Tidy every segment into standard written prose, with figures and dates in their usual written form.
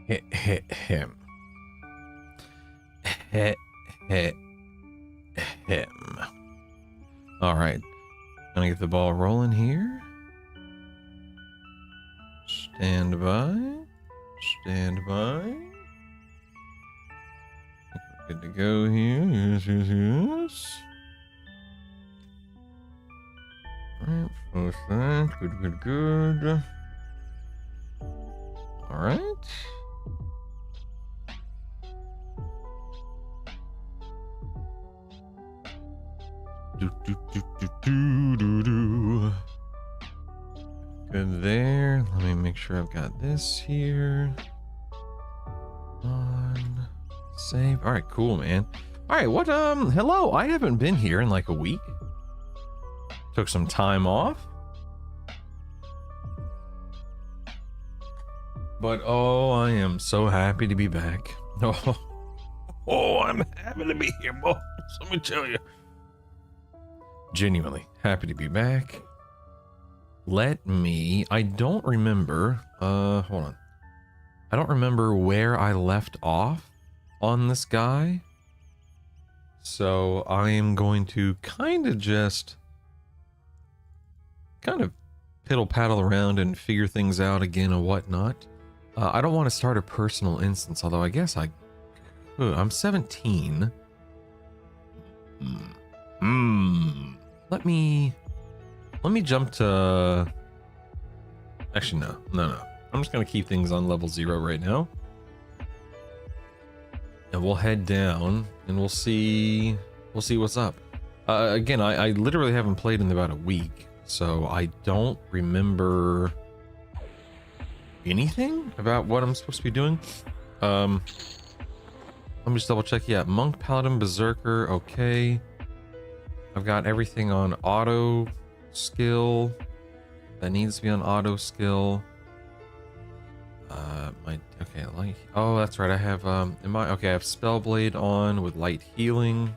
Him. Him. All right. Gonna get the ball rolling here. Stand by. Stand by. Good to go here. Yes, yes, yes. Alright, post that. Good, good, good. Alright. Do. Good there. Let me make sure I've got this here. On. Save. Alright, cool, man. Alright, what, hello. I haven't been here in like a week. Took some time off. But, oh, I am so happy to be back. Oh, I'm happy to be here, boys. Let me tell you. Genuinely happy to be back. I don't remember, hold on. I don't remember where I left off on this guy. So I am going to kind of piddle paddle around and figure things out again and whatnot. I don't want to start a personal instance, although I guess I could. I'm 17. Let me jump to... Actually, no. I'm just going to keep things on level 0 right now. And we'll head down and we'll see what's up. Again, I literally haven't played in about a week, so I don't remember anything about what I'm supposed to be doing. Let me just double check. Yeah, Monk, Paladin, Berserker, okay. I've got everything on auto skill. That needs to be on auto skill. Oh, that's right. I have I have Spellblade on with light healing.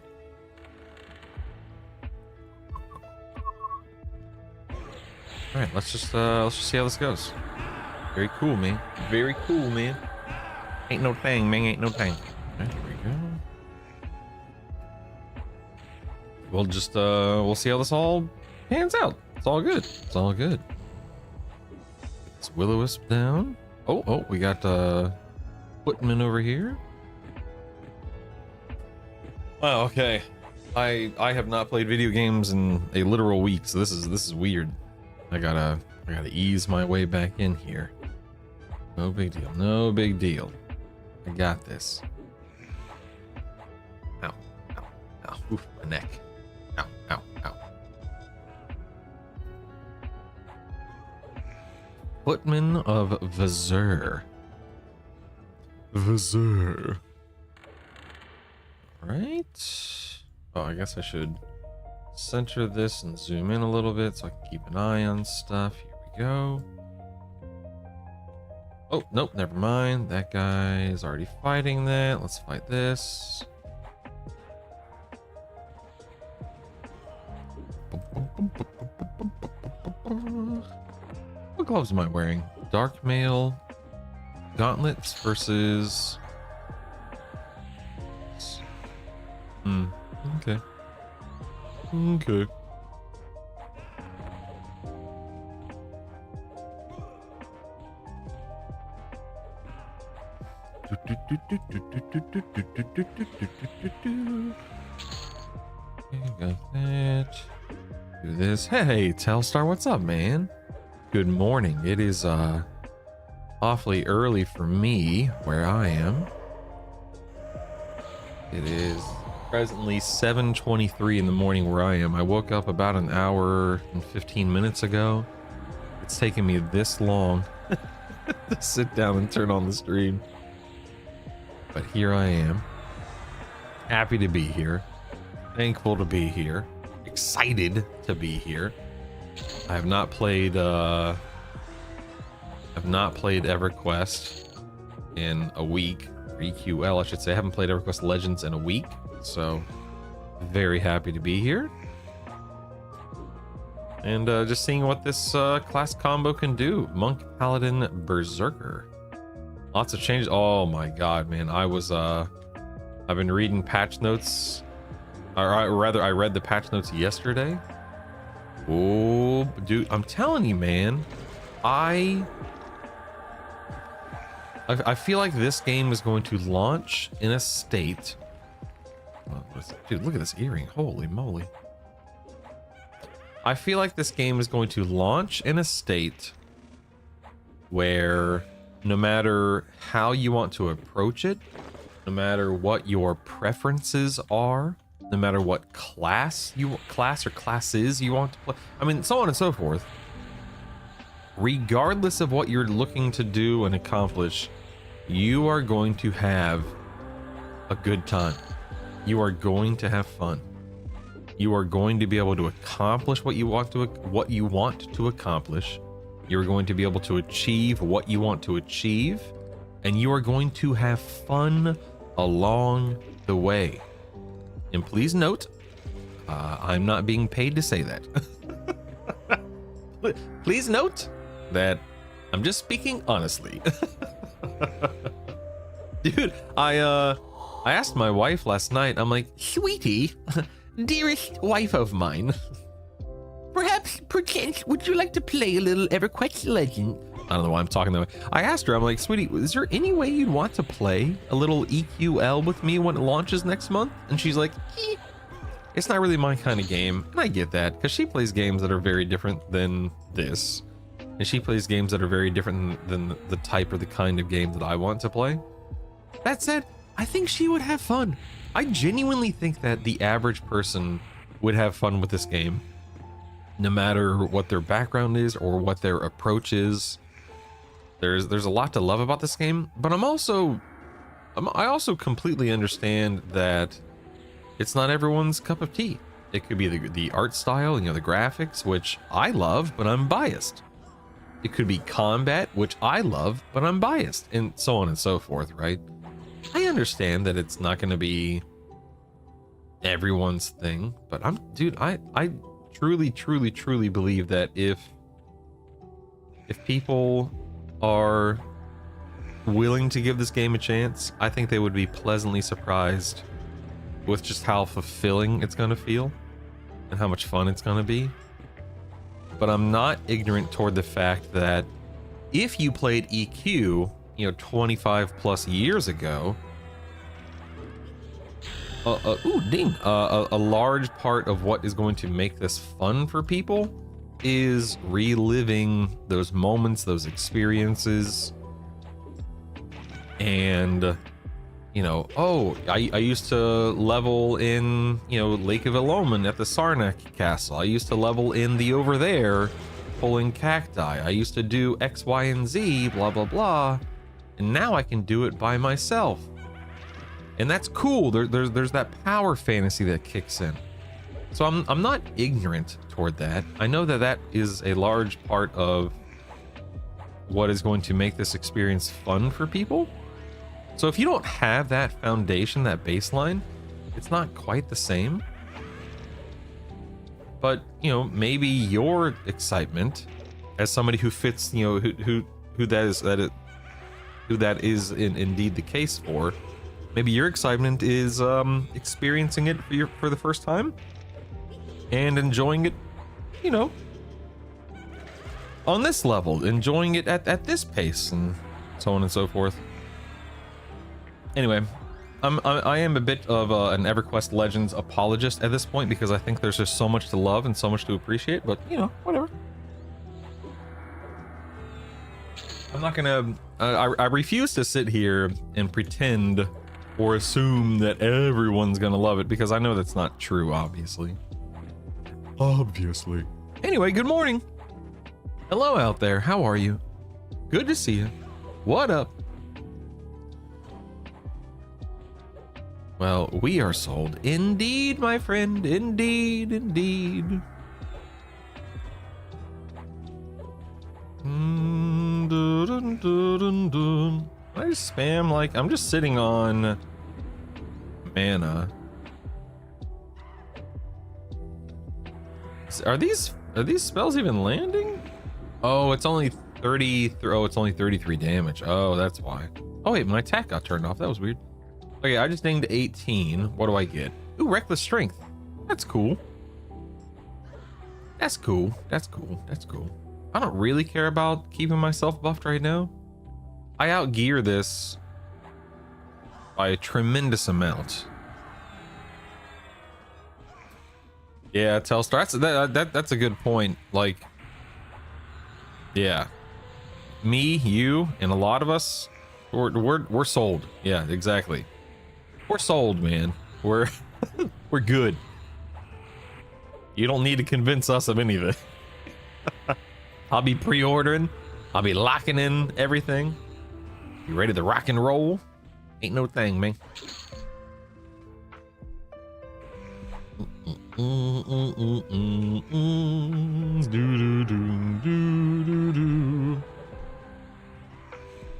All right, let's just see how this goes. Very cool, man. Very cool, man. Ain't no thing, man. Ain't no thing. Right, there we go. We'll see how this all pans out. It's all good. It's all good. Let's Will-O-Wisp down. Oh, we got Footman over here. Oh, okay. I have not played video games in a literal week, so this is weird. I gotta ease my way back in here. No big deal. No big deal. I got this. Ow. Oof, my neck. Ow. Footman of Visor. Right. Oh, I guess I should center this and zoom in a little bit so I can keep an eye on stuff. Here we go. Oh, nope, never mind. That guy is already fighting that. Let's fight this. What gloves am I wearing? Dark mail, gauntlets versus... Okay. Got that. Do this. Hey, Telstar, what's up, man? Good morning. It is awfully early for me where I am. It is presently 7:23 in the morning where I am. I woke up about an hour and 15 minutes ago. It's taken me this long to sit down and turn on the stream. But here I am. Happy to be here. Thankful to be here. Excited to be here. I have not played EverQuest in a week. Or EQL, I should say. I haven't played EverQuest Legends in a week. So very happy to be here. And just seeing what this class combo can do. Monk, Paladin, Berserker. Lots of changes. Oh my god, man. I've been reading patch notes. Or rather, I read the patch notes yesterday. Oh, dude, I'm telling you, man. I feel like this game is going to launch in a state. Dude, look at this earring. Holy moly. I feel like this game is going to launch in a state where no matter how you want to approach it, no matter what your preferences are, no matter what class or classes you want to play, I mean, so on and so forth, regardless of what you're looking to do and accomplish, you are going to have a good time. You are going to have fun. You are going to be able to accomplish what you want to accomplish. You're going to be able to achieve what you want to achieve, and you are going to have fun along the way. And please note, I'm not being paid to say that. Please note that I'm just speaking honestly. Dude, I asked my wife last night, I'm like, sweetie, dearest wife of mine, perchance, would you like to play a little EverQuest Legend? I don't know why I'm talking that way. I asked her, I'm like, sweetie, is there any way you'd want to play a little EQL with me when it launches next month? And she's like, it's not really my kind of game. And I get that, because she plays games that are very different than this. And she plays games that are very different than the type or the kind of game that I want to play. That said, I think she would have fun. I genuinely think that the average person would have fun with this game, no matter what their background is or what their approach is. There's a lot to love about this game, but I also completely understand that it's not everyone's cup of tea. It could be the art style, you know, the graphics, which I love, but I'm biased. It could be combat, which I love, but I'm biased, and so on and so forth, right? I understand that it's not going to be everyone's thing, but dude, I truly believe that if people are willing to give this game a chance, I think they would be pleasantly surprised with just how fulfilling it's going to feel and how much fun it's going to be. But I'm not ignorant toward the fact that if you played EQ, you know, 25 plus years ago, a large part of what is going to make this fun for people is reliving those moments, those experiences, and you know, oh, I used to level in, you know, Lake of Eloman at the Sarnak Castle. I used to level in the over there pulling cacti. I used to do X, Y, and Z, blah blah blah, and now I can do it by myself. And that's cool. There's that power fantasy that kicks in. So I'm not ignorant toward that. I know that that is a large part of what is going to make this experience fun for people. So if you don't have that foundation, that baseline, it's not quite the same. But, you know, maybe your excitement as somebody who fits, you know, who that is indeed the case for, maybe your excitement is experiencing it for the first time and enjoying it, you know, on this level, enjoying it at this pace, and so on and so forth. Anyway, I am a bit of an EverQuest Legends apologist at this point, because I think there's just so much to love and so much to appreciate, but you know, whatever. I'm not gonna I refuse to sit here and pretend or assume that everyone's gonna love it, because I know that's not true, obviously. Anyway, good morning. Hello out there, how are you? Good to see you. What up? Well, we are sold. Indeed, my friend. Indeed, indeed. I just spam like I'm just sitting on mana. Are these spells even landing? Oh, it's only Oh, it's only 33 damage. Oh, that's why. Oh wait, my attack got turned off. That was weird. Okay, I just dinged 18. What do I get? Ooh, reckless strength. That's cool. That's cool. That's cool. That's cool. I don't really care about keeping myself buffed right now. I outgear this by a tremendous amount. Yeah, Telstar. That's a good point. Like, yeah, me, you, and a lot of us, we're sold. Yeah, exactly. We're sold, man. We're we're good. You don't need to convince us of anything. I'll be pre-ordering. I'll be locking in everything. You ready to rock and roll? Ain't no thing, man.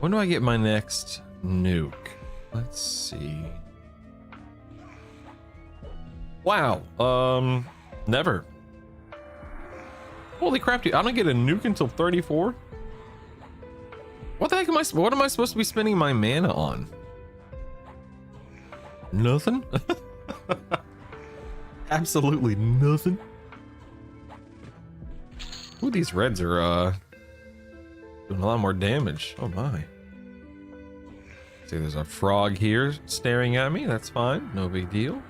When do I get my next nuke? Let's see. Wow. Never. Holy crap, dude. I don't get a nuke until 34? What the heck am I supposed to be spending my mana on? Nothing? Absolutely nothing. Ooh, these reds are doing a lot more damage. Oh my. See, there's a frog here staring at me. That's fine. No big deal.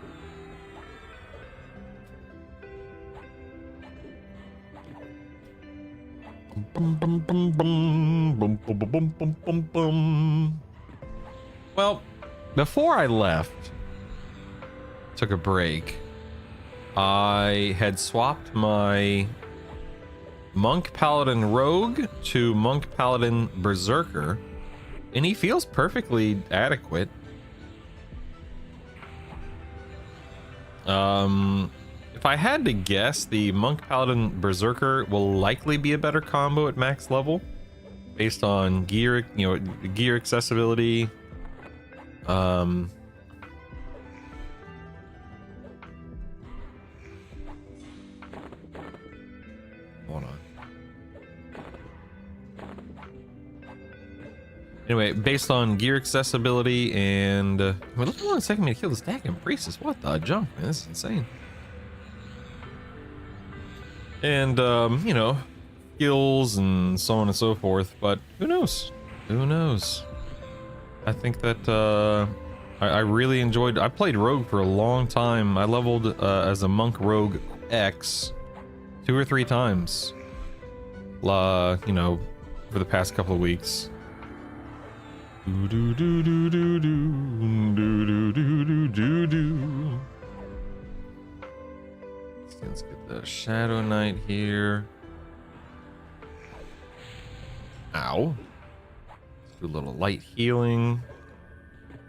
Well, before I left, took a break, I had swapped my Monk Paladin Rogue to Monk Paladin Berserker, and he feels perfectly adequate. If I had to guess, the Monk Paladin Berserker will likely be a better combo at max level, based on gear, gear accessibility. Hold on. Anyway, based on gear accessibility and wait, look how long it's taking me to kill this Dagon Priestess. What the junk, man? This is insane. And skills and so on and so forth. But who knows? Who knows? I think that I really enjoyed. I played Rogue for a long time. I leveled as a Monk Rogue X 2 or 3 times. For the past couple of weeks. Let's get the Shadow Knight here. Ow. Let's do a little light healing.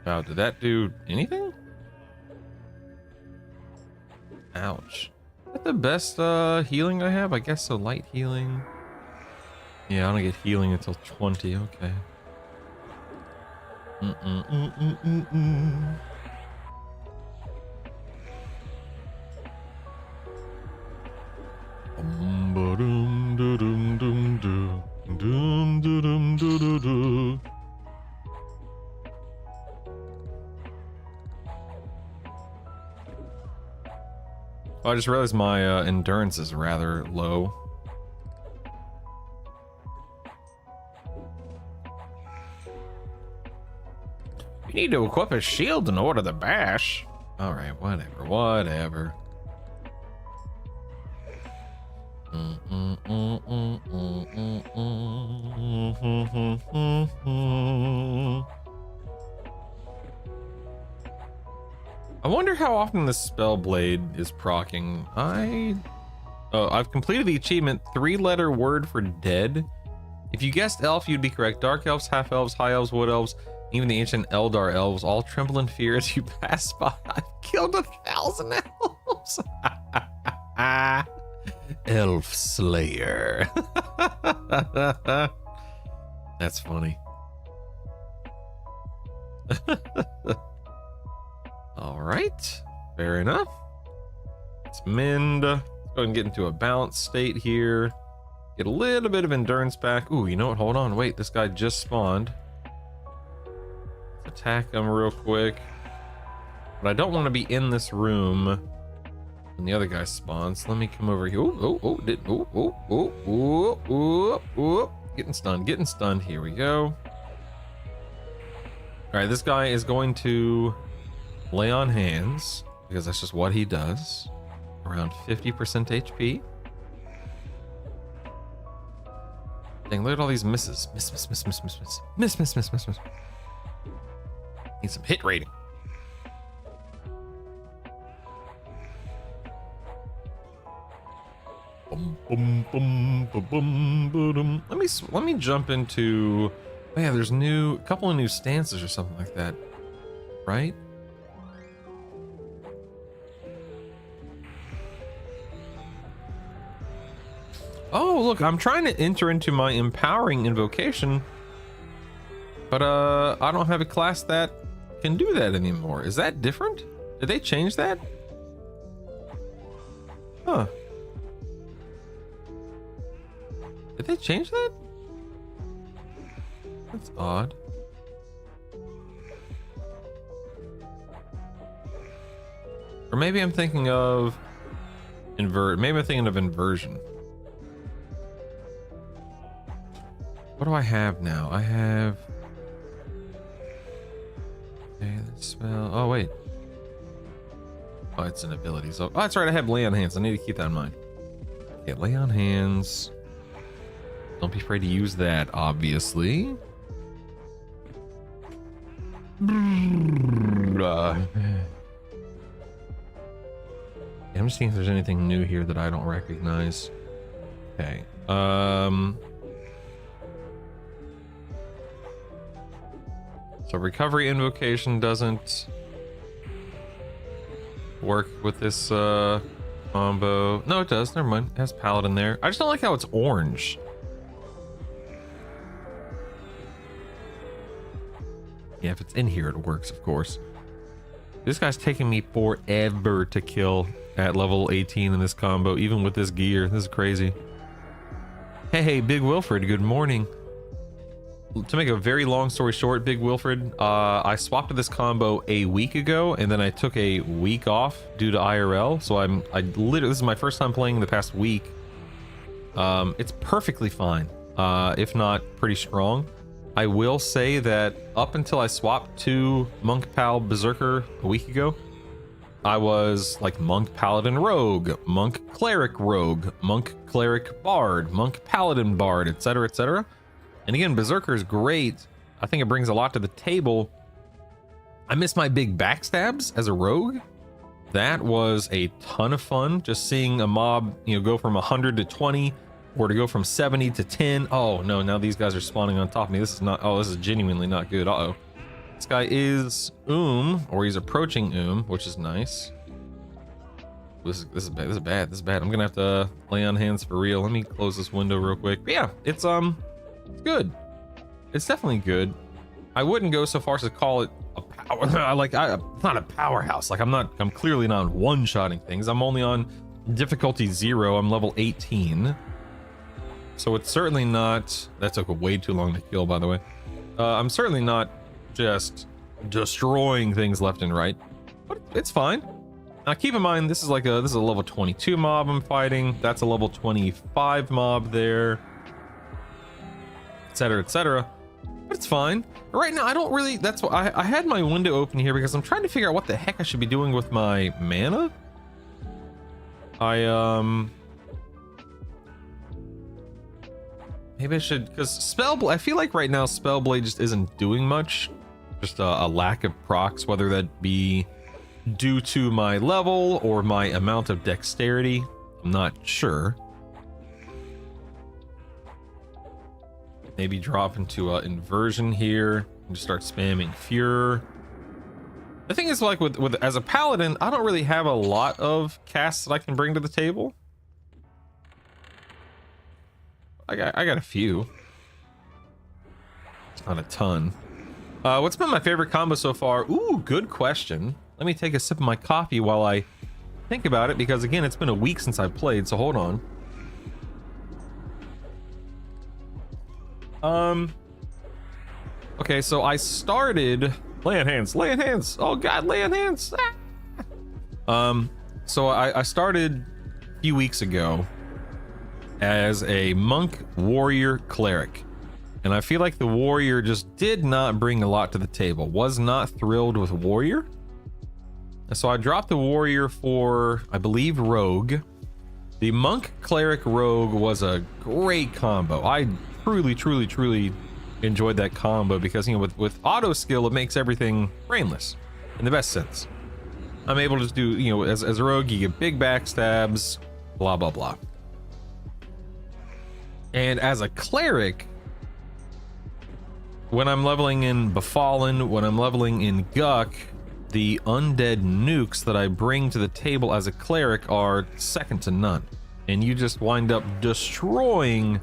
Wow, did that do anything? Ouch. Is that the best healing I have? I guess so. Light healing. Yeah, I don't get healing until 20. Okay. Oh, I just realized my endurance is rather low. You need to equip a shield in order to bash. All right, whatever. I wonder how often this spell blade is proccing. I've completed the achievement 3-letter word for dead. If you guessed elf, you'd be correct. Dark elves, half elves, high elves, wood elves, even the ancient Eldar elves all tremble in fear as you pass by. I've killed 1,000 elves. Elf Slayer. That's funny. All right, fair enough. Let's mend. Let's go ahead and get into a balanced state here. Get a little bit of endurance back. Ooh, you know what? Hold on. Wait, this guy just spawned. Let's attack him real quick. But I don't want to be in this room when the other guy spawns. Let me come over here. Getting stunned. Here we go. All right, this guy is going to lay on hands because that's just what he does. Around 50% HP. Dang, look at all these misses. Miss. Need some hit rating. Let me jump into. Oh yeah, there's a couple of new stances or something like that, right? Oh, look, I'm trying to enter into my empowering invocation, but I don't have a class that can do that anymore. Is that different? Did they change that? Huh. Did they change that? That's odd. Or maybe I'm thinking of maybe I'm thinking of inversion. What do I have now? I have... Okay, the spell... Oh, wait. Oh, it's an ability. So, oh, that's right. I have lay on hands. I need to keep that in mind. Okay, lay on hands. Don't be afraid to use that, obviously. I'm just seeing if there's anything new here that I don't recognize. Okay. So recovery invocation doesn't work with this combo. No, it does. Never mind. It has paladin there. I just don't like how it's orange. Yeah, if it's in here, it works, of course. This guy's taking me forever to kill at level 18 in this combo, even with this gear. This is crazy. Hey, Big Wilfred, good morning. To make a very long story short, Big Wilfred, I swapped to this combo a week ago, and then I took a week off due to IRL. So I literally, this is my first time playing the past week. It's perfectly fine, if not pretty strong. I will say that up until I swapped to Monk Pal Berserker a week ago, I was like Monk Paladin Rogue, Monk Cleric Rogue, Monk Cleric Bard, Monk Paladin Bard, etc., etc. And again, Berserker is great. I think it brings a lot to the table. I miss my big backstabs as a rogue. That was a ton of fun. Just seeing a mob, go from 100 to 20, or to go from 70 to 10. Oh no, now these guys are spawning on top of me. This is not, this is genuinely not good. Uh-oh. This guy is or he's approaching which is nice. This is bad. This is bad. I'm gonna have to lay on hands for real. Let me close this window real quick. But yeah, it's good. It's definitely good. I wouldn't go so far as to call it a power. It's not a powerhouse. Like I'm clearly not one-shotting things. I'm only on difficulty 0. I'm level 18. So it's certainly not. That took way too long to kill, by the way. I'm certainly not just destroying things left and right, but it's fine. Now keep in mind, this is a level 22 mob I'm fighting. That's a level 25 mob there, etc., etc. But it's fine. But right now, I don't really. That's why I had my window open here because I'm trying to figure out what the heck I should be doing with my mana. Maybe I should, because Spellblade, I feel like right now Spellblade just isn't doing much. Just a lack of procs, whether that be due to my level or my amount of dexterity. I'm not sure. Maybe drop into inversion here and just start spamming Furor. The thing is, like with as a paladin, I don't really have a lot of casts that I can bring to the table. I got a few. It's not a ton. What's been my favorite combo so far? Ooh, good question. Let me take a sip of my coffee while I think about it, because again, it's been a week since I played, so hold on. Okay, so I started land hands. Oh god, land hands. So I started a few weeks ago as a monk, warrior, cleric. And I feel like the warrior just did not bring a lot to the table. Was not thrilled with warrior. So I dropped the warrior for, I believe, rogue. The monk, cleric, rogue was a great combo. I truly enjoyed that combo because, you know, with auto skill, it makes everything brainless in the best sense. I'm able to just do, you know, as a rogue, you get big backstabs, blah, blah, blah. And as a cleric, when I'm leveling in Befallen, when I'm leveling in Guck, the undead nukes that I bring to the table as a cleric are second to none. And you just wind up destroying,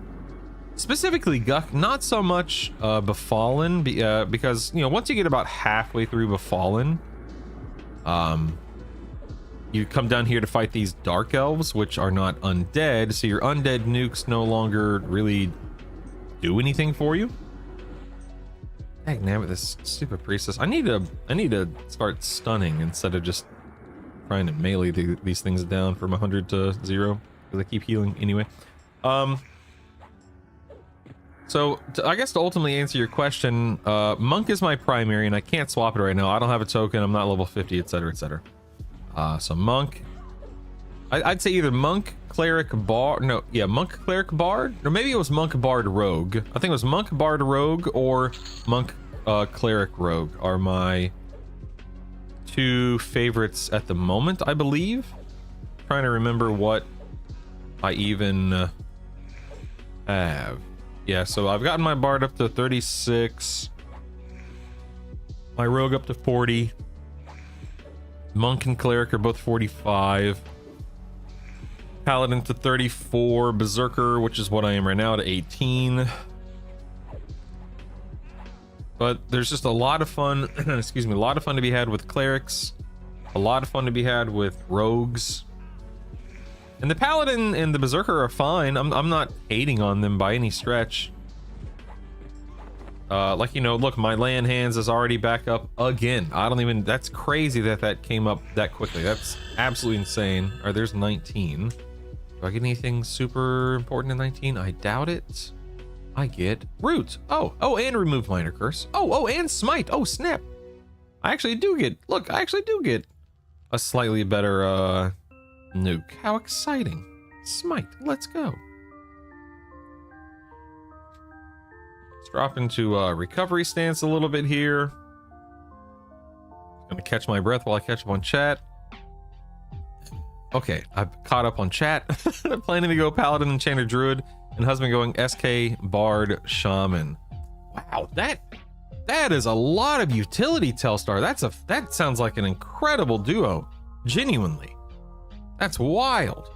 specifically Guck, not so much Befallen, because, you know, once you get about halfway through Befallen, you come down here to fight these dark elves, which are not undead, so your undead nukes no longer really do anything for you. Dang, this stupid priestess. I need to start stunning instead of just trying to melee these things down from 100 to 0 because I keep healing anyway. So I guess to ultimately answer your question, monk is my primary and I can't swap it right now. I don't have a token. I'm not level 50, etc, etc. So monk, I'd say either monk, cleric, bard. No, yeah, monk, cleric, bard, or maybe it was monk, bard, rogue. I think it was monk, bard, rogue, or monk, cleric, rogue are my two favorites at the moment, I believe. Trying to remember what I even have. Yeah, so I've gotten my bard up to 36, my rogue up to 40. Monk and cleric are both 45. Paladin to 34. Berserker, which is what I am right now, to 18. But there's just a lot of fun, excuse me, a lot of fun to be had with clerics. A lot of fun to be had with rogues. And the Paladin and the Berserker are fine. I'm not hating on them by any stretch. Like, you know, look, my land hands is already back up again. I don't even, that's crazy that came up that quickly. That's absolutely insane. All right, there's 19. Do I get anything super important in 19? I doubt it. I get root. Oh, and remove minor curse. Oh, and smite. Oh, snap. I actually do get, look, I actually do get a slightly better, nuke. How exciting. Smite, let's go. Drop into recovery stance a little bit here. Gonna catch my breath while I catch up on chat. Okay, I've caught up on chat. Planning to go Paladin, Enchanter, Druid, and husband going SK, Bard, Shaman. Wow, that is a lot of utility, Telstar. That sounds like an incredible duo. Genuinely. That's wild.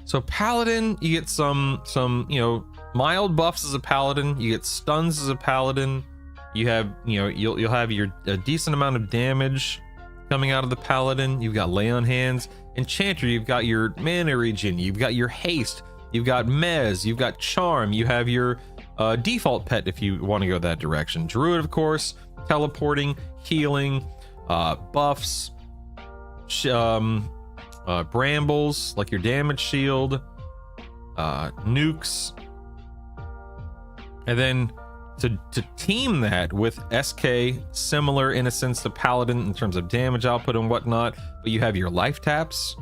So Paladin, you get some, you know, mild buffs as a Paladin. You get stuns as a Paladin. You have, you know, you'll have a decent amount of damage coming out of the Paladin. You've got lay on hands. Enchanter, you've got your mana regen. You've got your haste. You've got mez. You've got charm. You have your default pet if you want to go that direction. Druid, of course, teleporting, healing, buffs, brambles, like your damage shield, nukes, and then to team that with SK, similar in a sense to Paladin in terms of damage output and whatnot, but you have your life taps,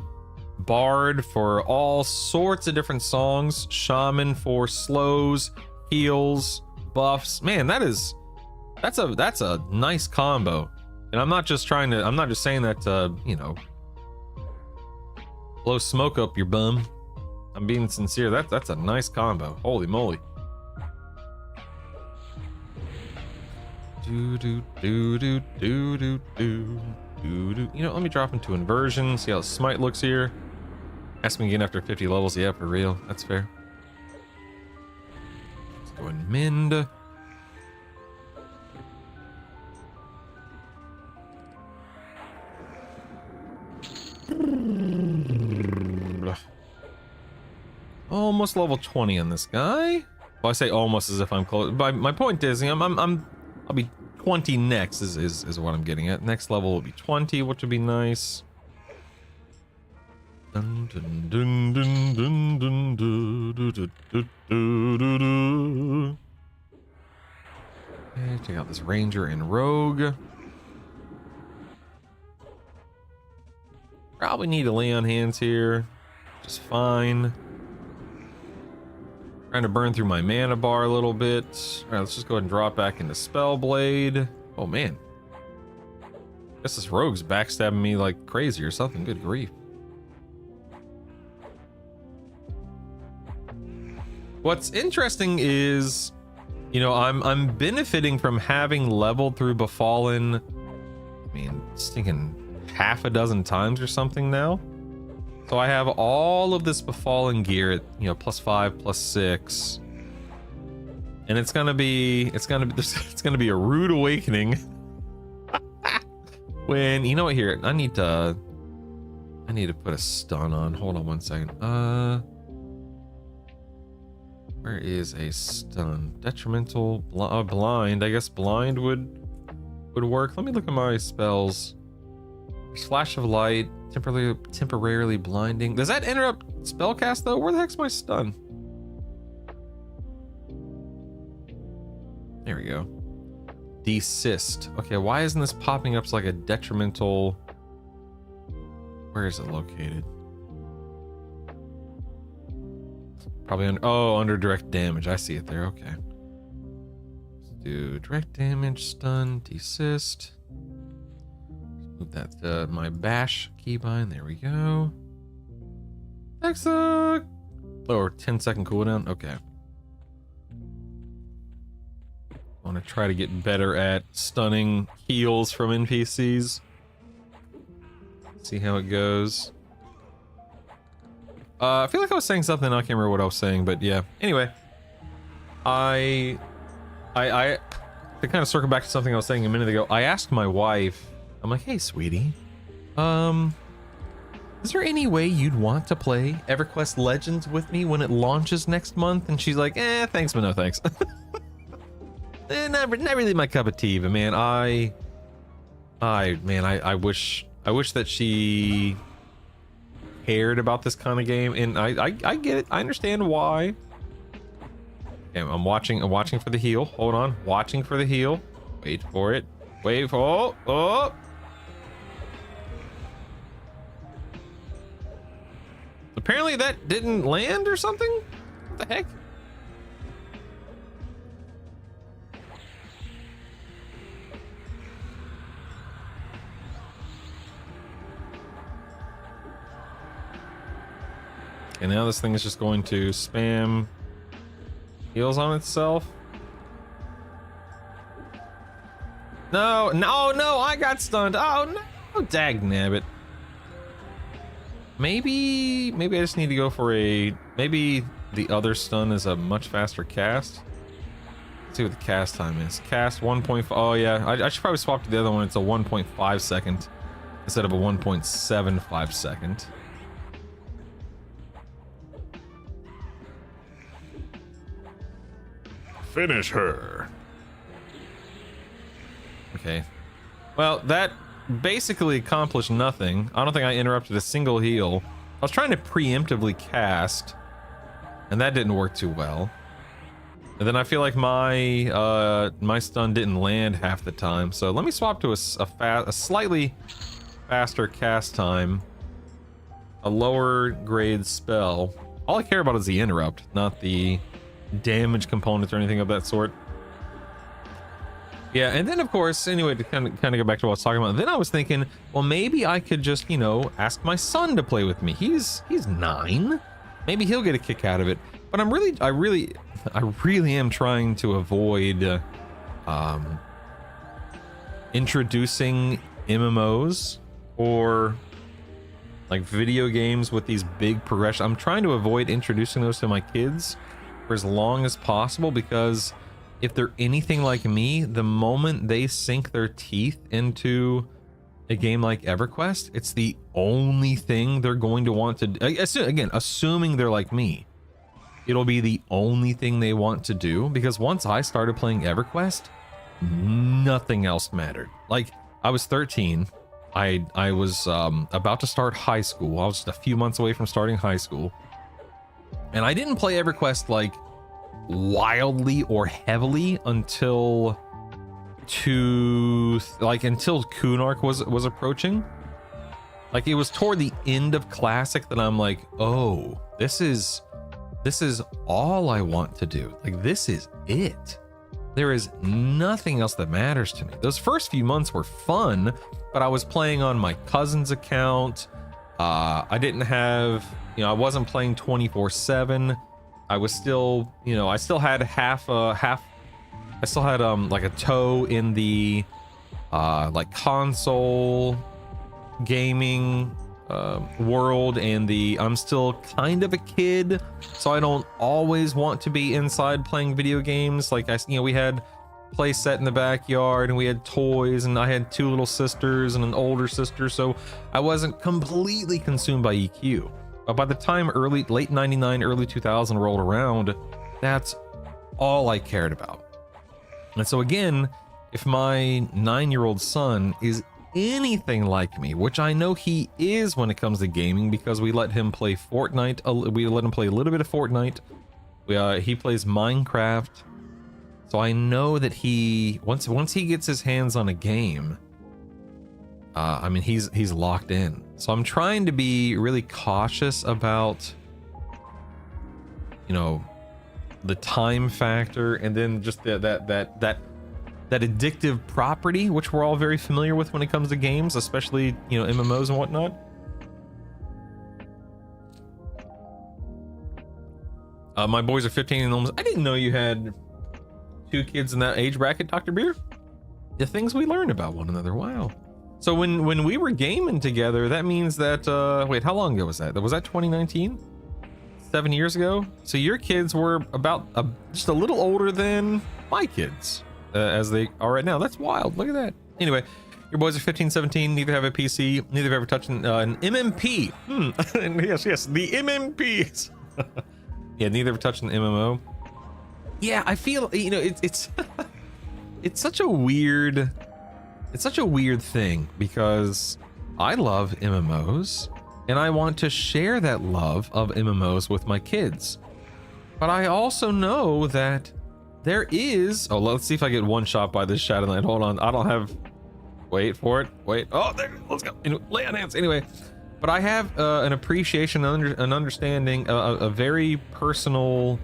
Bard for all sorts of different songs, Shaman for slows, heals, buffs. Man, that's a nice combo. And I'm not just saying that to, you know, blow smoke up your bum. I'm being sincere. That's a nice combo. Holy moly. You know, let me drop into inversion, see how smite looks here. Ask me again after 50 levels. Yeah, for real. That's fair. Let's go and mend. almost level 20 on this guy. Well, I say almost as if I'm close. But my point is, you know, I'll be 20 next is what I'm getting at. Next level will be 20, which would be nice. Dun, dun, dun, dun, dun, dun, dun, dun, dun, dun, dun, dun. Okay, check out this ranger and rogue. Probably need to lay on hands here. Just fine. Trying to burn through my mana bar a little bit. All right, let's just go ahead and drop back into Spellblade. Oh man. Guess this rogue's backstabbing me like crazy or something. Good grief. What's interesting is, you know, I'm benefiting from having leveled through Befallen, I mean, stinking half a dozen times or something now. So I have all of this Befallen gear at, you know, +5, +6. And it's gonna be a rude awakening when, you know what, here, I need to put a stun on. Hold on one second. Where is a stun? Detrimental, blind. I guess blind would work. Let me look at my spells. There's flash of light, temporarily blinding. Does that interrupt spellcast though? Where the heck's my stun? There we go. Desist. Okay, why isn't this popping up as like a detrimental? Where is it located? Probably under direct damage. I see it there. Okay. Let's do direct damage, stun, desist. Move that to my bash keybind. There we go. Excellent. Or 10-second cooldown. Okay. I want to try to get better at stunning heals from NPCs. See how it goes. I feel like I was saying something, I can't remember what I was saying, but yeah. Anyway, I to kind of circle back to something I was saying a minute ago. I asked my wife, I'm like, hey sweetie, is there any way you'd want to play EverQuest Legends with me when it launches next month? And she's like, thanks, but no thanks. Not really my cup of tea, but man, I wish that she cared about this kind of game, and I get it. I understand why. Okay, I'm watching for the heal. Hold on, watching for the heal. Wait for it. Wait for oh. Apparently that didn't land or something. What the heck? And now this thing is just going to spam heals on itself. No, I got stunned. Oh no, dagnabbit. Maybe I just need to go for maybe the other stun is a much faster cast. Let's see what the cast time is. Cast 1.5. Oh yeah, I should probably swap to the other one. It's a 1.5 second instead of a 1.75 second. Finish her. Okay. Well, that basically accomplished nothing. I don't think I interrupted a single heal. I was trying to preemptively cast, and that didn't work too well. And then I feel like my my stun didn't land half the time. So let me swap to a slightly faster cast time, a lower grade spell. All I care about is the interrupt, not the damage components or anything of that sort. Yeah, and then of course, anyway, to kind of go back to what I was talking about, then I was thinking, well, maybe I could just, you know, ask my son to play with me. He's 9. Maybe he'll get a kick out of it. But I really am trying to avoid introducing MMOs or like video games with these big progression. I'm trying to avoid introducing those to my kids for as long as possible, because if they're anything like me, the moment they sink their teeth into a game like EverQuest, it's the only thing they're going to want to do. Again, assuming they're like me. it'll be the only thing they want to do, because once I started playing EverQuest, nothing else mattered. Like, I was 13. I was about to start high school. I was just a few months away from starting high school. And I didn't play EverQuest like wildly or heavily until until Kunark was approaching. Like, it was toward the end of Classic that I'm like, oh, this is all I want to do. Like, this is it. There is nothing else that matters to me. Those first few months were fun, but I was playing on my cousin's account. I didn't have, I wasn't playing 24/7. I was still, I still had I still had like a toe in the like console gaming world, and I'm still kind of a kid, so I don't always want to be inside playing video games. Like, we had play set in the backyard, and we had toys, and I had 2 little sisters and an older sister, so I wasn't completely consumed by EQ. But by the time late 99, early 2000 rolled around, that's all I cared about. And so again, if my 9-year-old son is anything like me, which I know he is when it comes to gaming, because we let him play Fortnite, we let him play a little bit of Fortnite. He plays Minecraft, so I know that once he gets his hands on a game, I mean, he's locked in. So I'm trying to be really cautious about, the time factor, and then just that addictive property, which we're all very familiar with when it comes to games, especially, MMOs and whatnot. My boys are 15 and almost. I didn't know you had 2 kids in that age bracket, Dr. Beer. The things we learn about one another. Wow. So when we were gaming together, that means that, wait, how long ago was that? Was that 2019? 7 years ago? So your kids were about just a little older than my kids. As they are right now. That's wild. Look at that. Anyway, your boys are 15, 17. Neither have a PC. Neither have ever touched an MMP. Yes, the MMPs. Yeah, neither have touched an MMO. Yeah, I feel, it's it's such a weird thing, because I love MMOs and I want to share that love of MMOs with my kids. But I also know that there is, let's see if I get one shot by this Shadow Knight. Hold on, I don't have, wait for it, wait, oh, there, let's go, lay on hands. Anyway, but I have an appreciation, an understanding, a very personal,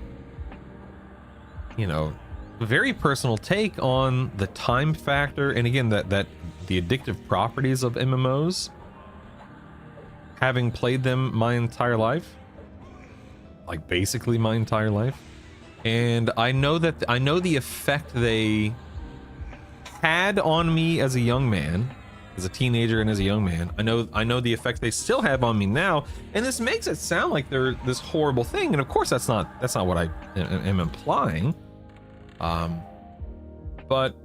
very personal take on the time factor, and again, that the addictive properties of MMOs, having played them my entire life, like basically my entire life. And I know the effect they had on me as a young man, as a teenager and as a young man. I know the effect they still have on me now, and this makes it sound like they're this horrible thing. And of course, that's not what I am implying. But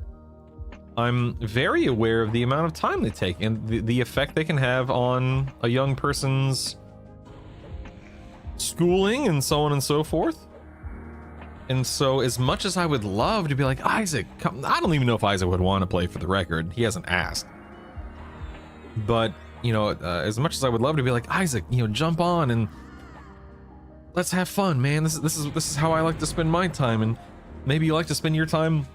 I'm very aware of the amount of time they take and the effect they can have on a young person's schooling and so on and so forth. And so, as much as I would love to be like, Isaac, come, I don't even know if Isaac would want to play, for the record. He hasn't asked. But, as much as I would love to be like, Isaac, jump on and let's have fun, man. This is how I like to spend my time. And maybe you like to spend your time.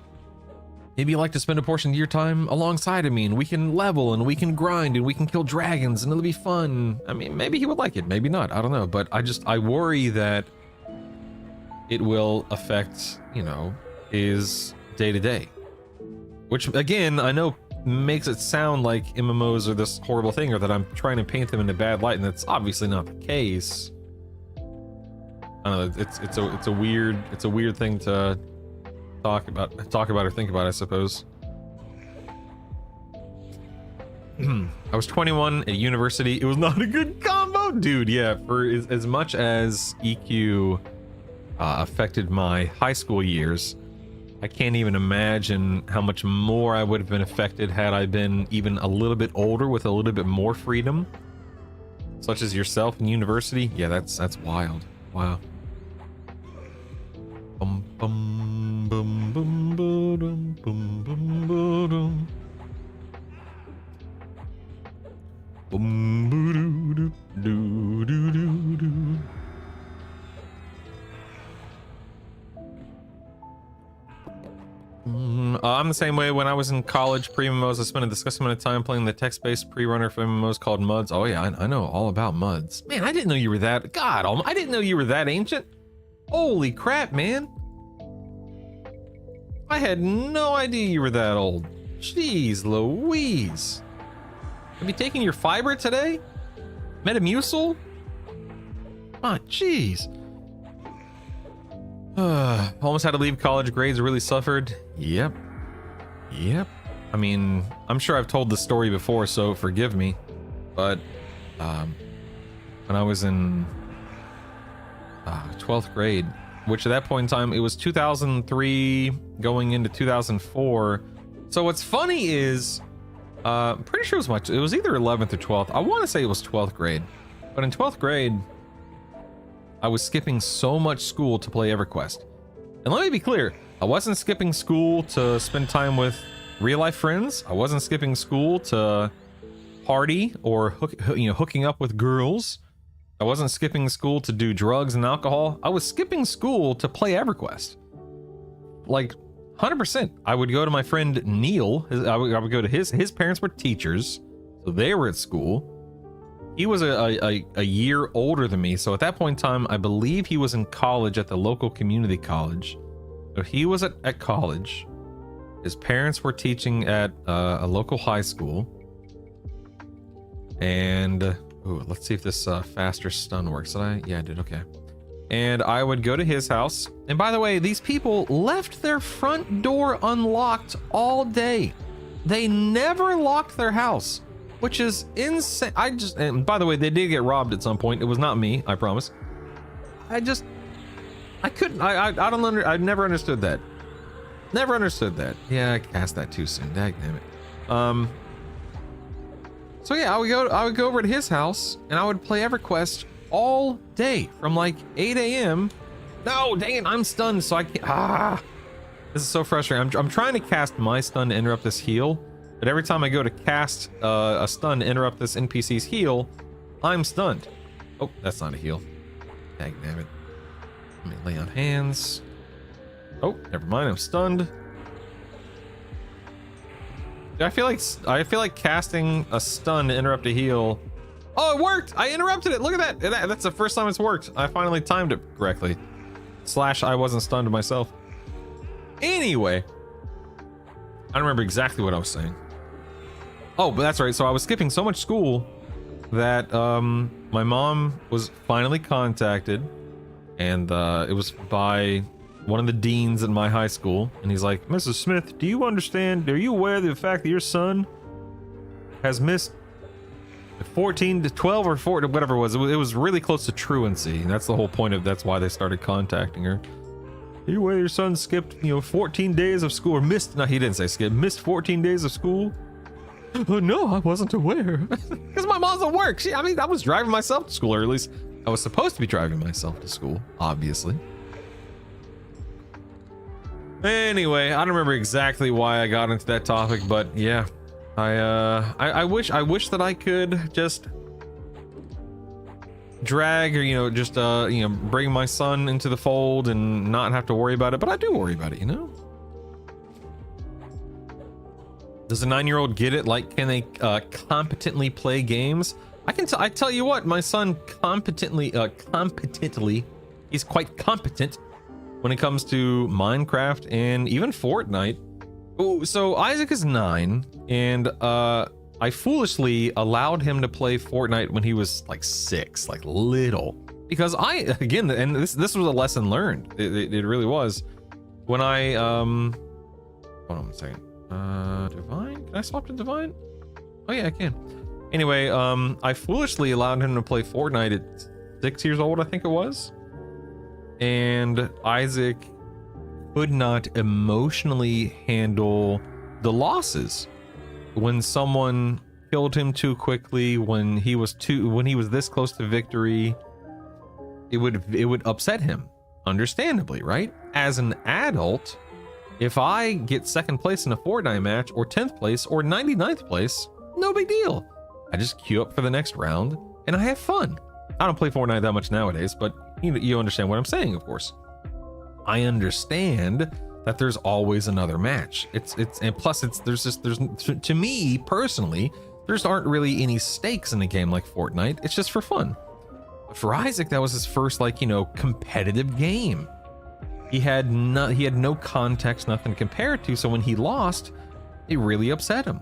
Maybe you like to spend a portion of your time alongside of me, and we can level and we can grind and we can kill dragons and it'll be fun. I mean, maybe he would like it, maybe not. I don't know. But I worry that it will affect, his day-to-day, which again, I know makes it sound like MMOs are this horrible thing, or that I'm trying to paint them in a bad light, and that's obviously not the case. I don't know, it's a weird thing to talk about or think about, I suppose. I was 21 at university. It was not a good combo, dude. Yeah, for as much as EQ affected my high school years, I can't even imagine how much more I would have been affected had I been even a little bit older with a little bit more freedom, such as yourself in university. Yeah, that's wild. Wow. Bum bum bum bum bum bum bum. Bum doo doo doo doo doo. I'm the same way. When I was in college, pre-MMOs, I spent a disgusting amount of time playing the text-based pre-runner for MMOs called MUDs. Oh yeah, I know all about MUDs. Man, I didn't know you were that. God, I didn't know you were that ancient. Holy crap, man! I had no idea you were that old. Jeez Louise. Have you taken your fiber today? Metamucil? Ah, jeez. Almost had to leave college. Grades really suffered. Yep. I mean, I'm sure I've told this story before, so forgive me. But when I was in 12th grade, which at that point in time, it was 2003 going into 2004. So what's funny is, I'm pretty sure it was either 11th or 12th. I want to say it was 12th grade. But in 12th grade, I was skipping so much school to play EverQuest. And let me be clear, I wasn't skipping school to spend time with real life friends. I wasn't skipping school to party or hooking up with girls. I wasn't skipping school to do drugs and alcohol. I was skipping school to play EverQuest. Like 100%. I would go to my friend Neil. I would go to his parents were teachers, so they were at school. He was a year older than me, so at that point in time, I believe he was in college at the local community college. So he was at college. His parents were teaching at a local high school. And let's see if this faster stun works. Did I? Yeah, I did. Okay. And I would go to his house. And by the way, these people left their front door unlocked all day. They never locked their house, which is insane. And by the way, they did get robbed at some point. It was not me, I promise. I never understood that. Never understood that. Yeah, I cast that too soon. Dag damn it. So yeah, I would go over to his house and I would play EverQuest all day from like 8 a.m. No, dang it, I'm stunned, so I can't. This is so frustrating. I'm trying to cast my stun to interrupt this heal. But every time I go to cast a stun to interrupt this NPC's heal, I'm stunned. Oh, that's not a heal. Dang damn it. Let me lay on hands. Oh, never mind. I'm stunned. I feel like casting a stun to interrupt a heal. Oh, it worked! I interrupted it. Look at that. That's the first time it's worked. I finally timed it correctly. / I wasn't stunned myself. Anyway, I don't remember exactly what I was saying. Oh, but that's right. So I was skipping so much school that my mom was finally contacted, and it was by one of the deans at my high school, and he's like, "Mrs. Smith, do you understand? Are you aware of the fact that your son has missed 14 to 12 or 4, whatever it was? It was really close to truancy, and that's the whole point of that's why they started contacting her. Are you aware your son skipped 14 days of school, or missed? No, he didn't say skip. Missed 14 days of school." Oh, no, I wasn't aware. Because my mom's at work. I mean, I was driving myself to school, or at least I was supposed to be driving myself to school, obviously. Anyway, I don't remember exactly why I got into that topic, but yeah, I wish that I could just drag or just bring my son into the fold and not have to worry about it, but I do worry about it, Does a 9-year-old get it? Like, can they competently play games? I tell you what, my son competently, he's quite competent when it comes to Minecraft and even Fortnite. Oh, so Isaac is 9, and I foolishly allowed him to play Fortnite when he was like 6, like little, because again, and this was a lesson learned. It really was. When I hold on a second. Divine? Can I swap to Divine? Oh yeah, I can. Anyway, I foolishly allowed him to play Fortnite at 6 years old, I think it was. And Isaac could not emotionally handle the losses. When someone killed him too quickly, when he was this close to victory, it would upset him, understandably, right? As an adult, if I get second place in a Fortnite match, or 10th place, or 99th place, no big deal. I just queue up for the next round and I have fun. I don't play Fortnite that much nowadays, but you understand what I'm saying, of course. I understand that there's always another match. And plus there's to me personally, there's aren't really any stakes in a game like Fortnite. It's just for fun. But for Isaac, that was his first, like, competitive game. He had no context, nothing to compare it to. So when he lost, it really upset him.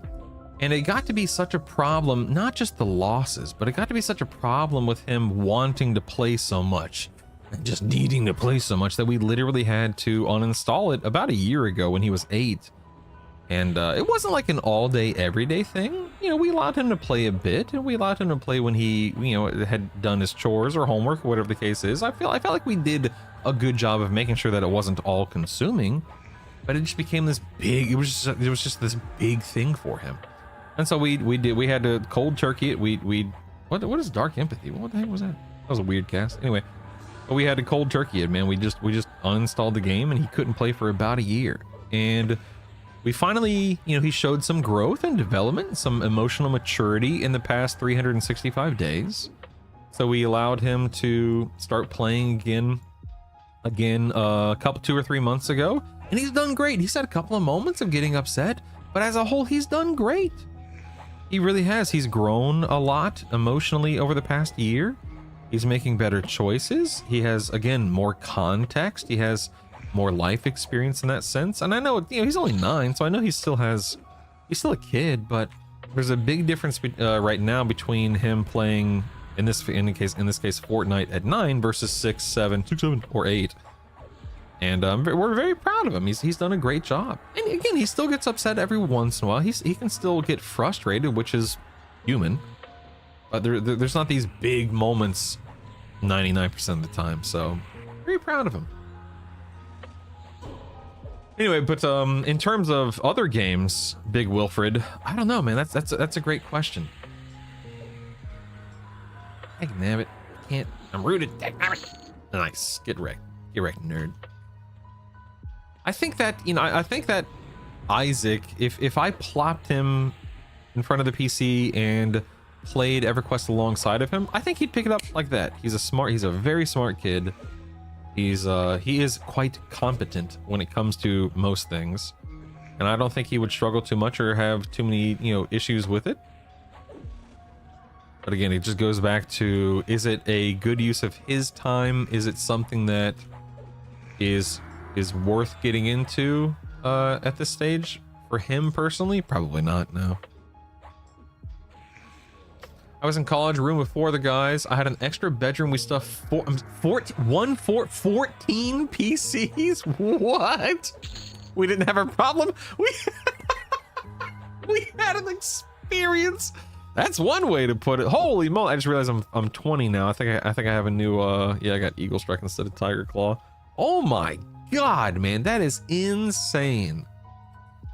And it got to be such a problem, not just the losses, but it got to be such a problem with him wanting to play so much, and just needing to play so much, that we literally had to uninstall it about a year ago when he was 8. And it wasn't like an all-day, everyday thing. We allowed him to play a bit, and we allowed him to play when he, had done his chores or homework, or whatever the case is. I felt like we did a good job of making sure that it wasn't all-consuming, but it just became this big. It was just this big thing for him. And so we had to cold turkey it. What is Dark Empathy? What the heck was that? That was a weird cast. Anyway, but we had to cold turkey it, man. We just uninstalled the game, and he couldn't play for about a year. And we finally, he showed some growth and development, some emotional maturity in the past 365 days. So we allowed him to start playing again a couple 2 or 3 months ago, and he's done great. He's had a couple of moments of getting upset, but as a whole, he's done great. He really has. He's grown a lot emotionally over the past year. He's making better choices. He has, again, more context. He has more life experience in that sense. And I know, he's only 9, so I know he's still a kid, but there's a big difference right now between him playing in this case Fortnite at 9 versus 6, 7, or 8. And we're very proud of him. He's done a great job. And again, he still gets upset every once in a while. He can still get frustrated, which is human. But there's not these big moments 99% of the time. So very proud of him. Anyway, but in terms of other games, Big Wilfred, I don't know, man. That's a great question. Damn it! Can't. I'm rooted. Nice. Get wrecked, nerd. I think that Isaac, if I plopped him in front of the PC and played EverQuest alongside of him, I think he'd pick it up like that. He's a very smart kid. He is quite competent when it comes to most things, and I don't think he would struggle too much or have too many issues with it. But again, it just goes back to, is it a good use of his time? Is it something that is worth getting into at this stage for him personally? Probably not. No. I was in college, room with 4 other guys. I had an extra bedroom. We stuffed 14 PCs. What? We didn't have a problem. We had an experience. That's one way to put it. Holy moly! I just realized I'm 20 now. I think I have a new I got Eagle Strike instead of Tiger Claw. Oh my God, man, that is insane.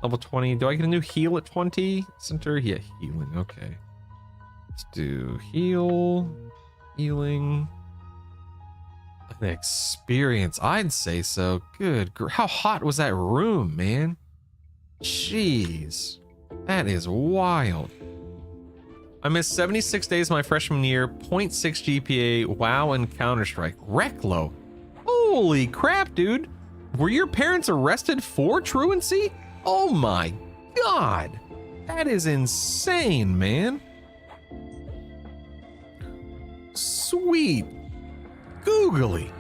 Level 20. Do I get a new heal at 20? Center? Yeah, healing. Okay. Let's do healing. An experience. I'd say so. Good. How hot was that room, man? Jeez. That is wild. I missed 76 days my freshman year, 0.6 GPA, WoW, and Counter-Strike. Reclo. Holy crap, dude. Were your parents arrested for truancy? Oh my God. That is insane, man. Sweet. Googly.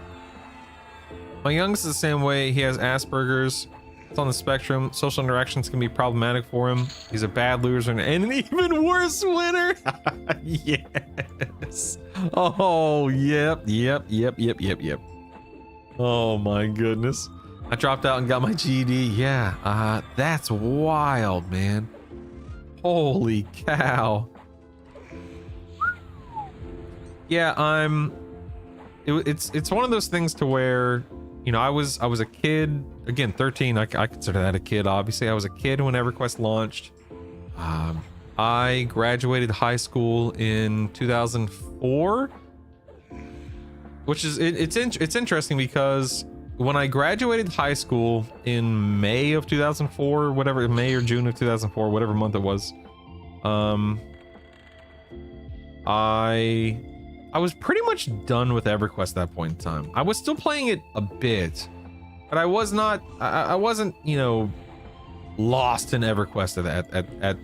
My youngest is the same way. He has Asperger's. It's on the spectrum. Social interactions can be problematic for him. He's a bad loser and an even worse winner. Yes. Oh, yep. Oh my goodness. I dropped out and got my GED. Yeah, that's wild, man. Holy cow. Yeah, it's one of those things to where, I was a kid, again, 13. I consider that a kid. Obviously, I was a kid when EverQuest launched. I graduated high school in 2004, which is it's interesting because when I graduated high school in May of 2004, whatever, May or June of 2004, whatever month it was, I was pretty much done with EverQuest at that point in time. I was still playing it a bit, but I was not, I wasn't, you know, lost in EverQuest at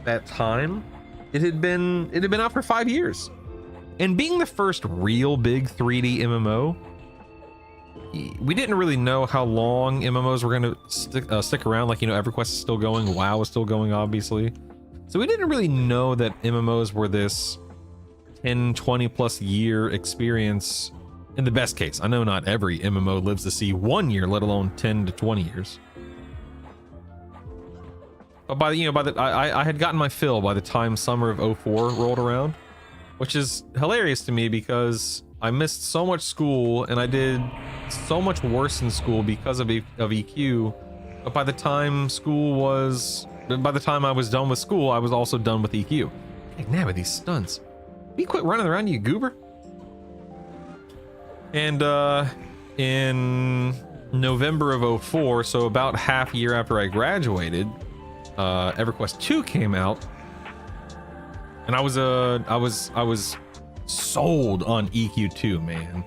that time. It had been out for 5 years, and being the first real big 3D MMO, we didn't really know how long MMOs were going to stick around. Like, you know, EverQuest is still going, WoW is still going, obviously. So we didn't really know that MMOs were this 10, 20 plus year experience in the best case. I know not every MMO lives to see 1 year, let alone 10 to 20 years. But by the, you know, I had gotten my fill by the time summer of 04 rolled around, which is hilarious to me because I missed so much school and I did so much worse in school because of EQ. But by the time I was done with school, I was also done with EQ. Hey, now with these stunts, will you quit running around, you goober? And in November of 04, so about half a year after I graduated, EverQuest 2 came out, and I was sold on EQ2, man.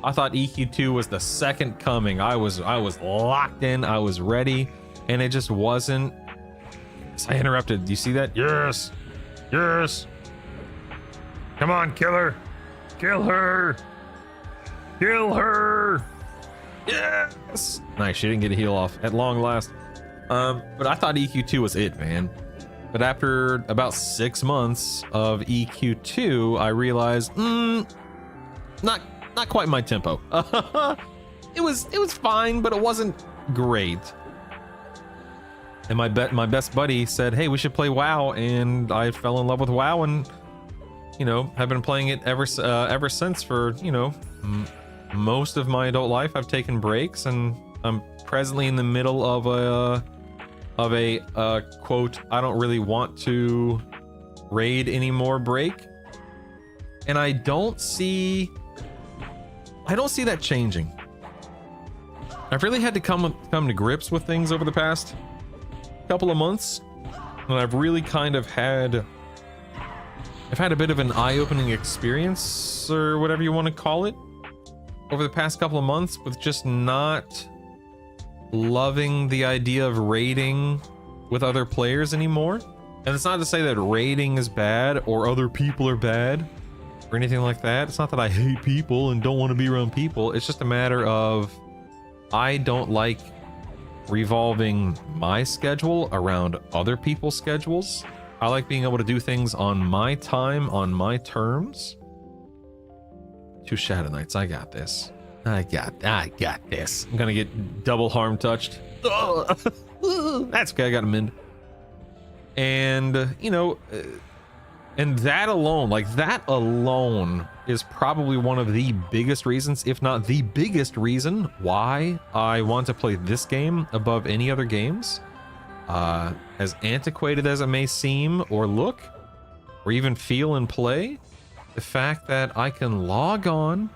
I thought EQ2 was the second coming. I was locked in, I was ready, and it just wasn't. I interrupted. Do you see that? Yes, yes. Come on, kill her, kill her, kill her. Yes. Nice. She didn't get a heal off at long last. But I thought EQ2 was it, man. But after about 6 months of EQ2, I realized, not quite my tempo. It was fine, but it wasn't great. And my best buddy said, "Hey, we should play WoW," and I fell in love with WoW, and you know, have been playing it ever since. For, you know, most of my adult life, I've taken breaks, and I'm presently in the middle of a quote, I don't really want to raid anymore break, and I don't see that changing. I've really had to come to grips with things over the past couple of months, and I've really kind of had a bit of an eye-opening experience, or whatever you want to call it, over the past couple of months, with just not loving the idea of raiding with other players anymore. And it's not to say that raiding is bad or other people are bad or anything like that. It's not that I hate people and don't want to be around people. It's just a matter of I don't like revolving my schedule around other people's schedules. I like being able to do things on my time, on my terms. 2 Shadow Knights, I got this. I got this. I'm gonna get double harm touched. That's okay, I got a mend. And you know, and that alone is probably one of the biggest reasons, if not the biggest reason, why I want to play this game above any other games. As antiquated as it may seem or look, or even feel and play, the fact that I can log on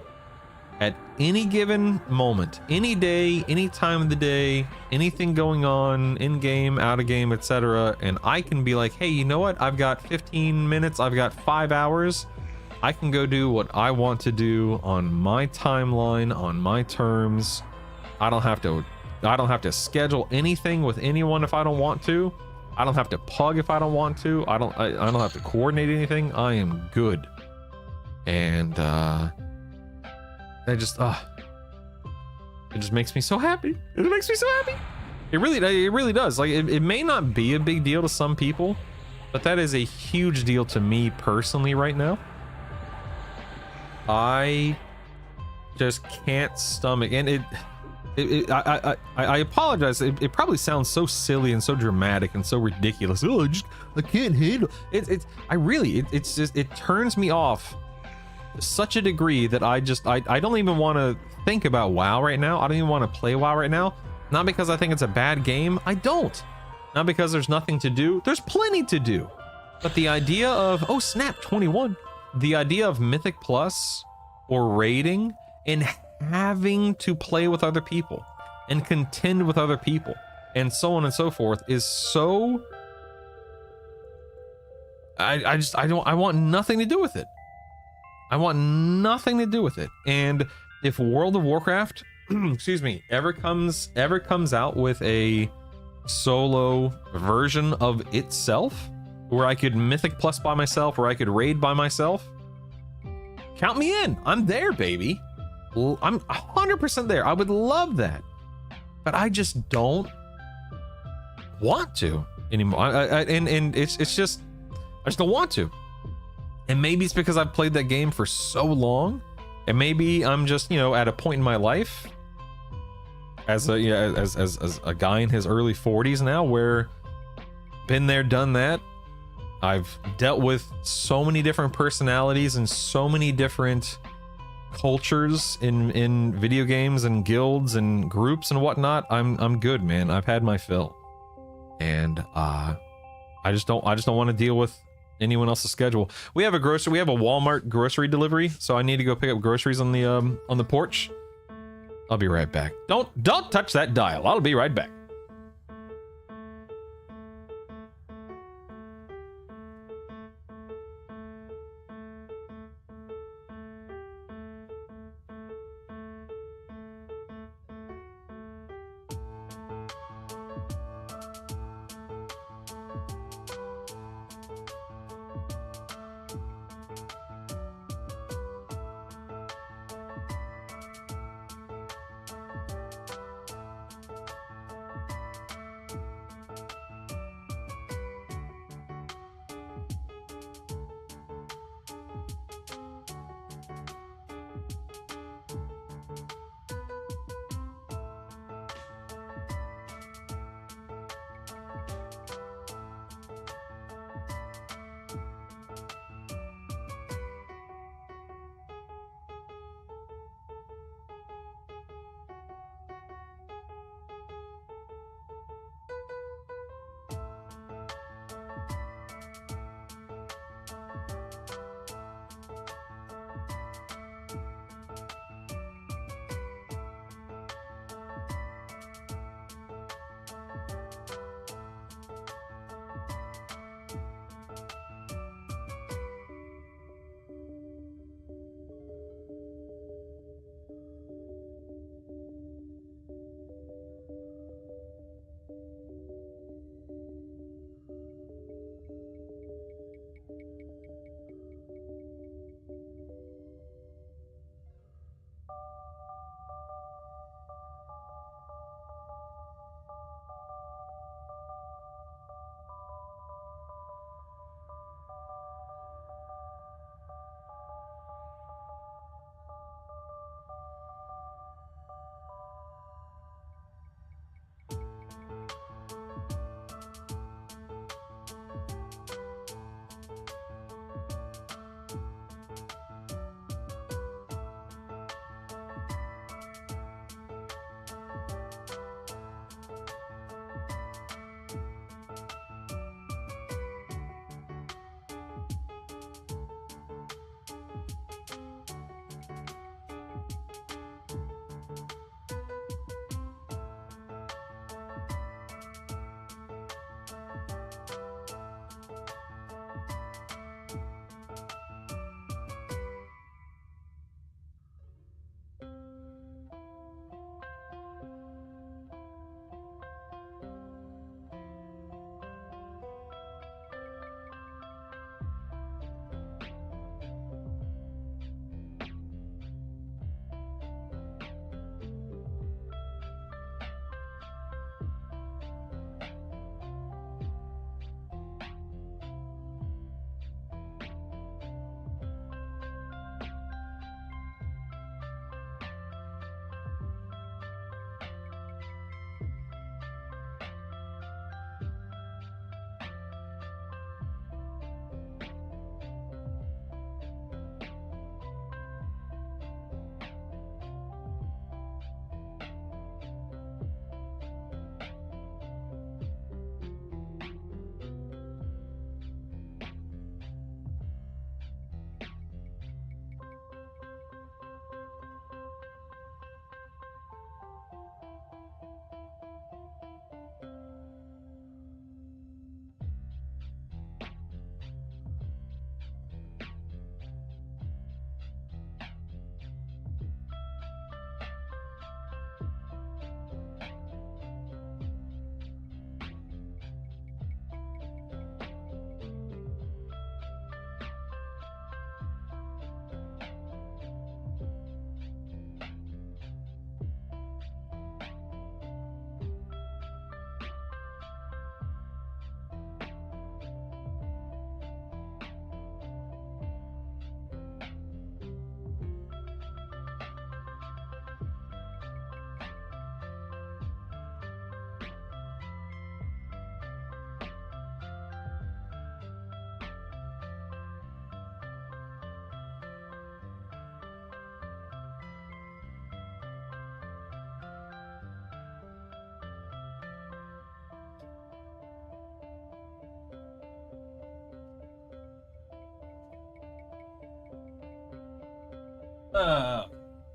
at any given moment, any day, any time of the day, anything going on in game, out of game, etc., and I can be like, hey, you know what, I've got 15 minutes, I've got 5 hours, I can go do what I want to do on my timeline, on my terms. I don't have to schedule anything with anyone if I don't want to. I don't have to pug if I don't want to. I don't have to coordinate anything. I am good. And it just makes me so happy. It makes me so happy. It really does. Like, it may not be a big deal to some people, but that is a huge deal to me personally right now. I just can't stomach, and I apologize. It probably sounds so silly and so dramatic and so ridiculous. Oh, I can't handle it. It turns me off to such a degree that I don't even want to think about WoW right now. I don't even want to play WoW right now. Not because I think it's a bad game. I don't. Not because there's nothing to do. There's plenty to do. But the idea of, oh snap, 21. The idea of Mythic Plus or raiding and having to play with other people and contend with other people and so on and so forth is so, I want nothing to do with it. I want nothing to do with it. And if World of Warcraft, excuse me, ever comes out with a solo version of itself, where I could Mythic Plus by myself, where I could raid by myself, count me in. I'm there, baby. I'm 100% there. I would love that, but I just don't want to anymore. And it's just, I just don't want to. And maybe it's because I've played that game for so long, and maybe I'm just, you know, at a point in my life as a, as a guy in his early 40s now, where been there, done that. I've dealt with so many different personalities and so many different cultures in video games and guilds and groups and whatnot. I'm good, man. I've had my fill, and I just don't want to deal with anyone else's schedule. We have a Walmart grocery delivery, so I need to go pick up groceries on the porch. I'll be right back. Don't touch that dial. I'll be right back.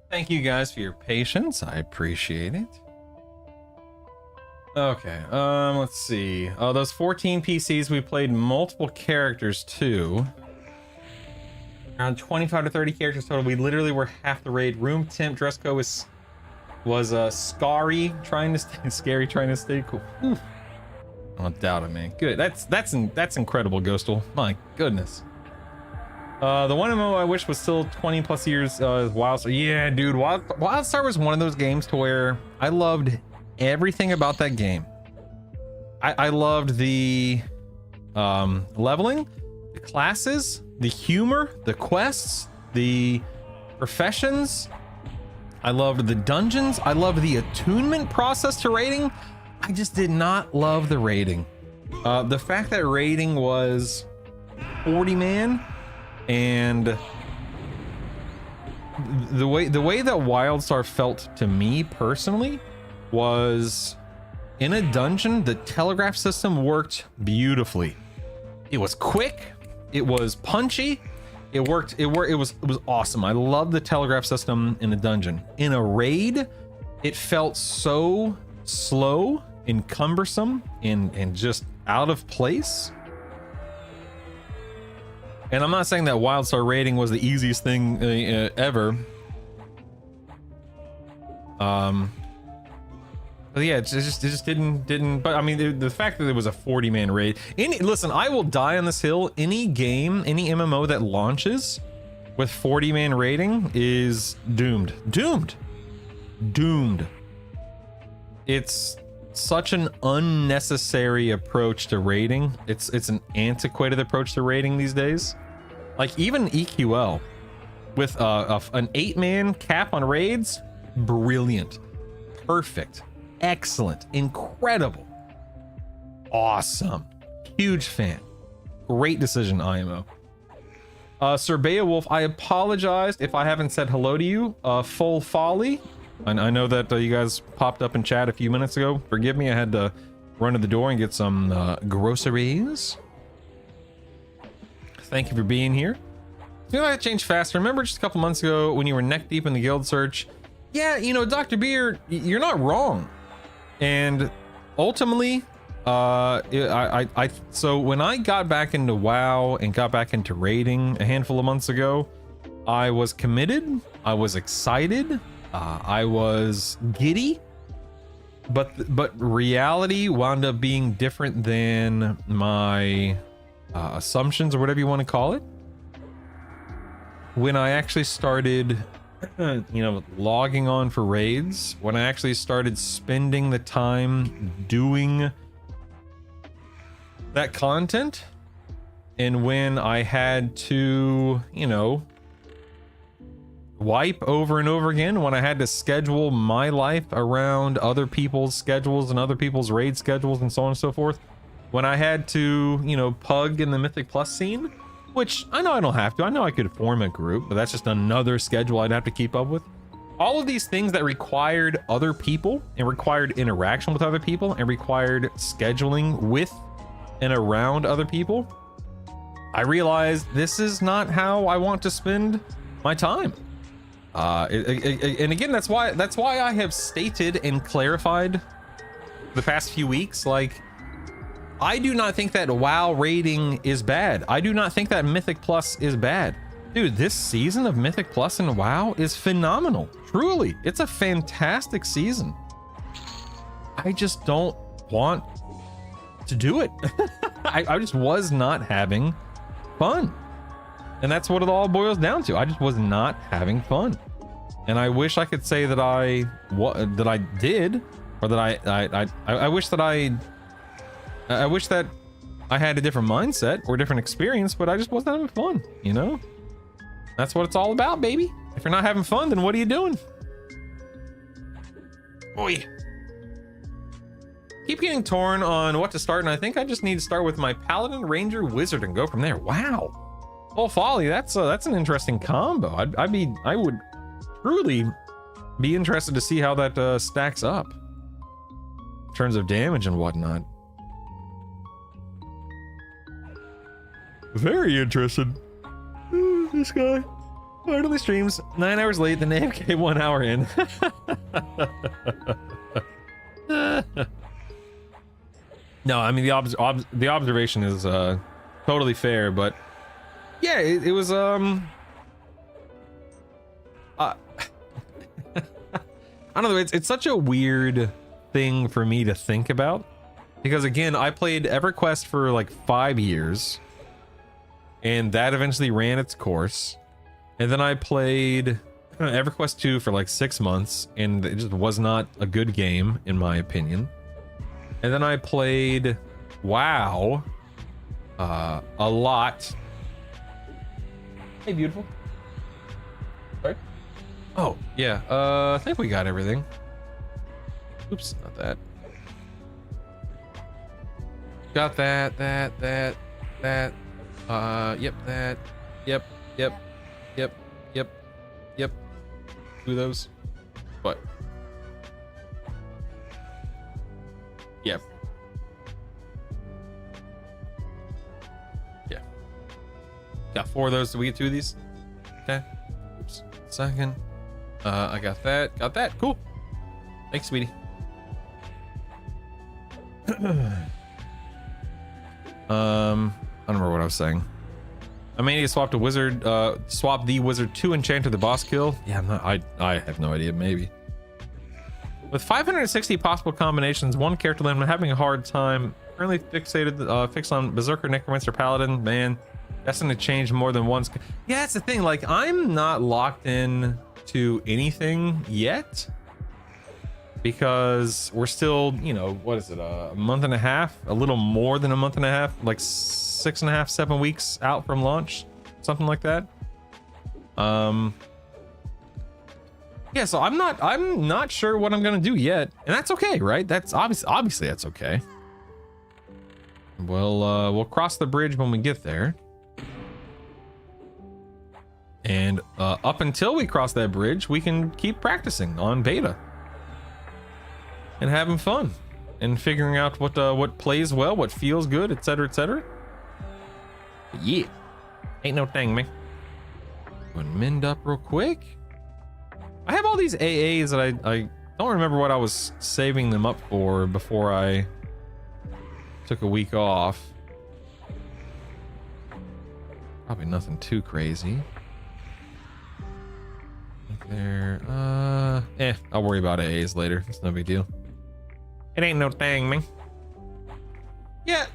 Thank you guys for your patience. I appreciate it. Okay, let's see. Oh, those 14 PCs, we played multiple characters too. Around 25 to 30 characters total. We literally were half the raid. Room temp dress code was scary trying to stay cool. Oof. I don't doubt it, man. Good. That's incredible, Ghostal. My goodness. The one MMO I wish was still 20 plus years WildStar. Yeah, dude, WildStar was one of those games to where I loved everything about that game. I loved the leveling, the classes, the humor, the quests, the professions. I loved the dungeons. I loved the attunement process to raiding. I just did not love the raiding. The fact that raiding was 40 man and the way that WildStar felt to me personally was in a dungeon, the telegraph system worked beautifully. It was quick, it was punchy, it was awesome. I love the telegraph system in a dungeon. In a raid, it felt so slow and cumbersome and just out of place. And I'm not saying that WildStar raiding was the easiest thing ever. But yeah, it just didn't. But I mean, the fact that it was a 40-man raid. Listen, I will die on this hill. Any game, any MMO that launches with 40-man raiding is doomed. Doomed. It's such an unnecessary approach to raiding. It's an antiquated approach to raiding these days. Like even EQL with an 8-man cap on raids, brilliant, perfect, excellent, incredible, awesome, huge fan, great decision, IMO. Sir Beowulf, I apologized if I haven't said hello to you. Full folly. I know that you guys popped up in chat a few minutes ago. Forgive me, I had to run to the door and get some groceries. Thank you for being here. You know, that changed fast. Remember just a couple months ago when you were neck deep in the guild search? Yeah, you know, Dr. BER, you're not wrong. And ultimately, so when I got back into WoW and got back into raiding a handful of months ago, I was committed, I was excited, I was giddy, but reality wound up being different than my assumptions or whatever you want to call it. When I actually started logging on for raids, when I actually started spending the time doing that content, and when I had to, wipe over and over again, when I had to schedule my life around other people's schedules and other people's raid schedules and so on and so forth, when I had to, pug in the Mythic Plus scene, which I know I don't have to. I know I could form a group, but that's just another schedule I'd have to keep up with. All of these things that required other people and required interaction with other people and required scheduling with and around other people, I realized this is not how I want to spend my time. And again, that's why I have stated and clarified the past few weeks, like, I do not think that WoW raiding is bad. I do not think that Mythic Plus is bad. Dude, this season of Mythic Plus in WoW is phenomenal. Truly, it's a fantastic season. I just don't want to do it. I just was not having fun. And that's what it all boils down to. I just was not having fun. And I wish I could say that I did, or that I wish that I wish that I had a different mindset or a different experience, but I just wasn't having fun, That's what it's all about, baby. If you're not having fun, then what are you doing? Boy. Keep getting torn on what to start, and I think I just need to start with my Paladin, Ranger, Wizard, and go from there. Wow. Full Folly, that's an interesting combo. I would truly be interested to see how that stacks up in terms of damage and whatnot. Very interested. This guy. Quarterly streams 9 hours late, then AFK 1 hour in. No, I mean the observation is totally fair, but yeah, it was I don't know, it's such a weird thing for me to think about, because again, I played EverQuest for like 5 years, and that eventually ran its course, and then I played EverQuest 2 for like 6 months, and it just was not a good game in my opinion. And then I played WoW a lot. Hey, beautiful. Sorry. Oh, yeah. I think we got everything. Oops, not that. Got that. Yep, that. Yep. Do those. What? Yep. Yeah. Got 4 of those. Did we get 2 of these? Okay. Oops. Second. I got that. Got that. Cool. Thanks, sweetie. I don't remember what I was saying. Mania swapped a wizard, swapped the wizard to enchanter the boss kill. Yeah, I have no idea, maybe. With 560 possible combinations, one character limit, I'm having a hard time. Currently fixed on Berserker, Necromancer, Paladin. Man, that's gonna change more than once. Yeah, that's the thing. Like, I'm not locked in to anything yet, because we're still, you know, what is it, a month and a half, a little more than a month and a half, like 6.5, 7 weeks out from launch, something like that. Yeah, so I'm not sure what I'm gonna do yet, and that's okay, right? That's obviously that's okay. We'll cross the bridge when we get there. And up until we cross that bridge, we can keep practicing on beta and having fun and figuring out what plays well, what feels good, etc., etc. Yeah, ain't no thing, man. Go and mend up real quick. I have all these AAs that I don't remember what I was saving them up for before I took a week off. Probably nothing too crazy. There, I'll worry about AAs later. It's no big deal. It ain't no thing, man. Yeah,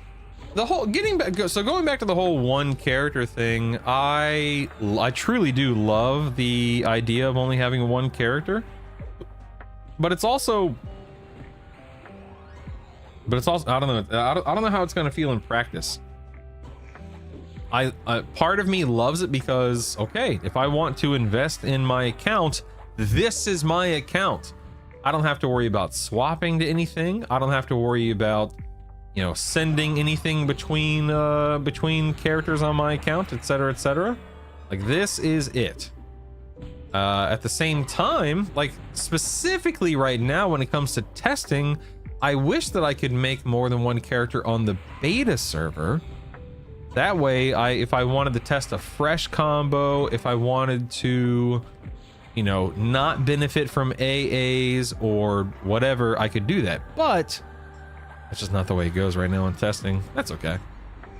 the whole going back to the whole one character thing, I truly do love the idea of only having one character, but it's also I don't know how it's gonna feel in practice. Part of me loves it because, okay, if I want to invest in my account, this is my account. I don't have to worry about swapping to anything. I don't have to worry about, you know, sending anything between characters on my account, etc., etc. Like, this is it. At the same time, like, specifically right now when it comes to testing, I wish that I could make more than one character on the beta server. That way, if I wanted to test a fresh combo, if I wanted to, you know, not benefit from AAs or whatever, I could do that. But that's just not the way it goes right now in testing. That's okay.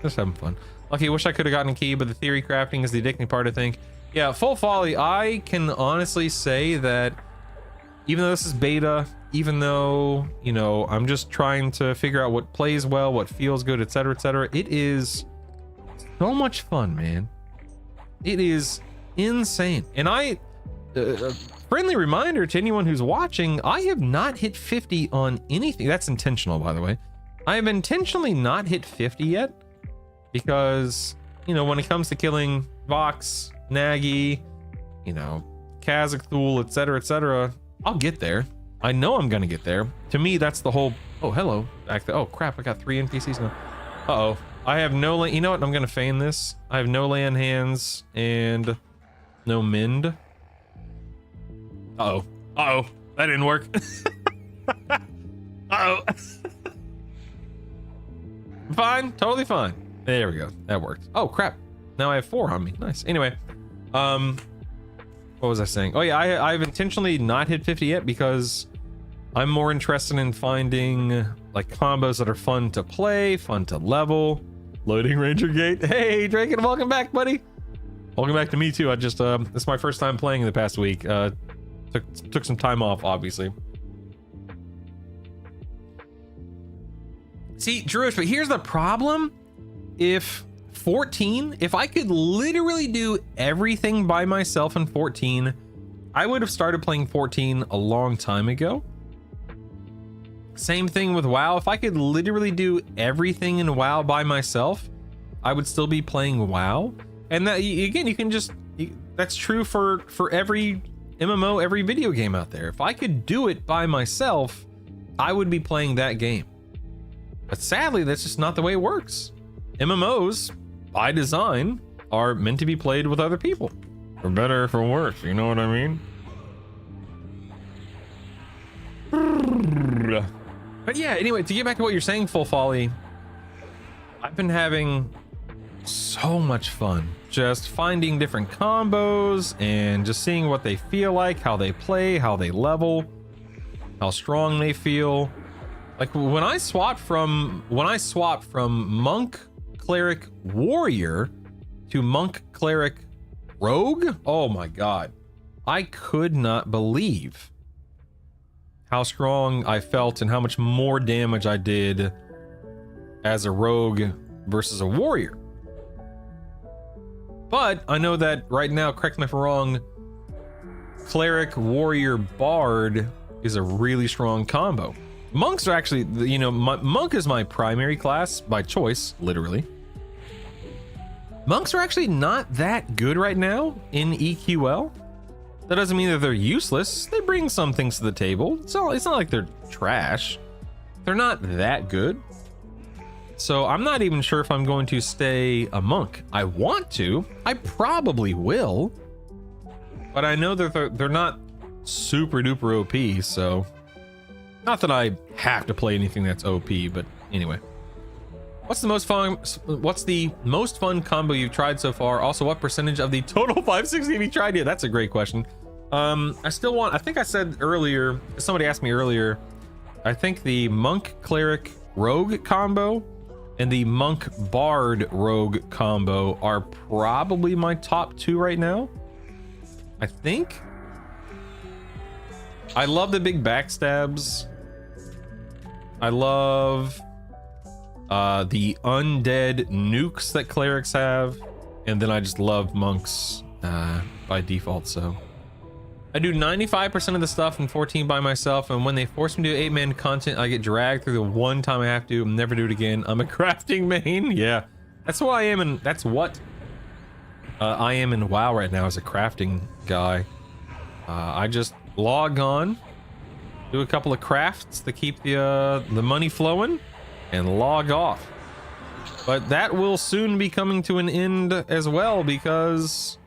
Just having fun. Lucky, wish I could have gotten a key, but the theory crafting is the addicting part, I think. Yeah, full folly, I can honestly say that even though this is beta, even though, you know, I'm just trying to figure out what plays well, what feels good, etc., etc., it is so much fun, man. It is insane. And friendly reminder to anyone who's watching, I have not hit 50 on anything. That's intentional, by the way. I have intentionally not hit 50 yet because, you know, when it comes to killing Vox, Nagi, you know, Kazakthul, etc., etc., I'll get there. I know I'm gonna get there. To me, that's the whole. Oh, hello. Oh crap! I got 3 NPCs now. Uh-oh. I have no land. You know what? I'm gonna feign this. I have no land hands and no mend. Uh-oh. Uh-oh. That didn't work. Uh-oh. Fine. Totally fine. There we go. That worked. Oh, crap. Now I have 4 on me. Nice. Anyway. What was I saying? Oh yeah, I've intentionally not hit 50 yet because I'm more interested in finding like combos that are fun to play, fun to level. Loading Ranger Gate. Hey, Draken, welcome back, buddy. Welcome back to me too. I just this is my first time playing in the past week. Took some time off, obviously. See, Druish, but here's the problem. If I could literally do everything by myself in 14, I would have started playing 14 a long time ago. Same thing with WoW. If I could literally do everything in WoW by myself, I would still be playing WoW. And that, again, you can just, that's true for every MMO, every video game out there. If I could do it by myself, I would be playing that game. But sadly, that's just not the way it works. MMOs, by design, are meant to be played with other people. For better or for worse, you know what I mean? But yeah, anyway, to get back to what you're saying, Full Folly, I've been having so much fun just finding different combos and just seeing what they feel like, how they play, how they level, how strong they feel. Like when I swapped from monk, cleric, warrior to monk, cleric, rogue, oh my god, I could not believe how strong I felt and how much more damage I did as a rogue versus a warrior. But I know that right now, correct me if I'm wrong, cleric, warrior, bard is a really strong combo. Monks are actually, you know, monk is my primary class by choice, literally. Monks are actually not that good right now in EQL. That doesn't mean that they're useless. They bring some things to the table. It's not like they're trash. They're not that good. So I'm not even sure if I'm going to stay a monk. I want to. I probably will. But I know that they're not super duper OP, so... Not that I have to play anything that's OP, but anyway. What's the most fun combo you've tried so far? Also, what percentage of the total 560 have you tried yet? That's a great question. I think I said earlier, somebody asked me earlier, I think the monk cleric rogue combo and the monk bard rogue combo are probably my top two right now. I think. I love the big backstabs. I love the undead nukes that clerics have, and then I just love monks by default. So I do 95% of the stuff in 14 by myself, and when they force me to do 8-man content, I get dragged through the one time I have to, never do it again. I'm a crafting main. Yeah, that's what I am, and that's what I am in WoW right now, as a crafting guy. I just log on, do a couple of crafts to keep the money flowing, and log off. But that will soon be coming to an end as well, because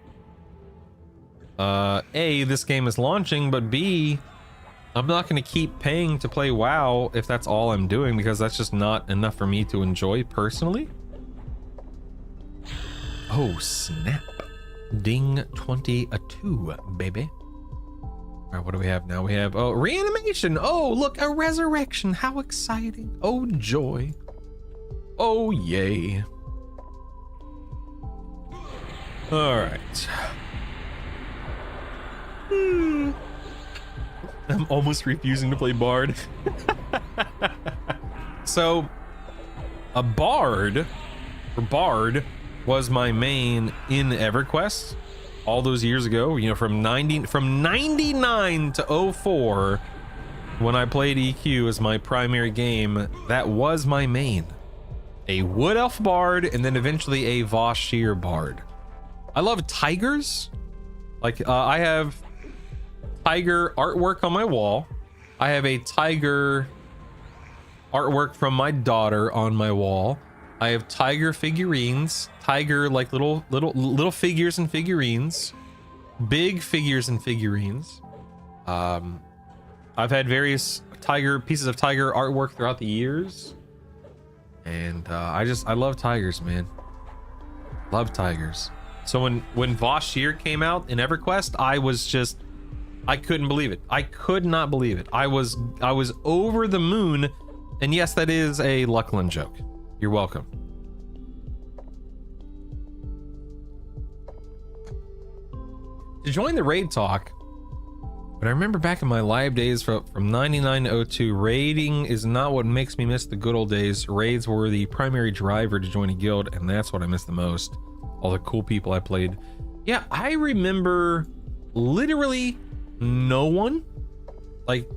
A, this game is launching, but B, I'm not going to keep paying to play WoW if that's all I'm doing, because that's just not enough for me to enjoy personally. Oh snap. Ding 22, baby. All right, what do we have now? We have, oh, reanimation. Oh, look, a resurrection. How exciting. Oh, joy. Oh, yay. All right. I'm almost refusing to play Bard. So, a Bard, or Bard, was my main in EverQuest all those years ago, you know, from 99 to 04, when I played EQ as my primary game. That was my main. A Wood Elf Bard, and then eventually a Vashir Bard. I love tigers. Like, I have tiger artwork on my wall. I have a tiger artwork from my daughter on my wall. I have tiger figurines, tiger like little figures and figurines, big figures and figurines. I've had various pieces of tiger artwork throughout the years, and I love tigers, man. Love tigers. So when Vashir came out in EverQuest, I couldn't believe it. I could not believe it. I was over the moon. And yes, that is a Luckland joke. You're welcome. To join the raid talk, but I remember back in my live days from 99 to 02, raiding is not what makes me miss the good old days. Raids were the primary driver to join a guild, and that's what I miss the most. All the cool people I played. Yeah, I remember literally no one. Like,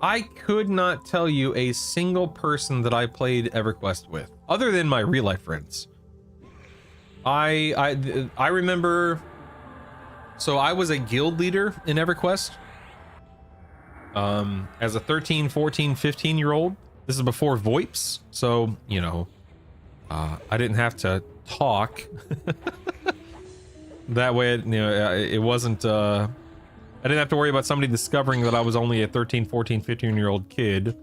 I could not tell you a single person that I played EverQuest with, other than my real life friends. I remember. So I was a guild leader in EverQuest as a 13, 14, 15-year-old. This is before VoIPs, so, you know, I didn't have to talk. That way, you know, it wasn't, I didn't have to worry about somebody discovering that I was only a 13, 14, 15-year-old kid.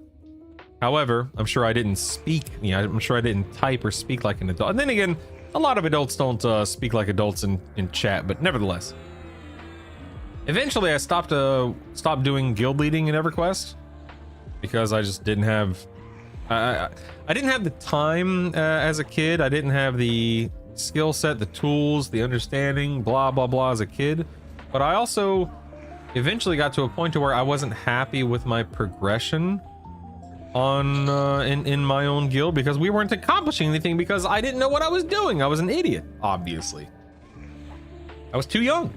However, I'm sure I didn't speak, you know, I'm sure I didn't type or speak like an adult. And then again, a lot of adults don't speak like adults in chat, but nevertheless. Eventually, I stopped doing guild leading in EverQuest because I just didn't have, I didn't have the time as a kid. I didn't have the skill set, the tools, the understanding, blah blah blah as a kid. But I also eventually got to a point to where I wasn't happy with my progression on in my own guild because we weren't accomplishing anything because I didn't know what I was doing. I was an idiot, obviously. I was too young.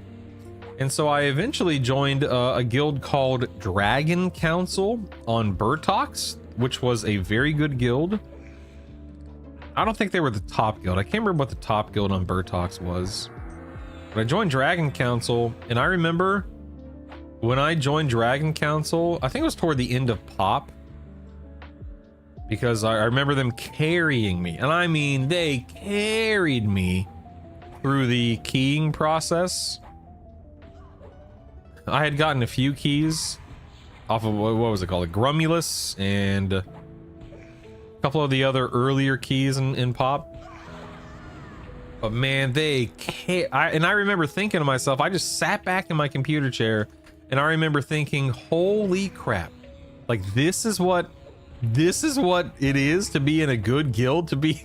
And so I eventually joined a guild called Dragon Council on Burtox, which was a very good guild. I don't think they were the top guild. I can't remember what the top guild on Burtox was. But I joined Dragon Council, and I remember when I joined Dragon Council, I think it was toward the end of Pop. Because I remember them carrying me. And I mean, they carried me through the keying process. I had gotten a few keys off of, what was it called? A Grumulus and a couple of the other earlier keys in Pop. But man, and I remember thinking to myself, I just sat back in my computer chair and I remember thinking, holy crap. Like, this is what it is to be in a good guild, to be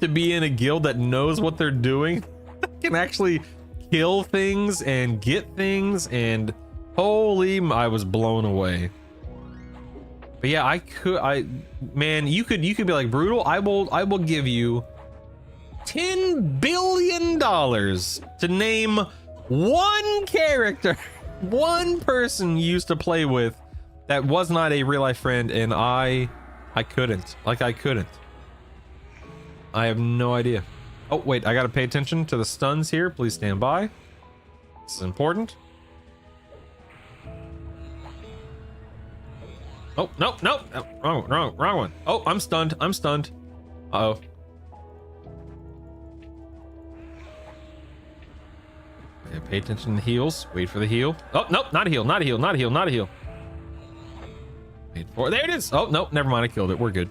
in a guild that knows what they're doing, can actually kill things and get things, and holy, I was blown away. But yeah, man, you could be like, Brutal, I will give you $10 billion to name one character, one person you used to play with that was not a real life friend, and I couldn't. I have no idea. Oh, wait, I gotta pay attention to the stuns here. Please stand by. This is important. Oh, no. Wrong one. Oh, I'm stunned. Uh-oh. Okay, pay attention to the heals. Wait for the heal. Oh, nope, not a heal. Wait for, there it is. Oh, nope, never mind. I killed it. We're good.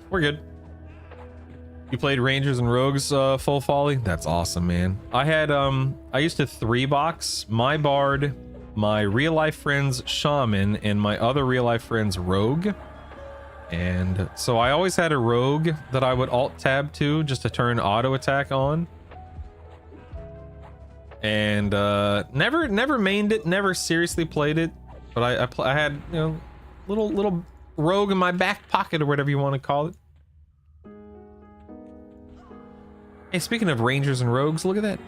You played Rangers and Rogues full volley? That's awesome, man. I had I used to 3-box my Bard, my real life friend's Shaman, and my other real life friend's Rogue. And so I always had a Rogue that I would alt tab to just to turn auto attack on. And never mained it, never seriously played it, but I had, you know, little Rogue in my back pocket, or whatever you want to call it. Hey, speaking of Rangers and Rogues, look at that.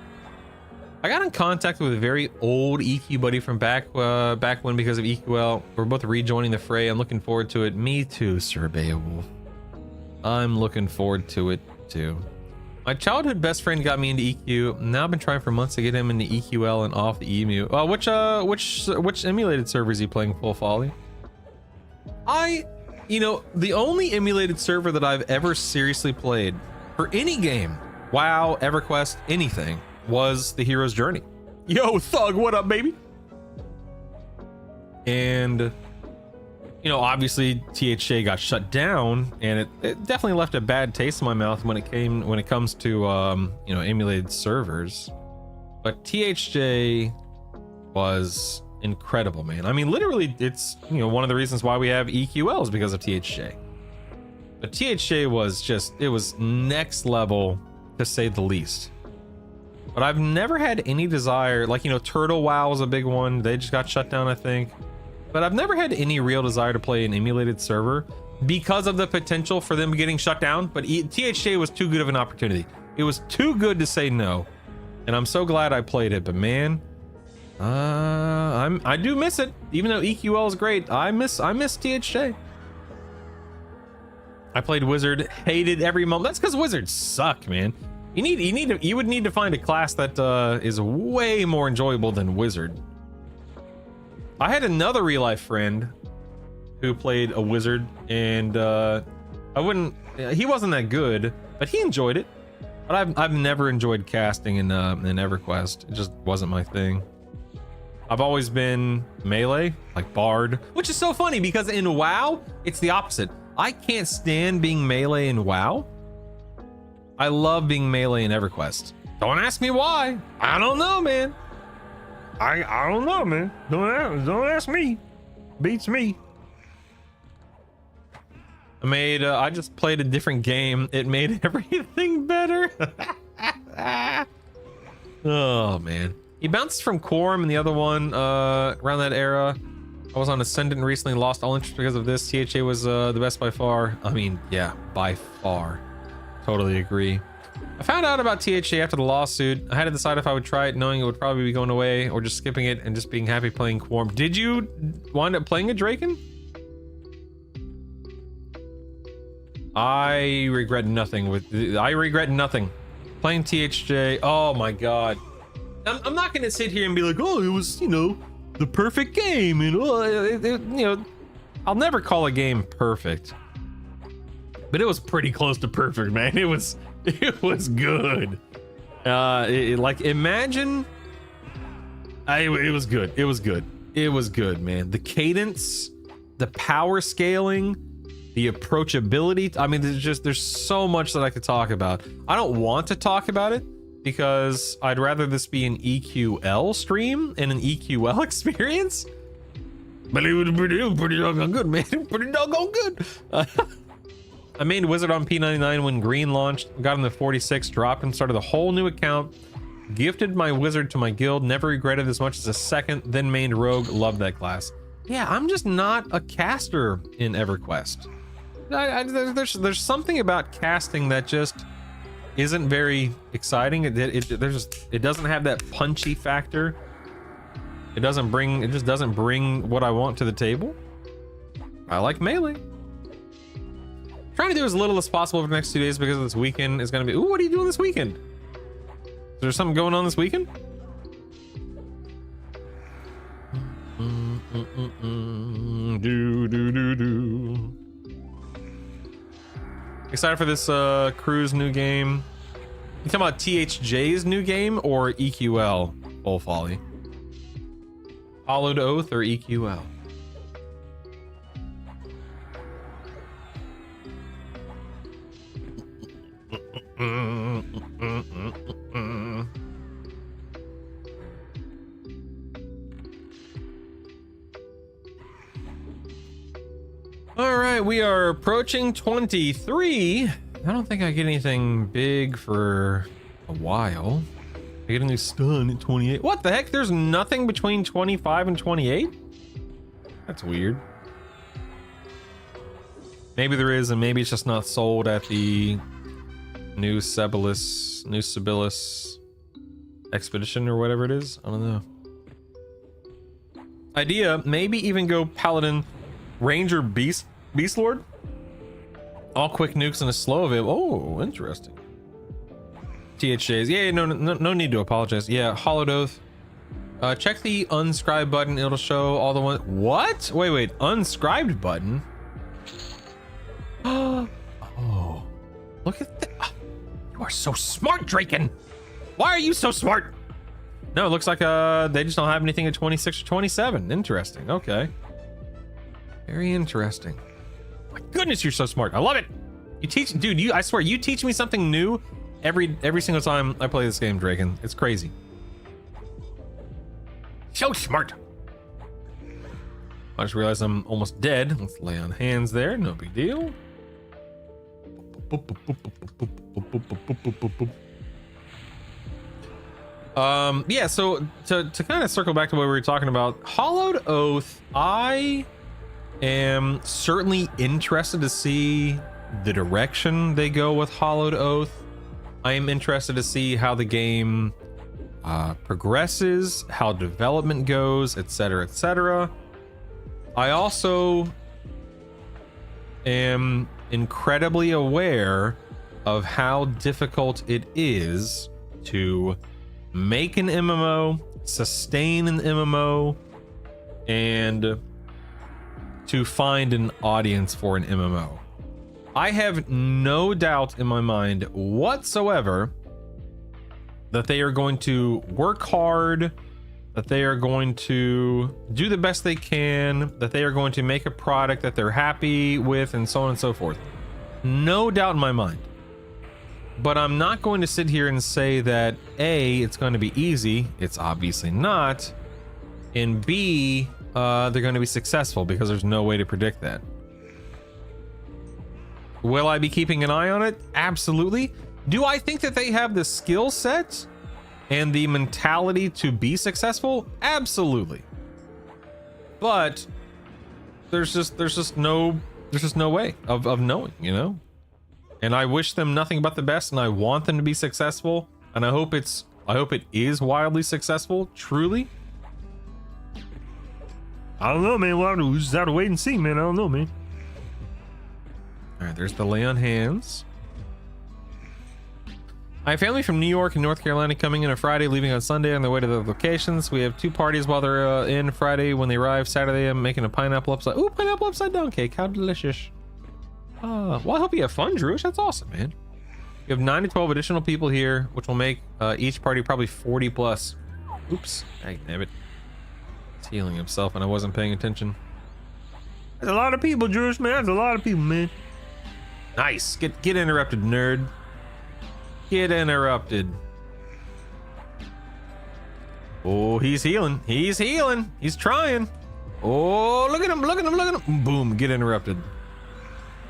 I got in contact with a very old EQ buddy from back when, because of EQL. We're both rejoining the fray. I'm looking forward to it. Me too, Sir Beowulf. I'm looking forward to it too. My childhood best friend got me into EQ. Now I've been trying for months to get him into EQL and off the EMU. Which emulated server is he playing full volley? You know, the only emulated server that I've ever seriously played for any game, WoW, EverQuest, anything, was the Hero's Journey. Yo, Thug, what up, baby? And, you know, obviously THJ got shut down, and it definitely left a bad taste in my mouth when it comes to you know, emulated servers. But THJ was incredible, man. I mean, literally, it's, you know, one of the reasons why we have EQL is because of THJ. But THJ was just, it was next level, to say the least. But I've never had any desire, like, you know, Turtle WoW was a big one. They just got shut down, I think. But I've never had any real desire to play an emulated server because of the potential for them getting shut down. But THJ was too good of an opportunity. It was too good to say no. And I'm so glad I played it. But man, I do miss it. Even though EQL is great, I miss THJ. I played Wizard, hated every moment. That's because Wizards suck, man. You would need to find a class that is way more enjoyable than Wizard. I had another real life friend who played a Wizard, and he wasn't that good, but he enjoyed it. But I've never enjoyed casting in EverQuest. It just wasn't my thing. I've always been melee, like Bard, which is so funny because in WoW, it's the opposite. I can't stand being melee in WoW. I love being melee in EverQuest. Don't ask me why. I don't know, man. I don't know, man. Don't ask me. Beats me. I just played a different game. It made everything better. Oh man. He bounced from Quorum and the other one around that era. I was on Ascendant and recently lost all interest because of this. THA was the best by far. I mean, yeah, by far. Totally agree. I found out about THA after the lawsuit. I had to decide if I would try it knowing it would probably be going away or just skipping it and just being happy playing Quorum. Did you wind up playing a Draken? I regret nothing. Playing THJ. Oh my god. I'm not gonna sit here and be like, oh, it was, you know, the perfect game, and you know, I'll never call a game perfect, but it was pretty close to perfect, man. It was good. Like imagine. It was good. It was good, man. The cadence, the power scaling, the approachability. I mean, there's so much that I could talk about. I don't want to talk about it because I'd rather this be an EQL stream and an EQL experience. But it was pretty doggone good, man. Pretty doggone good. I made Wizard on P99 when Green launched, got him to 46, dropped him, started a whole new account, gifted my Wizard to my guild, never regretted as much as a second, then mained Rogue, loved that class. Yeah, I'm just not a caster in EverQuest. There's something about casting that just isn't very exciting. It doesn't have that punchy factor. It just doesn't bring what I want to the table. I like melee. Trying to do as little as possible for the next 2 days because of this weekend is going to be. Ooh, what are you doing this weekend? Is there something going on this weekend? Do. Excited for this crew's new game. You talking about THJ's new game or EQL? Full Folly. Hollowed Oath or EQL? All right, we are approaching 23. I don't think I get anything big for a while. I get a new stun at 28. What the heck? There's nothing between 25 and 28? That's weird. Maybe there is, and maybe it's just not sold at the New Sibyllus Expedition or whatever it is. I don't know. Idea, maybe even go Paladin, Ranger, Beast Lord. All quick nukes and a slow avail. Oh, interesting. THJs. Yeah, no need to apologize. Yeah, Hollowed Oath. Check the unscribe button. It'll show all the ones. What? Wait. Unscribed button? Oh, look at that. You are so smart, Draken. Why are you so smart? No, it looks like they just don't have anything at 26 or 27. Interesting. Okay. Very interesting. My goodness, you're so smart. I love it. You teach, dude. I swear, you teach me something new every single time I play this game, Draken. It's crazy. So smart. I just realized I'm almost dead. Let's lay on hands there. No big deal. Yeah, so to kind of circle back to what we were talking about, Hollowed Oath, I am certainly interested to see the direction they go with Hollowed Oath. I am interested to see how the game progresses, how development goes, etc., etc. I also am incredibly aware of how difficult it is to make an MMO, sustain an MMO, and to find an audience for an MMO. I have no doubt in my mind whatsoever that they are going to work hard, that they are going to do the best they can, that they are going to make a product that they're happy with, and so on and so forth. No doubt in my mind. But I'm not going to sit here and say that A, it's going to be easy. It's obviously not. And B, they're going to be successful, because there's no way to predict that. Will I be keeping an eye on it? Absolutely. Do I think that they have the skill set and the mentality to be successful? Absolutely. But there's just no way of knowing, you know? And I wish them nothing but the best, and I want them to be successful, and I hope it is wildly successful, truly. I don't know, man. We'll just have to wait and see, man. I don't know, man. All right, there's the lay on hands. I have family from New York and North Carolina coming in on Friday, leaving on Sunday on their way to their locations. We have 2 parties while they're in Friday. When they arrive Saturday, I'm making a pineapple upside down cake. How delicious. Well, I hope you have fun, Druish. That's awesome, man. You have 9 to 12 additional people here, which will make each party probably 40 plus. Oops. Damn it. He's healing himself and I wasn't paying attention. That's a lot of people, Druish, man. That's a lot of people, man. Nice. Get interrupted, nerd. Get interrupted. Oh, he's healing. He's healing. He's trying. Oh, look at him. Look at him. Look at him. Boom. Get interrupted.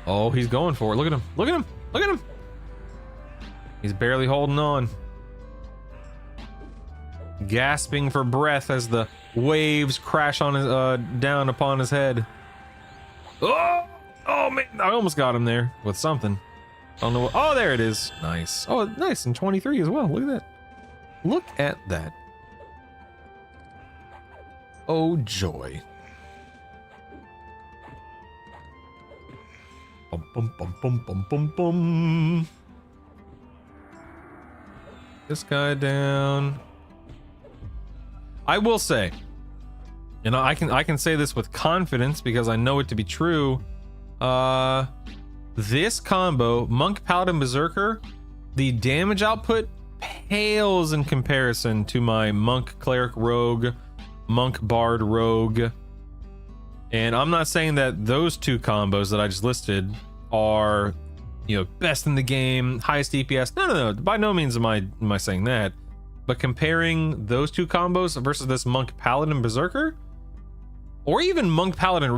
Oh, he's going for it. Look at him. Look at him. Look at him. He's barely holding on. Gasping for breath as the waves crash on his down upon his head. Oh man, I almost got him there with something. I don't know what, oh, there it is. Nice. Oh, nice. And 23 as well. Look at that. Look at that. Oh, joy. Bum, bum, bum, bum, bum, bum, bum. This guy down. I will say, and I can say this with confidence because I know it to be true. This combo, Monk, Paladin, Berserker, the damage output pales in comparison to my Monk, Cleric, Rogue, Monk, Bard, Rogue. And I'm not saying that those 2 combos that I just listed are, you know, best in the game, highest DPS. No. By no means am I saying that. But comparing those 2 combos versus this Monk, Paladin, Berserker, or even Monk, Paladin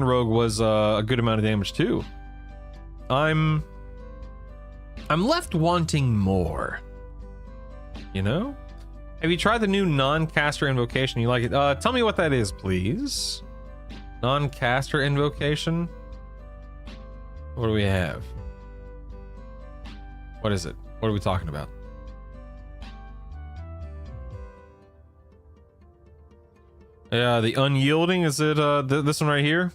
Rogue was a good amount of damage too. I'm left wanting more. You know? Have you tried the new non-caster invocation? You like it? Tell me what that is, please. Non-caster invocation. What do we have? What is it? What are we talking about? Yeah, the unyielding, is it this one right here?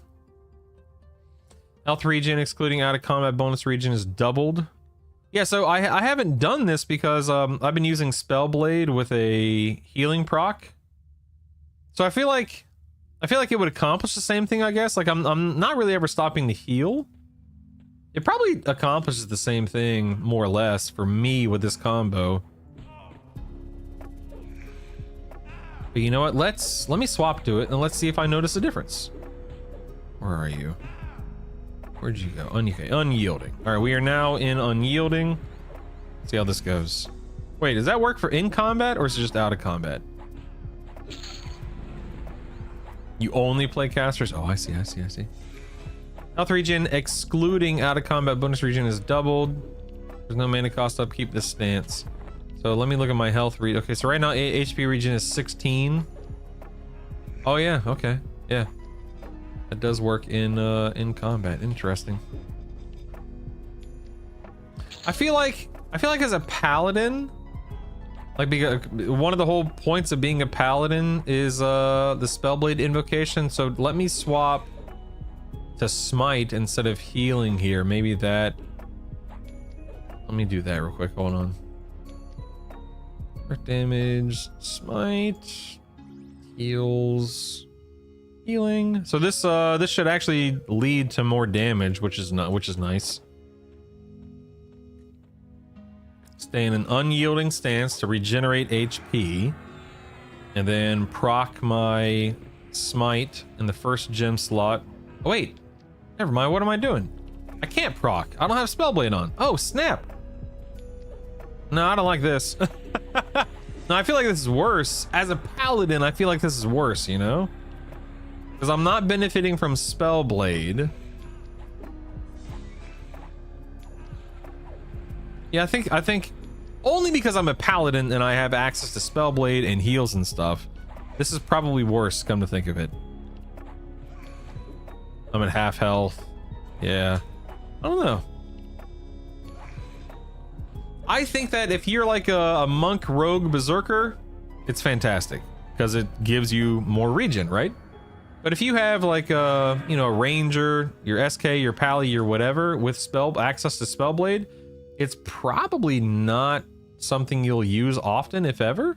Health regen excluding out of combat bonus regen is doubled. Yeah, so I haven't done this because I've been using Spellblade with a healing proc. So I feel like it would accomplish the same thing, I guess. Like I'm not really ever stopping to heal. It probably accomplishes the same thing more or less for me with this combo. But you know what? Let me swap to it and let's see if I notice a difference. Where are you? Where'd you go? Unyielding. All right, we are now in unyielding. Let's see how this goes. Wait, does that work for in combat or is it just out of combat? You only play casters? Oh, I see. Health regen excluding out of combat bonus regen is doubled. There's no mana cost upkeep this stance. So let me look at my health regen. Okay, so right now HP regen is 16. Oh yeah, okay. Yeah. That does work in combat. Interesting. I feel like as a paladin, like, because one of the whole points of being a paladin is the Spellblade invocation. So let me swap to smite instead of healing here. Maybe that. Let me do that real quick. Hold on. Crit damage, smite, heals, healing. So this should actually lead to more damage, which is nice. Stay in an unyielding stance to regenerate HP, and then proc my smite in the first gem slot. Oh wait, never mind. What am I doing? I can't proc. I don't have Spellblade on. Oh snap! No, I don't like this. No, I feel like this is worse. As a paladin, I feel like this is worse. You know, because I'm not benefiting from Spellblade. Yeah, I think only because I'm a paladin and I have access to Spellblade and heals and stuff, this is probably worse, come to think of it. I'm at half health. Yeah. I don't know. I think that if you're like a monk rogue berserker, it's fantastic because it gives you more regen, right? But if you have like a, you know, a ranger, your SK, your pally, your whatever with access to Spellblade, it's probably not something you'll use often, if ever.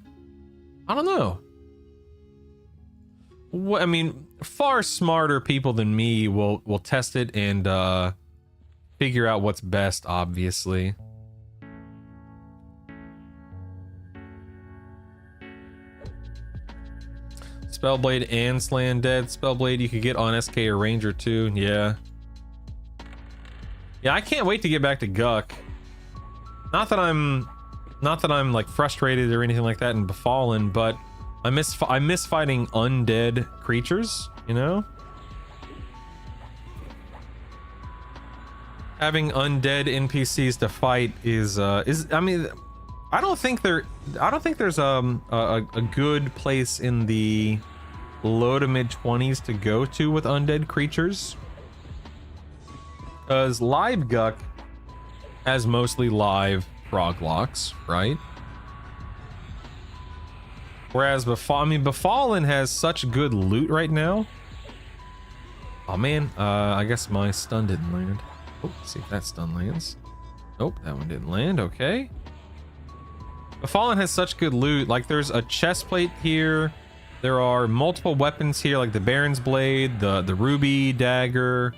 I don't know. I mean, far smarter people than me will test it and figure out what's best, obviously. Spellblade and Slay Undead. Spellblade you could get on SK or Ranger too. Yeah. Yeah, I can't wait to get back to Guck. Not that I'm like frustrated or anything like that in Befallen, but I miss fighting undead creatures, you know? Having undead NPCs to fight is I mean, I don't think there's a good place in the low to mid 20s to go to with undead creatures. Because live Guck has mostly live froglocks, right? Whereas Befallen has such good loot right now. Oh man, I guess my stun didn't land. Oh, see if that stun lands. Nope, that one didn't land. Okay. Befallen has such good loot. Like, there's a chest plate here. There are multiple weapons here, like the Baron's Blade, the Ruby Dagger.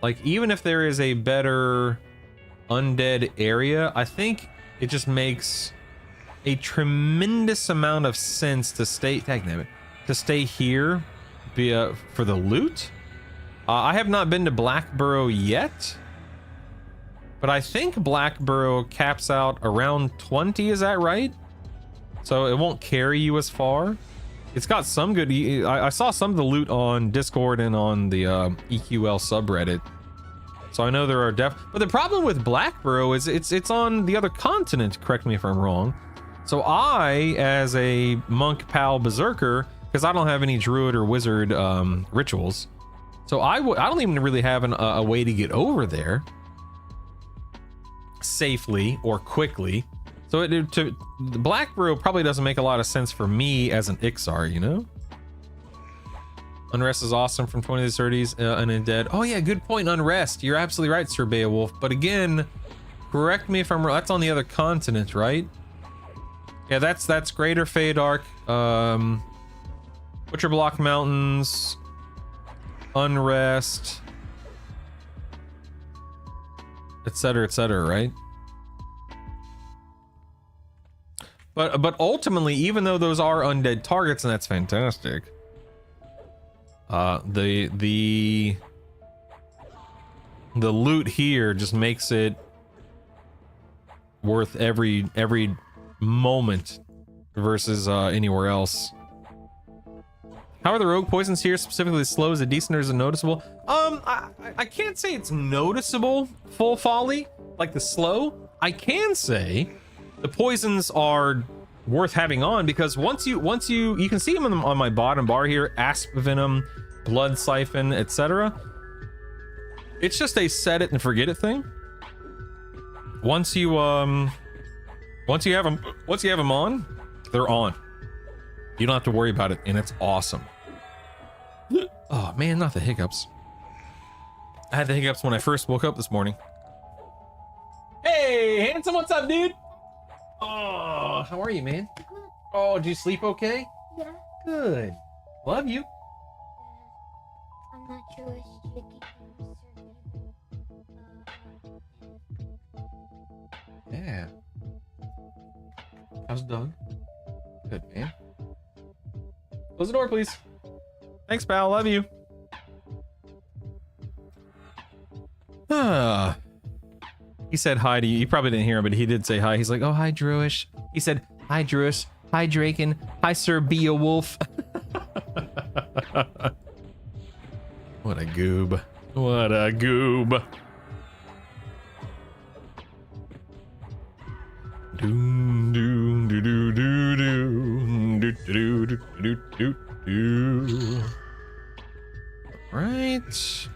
Like, even if there is a better undead area, I think it just makes a tremendous amount of sense to stay here for the loot. I have not been to Blackburrow yet, but I think Blackburrow caps out around 20, is that right? So it won't carry you as far. It's got some good, I saw some of the loot on Discord and on the EQL subreddit. So I know there are but the problem with Blackburrow is it's on the other continent, correct me if I'm wrong. So I, as a monk pal berserker, because I don't have any druid or wizard rituals, so I don't even really have a way to get over there safely or quickly. So the Blackburrow probably doesn't make a lot of sense for me as an Ixar, you know? Unrest is awesome from 20s to 30s, undead. Oh yeah, good point, Unrest. You're absolutely right, Sir Beowulf. But again, correct me if I'm wrong, that's on the other continent, right? Yeah, that's Greater Feydark, Butcher Block Mountains, Unrest, etc., right? But ultimately, even though those are undead targets, and that's fantastic, the loot here just makes it worth every moment versus anywhere else. How are the rogue poisons here? Specifically, the slow, is it decent or is it noticeable? I can't say it's noticeable full folly like the slow. I can say the poisons are worth having on, because once you can see them on my bottom bar here: asp venom, blood siphon, etc. It's just a set it and forget it thing. Once you have them on, they're on. You don't have to worry about it, and it's awesome. Oh man, not the hiccups. I had the hiccups when I first woke up this morning. Hey, handsome, what's up, dude? Oh, how are you, man? Oh, did you sleep okay? Yeah. Good. Love you. I'm not sure it's tricky. Yeah. How's Doug? Good, man. Close the door, please. Thanks, pal. Love you. He said hi to you. You probably didn't hear him, but he did say hi. He's like, oh, hi, Drewish. He said, hi, Drewish. Hi, Draken. Hi, Sir Beowulf. What a goob. What a goob. Doom, doom, doo, doo, doo, doo, doo, doo, doo, doo, doo, doo. Right.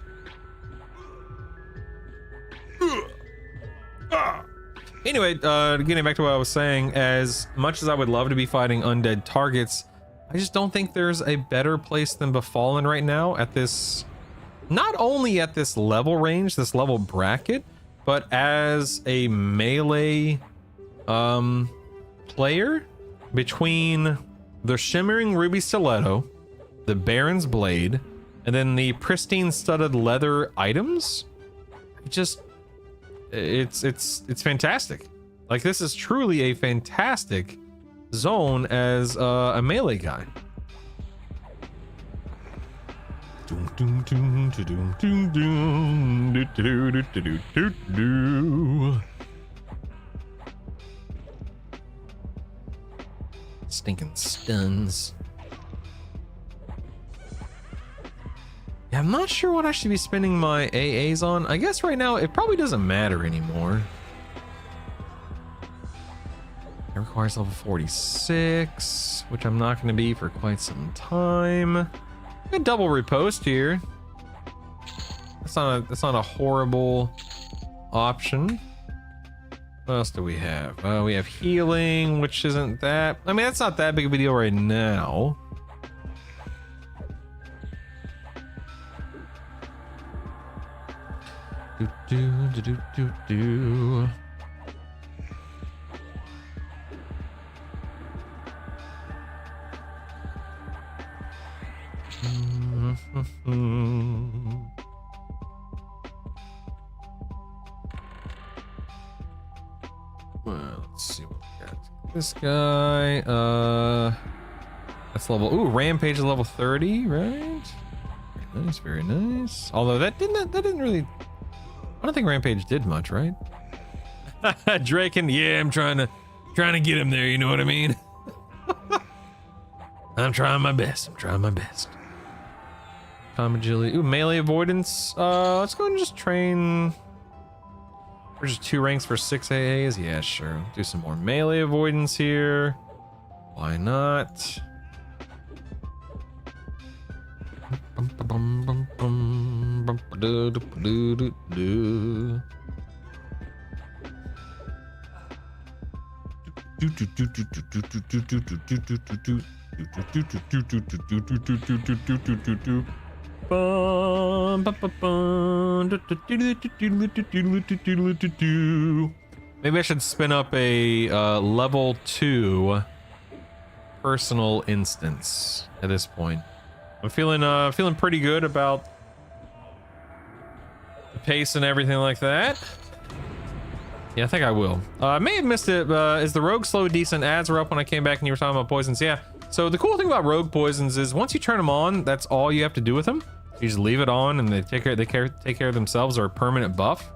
Anyway, getting back to what I was saying, as much as I would love to be fighting undead targets, I just don't think there's a better place than Befallen right now at this, not only at this level range, this level bracket, but as a melee player. Between the Shimmering Ruby Stiletto, the Baron's Blade, and then the pristine studded leather items, it's fantastic. Like, this is truly a fantastic zone as a melee guy. Stinking stuns. Yeah, I'm not sure what I should be spending my AAs on. I guess right now it probably doesn't matter anymore. It requires level 46, which I'm not going to be for quite some time. A double riposte here. That's not a horrible option. What else do we have? We have healing, which isn't that. I mean, that's not that big of a deal right now. Do. Well, let's see what we got. This guy, that's level. Ooh, Rampage is level 30, right? Very nice, very nice. Although that didn't really. I don't think Rampage did much, right? Draken, yeah, I'm trying to get him there. You know what I mean? I'm trying my best. Time agility. Ooh, melee avoidance. Let's go ahead and just train. We're just 2 ranks for 6 AAs. Yeah, sure. Do some more melee avoidance here. Why not? Maybe I should spin up a level 2 personal instance at this point. I'm feeling pretty good about the pace and everything like that. Yeah, I think I will. I may have missed it. Is the rogue slow decent? Ads were up when I came back and you were talking about poisons. Yeah. So the cool thing about rogue poisons is once you turn them on, that's all you have to do with them. You just leave it on and they take care of themselves, or a permanent buff.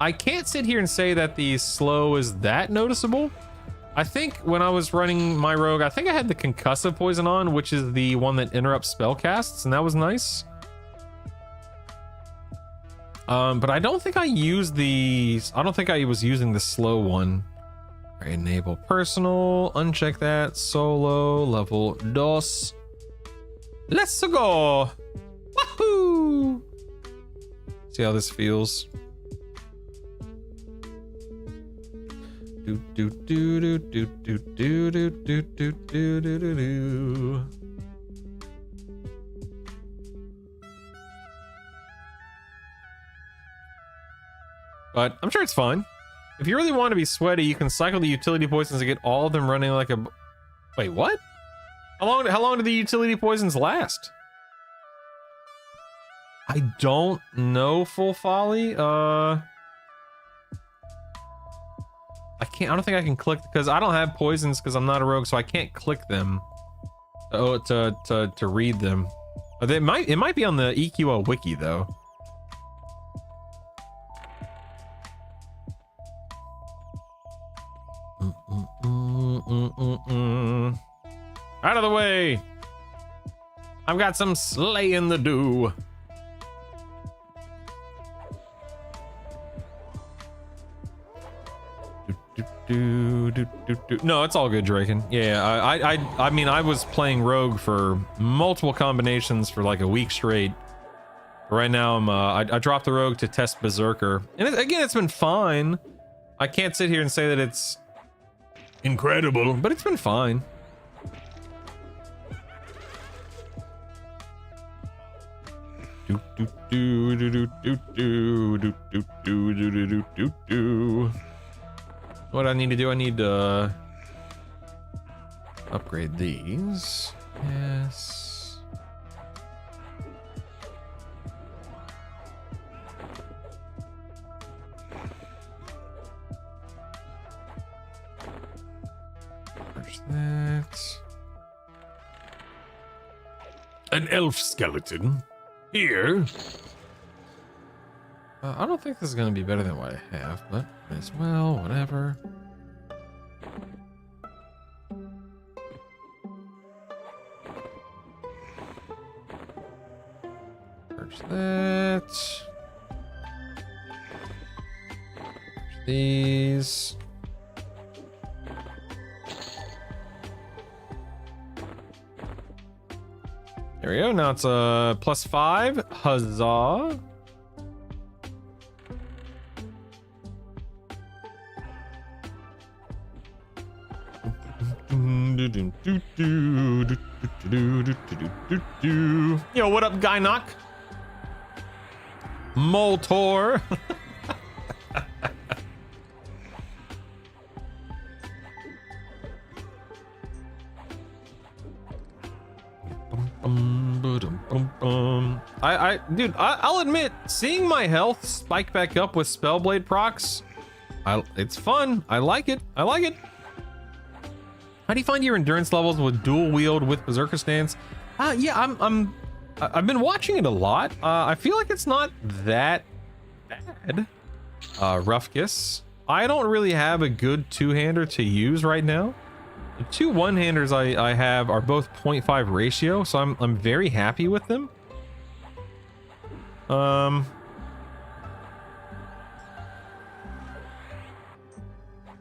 I can't sit here and say that the slow is that noticeable, I think when I was running my rogue, I think I had the concussive poison on, which is the one that interrupts spell casts, and that was nice. But I don't think I used I don't think I was using the slow one. All right, enable personal, uncheck that, solo, level dos. Let's go! Wahoo! See how this feels. Do do do do do do do do do do do do do. But I'm sure it's fine. If you really want to be sweaty, you can cycle the utility poisons and get all of them running like a... Wait, what? How long do the utility poisons last? I don't know, Full Folly. I don't think I can click because I don't have poisons because I'm not a rogue, so I can't click them. To read them. It might be on the EQL wiki though. Out of the way! I've got some slaying to do. No, it's all good, Draken. Yeah, I mean, I was playing Rogue for multiple combinations for like a week straight. Right now, I dropped the Rogue to test Berserker, and again, it's been fine. I can't sit here and say that it's incredible, but it's been fine. What I need to do, I need to upgrade these. Yes. There's that. An elf skeleton. Here. I don't think this is going to be better than what I have, but as well, whatever. There's that. There's these. There we go. Now it's a +5. Huzzah. Yo, what up, Guy Knock? Moltor. Dude, I'll admit, seeing my health spike back up with Spellblade procs, it's fun. I like it. I like it. How do you find your endurance levels with dual wield with Berserker stance? Yeah, I've been watching it a lot. I feel like it's not that bad. Roughkiss. I don't really have a good two-hander to use right now. The two one-handers I have are both 0.5 ratio, so I'm very happy with them.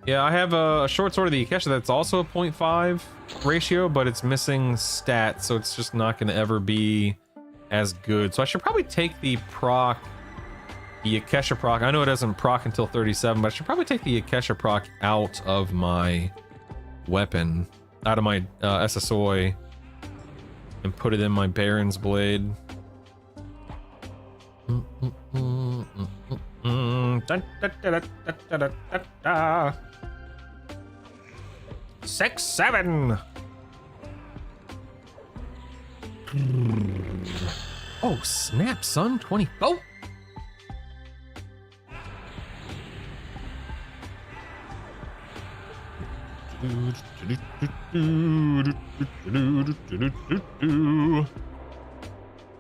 Yeah, I have a short sword of the Akesha that's also a 0.5 ratio, but it's missing stats, so it's just not going to ever be as good. So I should probably take the Akesha proc. I know it doesn't proc until 37, but I should probably take the Akesha proc out of my weapon, out of my SSOI, and put it in my Baron's Blade. Six, 7. Oh snap, son! 20. Oh.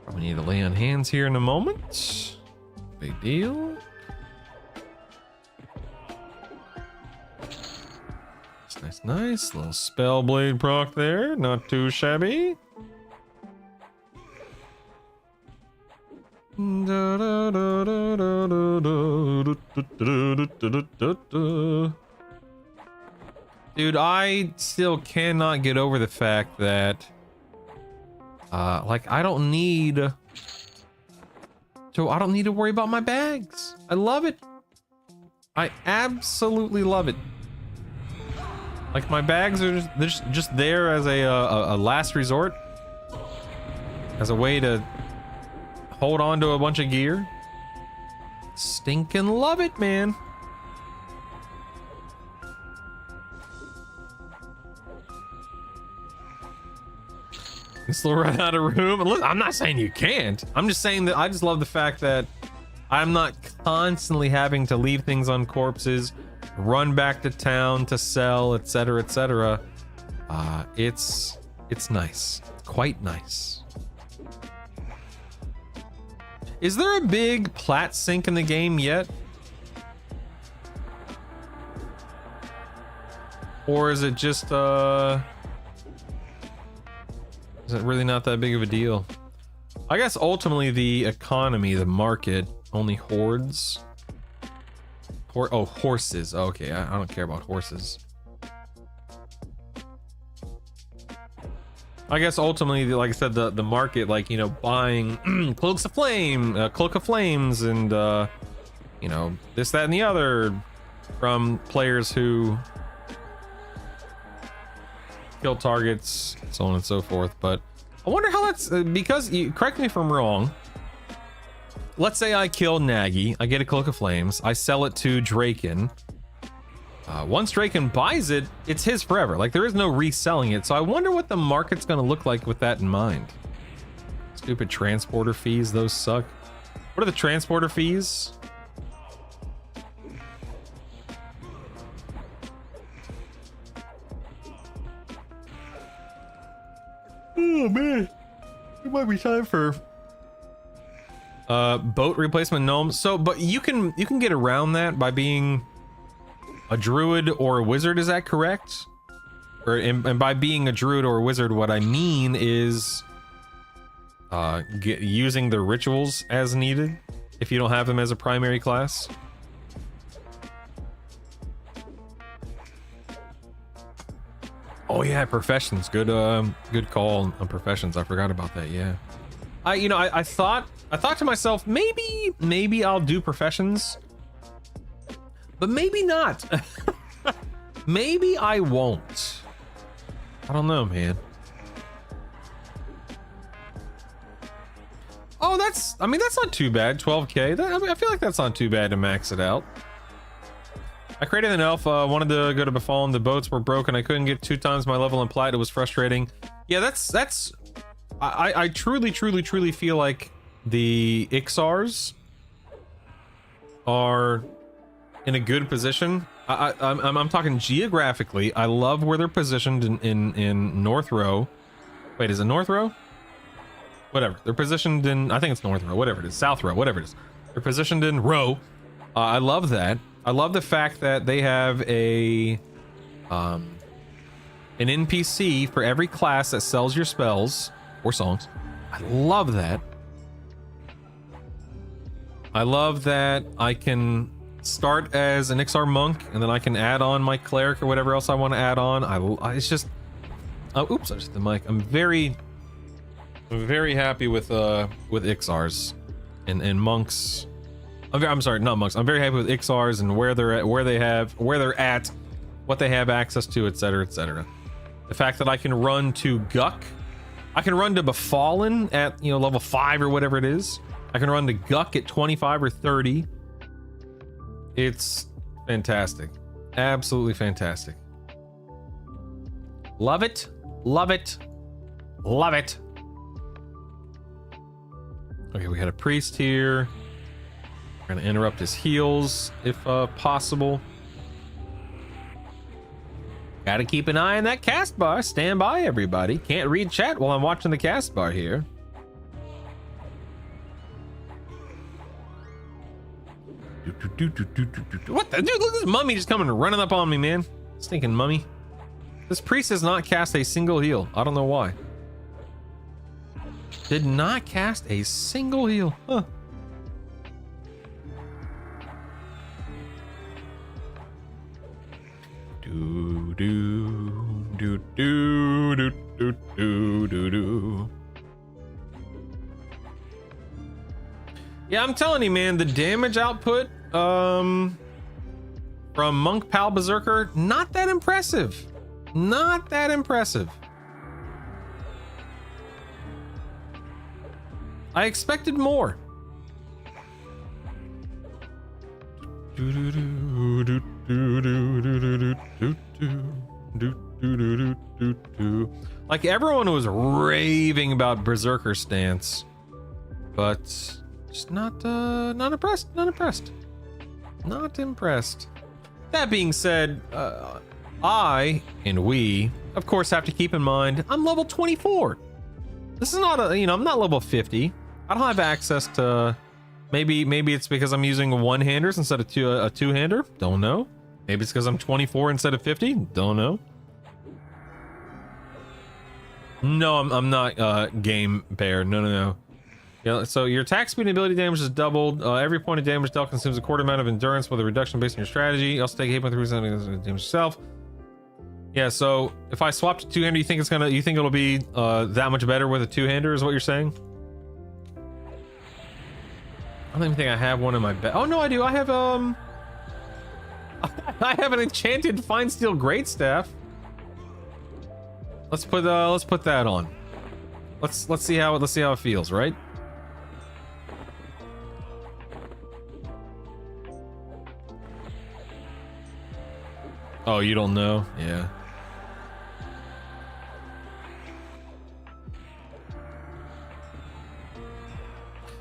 Probably need to lay on hands here in a moment. Big deal. Nice. Little spell blade proc there. Not too shabby. Dude, I still cannot get over the fact that like I don't need to worry about my bags. I love it. I absolutely love it. Like my bags are just there as a last resort, as a way to hold on to a bunch of gear. Stinking love it, man. You still run out of room. And look, I'm not saying you can't. I'm just saying that I just love the fact that I'm not constantly having to leave things on corpses, run back to town to sell, etc., etc. It's nice. It's quite nice. Is there a big plat sink in the game yet? Or is it just is it really not that big of a deal? I guess ultimately the economy, the market, only hoards. Oh, horses. Okay, I don't care about horses. I guess ultimately, like I said, the market, like, you know, buying cloaks of flame, cloak of flames, and you know, this, that, and the other from players who kill targets, so on and so forth. But I wonder how that's because correct me if I'm wrong. Let's say I kill Nagy, I get a cloak of flames, I sell it to Draken. Once Draken buys it, it's his forever. Like, there is no reselling it. So I wonder what the market's gonna look like with that in mind. Stupid transporter fees, those suck. What are the transporter fees? Oh man, it might be time for boat replacement gnomes. So, but you can get around that by being a druid or a wizard. Is that correct? Or and by being a druid or a wizard, what I mean is using the rituals as needed if you don't have them as a primary class. Oh yeah, professions. Good good call on professions. I forgot about that. Yeah. I thought to myself, maybe I'll do professions, but maybe not. Maybe I won't. I don't know, man. Oh, that's not too bad. 12k. I feel like that's not too bad to max it out. I created an elf, wanted to go to Befallen. The boats were broken. I couldn't get 2 times my level in plat. It was frustrating. Yeah, that's I truly feel like the Ixars are in a good position. I'm talking geographically. I love where they're positioned in North Row. Wait, is it North Row? Whatever. They're positioned in, I think it's North Row, whatever it is. South Row, whatever it is. They're positioned in Row. I love that. I love the fact that they have an NPC for every class that sells your spells or songs. I love that. I love that I can start as an Ixar monk and then I can add on my cleric or whatever else I want to add on. It's just, oh, oops, I just hit the mic. I'm very happy with Ixars and monks. I'm sorry, not monks. I'm very happy with Ixars and where they're at, what they have access to, etc., etc. The fact that I can run to Guck, I can run to Befallen at, you know, level 5 or whatever it is. I can run to Guck at 25 or 30. It's fantastic. Absolutely fantastic. Love it. Love it. Love it. Okay, we got a priest here. We're gonna interrupt his heals if possible. Gotta keep an eye on that cast bar. Stand by, everybody. Can't read chat while I'm watching the cast bar here. What the dude? Look at this mummy just coming running up on me, man. Stinking mummy. This priest has not cast a single heal. I don't know why. Did not cast a single heal. Huh. Do do do do do do do do do. Yeah, I'm telling you, man, the damage output from Monk Pal Berserker, not that impressive. Not that impressive. I expected more. Like, everyone was raving about Berserker stance, but just not impressed. Not impressed. Not impressed. That being said, I and we, of course, have to keep in mind I'm level 24. This is not a, you know, I'm not level 50. I don't have access to. Maybe it's because I'm using one-handers instead of a two-hander. Don't know. Maybe it's because I'm 24 instead of 50. Don't know. No, I'm not game bear. No. Yeah, so your attack speed and ability damage is doubled. Every point of damage dealt consumes a quarter amount of endurance with a reduction based on your strategy. You also take 8.3% damage yourself. Yeah, so if I swap to two-hander, you think it'll be that much better with a two-hander is what you're saying? I don't even think I have one in my bed. Oh no, I do. I have I have an enchanted fine steel greatstaff. Let's put that on. Let's see how it feels, right? Oh, you don't know? Yeah.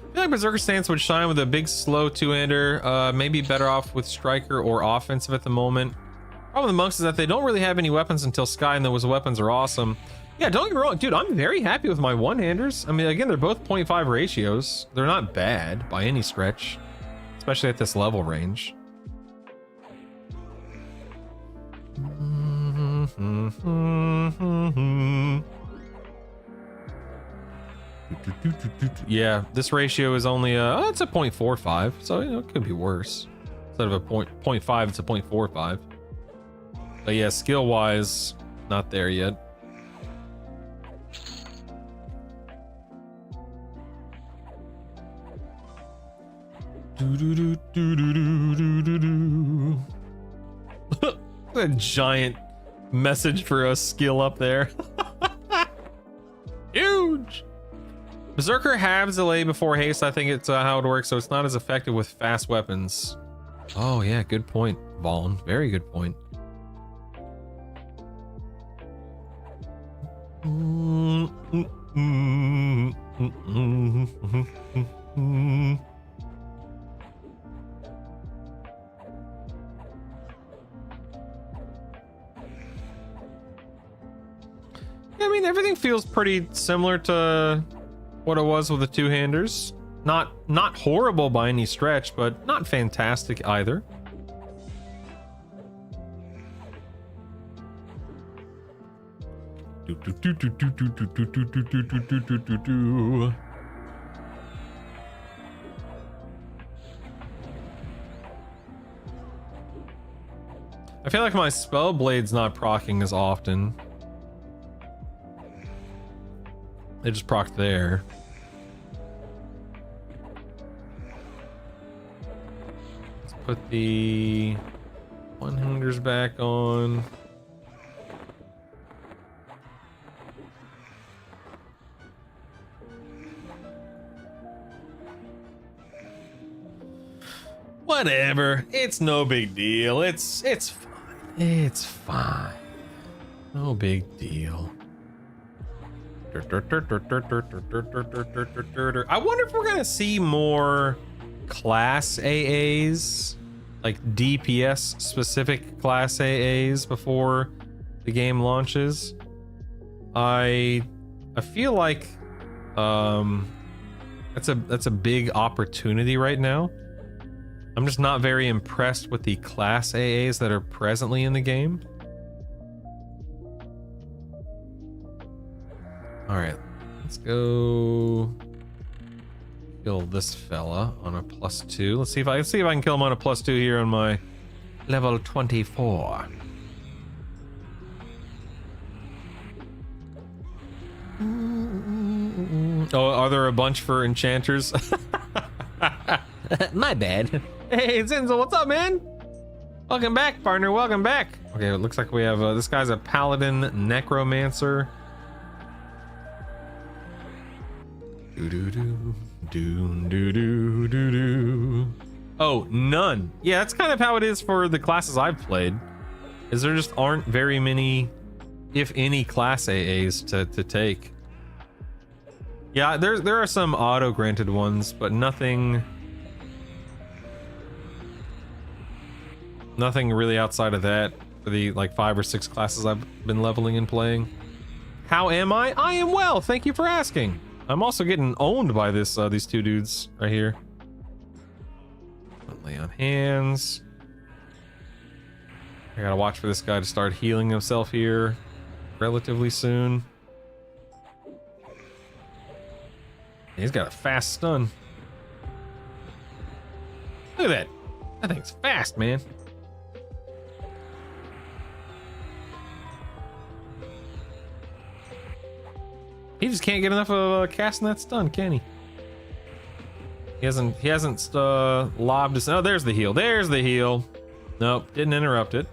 I feel like Berserker stance would shine with a big slow two-hander. Maybe better off with striker or offensive at the moment. Problem with the monks is that they don't really have any weapons until Sky, and those weapons are awesome. Yeah, don't get me wrong, dude. I'm very happy with my one-handers. I mean, again, they're both 0.5 ratios. They're not bad by any stretch, especially at this level range. Yeah, this ratio is only it's a 0.45, so you know, it could be worse. Instead of a 0.5, it's a 0.45. But yeah, skill wise, not there yet. A giant message for a skill up there. Huge. Berserker halves delay before haste. I think it's how it works, so it's not as effective with fast weapons. Oh yeah, good point, Vaughn. Very good point. I mean, everything feels pretty similar to what it was with the two-handers. Not horrible by any stretch, but not fantastic either. I feel like my spell blade's not proccing as often. They just procced there. Let's put the one-handers back on. Whatever. It's no big deal. It's fine. It's fine. No big deal. I wonder if we're gonna see more class AAs, like DPS specific class AAs before the game launches. I feel like that's a big opportunity right now. I'm just not very impressed with the class AAs that are presently in the game. All right, let's go kill this fella on a +2. Let's see if I can kill him on a +2 here on my level 24. Oh, are there a bunch for enchanters? My bad. Hey, Zinzo, what's up, man? Welcome back, partner. Welcome back. Okay, it looks like we have this guy's a paladin necromancer. Do do do do do do do do. Oh, none. Yeah, that's kind of how it is for the classes I've played. Is there just aren't very many, if any, class AAs to take. Yeah, there are some auto granted ones, but nothing really outside of that for the like 5 or 6 classes I've been leveling and playing. How am I? I am well. Thank you for asking. I'm also getting owned by this these two dudes right here. Lay on hands. I gotta watch for this guy to start healing himself here relatively soon. He's got a fast stun. Look at that. That thing's fast, man. He just can't get enough of casting that stun, can he? He hasn't lobbed us. Oh, there's the heal. There's the heal. Nope, didn't interrupt it.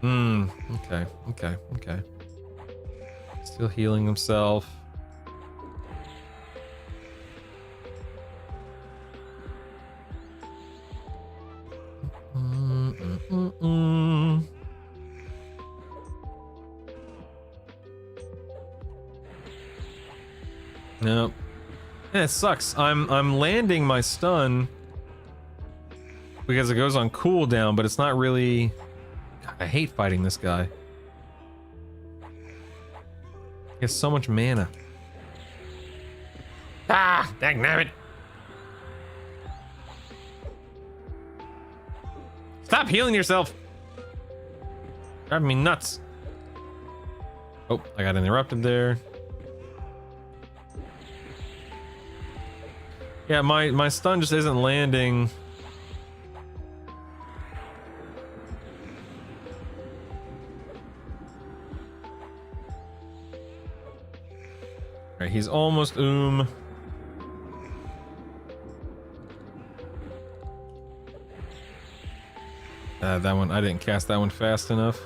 Okay. Still healing himself. Nope. Yeah, it sucks. I'm landing my stun because it goes on cooldown, but it's not really. God, I hate fighting this guy. He has so much mana. Ah, dangnabbit. Stop healing yourself. Driving me nuts. Oh, I got interrupted there. Yeah, my stun just isn't landing. Alright, he's almost that one, I didn't cast that one fast enough.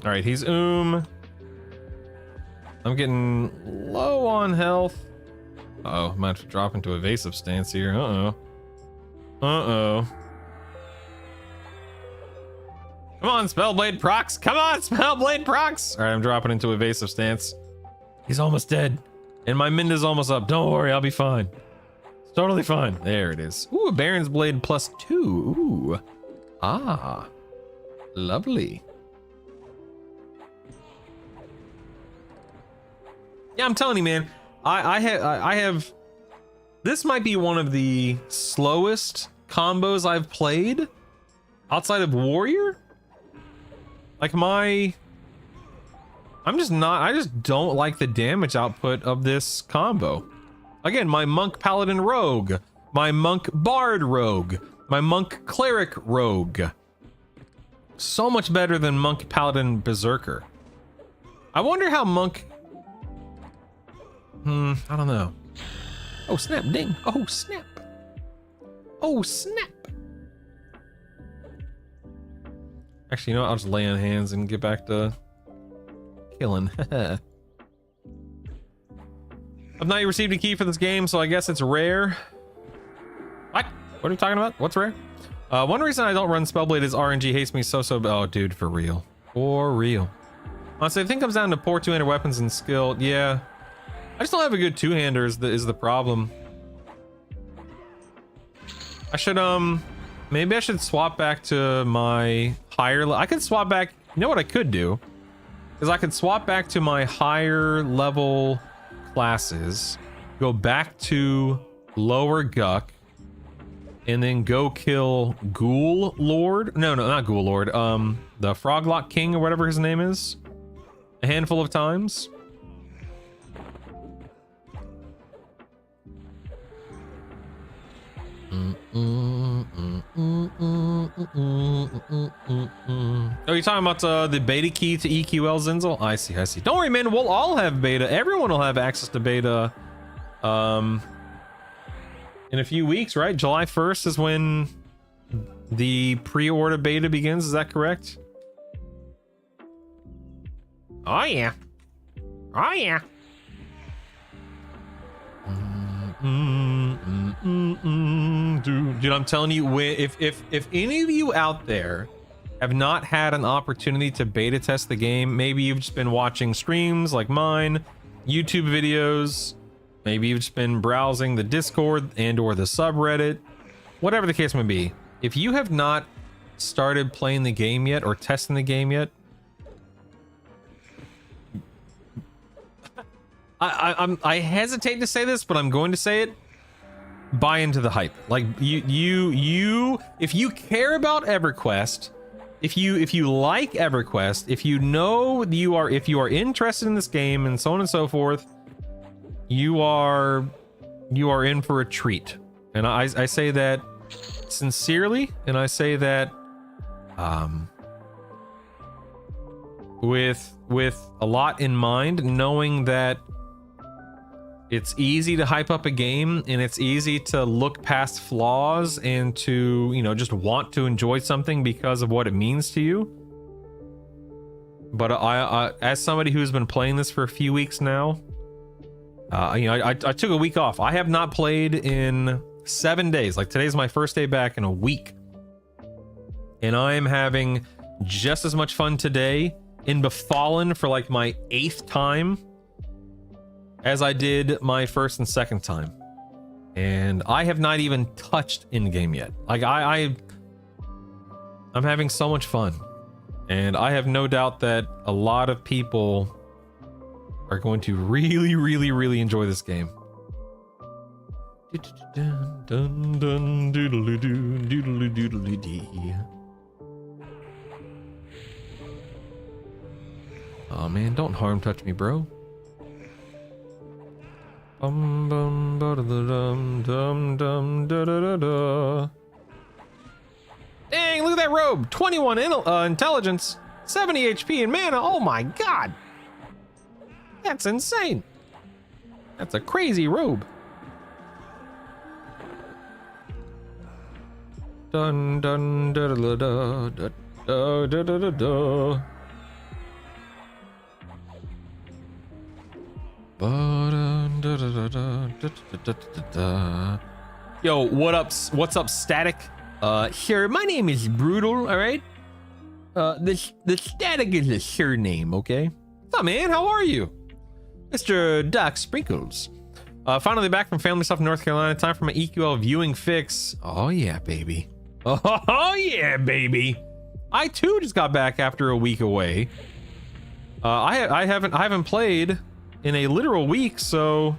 All right, he's I'm getting low on health. Uh-oh, might have to drop into evasive stance here. Uh-oh. Come on, Spellblade procs. Come on, Spellblade procs. All right, I'm dropping into evasive stance. He's almost dead. And my Minda's almost up. Don't worry, I'll be fine. It's totally fine. There it is. Ooh, a Baron's Blade +2. Ooh. Ah. Lovely. Yeah, I'm telling you, man. I have. This might be one of the slowest combos I've played outside of Warrior. Like I just don't like the damage output of this combo. Again, my Monk Paladin Rogue, my Monk Bard Rogue, my Monk Cleric Rogue. So much better than Monk Paladin Berserker. I wonder how Monk... I don't know. Oh, snap, ding. Oh, snap. Oh, snap. Actually, you know what? I'll just lay on hands and get back to killing. I've not yet received a key for this game, so I guess it's rare. What? What are you talking about? What's rare? One reason I don't run Spellblade is RNG hates me so. Oh, dude, for real. For real. Honestly, I think it comes down to poor two-hander weapons and skill. Yeah. I just don't have a good two-hander is the problem. I should, maybe I should swap back to my higher... I could swap back... You know what I could do? Is I could swap back to my higher level classes, go back to lower Guck, and then go kill Ghoul Lord. No, not Ghoul Lord. The Froglock King or whatever his name is, a handful of times. Oh, you're talking about the beta key to EQL, Zinzel? I see, I see. Don't worry, man. We'll all have beta. Everyone will have access to beta. In a few weeks, right? July 1st is when the pre-order beta begins. Is that correct? Oh yeah. Oh yeah. Dude, I'm telling you, if any of you out there have not had an opportunity to beta test the game, maybe you've just been watching streams like mine, YouTube videos, maybe you've just been browsing the Discord and or the subreddit, whatever the case may be. If you have not started playing the game yet or testing the game yet, I hesitate to say this, but I'm going to say it. Buy into the hype. Like you if you care about EverQuest, if you like EverQuest, if you know if you are interested in this game and so on and so forth, you are in for a treat. And I say that sincerely, and I say that with a lot in mind, knowing that it's easy to hype up a game and it's easy to look past flaws and to, you know, just want to enjoy something because of what it means to you. But I as somebody who's been playing this for a few weeks now, you know, I took a week off. I have not played in 7 days. Like, today's my first day back in a week. And I am having just as much fun today in Befallen for like my 8th time as I did my first and second time. And I have not even touched in-game yet. Like, I'm having so much fun. And I have no doubt that a lot of people are going to really, really, really enjoy this game. Oh man, don't harm touch me, bro. Dang, look at that robe. 21 intelligence, 70 HP and mana. Oh my god. That's insane. That's a crazy robe. Dun dun da da da da da da da da. Yo, what's up, Static? Sure, my name is Brutal, all right? The Static is a surname, okay? What's up, man? How are you? Mr. Doc Sprinkles. Finally back from family stuff in North Carolina. Time for my EQL viewing fix. Oh yeah, baby. Oh yeah, baby. I too just got back after a week away. I haven't played in a literal week, so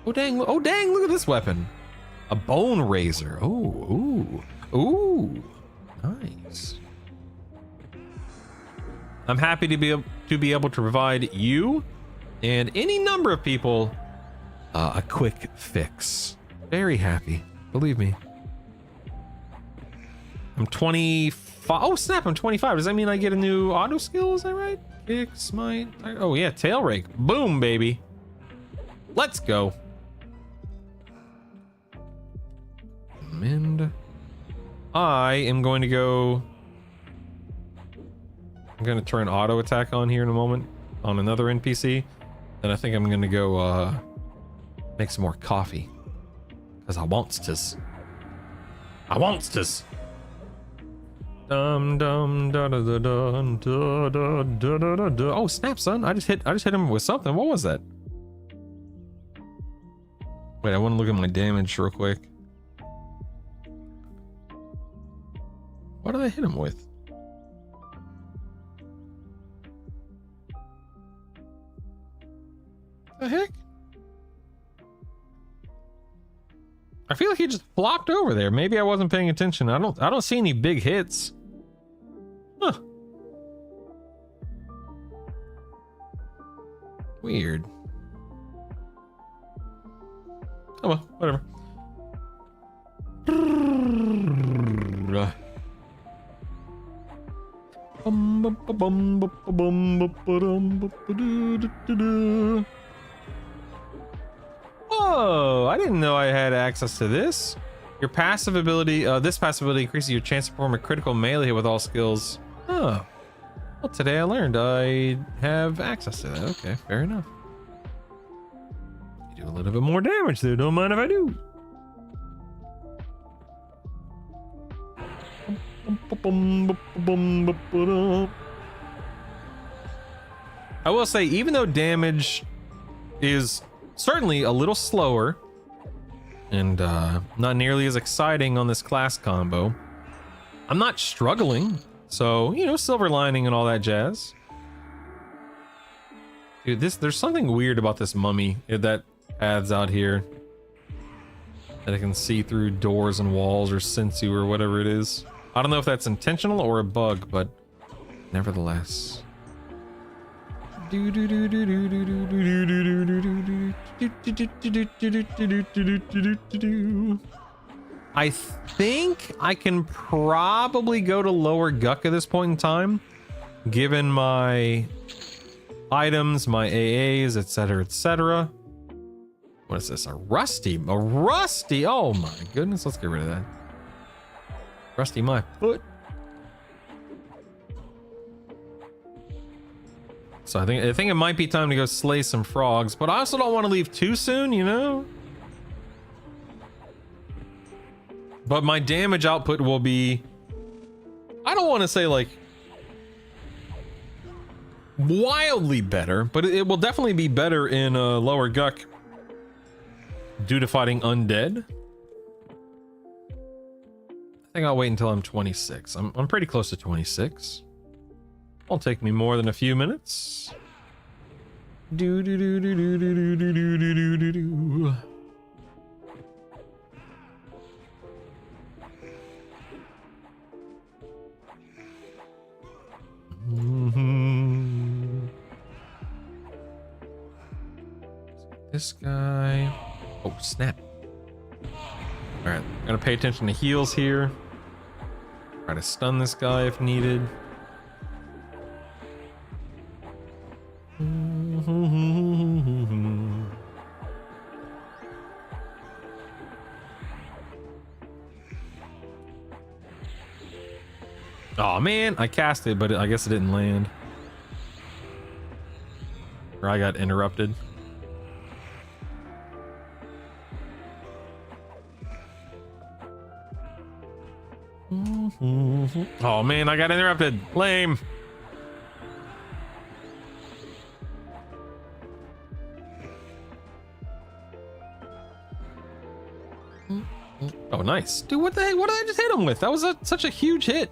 oh dang, look at this weapon. A bone razor. Ooh, nice. I'm happy to be able to provide you and any number of people a quick fix. Very happy, believe me. I'm 25. Oh snap, I'm 25. Does that mean I get a new auto skill? Is that right? Kick, smite. Oh yeah, tail rake. Boom, baby. Let's go. Mend. I am going to go. I'm going to turn auto attack on here in a moment on another NPC. And I think I'm going to go make some more coffee. Because I wants to. I wants to. Dum dum da da da da da da da da da. Oh snap, son! I just hit him with something. What was that? Wait, I want to look at my damage real quick. What did I hit him with? The heck? I feel like he just flopped over there. Maybe I wasn't paying attention. I don't see any big hits. Huh. Weird. Oh well, whatever. Whoa, I didn't know I had access to this. Your passive ability, this passive ability increases your chance to perform a critical melee hit with all skills. Oh. Well, today I learned I have access to that. Okay, fair enough. You do a little bit more damage there, don't mind if I do. I will say, even though damage is certainly a little slower and not nearly as exciting on this class combo, I'm not struggling. So, you know, silver lining and all that jazz. Dude, there's something weird about this mummy that adds out here. That I can see through doors and walls or sensu or whatever it is. I don't know if that's intentional or a bug, but nevertheless. I think I can probably go to lower Guck at this point in time, given my items, my AAs, etc., etc. What is this? A rusty? A rusty? Oh my goodness! Let's get rid of that. Rusty my foot. So I think it might be time to go slay some frogs, but I also don't want to leave too soon, you know? But my damage output will be, I don't want to say like wildly better, but it will definitely be better in lower Guck due to fighting undead. I think I'll wait until I'm 26. I'm pretty close to 26. Won't take me more than a few minutes. Do do do do do do do do do do do. This guy. Oh snap! All right, gotta pay attention to heals here. Try to stun this guy if needed. Oh man, I cast it, but I guess it didn't land. Or I got interrupted. Oh man, I got interrupted. Lame. Oh, nice. Dude, what the heck? What did I just hit him with? That was such a huge hit.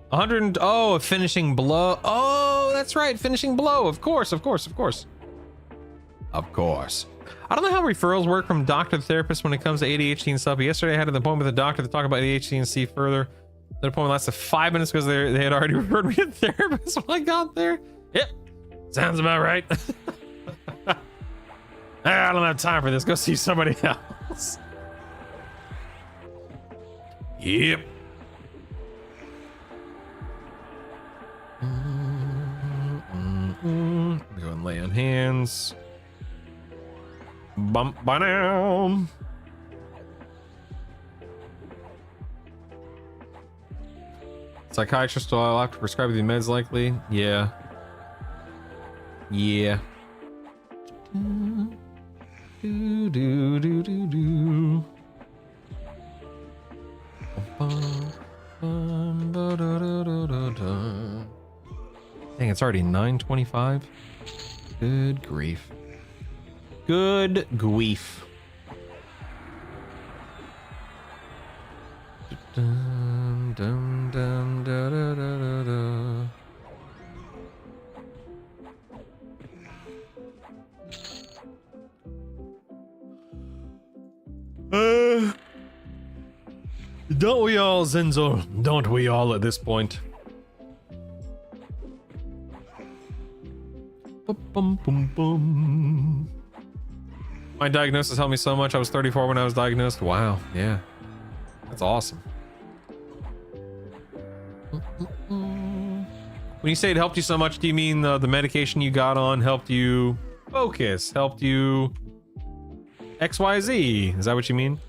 100. Oh, a finishing blow. Oh, that's right. Finishing blow. Of course, of course, of course. Of course. I don't know how referrals work from doctor to therapist when it comes to ADHD and stuff. But yesterday I had an appointment with a doctor to talk about ADHD and see further. The appointment lasted 5 minutes because they had already referred me to a therapist when I got there. Yep. Sounds about right. I don't have time for this. Go see somebody else. Yep. Go and lay on hands. Bump by now. Psychiatrist will have to prescribe the meds likely. Yeah. Yeah. Do do do do do. Dang, it's already 9:25. Good grief. Good grief. Dun, dun, dun, da, da, da, da, da. Don't we all, Zenzo? Don't we all at this point? Bum, bum, bum. My diagnosis helped me so much. I was 34 when I was diagnosed. Wow, yeah. That's awesome. When you say it helped you so much, do you mean the medication you got on helped you focus, helped you XYZ? Is that what you mean?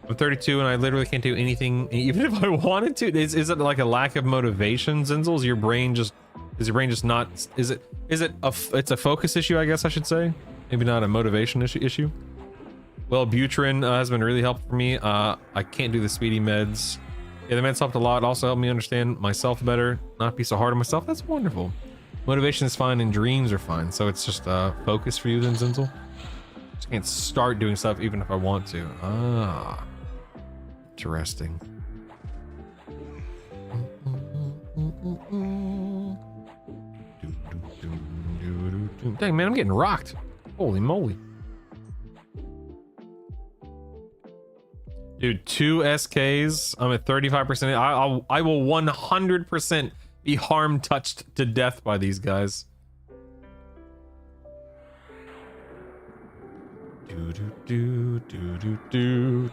I'm 32 and I literally can't do anything, even if I wanted to. Is it like a lack of motivation, Zinzel? Is your brain just not? It's a focus issue, I guess I should say. Maybe not a motivation issue. Well, Butrin has been really helpful for me. I can't do the speedy meds. Yeah, the meds helped a lot. Also helped me understand myself better, not be so hard on myself. That's wonderful. Motivation is fine and dreams are fine. So it's just focus for you then, Zinzel. Just can't start doing stuff even if I want to. Ah, interesting. Dang, man, I'm getting rocked. Holy moly. Dude, 2 SKs. I'm at 35%. I will 100% be harmed, touched to death by these guys. Do do do do do do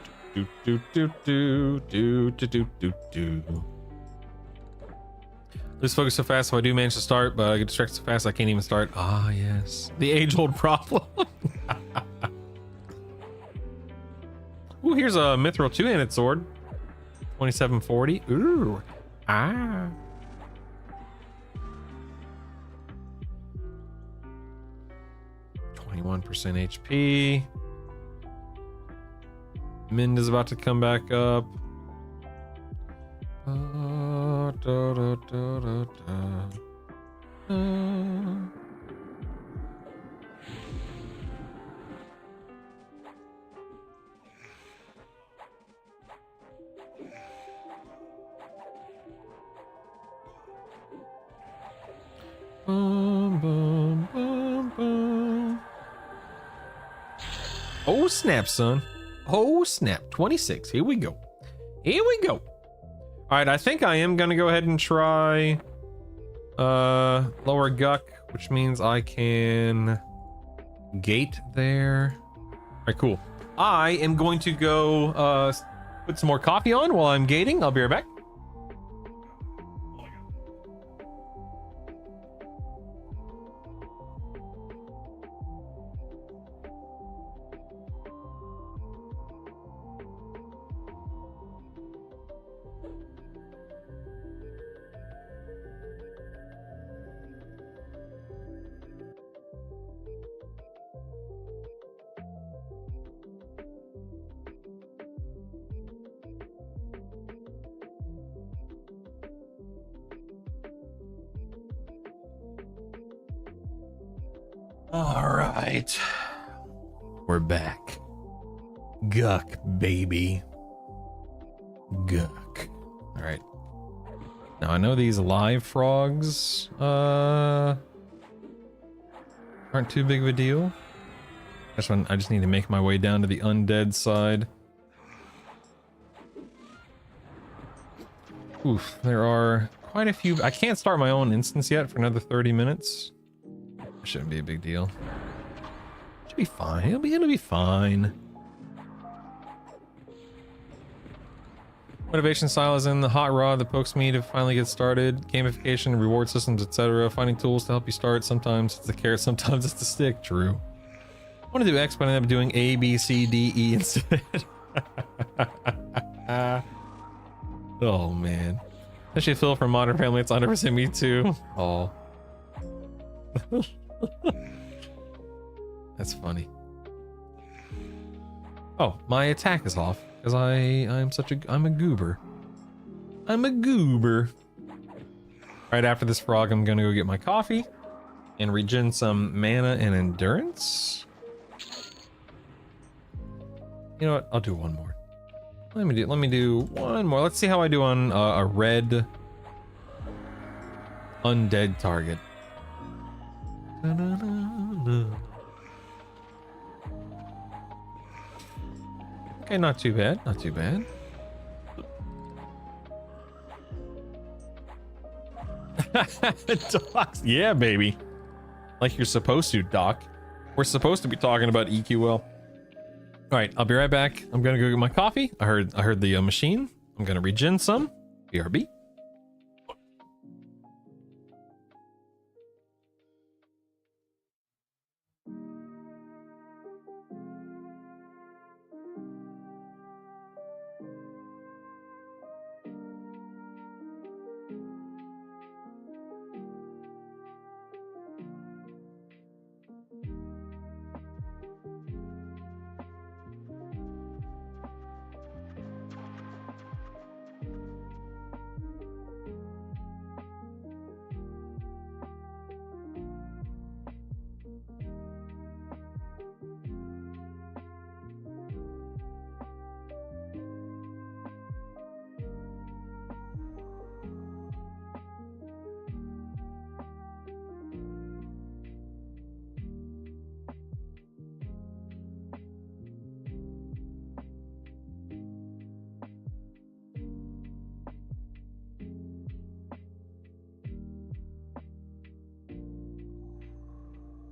do do do do do do do do. Lose focus so fast, so I do manage to start, but I get distracted so fast I can't even start. Ah, yes. The age-old problem. Ooh, here's a Mithril two-handed sword. 2740. Ooh. Ah. %21 HP. Mind is about to come back up. Da, da, da, da, da. Boom, boom, boom, boom. Oh snap, son. Oh snap. 26. Here we go. Here we go. All right, I think I am gonna go ahead and try lower Guck, which means I can gate there. All right, cool. I am going to go put some more coffee on while I'm gating. I'll be right back. All right, we're back. Guck, baby. Guck. All right. Now I know these live frogs aren't too big of a deal. I just need to make my way down to the undead side. Oof, there are quite a few. I can't start my own instance yet for another 30 minutes. Shouldn't be a big deal. Should be fine. It'll be fine. Motivation style is in the hot rod that pokes me to finally get started. Gamification, reward systems, etc. Finding tools to help you start. Sometimes it's the carrot, sometimes it's the stick. True. I want to do X, but I end up doing A, B, C, D, E instead. Oh man. Especially Phil from Modern Family. It's 100% me too. Oh. That's funny. Oh, my attack is off because I'm a goober. I'm a goober. Right after this frog, I'm gonna go get my coffee and regen some mana and endurance. You know what? I'll do one more. Let me do one more. Let's see how I do on a red undead target. Okay, not too bad, not too bad. Docs. Yeah, baby. Like you're supposed to, Doc. We're supposed to be talking about EQL. All right, I'll be right back. I'm gonna go get my coffee. I heard the machine. I'm gonna regen some. BRB.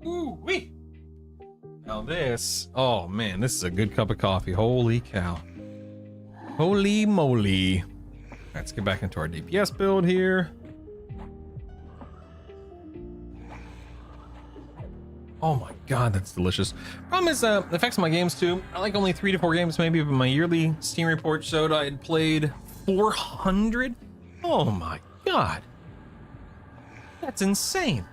Ooh wee. Now this, oh man, this is a good cup of coffee. Holy cow. Holy moly. Let's get back into our DPS build here. Oh my god, that's delicious. Problem is, it affects my games too. I like only 3 to 4 games maybe, but my yearly Steam report showed I had played 400. Oh my god. That's insane.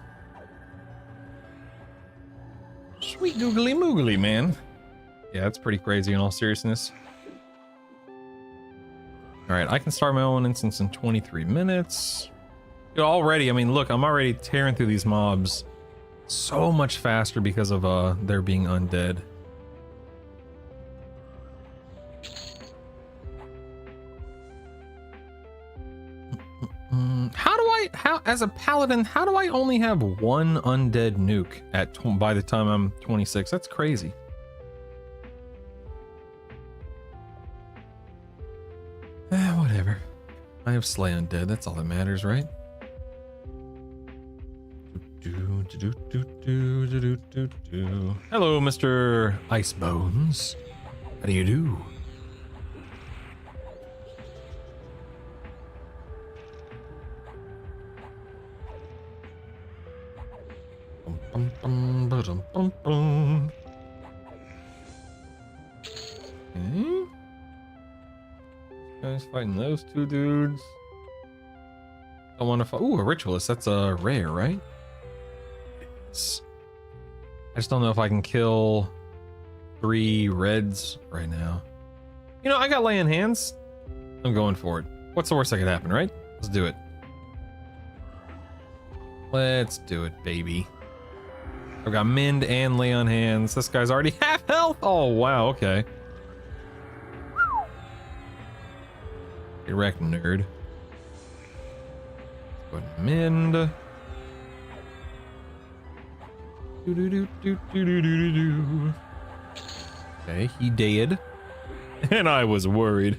Sweet googly moogly, man. Yeah, that's pretty crazy in all seriousness. All right, I can start my own instance in 23 minutes. Already, I mean, look, I'm already tearing through these mobs so much faster because of their being undead. How as a paladin, how do I only have 1 undead nuke by the time I'm 26? That's crazy. Whatever. I have slay undead. That's all that matters, right? Hello, Mr. Icebones. How do you do? Okay. Guys fighting those 2 dudes. I want to fight. Ooh, a ritualist. That's a rare, right? Yes. I just don't know if I can kill 3 reds right now. You know, I got lay in hands. I'm going for it. What's the worst that could happen, right? Let's do it. Let's do it, baby. I've got mend and lay on hands. This guy's already half health. Oh, wow. Okay. Get wrecked, nerd. Go ahead and mend. Okay, he dead. And I was worried.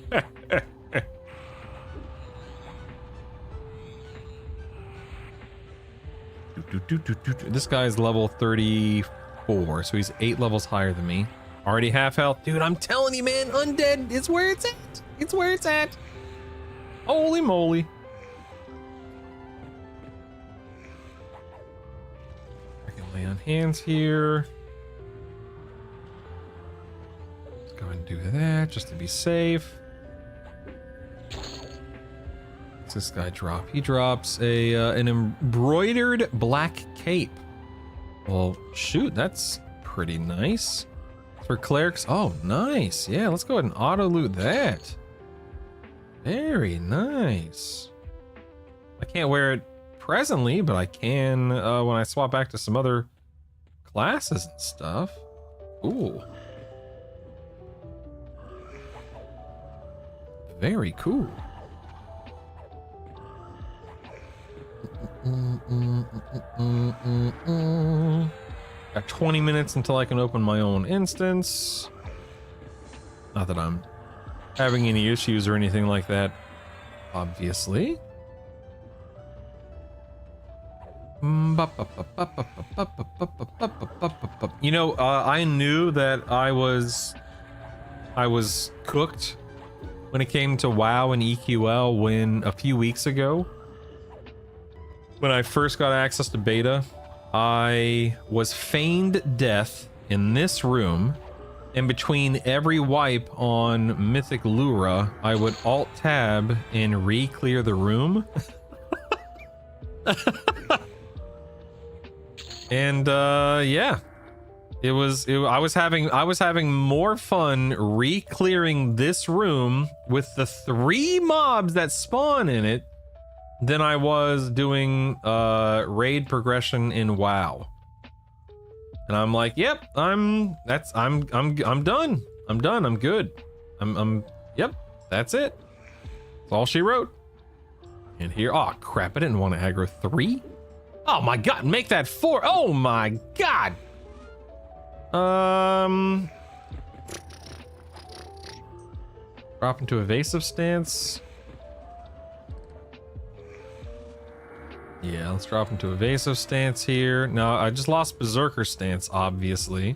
This guy's level 34, so he's 8 levels higher than me. Already half health. Dude, I'm telling you, man, undead is where it's at. It's where it's at. Holy moly. I can lay on hands here. Let's go ahead and do that just to be safe. What's this guy drop? He drops an embroidered black cape. Well, shoot, that's pretty nice. For clerics, oh, nice. Yeah, let's go ahead and auto loot that. Very nice. I can't wear it presently, but I can when I swap back to some other classes and stuff. Ooh. Very cool. Got 20 minutes until I can open my own instance. Not that I'm having any issues or anything like that, obviously. You know, I knew that I was cooked when it came to WoW and EQL when a few weeks ago, when I first got access to beta, I was feigned death in this room, and between every wipe on Mythic Lura, I would alt tab and re-clear the room. And yeah, I was having more fun re-clearing this room with the 3 mobs that spawn in it than I was doing raid progression in WoW. And I'm like, yep, I'm done. I'm done. I'm good. Yep, that's it. That's all she wrote. And here, oh crap, I didn't want to aggro 3. Oh my god, make that 4. Oh my god. Drop into evasive stance. Yeah, let's drop into evasive stance here. Now, I just lost berserker stance, obviously.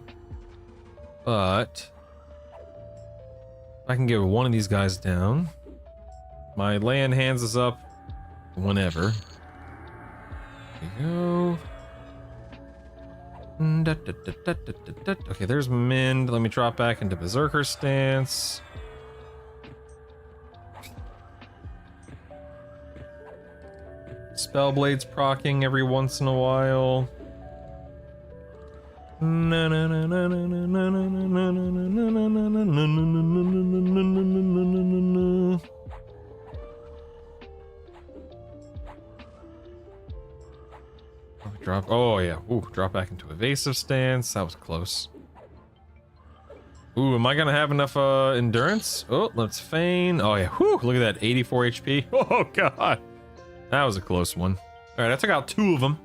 But I can get one of these guys down. My lay on hands is up whenever. There we go. Okay, there's Mend. Let me drop back into berserker stance. Spellblades proccing every once in a while. Drop. Oh yeah. Ooh, drop back into evasive stance. That was close. Ooh, am I gonna have enough endurance? Oh, let's feign. Oh yeah. Whew, look at that. 84 HP. Oh god. That was a close one. All right, I took out 2 of them.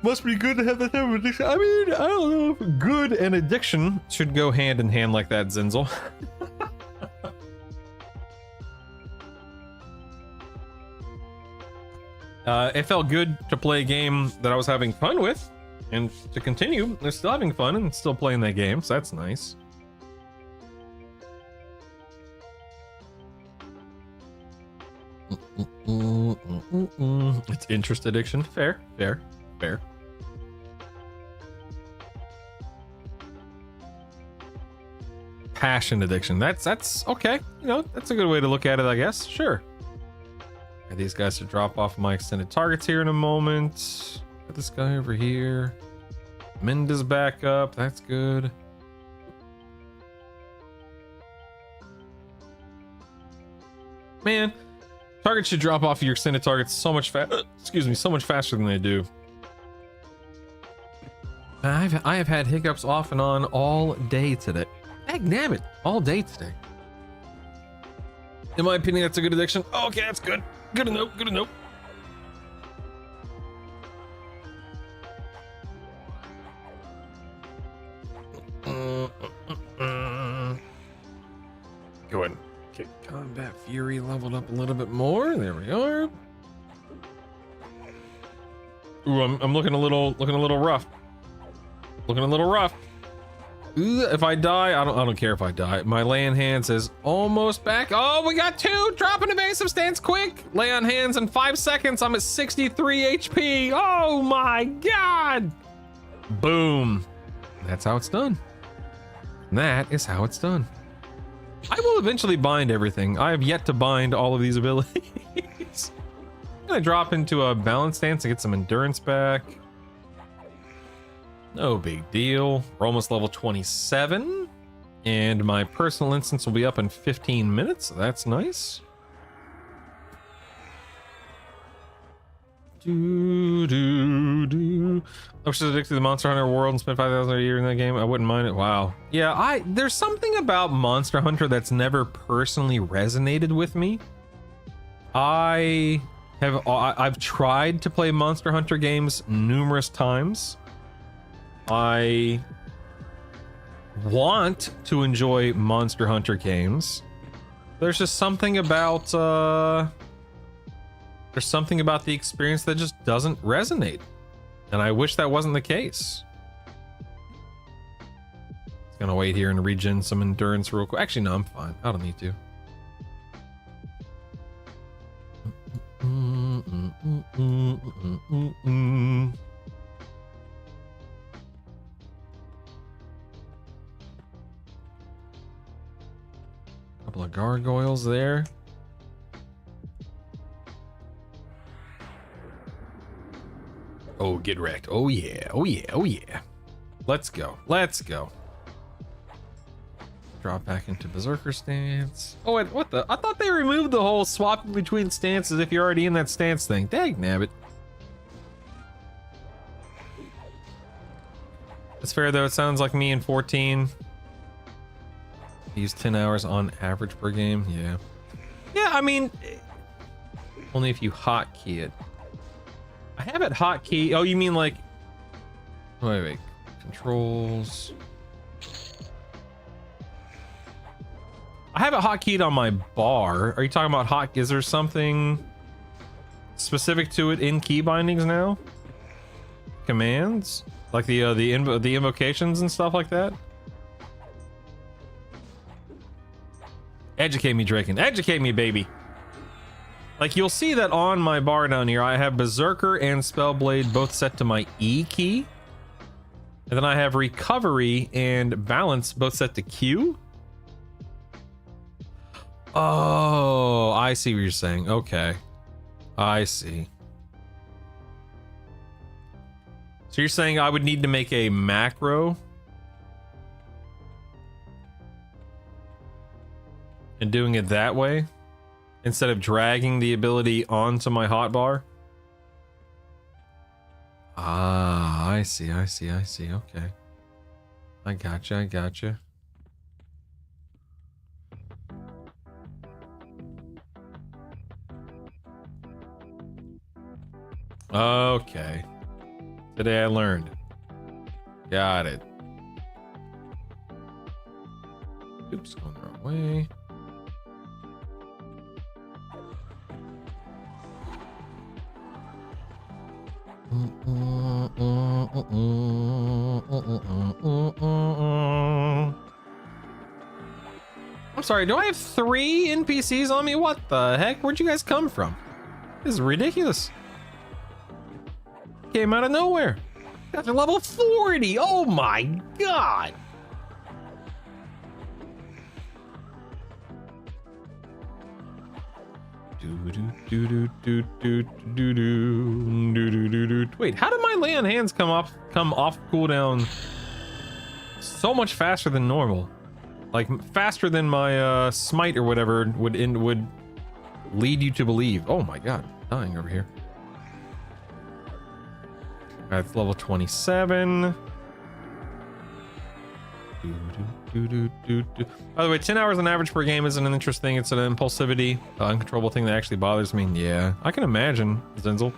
Must be good to have that type of addiction. I mean, I don't know if good and addiction should go hand in hand like that, Zinzel. It felt good to play a game that I was having fun with, and to continue, they're still having fun and still playing that game, so that's nice. It's interest addiction. Fair. Passion addiction. That's okay. You know, that's a good way to look at it, I guess. Sure. Got these guys to drop off my extended targets here in a moment. Got this guy over here. Menda's back up. That's good. Man, targets should drop off your extended targets so much so much faster than they do. I have had hiccups off and on all day today. Dagnabbit, all day today. In my opinion, that's a good addiction. Oh, okay, that's good. Good to know. Good to know. Go ahead and get Combat Fury leveled up a little bit more. There we are. Ooh, I'm looking a little rough. Looking a little rough. Ooh, if I die, I don't care if I die. My lay on hands is almost back. Oh, we got 2. Drop an evasive stance quick. Lay on hands in 5 seconds. I'm at 63 HP. Oh my god. Boom. That's how it's done. That is how it's done. I will eventually bind everything. I have yet to bind all of these abilities. I'm gonna drop into a balance stance to get some endurance back. No big deal. We're almost level 27, and my personal instance will be up in 15 minutes. So that's nice. I was addicted to the Monster Hunter world and spent 5,000 a year in that game. I wouldn't mind it. Wow. Yeah, there's something about Monster Hunter that's never personally resonated with me. I've tried to play Monster Hunter games numerous times. I want to enjoy Monster Hunter games. There's just something about There's something about the experience that just doesn't resonate. And I wish that wasn't the case. Just gonna wait here and regen some endurance real quick. Actually, no, I'm fine. I don't need to. Couple of gargoyles there. Oh, get wrecked. Oh yeah, oh yeah, oh yeah. Let's go, let's go. Drop back into Berserker stance. Oh, wait, what the? I thought they removed the whole swapping between stances if you're already in that stance thing. Dag nabbit. That's fair though, it sounds like me in 14. Use 10 hours on average per game, yeah. Yeah, I mean, only if you hotkey it. I have it hotkey. Oh, you mean like, wait, controls. I have it hotkeyed on my bar. Are you talking about is there something specific to it in key bindings now? Commands? Like the invocations and stuff like that? Educate me, Draken. Educate me, baby. Like, you'll see that on my bar down here, I have Berserker and Spellblade both set to my E key. And then I have Recovery and Balance both set to Q. Oh, I see what you're saying. Okay. I see. So you're saying I would need to make a macro? And doing it that way? Instead of dragging the ability onto my hotbar? Ah, I see. Okay. I gotcha. Okay. Today I learned. Got it. Oops, going the wrong way. I'm sorry, do I have 3 NPCs on me? What the heck? Where'd you guys come from? This is ridiculous. Came out of nowhere. Got to level 40. Oh my god. Wait, how did my lay on hands come off cooldown so much faster than normal? Like faster than my smite or whatever would lead you to believe. Oh my god, dying over here. That's level 27. By the way, 10 hours on average per game isn't an interesting. It's an impulsivity, uncontrollable thing that actually bothers me. Yeah, I can imagine, Zinzel.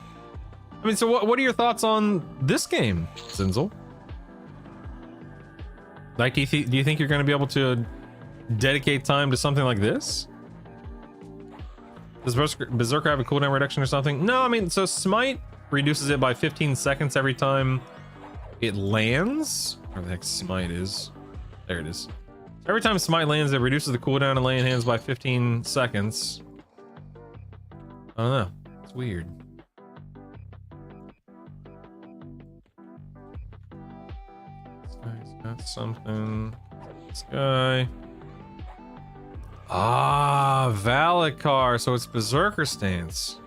I mean, so what are your thoughts on this game, Zinzel? Like, do you think you're going to be able to dedicate time to something like this? Does Berserker have a cooldown reduction or something? No, I mean, so Smite reduces it by 15 seconds every time it lands. Where the heck Smite is? There it is. Every time Smite lands, it reduces the cooldown and lay in hands by 15 seconds. I don't know. It's weird. This guy's got something. This guy. Ah, Valakar. So it's Berserker stance.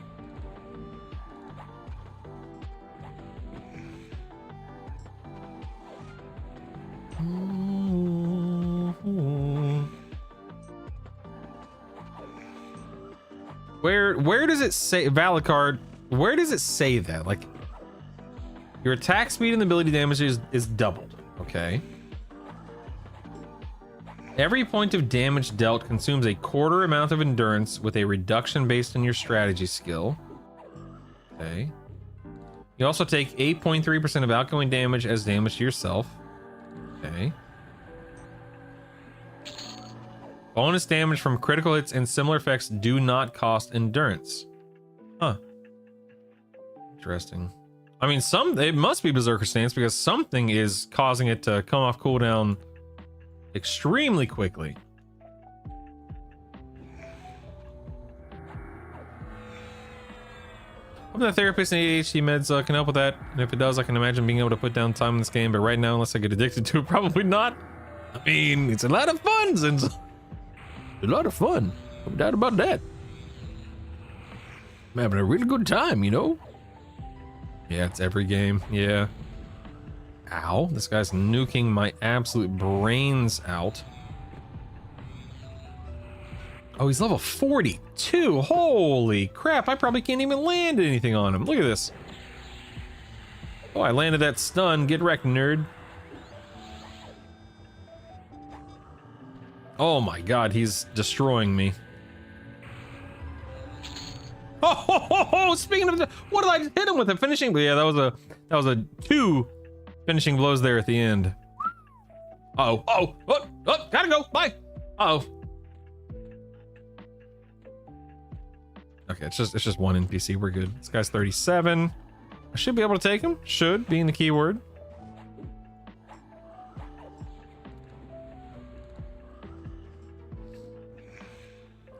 Where does it say Valakar? Where does it say that? Like, your attack speed and ability damage is doubled. Okay. Every point of damage dealt consumes a quarter amount of endurance with a reduction based on your strategy skill. Okay. You also take 8.3% of outgoing damage as damage to yourself. Okay. Bonus damage from critical hits and similar effects do not cost endurance. Huh. Interesting. I mean, it must be Berserker Stance because something is causing it to come off cooldown extremely quickly. Hope that therapist and ADHD meds can help with that. And if it does, I can imagine being able to put down time in this game. But right now, unless I get addicted to it, probably not. I mean, it's a lot of fun, and a lot of fun. No doubt about that. I'm having a really good time, you know? Yeah, it's every game. Yeah. Ow. This guy's nuking my absolute brains out. Oh, he's level 42. Holy crap. I probably can't even land anything on him. Look at this. Oh, I landed that stun. Get wrecked, nerd. Oh my god, he's destroying me. Oh, speaking of, what did I just hit him with? A finishing? Yeah, that was a 2 finishing blows there at the end. Oh, gotta go. Bye. Uh-oh. Okay, it's just one NPC. We're good. This guy's 37. I should be able to take him. Should being the keyword.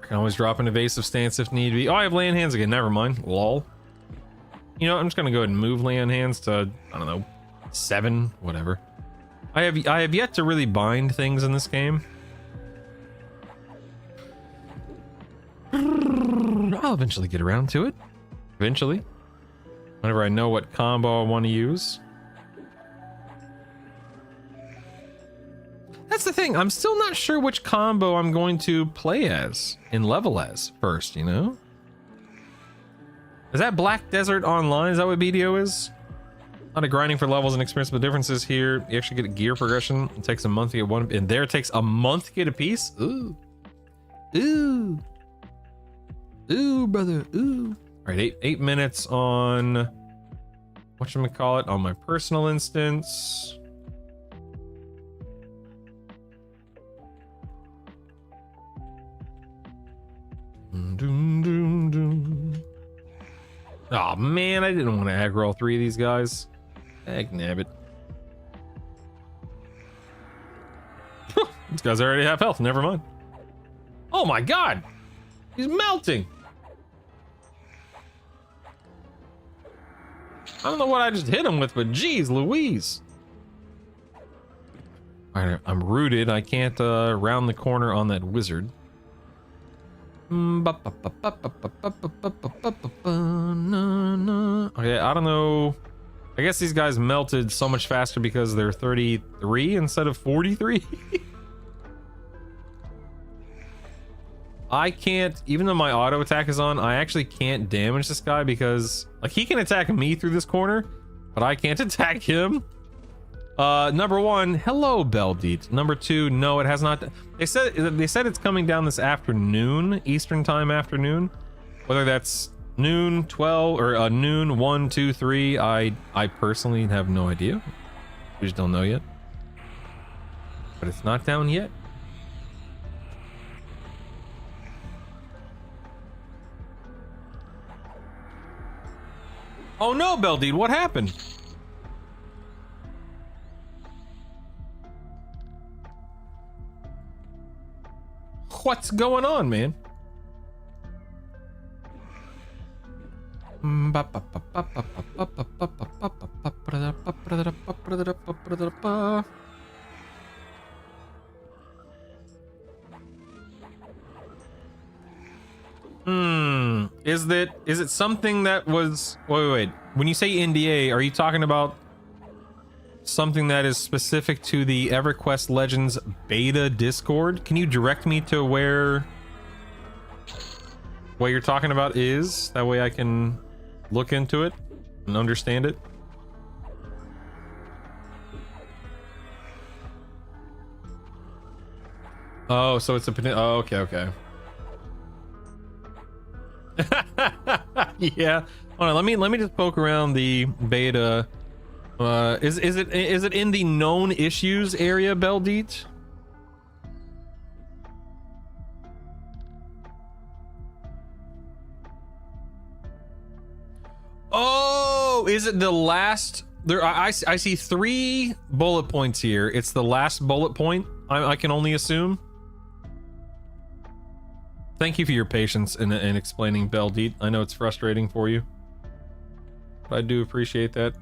I can always drop an evasive stance if need be. Oh, I have lay on hands again. Never mind. Lol. You know what? I'm just gonna go ahead and move lay on hands to, I don't know, 7, whatever. I have yet to really bind things in this game. I'll eventually get around to it. Eventually. Whenever I know what combo I want to use. That's the thing. I'm still not sure which combo I'm going to play as and level as first, you know? Is that Black Desert Online? Is that what BDO is? A lot of grinding for levels and experience, but the difference is here you actually get a gear progression. It takes a month to get one, and there it takes a month to get a piece. Ooh. Ooh. Ooh, brother. Ooh. All right, 8 minutes on whatchamacallit on my personal instance. Oh man, I didn't want to aggro all 3 of these guys. Heck nabbit. These guys already have health, never mind. Oh my god! He's melting! I don't know what I just hit him with, but geez Louise. Alright, I'm rooted. I can't round the corner on that wizard. Okay, I don't know. I guess these guys melted so much faster because they're 33 instead of 43. I can't, even though my auto attack is on, I actually can't damage this guy because, like, he can attack me through this corner, but I can't attack him. Number 1, hello Beldeet. Number 2, no, it has not. They said it's coming down this afternoon, Eastern time afternoon. Whether that's noon, 12, or noon, 1, 2, 3, I personally have no idea. We just don't know yet. But it's not down yet. Oh no, Beldeed, what happened? What's going on, man? Is it something that was wait. When you say NDA, are you talking about something that is specific to the EverQuest Legends beta Discord? Can you direct me to where what you're talking about is? That way I can look into it and understand it. Oh, so it's a oh, okay. Yeah. Hold on, let me just poke around the beta. Is it in the known issues area, Beldeet? Oh, is it the last? There, I see 3 bullet points here. It's the last bullet point. I can only assume. Thank you for your patience in explaining Beldeet. I know it's frustrating for you, but I do appreciate that.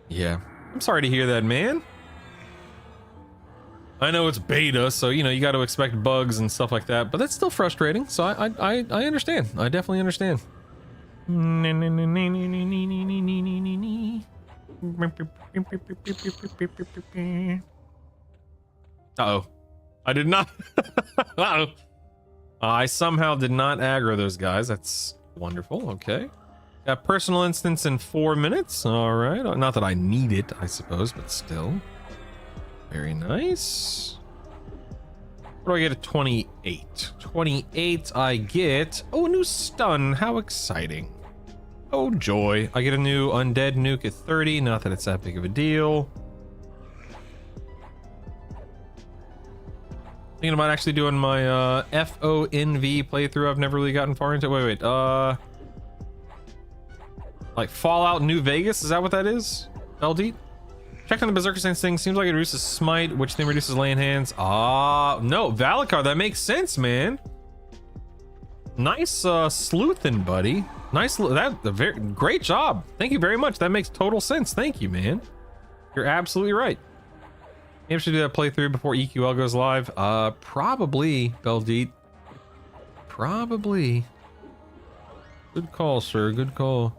Yeah, I'm sorry to hear that, man. I know it's beta, so you know you got to expect bugs and stuff like that, but that's still frustrating. So I understand. I definitely understand. Uh-oh. I did not. Uh-oh. I somehow did not aggro those guys. That's wonderful. Okay. Got personal instance in 4 minutes. All right. Not that I need it, I suppose, but still. Very nice. What do I get at 28? 28, I get... Oh, a new stun. How exciting. Oh, joy. I get a new undead nuke at 30. Not that it's that big of a deal. Thinking about actually doing my FONV playthrough. I've never really gotten far into. Wait. Like Fallout New Vegas? Is that what that is? LD? Checked on the Berserker Sense thing. Seems like it reduces smite, which then reduces laying hands. No, Valakar. That makes sense, man. Nice sleuthing, buddy. Nice. Great job. Thank you very much. That makes total sense. Thank you, man. You're absolutely right. Maybe I should do that playthrough before EQL goes live. Probably, Beldeet. Probably. Good call, sir. Good call.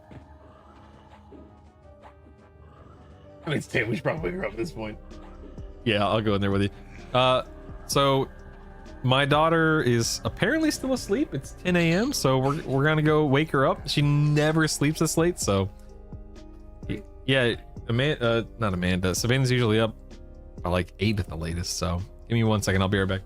I mean, Stan, we should probably wake her up at this point. Yeah, I'll go in there with you. So my daughter is apparently still asleep. It's 10 a.m. So we're gonna go wake her up. She never sleeps this late, so yeah. Not Amanda. Savannah's usually up by like 8 at the latest. So give me 1 second. I'll be right back.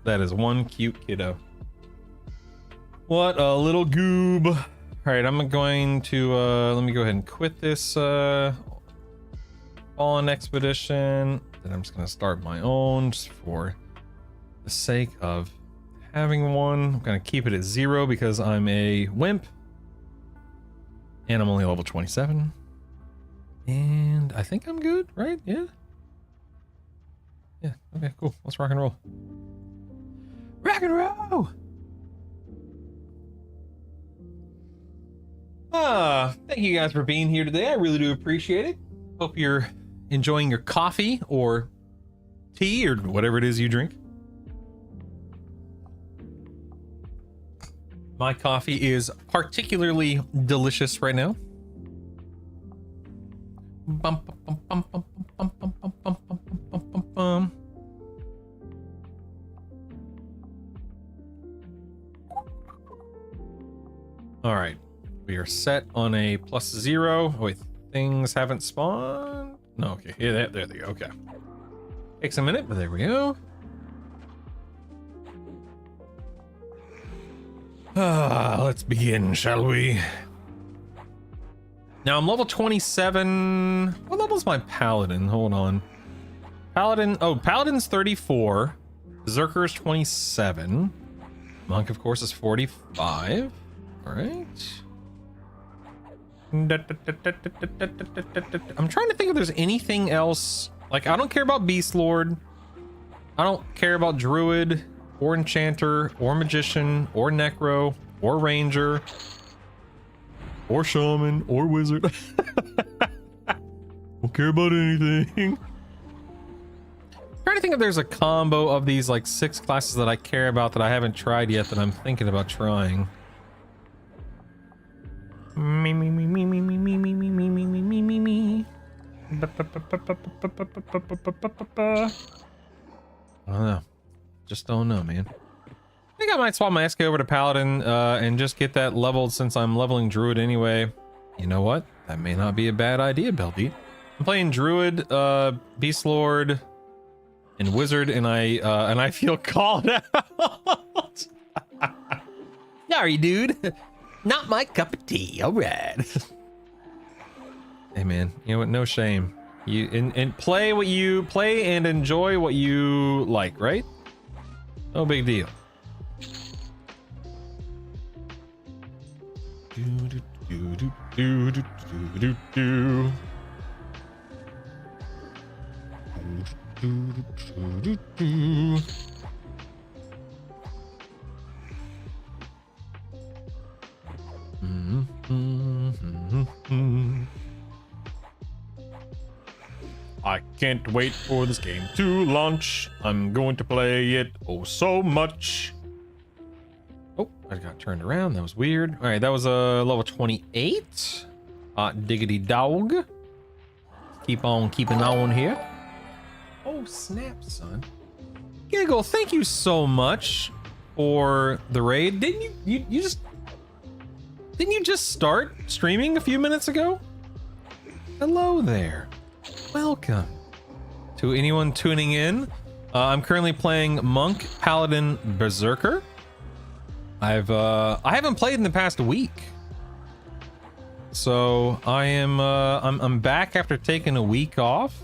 That is one cute kiddo. What a little goob. All right, I'm going to let me go ahead and quit this fallen expedition. Then I'm just gonna start my own just for the sake of having one. I'm gonna keep it at 0 because I'm a wimp. And I'm only level 27. And I think I'm good, right? Yeah. Yeah, okay, cool. Let's rock and roll. Rock and roll! Thank you guys for being here today. I really do appreciate it. Hope you're enjoying your coffee or tea or whatever it is you drink. My coffee is particularly delicious right now. Bum, bum, bum, bum, bum, bum, bum, bum, bum, bum, bum, bum. All right, we are set on a +0. Oh, wait, things haven't spawned. No, okay, yeah, there they go. Okay, takes a minute, but there we go. Let's begin, shall we? Now I'm level 27. What level's my paladin? Hold on. Paladin, oh, paladin's 34. Berserker's 27. Monk, of course, is 45. All right. I'm trying to think if there's anything else. Like, I don't care about Beast Lord. I don't care about Druid, or Enchanter, or Magician, or Necro, or Ranger, or Shaman, or Wizard. Don't care about anything. Trying to think if there's a combo of these like 6 classes that I care about that I haven't tried yet that I'm thinking about trying. Me. I don't know. Just don't know, man. I think I might swap my SK over to Paladin and just get that leveled since I'm leveling Druid anyway. You know what? That may not be a bad idea, Beldeep. I'm playing Druid, Beast Lord, and Wizard, and I feel called out. Sorry, dude. Not my cup of tea. All right. Hey, man. You know what? No shame. You and play what you play and enjoy what you like, right? No big deal. I can't wait for this game to launch. I'm going to play it oh so much. Oh, I got turned around. That was weird. All right, that was a level 28. Diggity dog. Keep on keeping on here. Oh, snap, son. Giggle, thank you so much for the raid. Didn't you just start streaming a few minutes ago? Hello there. Welcome. To anyone tuning in, I'm currently playing Monk, Paladin, Berserker. I haven't played in the past week. So I'm back after taking a week off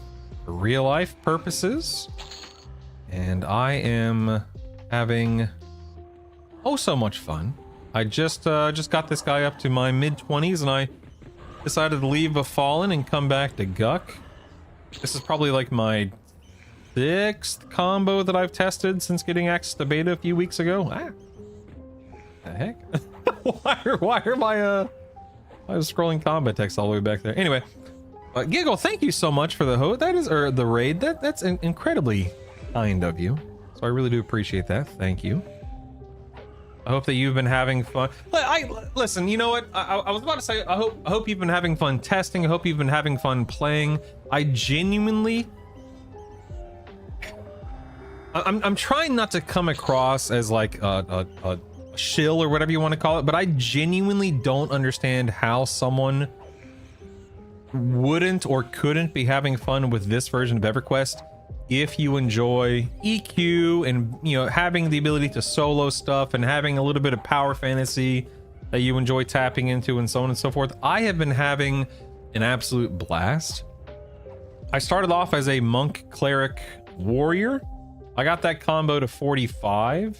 for real life purposes. And I am having oh so much fun. I just got this guy up to my mid-20s and I decided to leave a Fallen and come back to Guck. This is probably like my 6th combo that I've tested since getting access to beta a few weeks ago. The heck? why are my I was scrolling combat text all the way back there. Anyway, Giggle, thank you so much for the the raid. That's incredibly kind of you. So I really do appreciate that. Thank you. I hope that you've been having fun. Listen, you know what? I was about to say, I hope you've been having fun testing. I hope you've been having fun playing. I genuinely, I'm trying not to come across as like a shill or whatever you want to call it, but I genuinely don't understand how someone wouldn't or couldn't be having fun with this version of EverQuest if you enjoy EQ and, you know, having the ability to solo stuff and having a little bit of power fantasy that you enjoy tapping into and so on and so forth, I have been having an absolute blast. I started off as a monk cleric warrior. I got that combo to 45.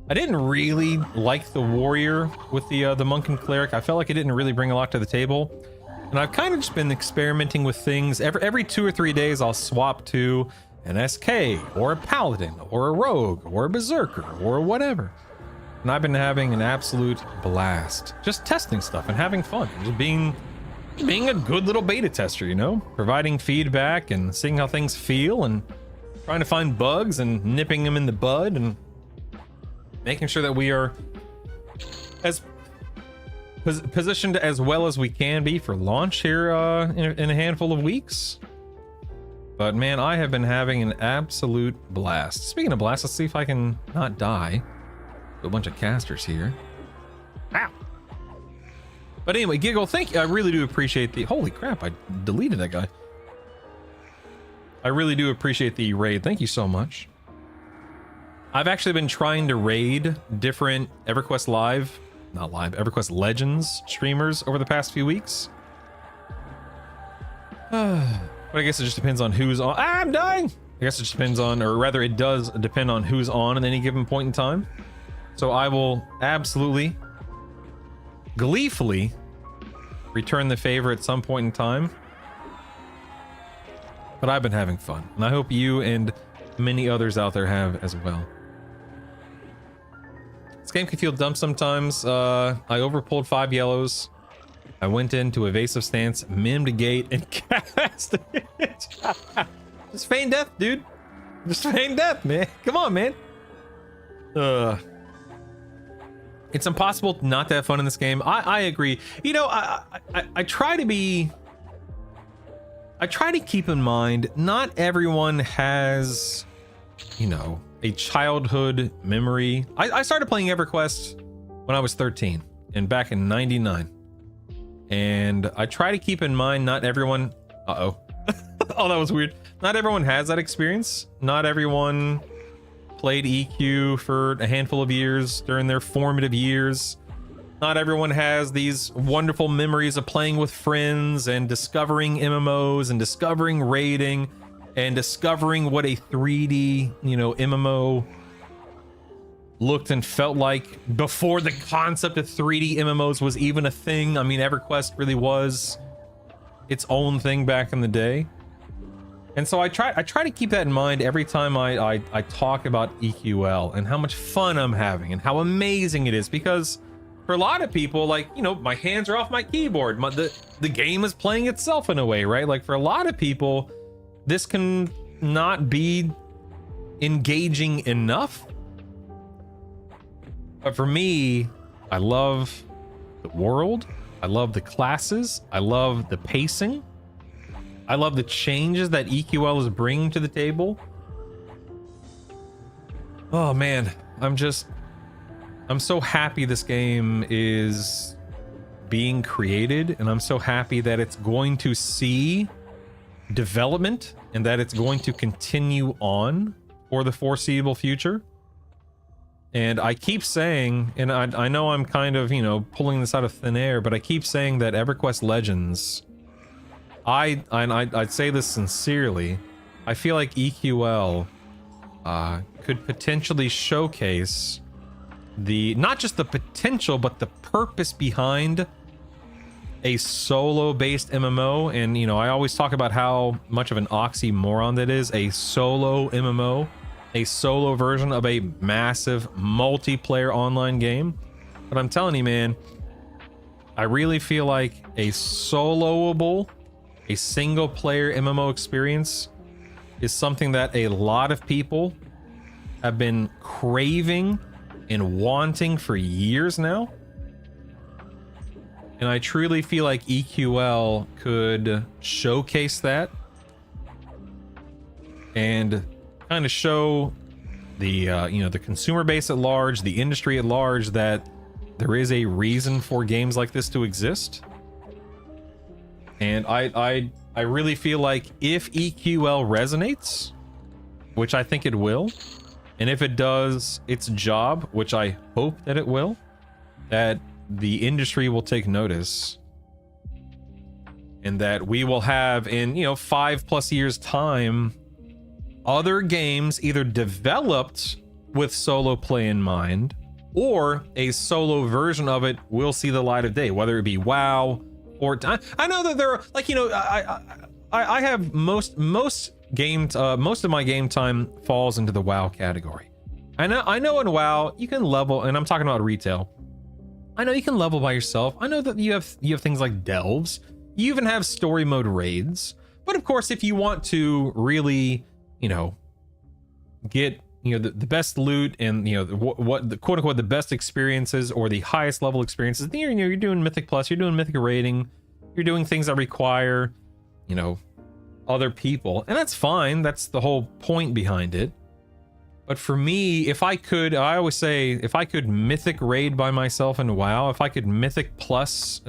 I didn't really like the warrior with the monk and cleric. I felt like it didn't really bring a lot to the table. And I've kind of just been experimenting with things. Every 2 or 3 days, I'll swap to an SK or a paladin or a rogue or a berserker or whatever. And I've been having an absolute blast, just testing stuff and having fun, just being a good little beta tester, you know, providing feedback and seeing how things feel and trying to find bugs and nipping them in the bud and making sure that we are as positioned as well as we can be for launch here in a handful of weeks. But man, I have been having an absolute blast. Speaking of blast, let's see if I can not die. A bunch of casters here. Ow. But anyway, Giggle, thank you. I really do appreciate the... Holy crap, I deleted that guy. I really do appreciate the raid. Thank you so much. I've actually been trying to raid different EverQuest EverQuest Legends streamers over the past few weeks. But I guess it just depends on who's on. Ah, I'm dying! I guess it just depends on, or rather it does depend on who's on at any given point in time. So I will absolutely, gleefully return the favor at some point in time. But I've been having fun, and I hope you and many others out there have as well. This game can feel dumb sometimes. I overpulled 5 yellows. I went into evasive stance, mimmed gate, and cast it. Just feign death, dude. Just feign death, man. Come on, man. It's impossible not to have fun in this game. I agree. You know, I try to be... I try to keep in mind, not everyone has, you know, a childhood memory. I started playing EverQuest when I was 13 and back in 99. And I try to keep in mind, not everyone... Uh-oh. Oh, that was weird. Not everyone has that experience. Not everyone played EQ for a handful of years during their formative years. Not everyone has these wonderful memories of playing with friends and discovering MMOs and discovering raiding and discovering what a 3D, you know, MMO looked and felt like before the concept of 3D MMOs was even a thing. I mean, EverQuest really was its own thing back in the day. And so I try to keep that in mind every time I talk about EQL and how much fun I'm having and how amazing it is, because for a lot of people, like, you know, my hands are off my keyboard. The game is playing itself in a way, right? Like, for a lot of people, this can not be engaging enough. But for me, I love the world. I love the classes. I love the pacing. I love the changes that EQL is bringing to the table. Oh man, I'm so happy this game is being created, and I'm so happy that it's going to see development and that it's going to continue on for the foreseeable future. And I keep saying, and I know I'm kind of, you know, pulling this out of thin air, but I keep saying that EverQuest Legends, I'd say this sincerely, I feel like EQL could potentially showcase not just the potential, but the purpose behind a solo-based MMO. And, you know, I always talk about how much of an oxymoron that is, a solo MMO, a solo version of a massive multiplayer online game. But I'm telling you, man, I really feel like a soloable, a single-player MMO experience is something that a lot of people have been craving and wanting for years now. And I truly feel like EQL could showcase that and kind of show the you know, the consumer base at large, the industry at large, that there is a reason for games like this to exist. And I really feel like if EQL resonates, which I think it will, and if it does its job, which I hope that it will, that the industry will take notice, and that we will have in 5+ years time other games either developed with solo play in mind, or a solo version of it will see the light of day, whether it be WoW or I know that there are, like, I have most of my game time falls into the WoW category. I know in WoW you can level, and I'm talking about retail. I know you can level by yourself. I know that you have things like delves. You even have story mode raids. But of course, if you want to really, get the best loot and what the quote unquote the best experiences or the highest level experiences, then you're doing Mythic Plus, you're doing Mythic raiding, you're doing things that require other people, and that's fine. That's the whole point behind it. But for me, if I could, I always say, if I could Mythic raid by myself in WoW, if I could run Mythic Plus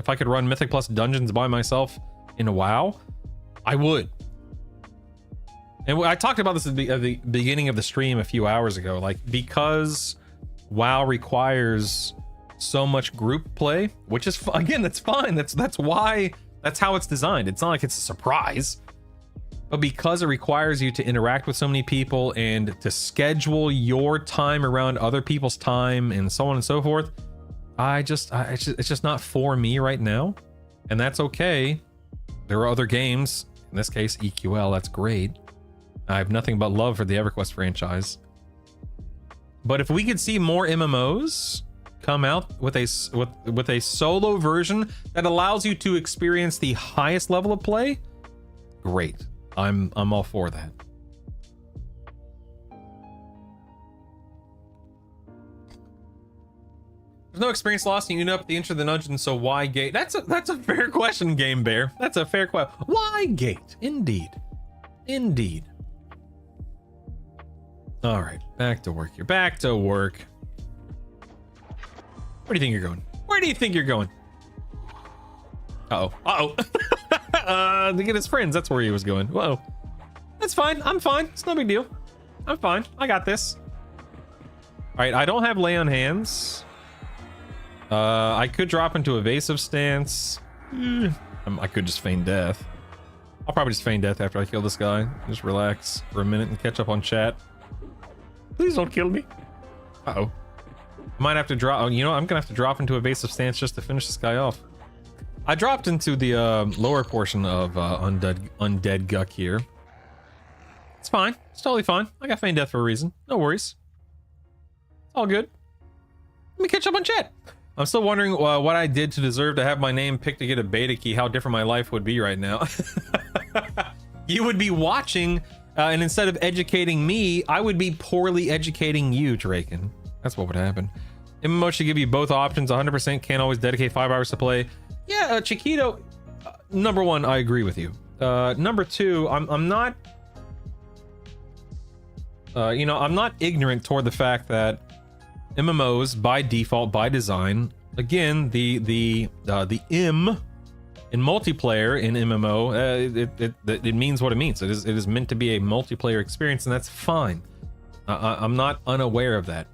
dungeons by myself in WoW, I would. And I talked about this at the beginning of the stream a few hours ago, like, because WoW requires so much group play, which is, again, that's fine. That's why, that's how it's designed. It's not like it's a surprise, but because it requires you to interact with so many people and to schedule your time around other people's time and so on and so forth, it's just not for me right now, and that's okay. There are other games, in this case EQL, that's great. I have nothing but love for the EverQuest franchise. But if we could see more MMOs come out with a solo version that allows you to experience the highest level of play, great. I'm all for that. There's no experience lost and you up the intro of the dungeon, so why gate? That's a fair question, Game Bear. That's a fair question. Why gate? Indeed. All right, back to work here. Back to work. Where do you think you're going? Where do you think you're going? To get his friends, that's where he was going. Whoa. That's fine. I'm fine. It's no big deal. I'm fine. I got this. All right, I don't have lay on hands. I could drop into evasive stance. I could just feign death. I'll probably just feign death after I kill this guy. Just relax for a minute and catch up on chat. Please don't kill me. Uh-oh. I might have to drop. Oh, I'm gonna have to drop into evasive stance just to finish this guy off. I dropped into the lower portion of undead Guck here. It's fine. It's totally fine. I got feign death for a reason. No worries. It's all good. Let me catch up on chat. I'm still wondering what I did to deserve to have my name picked to get a beta key, how different my life would be right now. You would be watching, and instead of educating me, I would be poorly educating you, Draken. That's what would happen. MMO should give you both options. 100% can't always dedicate 5 hours to play. Yeah, Chiquito, number one, I agree with you. Number two, I'm not, I'm not ignorant toward the fact that MMOs by default, by design, again, the M in multiplayer in MMO, it means what it means. It is meant to be a multiplayer experience, and that's fine. I'm not unaware of that.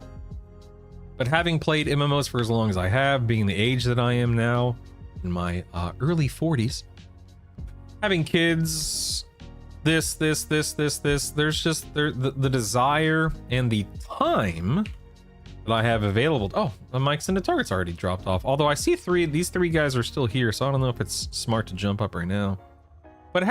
But having played MMOs for as long as I have, being the age that I am now, in my early 40s, having kids, there's just the desire and the time that I have available. Oh, my extended target's already dropped off. Although I see these three guys are still here, so I don't know if it's smart to jump up right now. But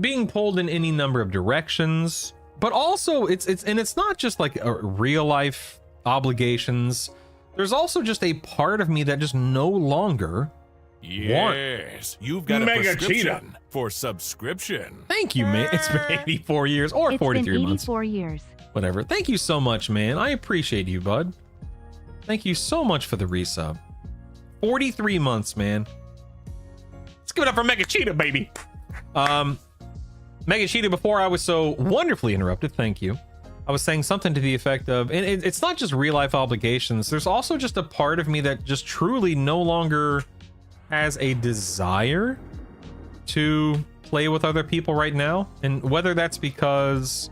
being pulled in any number of directions, but also it's not just like a real life obligations. There's also just a part of me that just no longer you've got a prescription for subscription. Thank you, man. It's been 84 years or 43 months. 84 years. Whatever. Thank you so much, man. I appreciate you, bud. Thank you so much for the resub. 43 months, man. Let's give it up for Mega Cheetah, baby. Mega Cheetah, before I was so wonderfully interrupted, thank you. I was saying something to the effect of, and it's not just real life obligations. There's also just a part of me that just truly no longer has a desire to play with other people right now. And whether that's because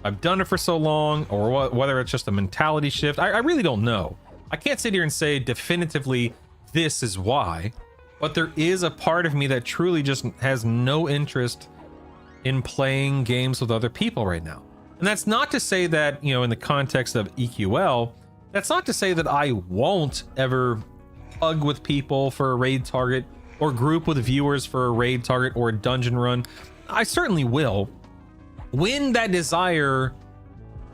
I've done it for so long, or whether it's just a mentality shift. I really don't know. I can't sit here and say definitively this is why, but there is a part of me that truly just has no interest in playing games with other people right now. And that's not to say that, you know, in the context of EQL, that's not to say that I won't ever hug with people for a raid target or group with viewers for a raid target or a dungeon run. I certainly will when that desire,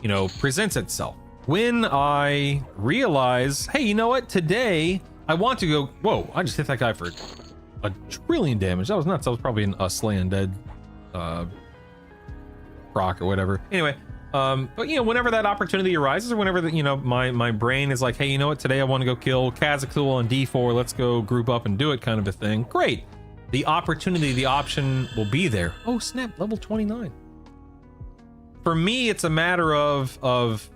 you know, presents itself. When I realize, hey, you know what, today I want to go, whoa, I just hit that guy for a trillion damage. That was nuts. That was probably a slay undead proc or whatever. Anyway, but you know, whenever that opportunity arises, or whenever the, you know, my brain is like, hey, you know what, today I want to go kill Kazakul on D4, let's go group up and do it, kind of a thing. Great. The opportunity, the option will be there. Oh snap, level 29. For me, it's a matter of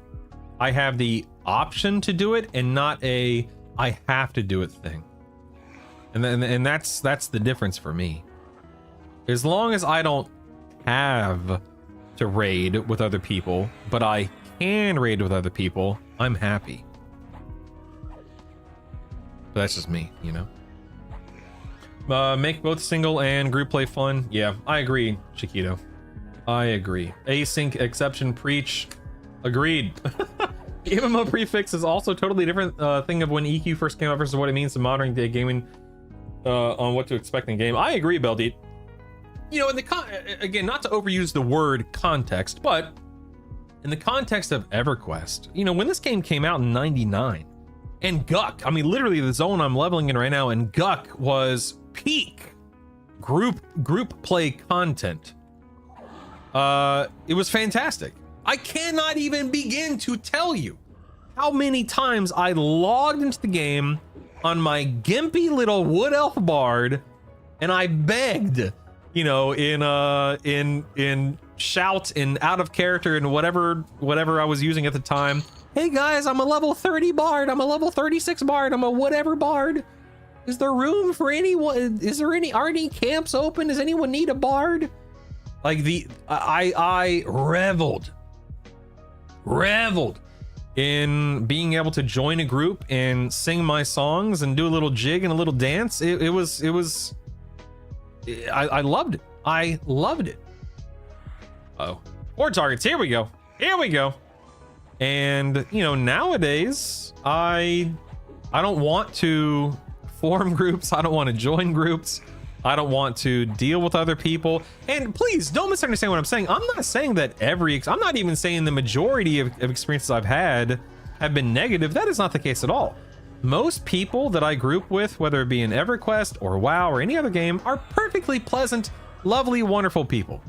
I have the option to do it and not a I have to do it thing. And that's the difference for me. As long as I don't have to raid with other people, but I can raid with other people, I'm happy. But that's just me, you know. Make both single and group play fun. Yeah, I agree, Chiquito. I agree. Async exception preach. Agreed. The MMO prefix is also a totally different thing of when EQ first came out versus what it means to modern day gaming on what to expect in game. I agree, Beldeep. You know, in the again, not to overuse the word context, but in the context of EverQuest, you know, when this game came out in '99, and Guck, I mean, literally the zone I'm leveling in right now, and Guck was peak group play content. It was fantastic. I cannot even begin to tell you how many times I logged into the game on my gimpy little wood elf bard, and I begged, you know, in shout and out of character and whatever I was using at the time. Hey guys, I'm a level 30 bard. I'm a level 36 bard. I'm a whatever bard. Is there room for anyone? Are any camps open? Does anyone need a bard? Like I reveled in being able to join a group and sing my songs and do a little jig and a little dance. I loved it. I loved it. Oh, 4 targets. Here we go. And you know, nowadays I don't want to form groups. I don't want to join groups. I don't want to deal with other people. And please don't misunderstand what I'm saying. I'm not saying that I'm not even saying the majority of experiences I've had have been negative. That is not the case at all. Most people that I group with, whether it be in EverQuest or WoW or any other game, are perfectly pleasant, lovely, wonderful people.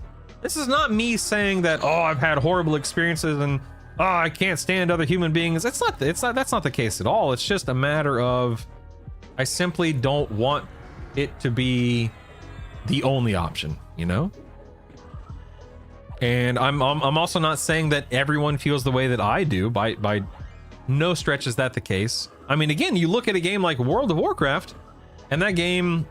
This is not me saying that, oh, I've had horrible experiences and oh, I can't stand other human beings. That's not the case at all. It's just a matter of I simply don't want it to be the only option, you know? And I'm also not saying that everyone feels the way that I do. By no stretch is that the case. I mean, again, you look at a game like World of Warcraft, and that game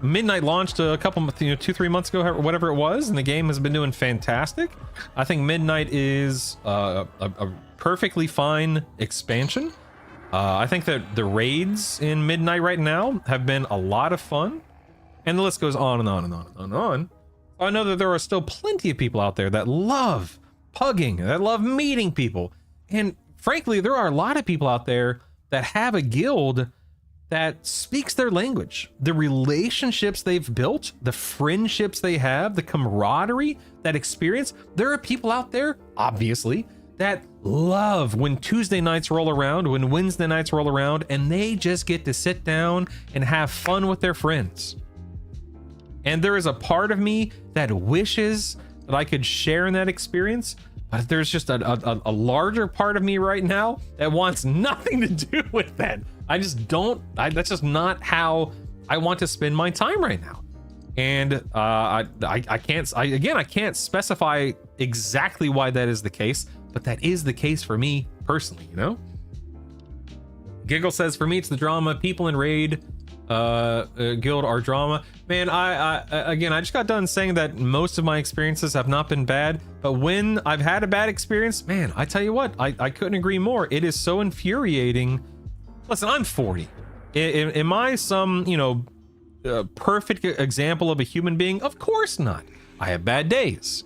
Midnight launched a couple, 2-3 months ago, whatever it was, and the game has been doing fantastic. I think Midnight is a perfectly fine expansion. I think that the raids in Midnight right now have been a lot of fun, and the list goes on and on and on and on. I know that there are still plenty of people out there that love pugging, that love meeting people, and frankly, there are a lot of people out there that have a guild that speaks their language. The relationships they've built, the friendships they have, the camaraderie, that experience. There are people out there, obviously, that love when Tuesday nights roll around, when Wednesday nights roll around, and they just get to sit down and have fun with their friends. And there is a part of me that wishes that I could share in that experience, but there's just a larger part of me right now that wants nothing to do with that. I just don't, that's just not how I want to spend my time right now. And I can't specify exactly why that is the case, but that is the case for me personally, you know? Giggle says, for me, it's the drama, people in raid guild our drama. Man, again, I just got done saying that most of my experiences have not been bad, but when I've had a bad experience, man, I tell you what, I couldn't agree more. It is so infuriating. Listen, I'm 40. Am I some, you know, perfect example of a human being? Of course not. I have bad days.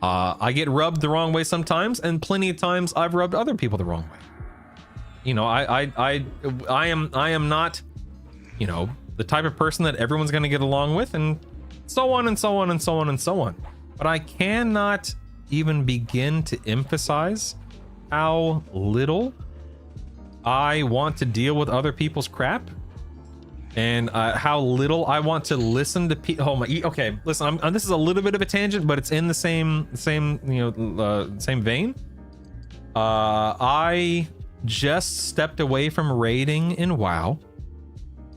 I get rubbed the wrong way sometimes, and plenty of times I've rubbed other people the wrong way. You know, I am not, you know, the type of person that everyone's going to get along with, and so on and so on and so on and so on. But I cannot even begin to emphasize how little I want to deal with other people's crap, and how little I want to listen to people. Oh my, okay, listen, this is a little bit of a tangent, but it's in the same you know, same vein. I just stepped away from raiding in WoW,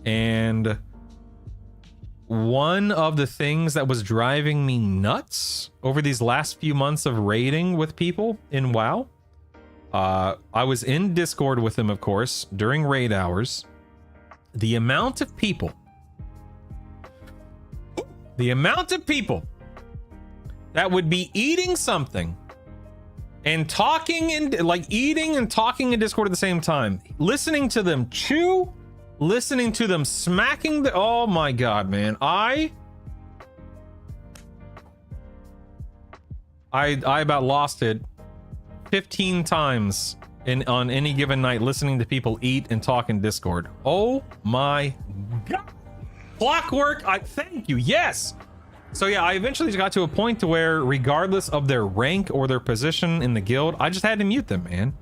and one of the things that was driving me nuts over these last few months of raiding with people in WoW, I was in Discord with them, of course, during raid hours. The amount of people that would be eating something and talking, and like eating and talking in Discord at the same time, listening to them chew, listening to them smacking the, oh my god, man, I about lost it 15 times on any given night listening to people eat and talk in Discord. Oh my god. Clockwork, I thank you. Yes. So yeah, I eventually got to a point to where, regardless of their rank or their position in the guild, I just had to mute them, man.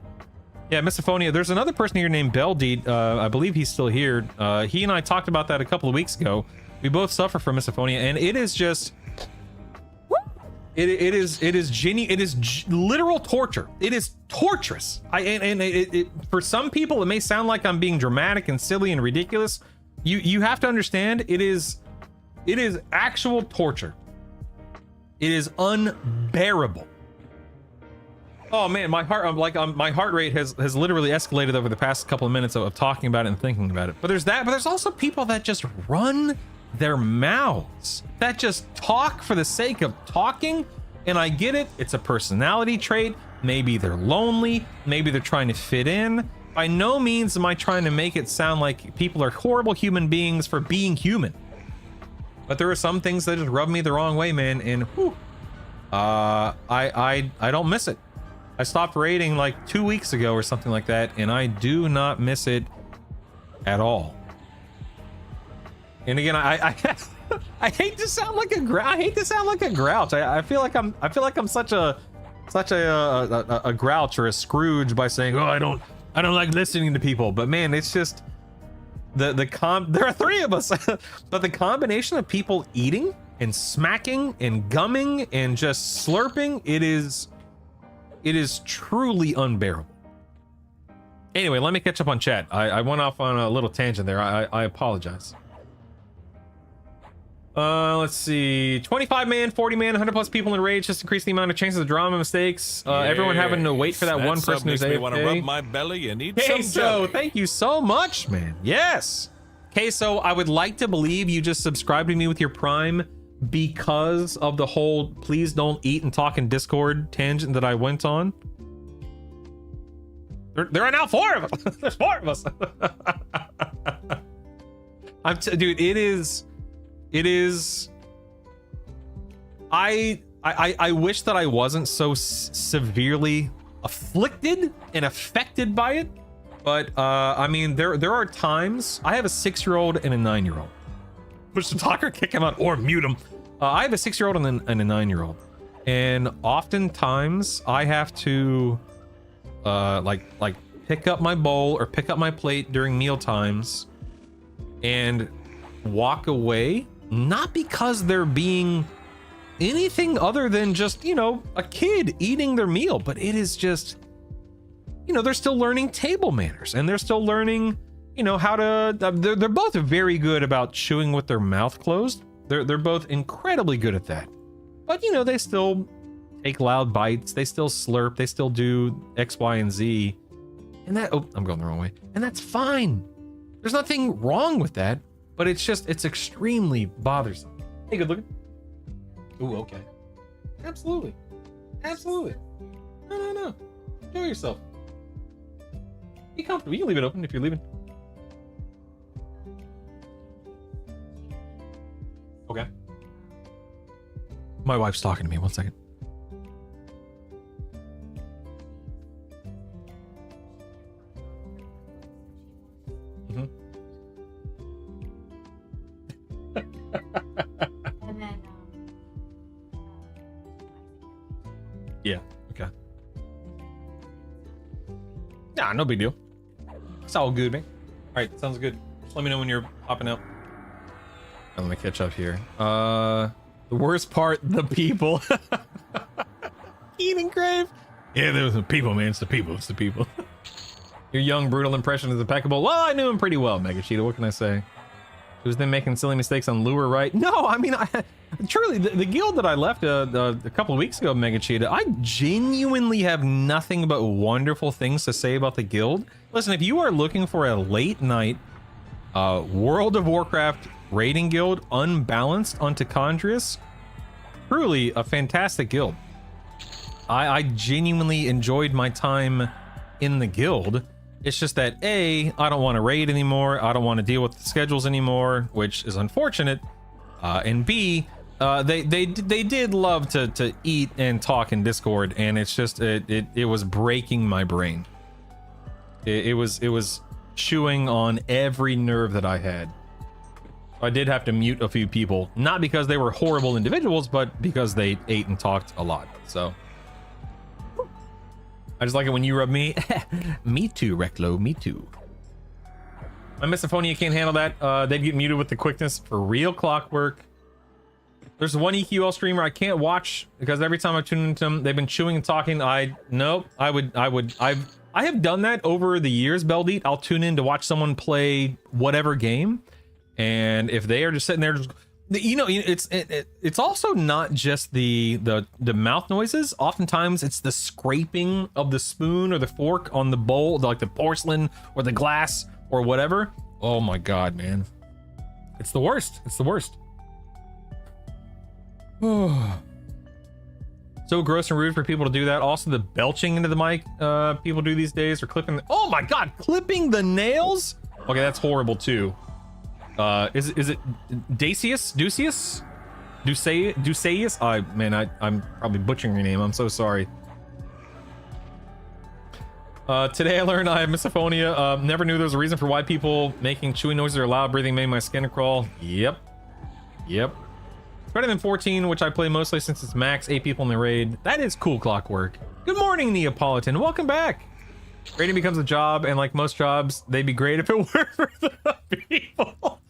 Yeah, Misophonia, there's another person here named Beldeed. I believe he's still here. He and I talked about that a couple of weeks ago. We both suffer from misophonia, and it is just, it is literal torture. It is torturous. For some people, it may sound like I'm being dramatic and silly and ridiculous. You have to understand, it is actual torture. It is unbearable. Oh man, my heart rate has literally escalated over the past couple of minutes of talking about it and thinking about it. But there's that, but there's also people that just run their mouths, that just talk for the sake of talking. And I get it, it's a personality trait. Maybe they're lonely, maybe they're trying to fit in. By no means am I trying to make it sound like people are horrible human beings for being human. But there are some things that just rub me the wrong way, man, and whew, I don't miss it. I stopped raiding like 2 weeks ago or something like that, and I do not miss it at all. And again, I hate to sound like a grouch. I feel like I'm such a grouch or a Scrooge by saying, oh, I don't like listening to people. But man, it's just there are three of us, but the combination of people eating and smacking and gumming and just slurping, it is truly unbearable. Anyway, let me catch up on chat. I went off on a little tangent there. I apologize. Let's see, 25 man, 40 man, 100 plus people in rage, just increase the amount of chances of drama mistakes. Everyone having to wait for that one person who's AFK. Want to rub my belly and eat some jelly. Thank you so much, man. Yes. Queso, I would like to believe you just subscribed to me with your Prime because of the whole please don't eat and talk in Discord tangent that I went on. There are now 4 of us. There's 4 of us. Dude, it is. I wish that I wasn't so severely afflicted and affected by it, but I mean, there are times. I have a 6-year-old and a 9-year-old. Push the talker, kick him out, or mute him. I have a 6-year-old and a 9-year-old, and oftentimes I have to like pick up my bowl or pick up my plate during meal times and walk away. Not because they're being anything other than just, you know, a kid eating their meal, but it is just, you know, they're still learning table manners, and they're still learning, you know, how to, they're both very good about chewing with their mouth closed. They're both incredibly good at that. But, you know, they still take loud bites, they still slurp, they still do X, Y, and Z. And that, oh, I'm going the wrong way. And that's fine. There's nothing wrong with that. but it's extremely bothersome. Hey, good looking. Ooh, okay. Absolutely. Absolutely. No. Enjoy yourself. Be comfortable. You can leave it open if you're leaving. Okay. My wife's talking to me. 1 second. Mm-hmm. And then, Yeah. Okay. Nah, no big deal. It's all good, man. All right, sounds good. Just let me know when you're hopping out. Let me catch up here. The worst part, the people. Eating grave. Yeah, there was the people, man. It's the people. It's the people. Your young, brutal impression is impeccable. Well, I knew him pretty well, Mega Cheetah. What can I say? He was then making silly mistakes on lure, right? No, I mean, truly, the guild that I left a couple of weeks ago, Mega Cheetah, I genuinely have nothing but wonderful things to say about the guild. Listen, if you are looking for a late night World of Warcraft raiding guild, unbalanced onto Chondrius, truly a fantastic guild. I genuinely enjoyed my time in the guild. It's just that A, I don't want to raid anymore. I don't want to deal with the schedules anymore, which is unfortunate. And B, they did love to eat and talk in Discord, and it's just it was breaking my brain. It was chewing on every nerve that I had. I did have to mute a few people, not because they were horrible individuals, but because they ate and talked a lot. So I just like it when you rub me. Me too, Reclo, me too. My misophonia can't handle that. They'd get muted with the quickness for real clockwork. There's one EQL streamer I can't watch because every time I tune into them, they've been chewing and talking. I have done that over the years, Beldeat. I'll tune in to watch someone play whatever game, and if they are just sitting there, just, you know, it's also not just the mouth noises. Oftentimes, it's the scraping of the spoon or the fork on the bowl, like the porcelain or the glass or whatever. Oh my god, man, it's the worst. It's the worst. So gross and rude for people to do that. Also, the belching into the mic people do these days, or clipping. Oh my god, clipping the nails. Okay, that's horrible too. Is it Duceus? I'm probably butchering your name. I'm so sorry. Today I learned I have misophonia. Never knew there was a reason for why people making chewing noises or loud breathing made my skin crawl. Yep. It's better than 14, which I play mostly since it's max 8 people in the raid. That is cool clockwork. Good morning, Neapolitan. Welcome back. Raiding becomes a job, and like most jobs, they'd be great if it were for the people.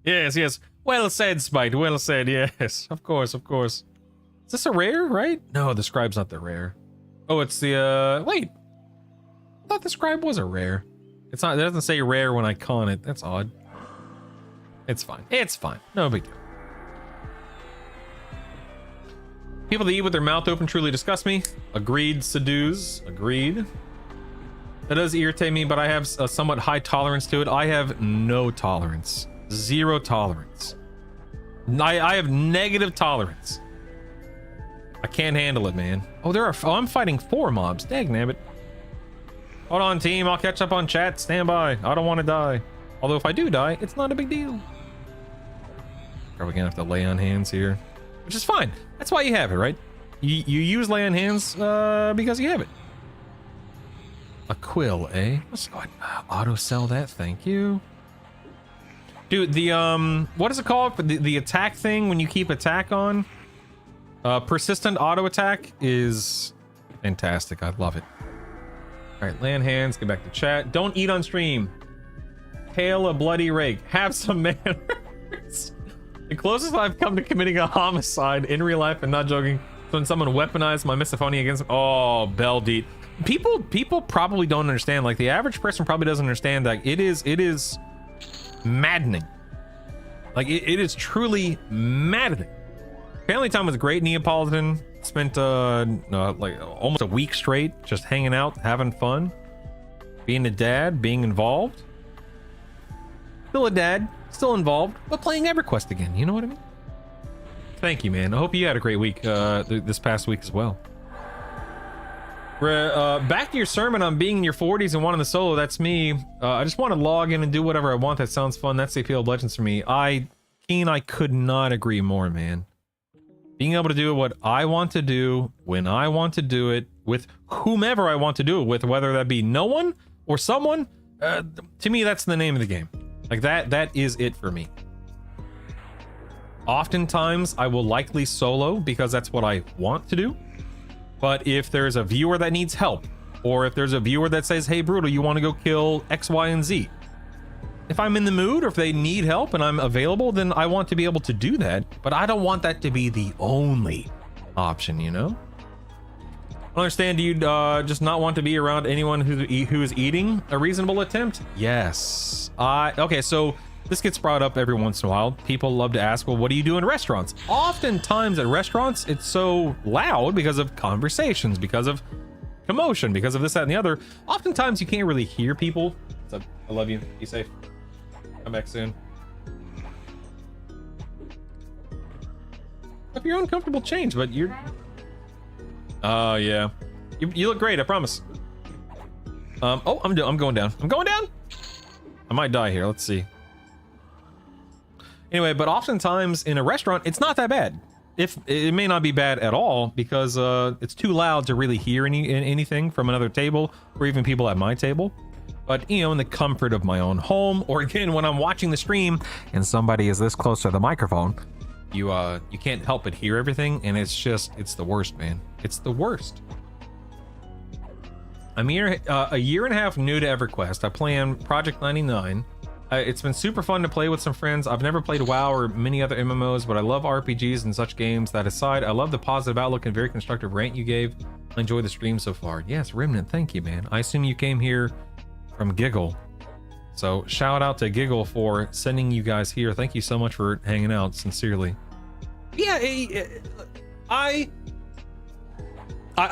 Yes. Well said, Spite. Well said, yes. Of course. Is this a rare, right? No, the scribe's not the rare. Oh, it's the, wait. I thought the scribe was a rare. It's not, it doesn't say rare when I con it. That's odd. It's fine. No big deal. People that eat with their mouth open truly disgust me. Agreed, Seduce. Agreed. That does irritate me, but I have a somewhat high tolerance to it. I have no tolerance. Zero tolerance. I have negative tolerance. I can't handle it, man. Oh, I'm fighting 4 mobs. Dagnabbit. Hold on, team. I'll catch up on chat. Stand by. I don't want to die. Although if I do die, it's not a big deal. Probably gonna have to lay on hands here. Which is fine. That's why you have it, right? You use lay on hands because you have it. A quill, eh? Let's go ahead and auto sell that. Thank you. Dude, the what is it called? The attack thing when you keep attack on? Persistent auto attack is fantastic. I love it. All right, lay on hands. Get back to chat. Don't eat on stream. Hail a bloody rake. Have some manners. The closest I've come to committing a homicide in real life, and not joking, is when someone weaponized my misophonia against me. Oh, Beldeat. People probably don't understand. Like, the average person probably doesn't understand that it is maddening. Like, it is truly maddening. Family time was great. Neapolitan spent like almost a week straight just hanging out, having fun, being a dad, being involved. Still a dad. still involved, but playing EverQuest again. You know what I mean? Thank you, man. I hope you had a great week this past week as well. Back to your sermon on being in your 40s and wanting the solo. That's me. I just want to log in and do whatever I want. That sounds fun. That's the appeal of Legends for me. Keen, I could not agree more, man. Being able to do what I want to do, when I want to do it, with whomever I want to do it with, whether that be no one or someone, to me, that's the name of the game. Like that is it for me. Oftentimes, I will likely solo because that's what I want to do. But if there's a viewer that needs help, or if there's a viewer that says, hey, Brutal, you want to go kill X, Y, and Z? If I'm in the mood, or if they need help and I'm available, then I want to be able to do that. But I don't want that to be the only option, you know? I understand you'd just not want to be around anyone who is eating. A reasonable attempt? Yes. Okay, so this gets brought up every once in a while. People love to ask, well, what do you do in restaurants? Oftentimes at restaurants, it's so loud because of conversations, because of commotion, because of this, that, and the other. Oftentimes you can't really hear people. What's up? I love you. Be safe. Come back soon. If you're uncomfortable, change, but you're... Oh, yeah. You look great, I promise. Oh, I'm going down. I'm going down? I might die here. Let's see. Anyway, but oftentimes in a restaurant, it's not that bad. If it may not be bad at all because it's too loud to really hear anything from another table or even people at my table. But, you know, in the comfort of my own home, or again, when I'm watching the stream and somebody is this close to the microphone, you can't help but hear everything, and it's the worst, man. It's the worst. I'm here a year and a half new to EverQuest. I play on Project 99. It's been super fun to play with some friends. I've never played WoW or many other MMOs, but I love RPGs and such games. That aside, I love the positive outlook and very constructive rant you gave. I enjoy the stream so far. Yes, Remnant, thank you, man. I assume you came here from Giggle. So shout out to Giggle for sending you guys here. Thank you so much for hanging out, sincerely. Yeah, I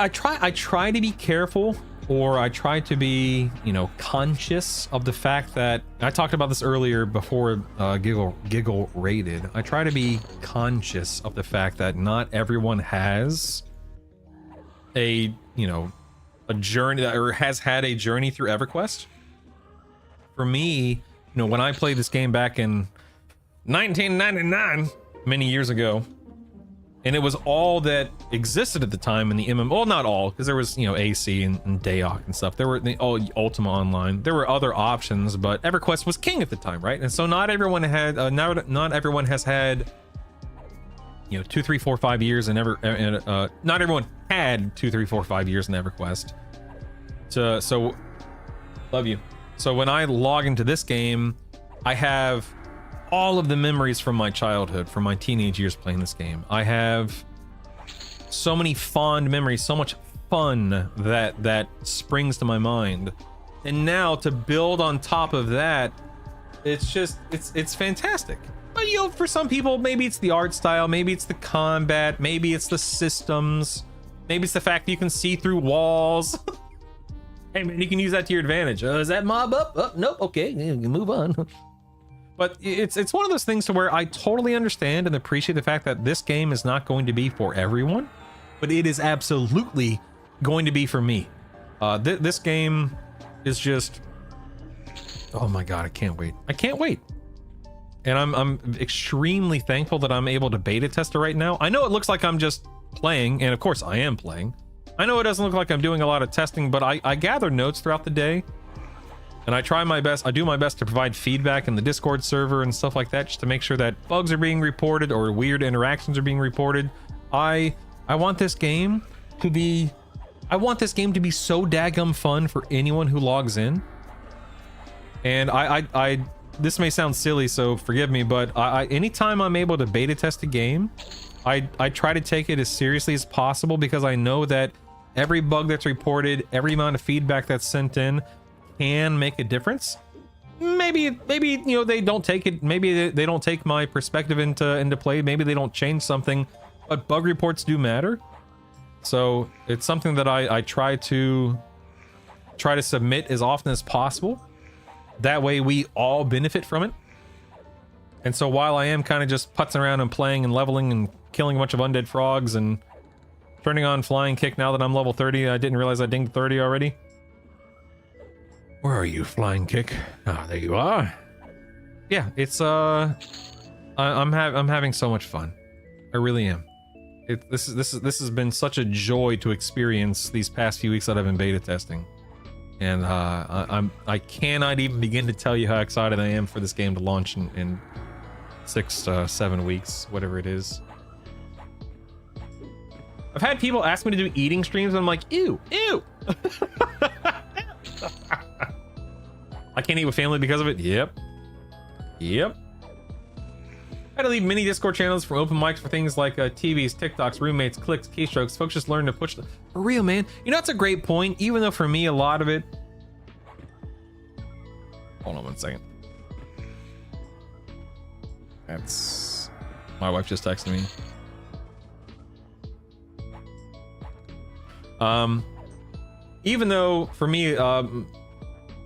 try to be careful, or I try to be, you know, conscious of the fact that I talked about this earlier before Giggle raided. I try to be conscious of the fact that not everyone has a, you know, a journey or has had a journey through EverQuest. For me, you know, when I played this game back in 1999, many years ago, and it was all that existed at the time in the MMO. Well, not all, because there was, you know, AC and Dayok and stuff. There were Ultima Online. There were other options, but EverQuest was king at the time, right? And so not everyone had, not everyone has had, you know, 2, 3, 4, 5 years in not everyone had 2, 3, 4, 5 years in EverQuest. So love you. So when I log into this game, I have all of the memories from my childhood, from my teenage years playing this game. I have so many fond memories, so much fun that springs to my mind. And now to build on top of that, it's just, it's fantastic. But, you know, for some people, maybe it's the art style, maybe it's the combat, maybe it's the systems, maybe it's the fact that you can see through walls. Hey man, you can use that to your advantage. Is that mob up? Oh, nope. Okay, move on. But it's one of those things to where I totally understand and appreciate the fact that this game is not going to be for everyone, but it is absolutely going to be for me. This game is just, oh my god, I can't wait. I can't wait. And I'm extremely thankful that I'm able to beta test it right now. I know it looks like I'm just playing, and of course I am playing. I know it doesn't look like I'm doing a lot of testing, but I gather notes throughout the day. And I try my best, I do my best to provide feedback in the Discord server and stuff like that, just to make sure that bugs are being reported or weird interactions are being reported. I want this game to be, I want this game to be so daggum fun for anyone who logs in. And this may sound silly, so forgive me, but anytime I'm able to beta test a game, I try to take it as seriously as possible, because I know that every bug that's reported, every amount of feedback that's sent in can make a difference. Maybe you know, they don't take it, maybe they don't take my perspective into play, maybe they don't change something, but bug reports do matter. So it's something that I try to submit as often as possible. That way we all benefit from it. And so while I am kind of just putzing around and playing and leveling and killing a bunch of undead frogs and turning on flying kick now that I'm level 30, I didn't realize I dinged 30 already. Where are you, flying kick? Ah, there you are. Yeah, it's I'm having so much fun. I really am. This has been such a joy to experience these past few weeks that I've been beta testing, and I cannot even begin to tell you how excited I am for this game to launch in 6 to 7 weeks, whatever it is. I've had people ask me to do eating streams, and I'm like, ew. I can't eat with family because of it. Yep. I had to leave many Discord channels for open mics for things like TVs, TikToks, roommates, clicks, keystrokes. Folks just learn to push the... For real, man. You know, that's a great point. Even though for me, a lot of it... Hold on 1 second. That's... My wife just texted me. Even though for me,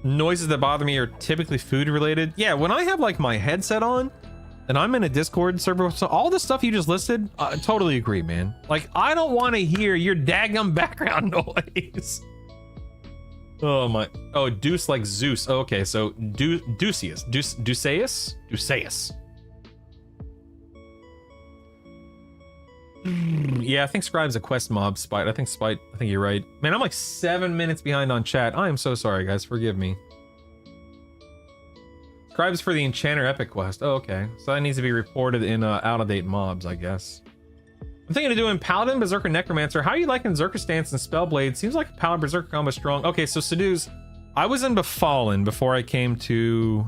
noises that bother me are typically food related. Yeah, when I have like my headset on and I'm in a Discord server, so all the stuff you just listed, I totally agree, man. Like, I don't want to hear your daggum background noise. Oh my, oh, Deuce like Zeus. Oh, okay, so Deuceus. Yeah, I think Scribe's a quest mob, Spite. I think you're right. Man, I'm like 7 minutes behind on chat. I am so sorry, guys. Forgive me. Scribe's for the Enchanter Epic quest. Oh, okay. So that needs to be reported in out-of-date mobs, I guess. I'm thinking of doing Paladin, Berserker, Necromancer. How are you liking Berserker stance and Spellblade? Seems like a Paladin Berserker combo strong. Okay, so Seduce, I was in Befallen before I came to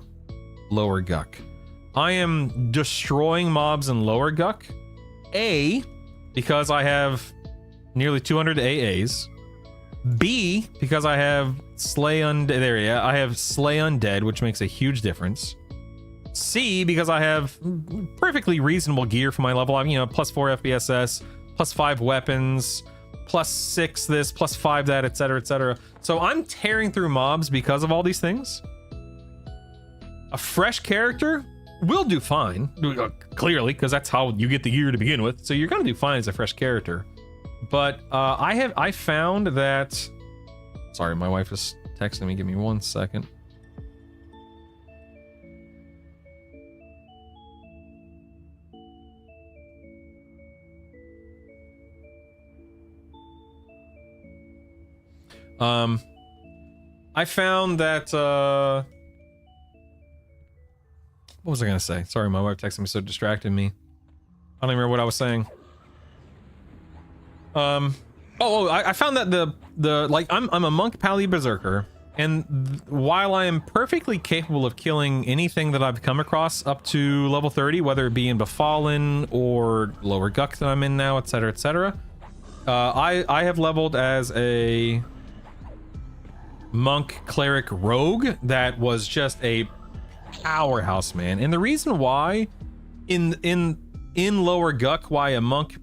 Lower Guck. I am destroying mobs in Lower Guck. A, because I have nearly 200 AAs. B, because I have Slay Undead. There, yeah, I have Slay Undead, which makes a huge difference. C, because I have perfectly reasonable gear for my level. I'm, you know, plus 4 FBSS, plus 5 weapons, plus 6 this, plus 5 that, etc., etc. So I'm tearing through mobs because of all these things. A fresh character will do fine, clearly, because that's how you get the gear to begin with. So you're gonna do fine as a fresh character. But I found that... Sorry, my wife is texting me. Give me 1 second. I found that what was I gonna say? Sorry, my wife texted me, so it distracted me. I don't even remember what I was saying. I found that the like I'm a monk pally berserker, and while I am perfectly capable of killing anything that I've come across up to level 30, whether it be in Befallen or Lower Guck that I'm in now, etc., etc., I have leveled as a monk cleric rogue that was just a powerhouse, man. And the reason why in Lower Guck, why a monk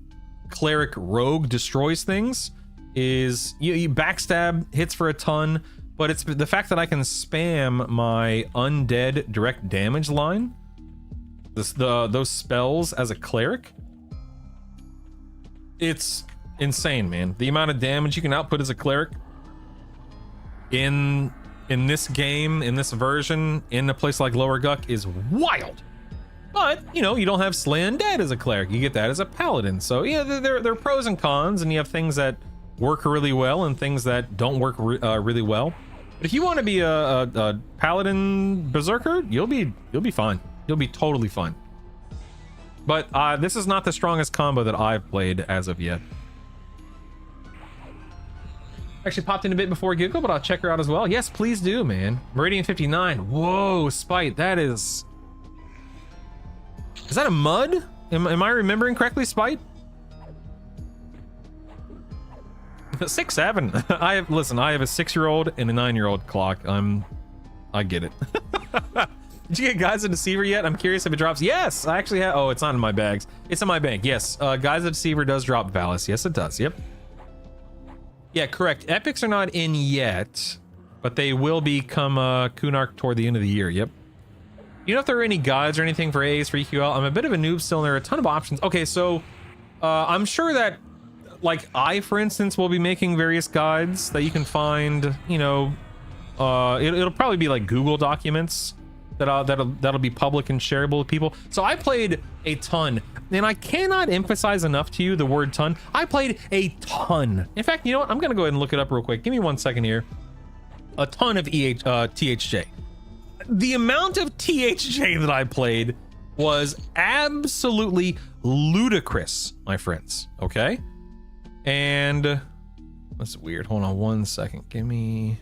cleric rogue destroys things is you backstab hits for a ton, but it's the fact that I can spam my undead direct damage line, those spells as a cleric. It's insane, man. The amount of damage you can output as a cleric in this game, in this version, in a place like Lower Guck is wild. But, you know, you don't have Slay Undead as a cleric. You get that as a paladin. So, yeah, there are pros and cons, and you have things that work really well and things that don't work really well. But if you want to be a paladin berserker, you'll be fine. You'll be totally fine. But this is not the strongest combo that I've played as of yet. Actually popped in a bit before Google, but I'll check her out as well. Yes, please do, man. Meridian 59. Whoa, Spite, that is that a mud? Am I remembering correctly, Spite? 6'7". I have a 6-year-old and a 9-year-old clock. I get it. Did you get Guys of Deceiver yet? I'm curious if it drops. Yes, I actually have. Oh, it's not in my bags. It's in my bank. Yes, Guys of Deceiver does drop Valis. Yes, it does. Yep. Yeah, correct. Epics are not in yet, but they will become Kunark toward the end of the year. Yep. You know if there are any guides or anything for AAs for EQL? I'm a bit of a noob still, and there are a ton of options. Okay, so I'm sure that, like, I, for instance, will be making various guides that you can find. You know, it'll probably be like Google documents that'll be public and shareable with people. So I played a ton, and I cannot emphasize enough to you the word ton. I played a ton. In fact, you know what? I'm gonna go ahead and look it up real quick. Give me 1 second here. A ton of THJ. The amount of THJ that I played was absolutely ludicrous, my friends. Okay, and that's weird. Hold on 1 second. Give me.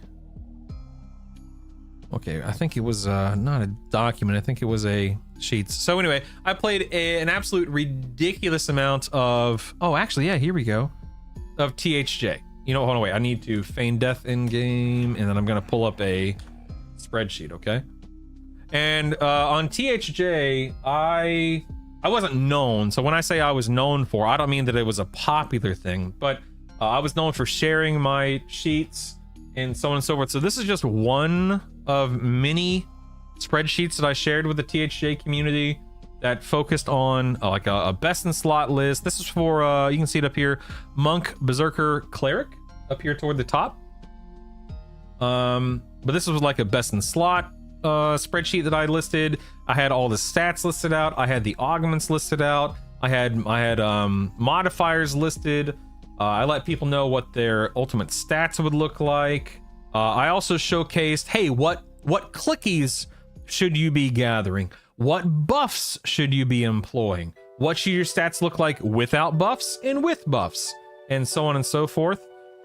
Okay, I think it was not a document. I think it was a sheets. So anyway, I played an absolute ridiculous amount of. Oh, actually, yeah. Here we go. Of THJ. You know, hold on, wait. I need to feign death in game, and then I'm gonna pull up a spreadsheet. Okay. And on THJ, I wasn't known. So when I say I was known for, I don't mean that it was a popular thing, but I was known for sharing my sheets and so on and so forth. So this is just one of many spreadsheets that I shared with the THJ community that focused on like a best in slot list. This is for, you can see it up here, Monk, Berserker, Cleric, up here toward the top. But this was like a best in slot spreadsheet that I listed. I had all the stats listed out. I had the augments listed out. I had modifiers listed. I let people know what their ultimate stats would look like. I also showcased, hey, what clickies should you be gathering? What buffs should you be employing? What should your stats look like without buffs and with buffs? And so on and so forth.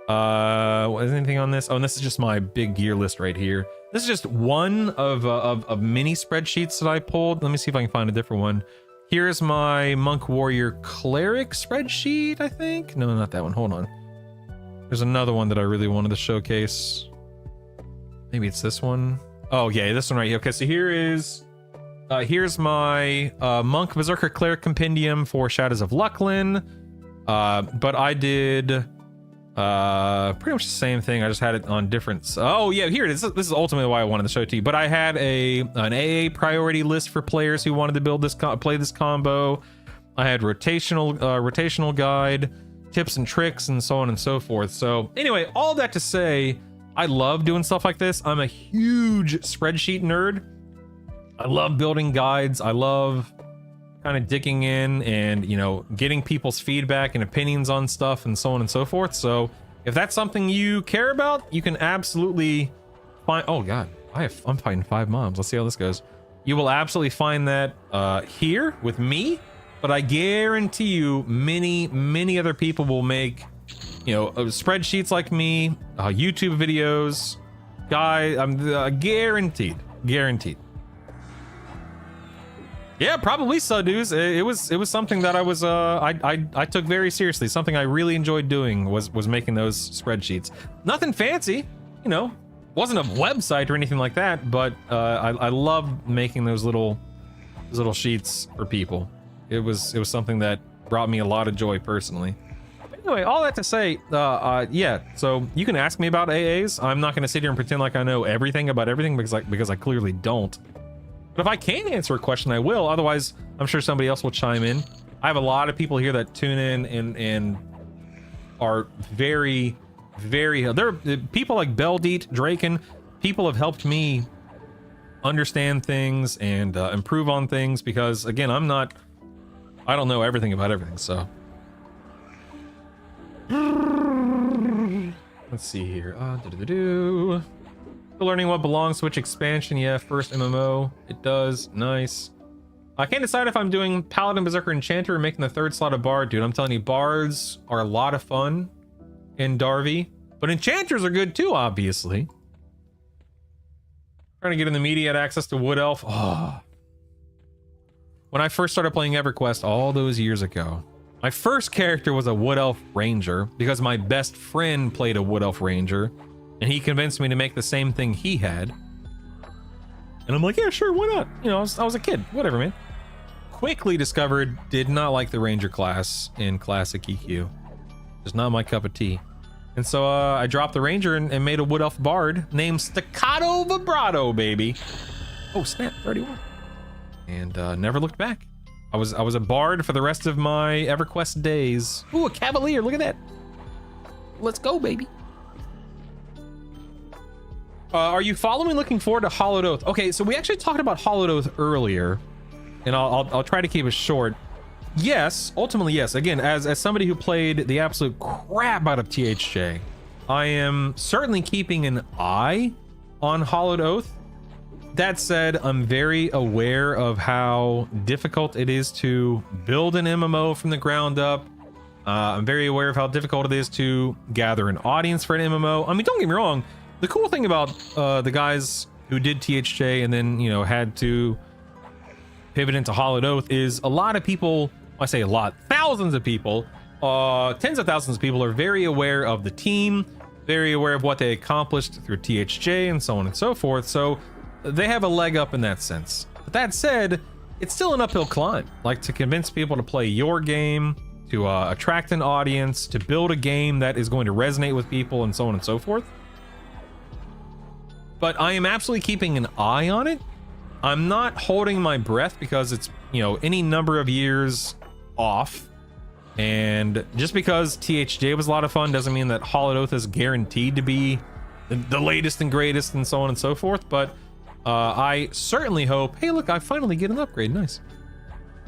Is anything on this? Oh, and this is just my big gear list right here. This is just one of many spreadsheets that I pulled. Let me see if I can find a different one. Here's my Monk Warrior Cleric spreadsheet, I think. No, not that one. Hold on. There's another one that I really wanted to showcase. Maybe it's this one. Oh, yeah, this one right here. Okay, so here's my Monk Berserker Cleric Compendium for Shadows of Lucklin. But I did pretty much the same thing. I just had it on different. Oh yeah, here it is. This is ultimately why I wanted to show it to you. But I had an AA priority list for players who wanted to build this play this combo. I had rotational guide, tips and tricks, and so on and so forth. So anyway, all that to say, I love doing stuff like this. I'm a huge spreadsheet nerd. I love building guides. I love kind of digging in and, you know, getting people's feedback and opinions on stuff and so on and so forth. So if that's something you care about, you can absolutely find. Oh god, I'm fighting 5 mobs. Let's see how this goes. You will absolutely find that here with me, but I guarantee you many other people will make, you know, spreadsheets like me, YouTube videos. I'm guaranteed. Yeah, probably so, dudes. It was something that I was I took very seriously. Something I really enjoyed doing was making those spreadsheets. Nothing fancy, you know, wasn't a website or anything like that, but I love making those little sheets for people. It was something that brought me a lot of joy personally. Anyway, all that to say, yeah, so you can ask me about AAs. I'm not going to sit here and pretend like I know everything about everything because I clearly don't. But if I can answer a question, I will. Otherwise, I'm sure somebody else will chime in. I have a lot of people here that tune in and are very, very... There are people like Beldeet, Draken. People have helped me understand things and improve on things because, again, I don't know everything about everything, so... Let's see here. Learning what belongs to which expansion. Yeah, first MMO. It does. Nice. I can't decide if I'm doing Paladin, Berserker, Enchanter, or making the 3rd slot of Bard, dude. I'm telling you, Bards are a lot of fun in Darby, but Enchanters are good too, obviously. Trying to get in the media access to Wood Elf. Oh. When I first started playing EverQuest all those years ago, my first character was a Wood Elf Ranger because my best friend played a Wood Elf Ranger. And he convinced me to make the same thing he had. And I'm like, yeah, sure, why not? You know, I was a kid, whatever, man. Quickly discovered, did not like the Ranger class in Classic EQ. Just not my cup of tea. And so I dropped the Ranger and made a Wood Elf Bard named Staccato Vibrato, baby. Oh, snap, 31. and never looked back. I was a bard for the rest of my EverQuest days. Ooh, a cavalier! Look at that. Let's go, baby. Are you following? Looking forward to Hollowed Oath? Okay, so we actually talked about Hollowed Oath earlier, and I'll try to keep it short. Yes, ultimately yes. Again, as somebody who played the absolute crap out of THJ, I am certainly keeping an eye on Hollowed Oath. That said, I'm very aware of how difficult it is to build an MMO from the ground up. I'm very aware of how difficult it is to gather an audience for an MMO. I mean, don't get me wrong. The cool thing about the guys who did THJ and then, you know, had to pivot into Hollowed Oath is a lot of people, I say a lot, thousands of people, tens of thousands of people are very aware of the team, very aware of what they accomplished through THJ and so on and so forth. So they have a leg up in that sense. But that said, it's still an uphill climb. Like, to convince people to play your game, to attract an audience, to build a game that is going to resonate with people and so on and so forth. But I am absolutely keeping an eye on it. I'm not holding my breath because it's, you know, any number of years off. And just because THJ was a lot of fun doesn't mean that Hollowed Oath is guaranteed to be the latest and greatest and so on and so forth. But I certainly hope, hey, look, I finally get an upgrade. Nice.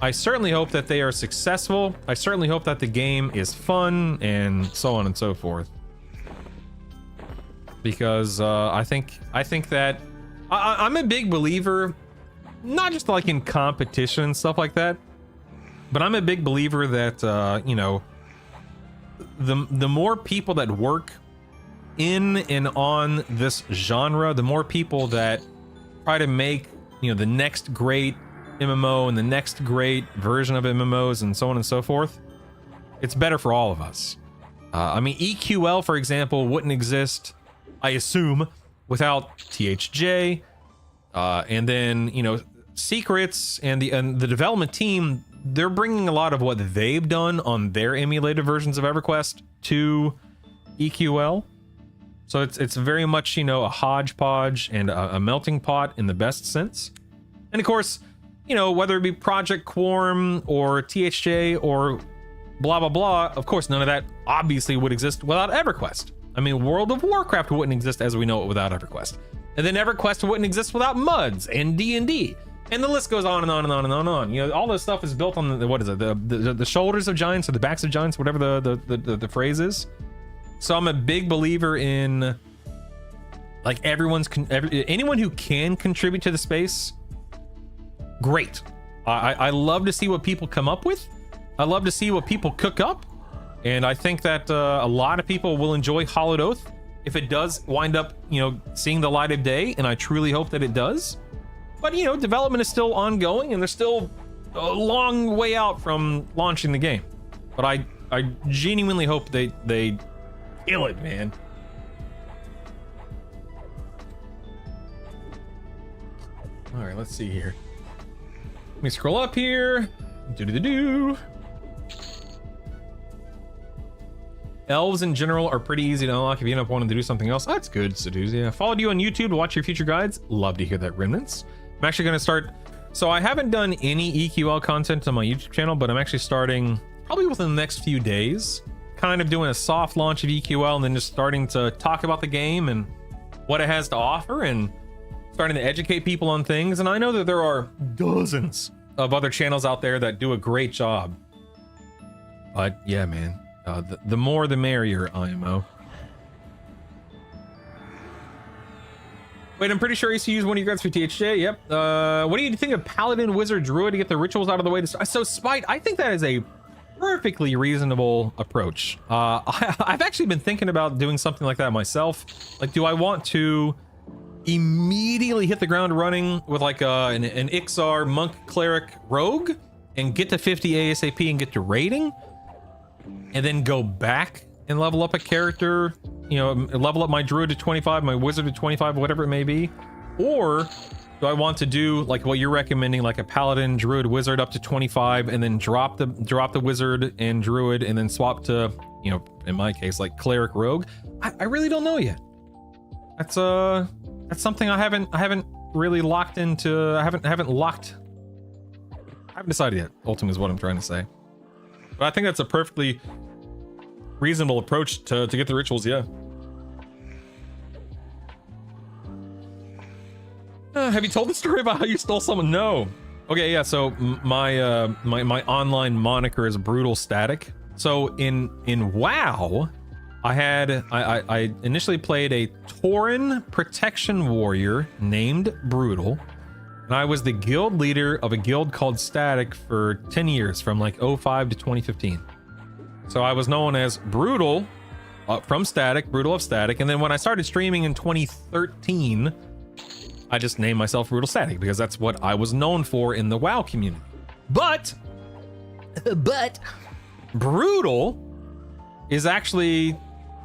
I certainly hope that they are successful. I certainly hope that the game is fun and so on and so forth. Because I think that I'm a big believer, not just like in competition and stuff like that, but I'm a big believer that you know, the more people that work in and on this genre, the more people that try to make, you know, the next great MMO and the next great version of MMOs and so on and so forth, it's better for all of us. I mean, EQL, for example, wouldn't exist, I assume, without THJ, and then, you know, Secrets and the development team, they're bringing a lot of what they've done on their emulated versions of EverQuest to EQL. So it's very much, you know, a hodgepodge and a melting pot in the best sense. And of course, you know, whether it be Project Quorum or THJ or blah blah blah, of course none of that obviously would exist without EverQuest. I mean, World of Warcraft wouldn't exist as we know it without EverQuest. And then EverQuest wouldn't exist without MUDs and D&D. And the list goes on and on and on and on and on. You know, all this stuff is built on the, what is it? The shoulders of giants or the backs of giants, whatever the phrase is. So I'm a big believer in, like, anyone who can contribute to the space, great. I love to see what people come up with. I love to see what people cook up. And I think that a lot of people will enjoy Hollowed Oath if it does wind up, you know, seeing the light of day, and I truly hope that it does. But, you know, development is still ongoing, and they're still a long way out from launching the game. But I genuinely hope they kill it, man. All right, let's see here. Let me scroll up here. Do. Elves in general are pretty easy to unlock if you end up wanting to do something else. That's good, Sedusia. I followed you on YouTube to watch your future guides. Love to hear that, Remnants. I'm actually going to start. So I haven't done any EQL content on my YouTube channel, but I'm actually starting probably within the next few days, kind of doing a soft launch of EQL and then just starting to talk about the game and what it has to offer and starting to educate people on things. And I know that there are dozens of other channels out there that do a great job. But yeah, man, the more the merrier, IMO. Wait, I'm pretty sure I used to use one of your guys for THJ. Yep. What do you think of Paladin, Wizard, Druid to get the rituals out of the way? So Spite, I think that is a perfectly reasonable approach. I've actually been thinking about doing something like that myself. Like, do I want to immediately hit the ground running with like an Ixar Monk Cleric Rogue and get to 50 ASAP and get to raiding, and then go back and level up a character, you know, level up my Druid to 25, my Wizard to 25, whatever it may be? Or do I want to do like what you're recommending, like a Paladin, Druid, Wizard up to 25, and then drop the Wizard and Druid, and then swap to, you know, in my case, like Cleric Rogue? I really don't know yet. That's something I haven't really locked into. I haven't locked haven't decided yet. Ultimately is what I'm trying to say. But I think that's a perfectly reasonable approach to get the rituals, yeah. Have you told the story about how you stole someone? No. Okay, yeah, so my my online moniker is Brutal Static. So in WoW, I initially played a Tauren protection warrior named Brutal, and I was the guild leader of a guild called Static for 10 years, from like 05 to 2015. So I was known as Brutal from Static, Brutal of Static, and then when I started streaming in 2013, I just named myself Brutal Static because that's what I was known for in the WoW community. But Brutal is actually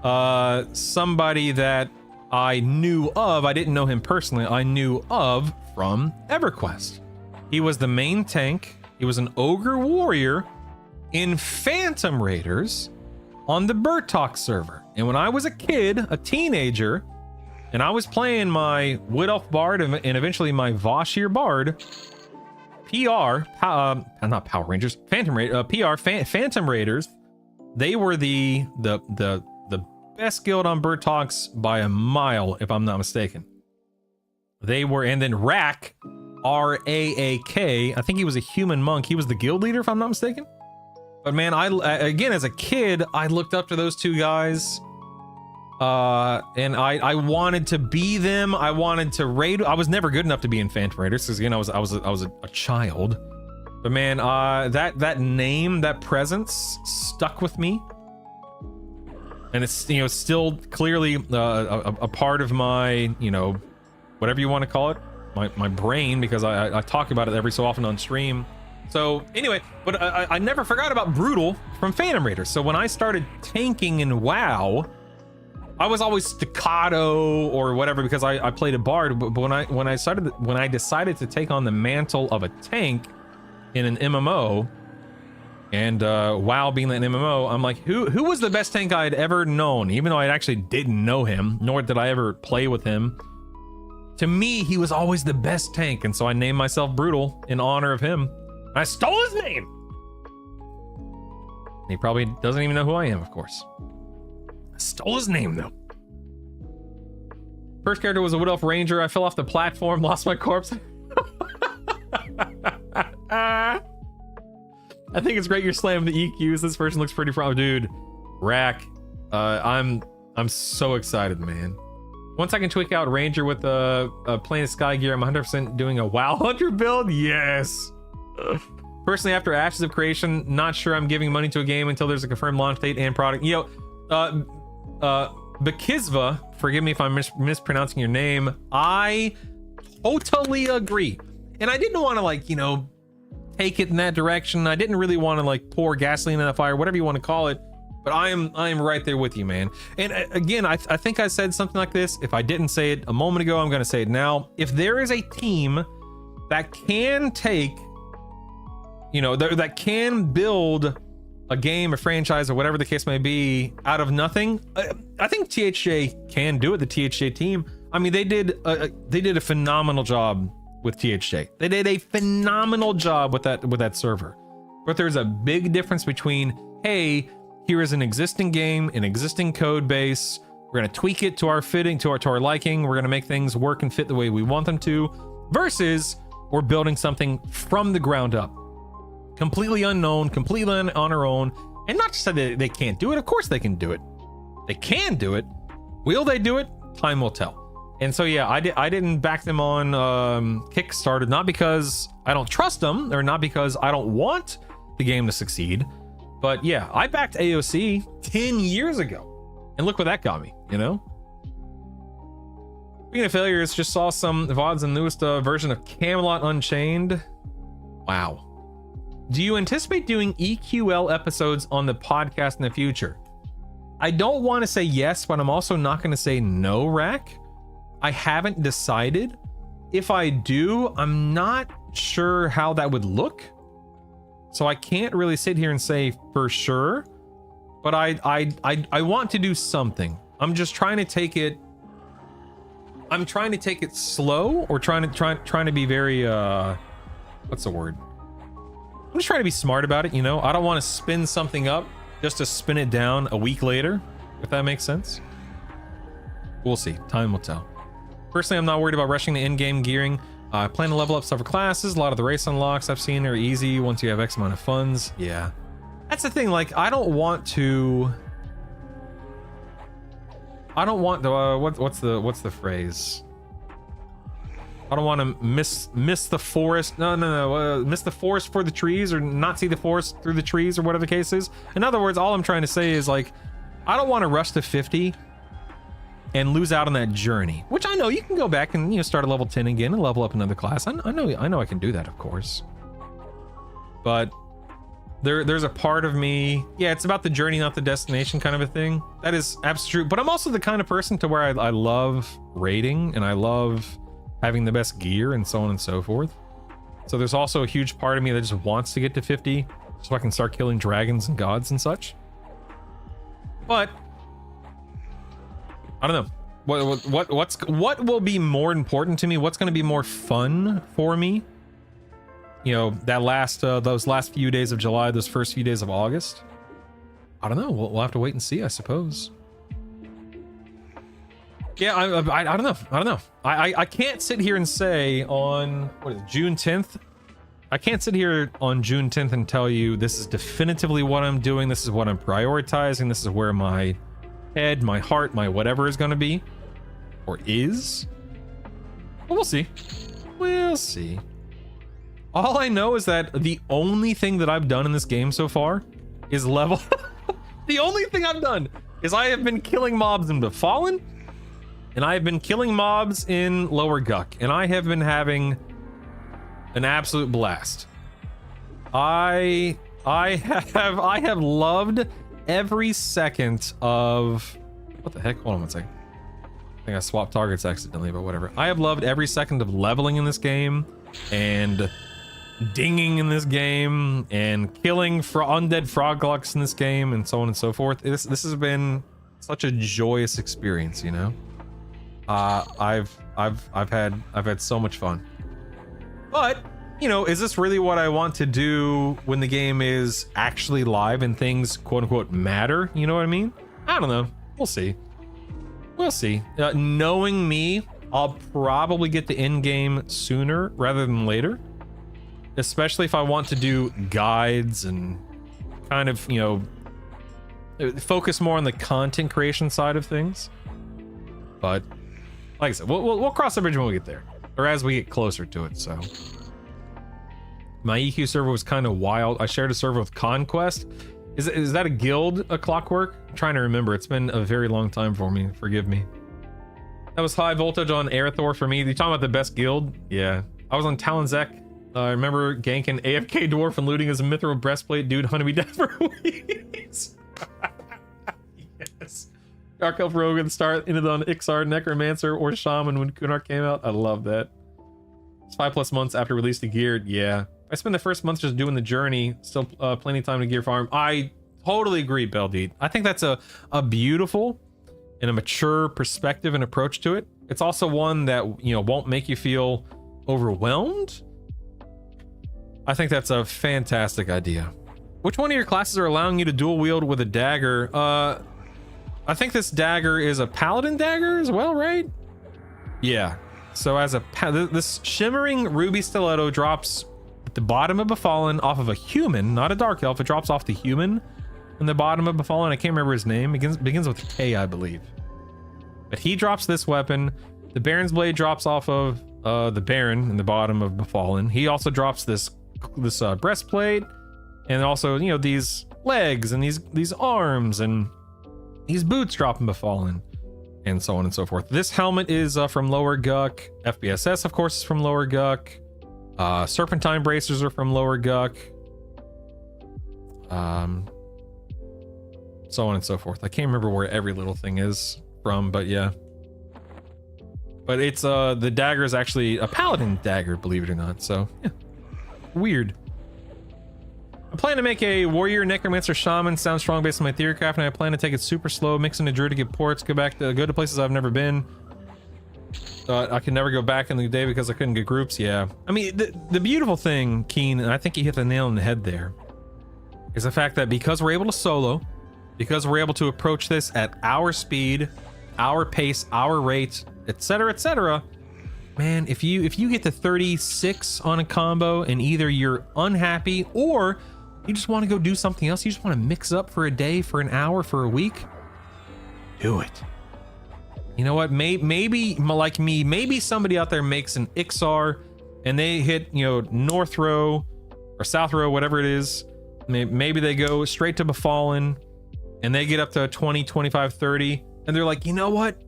somebody that I knew of. I didn't know him personally. I knew of from EverQuest. He was the main tank. He was an ogre warrior in Phantom Raiders on the BER server. And when I was a kid, a teenager, and I was playing my Wood Elf Bard and eventually my Vashir Bard, not Power Rangers, Phantom Raiders, they were the best guild on Bird Talks by a mile, if I'm not mistaken. They were, and then Raak, R-A-A-K, I think he was a human monk. He was the guild leader, if I'm not mistaken. But man, again, as a kid, I looked up to those two guys. And I wanted to be them. I wanted to raid. I was never good enough to be in Phantom Raiders because again, I was a child. But man, that name, that presence stuck with me, and it's still clearly a part of my whatever you want to call it, my brain, because I talk about it every so often on stream. So anyway, but I never forgot about Brutal from Phantom Raiders. So when I started tanking in WoW, I was always staccato or whatever because I played a bard. But when I decided to take on the mantle of a tank in an MMO, and WoW being an MMO, I'm like, who was the best tank I had ever known? Even though I actually didn't know him, nor did I ever play with him. To me, he was always the best tank, and so I named myself Brutal in honor of him. I stole his name. He probably doesn't even know who I am, of course. I stole his name though. First character was a Wood Elf Ranger. I fell off the platform, lost my corpse. I think it's great you're slamming the EQs. This person looks pretty proud, dude. Raak, I'm so excited, man. Once I can tweak out Ranger with plain sky gear, I'm 100% doing a WoW Hunter build. Yes. Personally, after Ashes of Creation, not sure I'm giving money to a game until there's a confirmed launch date and product. Bakizva, forgive me if I'm mispronouncing your name. I totally agree. And I didn't want to take it in that direction. I didn't really want to pour gasoline in the fire, whatever you want to call it. But I am right there with you, man. And again, I think I said something like this. If I didn't say it a moment ago, I'm going to say it now. If there is a team that can take, that can build a game, a franchise, or whatever the case may be out of nothing, I think THJ can do it. The THJ team. I mean, they did a phenomenal job with THJ. They did a phenomenal job with that server. But there's a big difference between, hey, here is an existing game, an existing code base. We're gonna tweak it to our fitting, to our liking. We're gonna make things work and fit the way we want them to, versus we're building something from the ground up. Completely unknown, completely on our own. And not to say that they can't do it. Of course they can do it. They can do it. Will they do it? Time will tell. And so yeah, I didn't back them on Kickstarter, not because I don't trust them, or not because I don't want the game to succeed. But yeah, I backed AOC 10 years ago. And look what that got me, Speaking of failures, just saw some VODs and newest version of Camelot Unchained. Wow. Do you anticipate doing EQL episodes on the podcast in the future? I don't want to say yes, but I'm also not going to say no, Raak. I haven't decided. If I do, I'm not sure how that would look. So I can't really sit here and say for sure, but I want to do something. I'm just trying to take it. I'm trying to take it slow, or trying to be very what's the word? I'm just trying to be smart about it, you know? I don't want to spin something up just to spin it down a week later, if that makes sense. We'll see. Time will tell. Personally, I'm not worried about rushing the in-game gearing. I plan to level up several classes. A lot of the race unlocks I've seen are easy once you have X amount of funds. Yeah. That's the thing, like, I don't want to... what's the phrase? I don't want to miss the forest. No. Miss the forest for the trees, or not see the forest through the trees, or whatever the case is. In other words, all I'm trying to say is, like, I don't want to rush to 50 and lose out on that journey. Which I know you can go back and, you know, start at level 10 again and level up another class. I know I can do that, of course. But there's a part of me, yeah, it's about the journey, not the destination, kind of a thing. That is absolutely true. But I'm also the kind of person to where I love raiding, and I love having the best gear and so on and so forth. So there's also a huge part of me that just wants to get to 50 so I can start killing dragons and gods and such. But I don't know. What will be more important to me? What's going to be more fun for me? You know, that those last few days of July, those first few days of August. I don't know. We'll have to wait and see, I suppose. Yeah, I don't know. I don't know. I can't sit here and say on, what is it, June 10th? I can't sit here on June 10th and tell you this is definitively what I'm doing. This is what I'm prioritizing. This is where my head, my heart, my whatever is going to be. Or is. But we'll see. We'll see. All I know is that the only thing that I've done in this game so far is level. The only thing I've done is I have been killing mobs in Befallen, and I have been killing mobs in Lower Guck, and I have been having an absolute blast. I have loved every second of, what the heck? Hold on one second. I think I swapped targets accidentally, but whatever. I have loved every second of leveling in this game, and dinging in this game, and killing undead froglucks in this game, and so on and so forth. This has been such a joyous experience, you know. I've had so much fun. But, you know, is this really what I want to do when the game is actually live and things quote unquote matter? You know what I mean? I don't know. We'll see. We'll see. Knowing me, I'll probably get the end game sooner rather than later. Especially if I want to do guides and kind of, you know, focus more on the content creation side of things. But like I said, we'll cross the bridge when we get there, or as we get closer to it. So my EQ server was kind of wild. I shared a server with Conquest. Is that a guild, a Clockwork? I'm trying to remember. It's been a very long time for me. Forgive me. That was high voltage on Aerithor for me. You talking about the best guild? Yeah, I was on Talonzek. I remember ganking AFK Dwarf and looting his mithril breastplate. Dude, Honeybee death for weeks. Yes. Dark Elf Rogue at the start, ended on Ixar, Necromancer, or Shaman when Kunar came out. I love that. It's 5+ months after release to geared. Yeah. I spent the first month just doing the journey. Still plenty of time to gear farm. I totally agree, Beldeed. I think that's a beautiful and a mature perspective and approach to it. It's also one that, you know, won't make you feel overwhelmed. I think that's a fantastic idea. Which one of your classes are allowing you to dual wield with a dagger? I think this dagger is a paladin dagger as well, right? Yeah. So as this shimmering ruby stiletto drops at the bottom of Befallen off of a human, not a dark elf. It drops off the human in the bottom of Befallen. I can't remember his name. It begins with a K, I believe. But he drops this weapon. The Baron's blade drops off of the Baron in the bottom of Befallen. He also drops this breastplate, and also, you know, these legs and these arms and these boots drop in Befallen, and so on and so forth. This helmet is from Lower Guck. FBSS, of course, is from Lower Guck. Serpentine bracers are from Lower Guck. So on and so forth. I can't remember where every little thing is from, but yeah. But it's the dagger is actually a paladin dagger, believe it or not. So yeah. Weird. I plan to make a warrior, necromancer, shaman. Sounds strong based on my theory craft, and I plan to take it super slow, mix in a druid to get ports, go to places I've never been. I can never go back in the day because I couldn't get groups. Yeah. I mean, the beautiful thing, Keen, and I think you hit the nail on the head there, is the fact that because we're able to solo, because we're able to approach this at our speed, our pace, our rate, etc., man, if you get to 36 on a combo and either you're unhappy or you just want to go do something else, you just want to mix up for a day, for an hour, for a week, do it. You know what? Maybe like me, maybe somebody out there makes an Ixar and they hit, you know, North Row or South Row, whatever it is. Maybe they go straight to Befallen and they get up to 20, 25, 30. And they're like, you know what?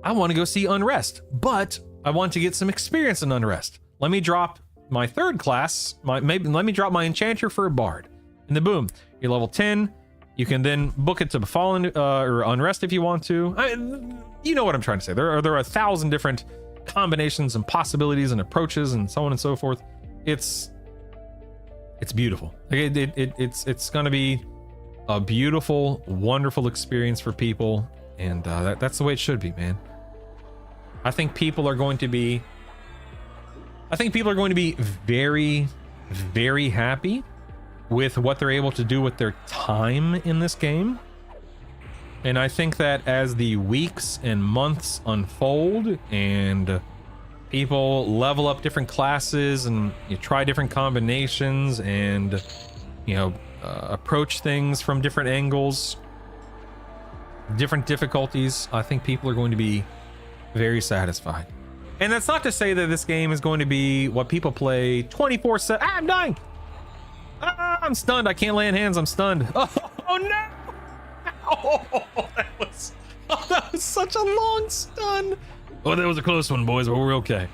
I want to go see Unrest, but I want to get some experience in Unrest. Let me drop my third class. Let me drop my Enchanter for a Bard. And then boom, you're level 10. You can then book it to Befallen or Unrest if you want to. You know what I'm trying to say. There are 1,000 different combinations and possibilities and approaches and so on and so forth. It's beautiful. Like it's going to be a beautiful, wonderful experience for people, and that's the way it should be, man. I think people are going to be very, very happy with what they're able to do with their time in this game. And I think that as the weeks and months unfold and people level up different classes and you try different combinations and, you know, approach things from different angles, different difficulties, I think people are going to be very satisfied. And that's not to say that this game is going to be what people play 24/7. I'm dying. I'm stunned. I can't lay in hands. I'm stunned. Oh no! Oh, that was such a long stun. Oh, that was a close one, boys, but we're okay.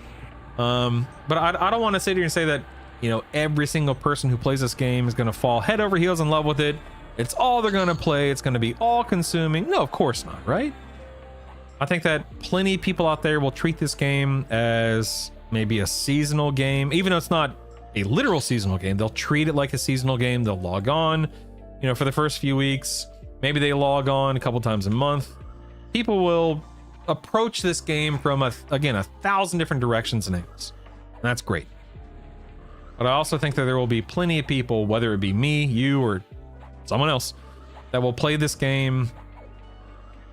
But I don't want to sit here and say that, you know, every single person who plays this game is going to fall head over heels in love with it. It's all they're going to play. It's going to be all consuming. No, of course not, right? I think that plenty of people out there will treat this game as maybe a seasonal game, even though it's not a literal seasonal game. They'll treat it like a seasonal game. They'll log on, you know, for the first few weeks. Maybe they log on a couple times a month. People will approach this game from again 1,000 different directions and angles. And that's great. But I also think that there will be plenty of people, whether it be me, you, or someone else, that will play this game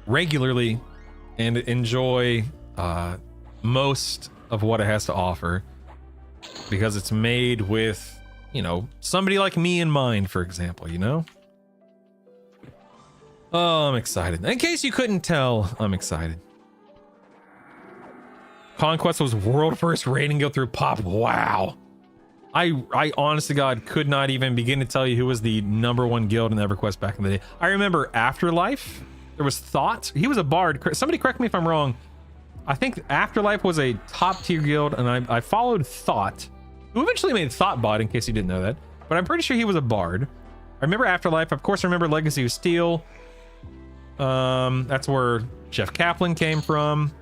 regularly and enjoy most of what it has to offer, because it's made with, you know, somebody like me in mind, for example, you know? Oh, I'm excited. In case you couldn't tell, I'm excited. Conquest was world first raiding guild through pop. Wow. I honest to God could not even begin to tell you who was the #1 guild in EverQuest back in the day. I remember Afterlife. There was Thought. He was a bard. Somebody correct me if I'm wrong. I think Afterlife was a top tier guild, and I followed Thought, who eventually made Thoughtbot, in case you didn't know that. But I'm pretty sure he was a bard. I remember Afterlife. Of course, I remember Legacy of Steel. That's where Jeff Kaplan came from.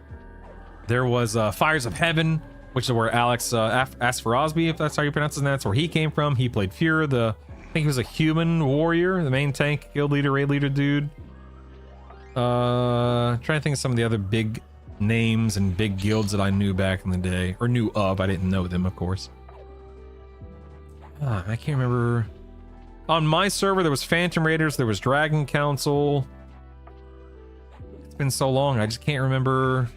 There was Fires of Heaven, which is where Alex Asfarosby, if that's how you pronounce his name, that's where he came from. He played Fuhrer, I think he was a human warrior, the main tank, guild leader, raid leader dude. Trying to think of some of the other big names and big guilds that I knew back in the day, or knew of. I didn't know them, of course. I can't remember. On my server, there was Phantom Raiders, there was Dragon Council. It's been so long, I just can't remember.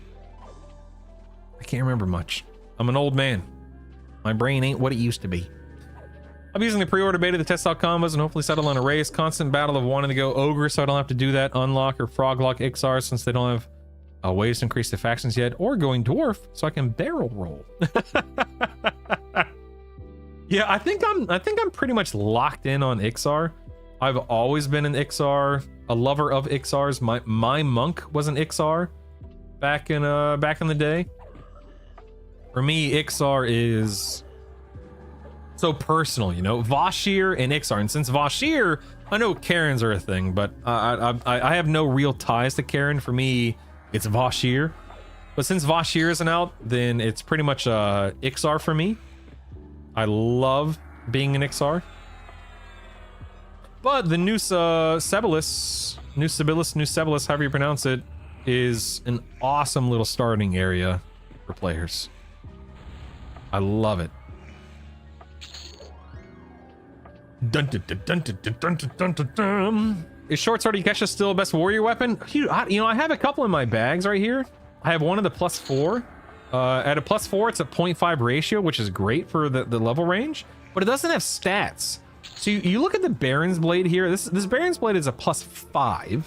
I can't remember much. I'm an old man. My brain ain't what it used to be. I'm using the pre-order beta to test out combos and hopefully settle on a race. Constant battle of wanting to go Ogre, so I don't have to do that. Unlock or Froglock Ixar, since they don't have ways to increase the factions yet. Or going Dwarf, so I can barrel roll. Yeah, I think I'm pretty much locked in on Ixar. I've always been an Ixar, a lover of Ixars. My monk was an Ixar back in the day. For me, Ixar is so personal, you know, Vashir and Ixar. And since Vashir, I know Karens are a thing, but I have no real ties to Karen. For me, it's Vashir. But since Vashir isn't out, then it's pretty much Ixar for me. I love being an Ixar. But the New Sibilis, however you pronounce it, is an awesome little starting area. for players. I love it. Dun, dun, dun, dun, dun, dun, dun, dun, dun, dun. Is short sword Ikesha still best warrior weapon? You know, I have a couple in my bags right here. I have one of the +4. At a +4, it's a 0.5 ratio, which is great for the level range, but it doesn't have stats. So you look at the Baron's Blade here. This Baron's Blade is a +5.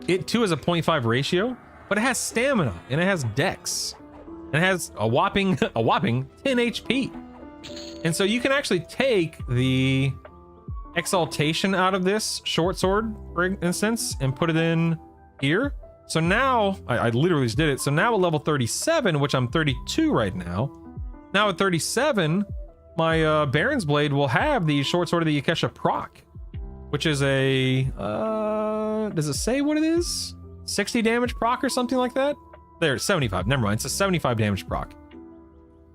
It too is a 0.5 ratio, but it has stamina and it has dex. And it has a whopping 10 HP. And so you can actually take the exaltation out of this short sword, for instance, and put it in here. So now, I literally just did it. So now at level 37, which I'm 32 right now. Now at 37, my Baron's Blade will have the short sword of the Ikesha proc, which is a, does it say what it is? 60 damage proc or something like that? There, 75, never mind. It's a 75 damage proc.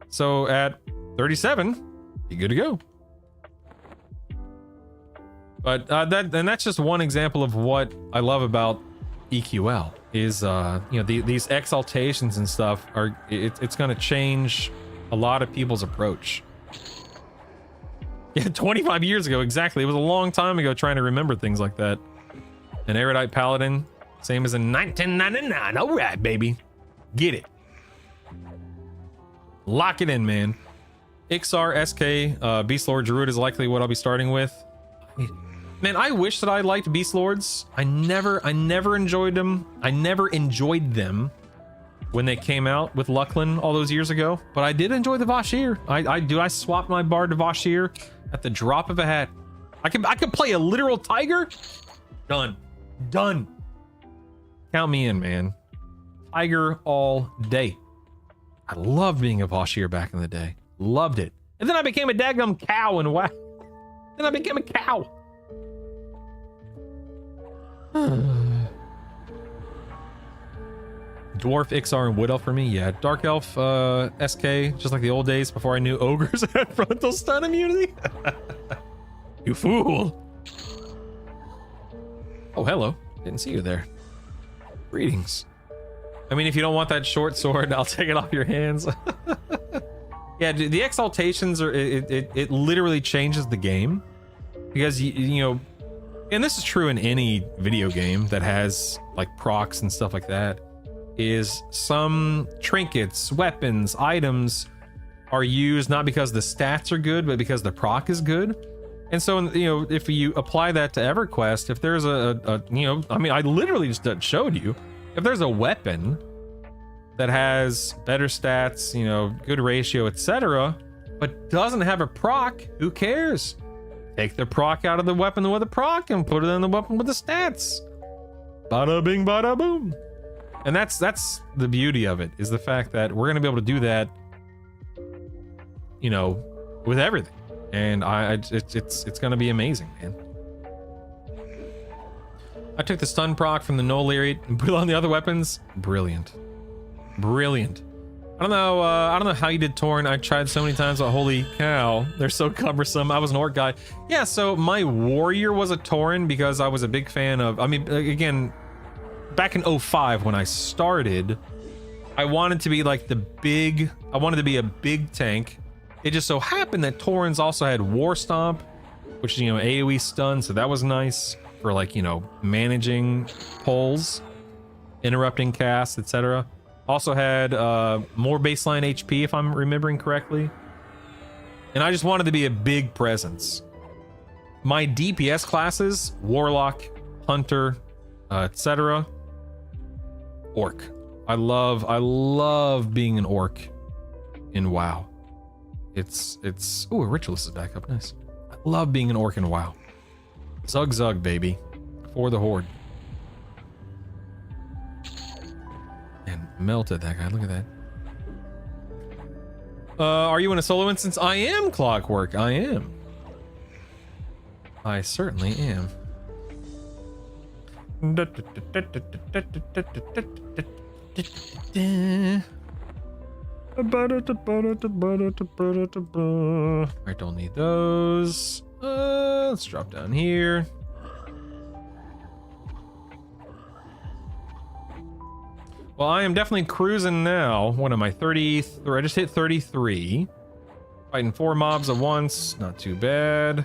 So at 37, you're good to go. But that's just one example of what I love about EQL is, you know, these exaltations and stuff are, it's going to change a lot of people's approach. Yeah, 25 years ago, exactly. It was a long time ago trying to remember things like that. An Erudite Paladin, same as in 1999. All right, baby. Get it. Lock it in, man. Ixar, SK, Beast Lord, Druid is likely what I'll be starting with. Man, I wish that I liked Beast Lords. I never enjoyed them. I never enjoyed them when they came out with Lucklin all those years ago. But I did enjoy the Vashir. I swapped my bard to Vashir at the drop of a hat. I could play a literal tiger. Done. Count me in, man. Tiger all day. I loved being a Vashir back in the day. Loved it. And then I became a daggum cow and wow. Then I became a cow. Dwarf, Ixar, and Wood Elf for me. Yeah, Dark Elf, SK, just like the old days before I knew ogres had frontal stun immunity. You fool. Oh, hello. Didn't see you there. Greetings. I mean, if you don't want that short sword, I'll take it off your hands. Yeah, the exaltations are, it literally changes the game. Because, you know, and this is true in any video game that has like procs and stuff like that, is some trinkets, weapons, items are used not because the stats are good, but because the proc is good. And so, you know, if you apply that to EverQuest, if there's a you know, I mean, I literally just showed you, if there's a weapon that has better stats, you know, good ratio, etc., but doesn't have a proc, who cares? Take the proc out of the weapon with a proc and put it in the weapon with the stats. Bada bing, bada boom. And that's the beauty of it, is the fact that we're gonna be able to do that, you know, with everything. And it's gonna be amazing, man. I took the stun proc from the Null Lyriate and put it on the other weapons. Brilliant. I don't know how you did Torn. I tried so many times, but holy cow, they're so cumbersome. I was an orc guy. Yeah, so my warrior was a Tauren because I was a big fan of, I mean, again, back in 05 when I started, I wanted to be like I wanted to be a big tank. It just so happened that Taurens also had War Stomp, which is, you know, AoE stun, so that was nice for, like, you know, managing pulls, interrupting casts, etc. Also had more baseline HP, if I'm remembering correctly. And I just wanted to be a big presence. My DPS classes, Warlock, Hunter, etc. Orc. I love being an orc in WoW. It's ooh, a ritualist is back up, nice. I love being an orc in WoW. Zug zug, baby. For the horde. And melted that guy, look at that. Are you in a solo instance? I am, Clockwork, I am. I certainly am. I don't need those. Let's drop down here. Well, I am definitely cruising now. What am I, 30? I just hit 33. Fighting 4 mobs at once. Not too bad.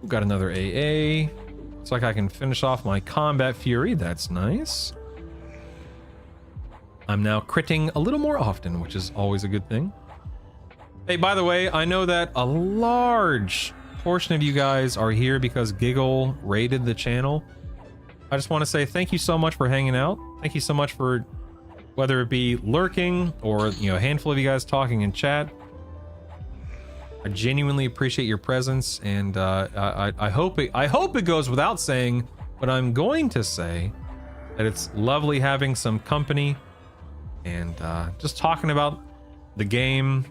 Got another AA. Looks like I can finish off my combat fury. That's nice. I'm now critting a little more often, which is always a good thing. Hey, by the way, I know that a large portion of you guys are here because Giggle raided the channel. I just want to say thank you so much for hanging out. Thank you so much for, whether it be lurking or, you know, a handful of you guys talking in chat. I genuinely appreciate your presence, and I hope it goes without saying, but I'm going to say that it's lovely having some company and just talking about the game,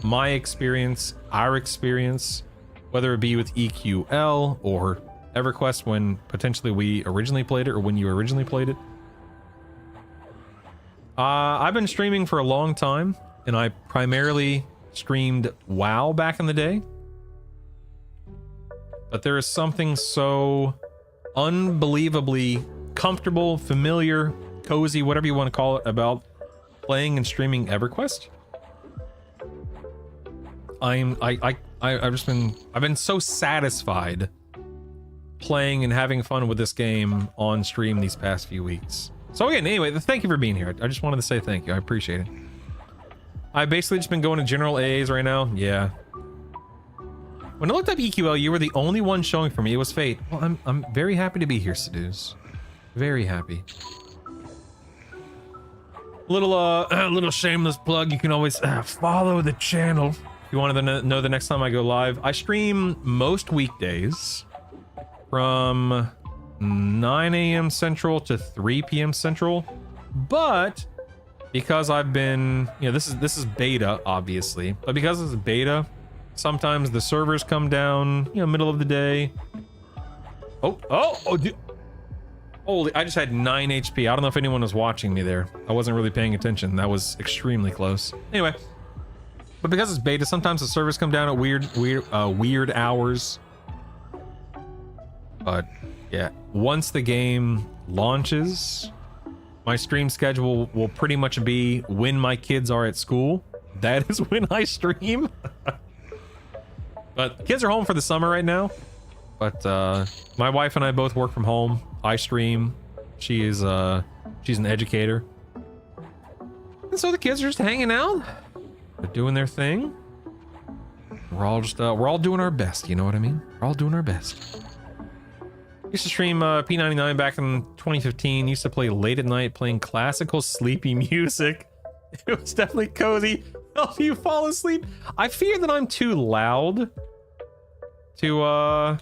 my experience, our experience, whether it be with EQL or EverQuest when potentially we originally played it or when you originally played it. I've been streaming for a long time, and I primarily streamed WoW back in the day. But there is something so unbelievably comfortable, familiar, cozy, whatever you want to call it, about playing and streaming EverQuest. I've been so satisfied playing and having fun with this game on stream these past few weeks. So again, anyway, thank you for being here. I just wanted to say thank you. I appreciate it. I've basically just been going to general AAs right now. Yeah. When I looked up EQL, you were the only one showing for me. It was fate. Well, I'm very happy to be here, Seduce. Very happy. Little shameless plug. You can always follow the channel if you wanted to know the next time I go live. I stream most weekdays from 9 a.m. Central to 3 p.m. Central, but because I've been, you know, this is beta, obviously, but because it's beta, sometimes the servers come down, you know, middle of the day. Dude. Holy, I just had 9 HP. I don't know if anyone was watching me there. I wasn't really paying attention. That was extremely close. Anyway, but because it's beta, sometimes the servers come down at weird hours. But yeah, once the game launches, my stream schedule will pretty much be when my kids are at school. That is when I stream. But the kids are home for the summer right now. But my wife and I both work from home. I stream. She's an educator. And so the kids are just hanging out. They're doing their thing. We're all just we're all doing our best, you know what I mean? We're all doing our best. Used to stream P99 back in 2015. Used to play late at night playing classical sleepy music. It was definitely cozy. Help you fall asleep. I fear that I'm too loud to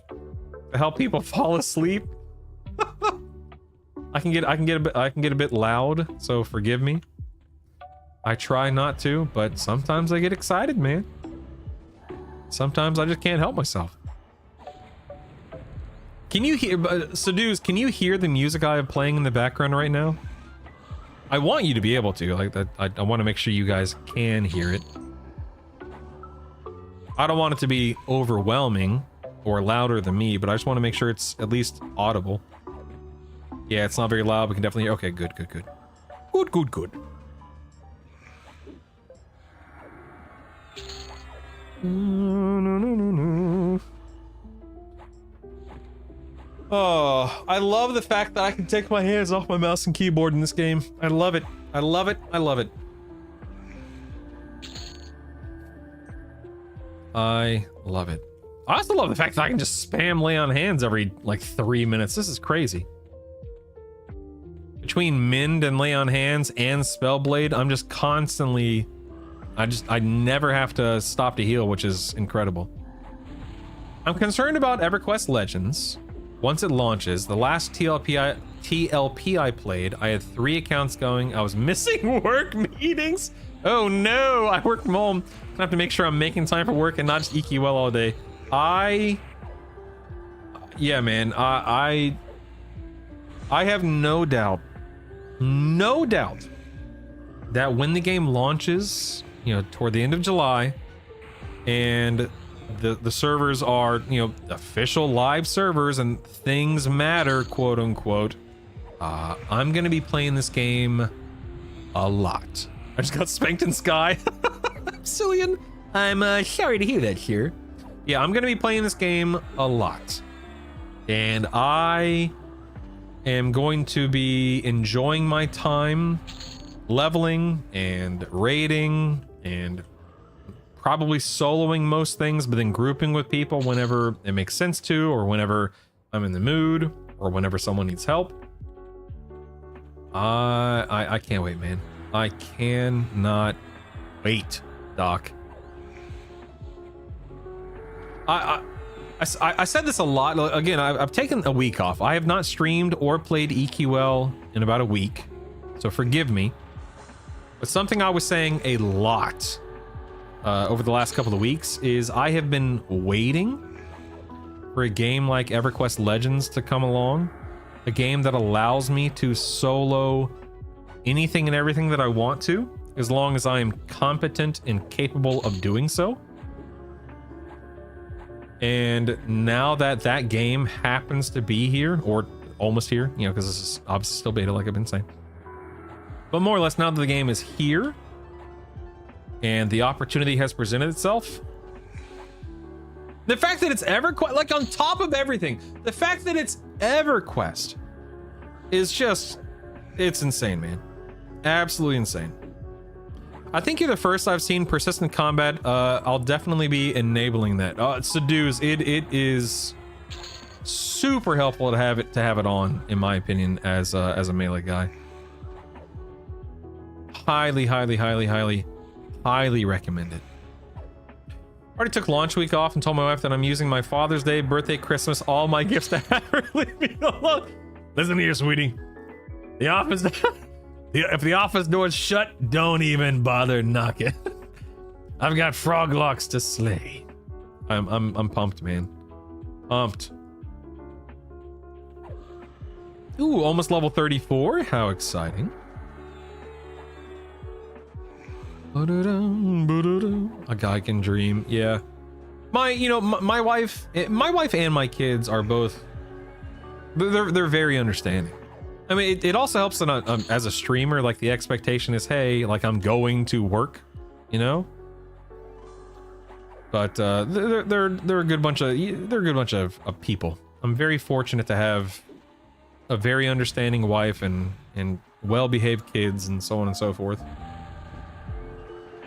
help people fall asleep. I can get a bit loud, so forgive me. I try not to, but sometimes I get excited, man. Sometimes I just can't help myself. Can you hear, Seduce, can you hear the music I have playing in the background right now? I want you to be able to, like that. I want to make sure you guys can hear it. I don't want it to be overwhelming or louder than me, but I just want to make sure it's at least audible. Yeah, it's not very loud. We can definitely hear. Okay, good. Good. Oh, I love the fact that I can take my hands off my mouse and keyboard in this game. I love it. I love it. I love it. I love it. I also love the fact that I can just spam lay on hands every like 3 minutes. This is crazy. Between Mend and lay on hands and Spellblade, I'm just constantly, I never have to stop to heal, which is incredible. I'm concerned about EverQuest Legends. Once it launches, the last TLP I played, I had 3 accounts going. I was missing work meetings. Oh no, I work from home. I have to make sure I'm making time for work and not just EQL all day. Yeah, man, I have no doubt that when the game launches, you know, toward the end of July, and the servers are, you know, official live servers and things matter, quote unquote, I'm gonna be playing this game a lot. I just got spanked in Sky. Cillian, I'm sorry to hear that, sir. Yeah, I'm gonna be playing this game a lot. And I am going to be enjoying my time leveling and raiding and probably soloing most things, but then grouping with people whenever it makes sense to, or whenever I'm in the mood, or whenever someone needs help. I can't wait, man. I cannot wait, Doc. I said this a lot. Again, I've taken a week off. I have not streamed or played EQL in about a week, so forgive me. But something I was saying a lot over the last couple of weeks is I have been waiting for a game like EverQuest Legends to come along. A game that allows me to solo anything and everything that I want to, as long as I am competent and capable of doing so. And now that that game happens to be here, or almost here, you know, because this is obviously still beta, like I've been saying. But more or less, now that the game is here and the opportunity has presented itself, the fact that it's EverQuest, like on top of everything, the fact that it's EverQuest is just, it's insane, man. Absolutely insane. I think you're the first I've seen persistent combat. I'll definitely be enabling that. Seduce, it is super helpful to have it on, in my opinion, as a melee guy. Highly recommend it. Already took launch week off and told my wife that I'm using my Father's Day, birthday, Christmas, all my gifts to have her leave me alone. Listen here, sweetie. The office, if the office door's shut, don't even bother knocking. I've got frog locks to slay. I'm pumped, man. Pumped. Ooh, almost level 34. How exciting. A guy can dream. Yeah, my wife and my kids are both, they're very understanding. I mean, it also helps that as a streamer, like the expectation is, hey, like I'm going to work, you know. But they're a good bunch of people. I'm very fortunate to have a very understanding wife and well-behaved kids and so on and so forth.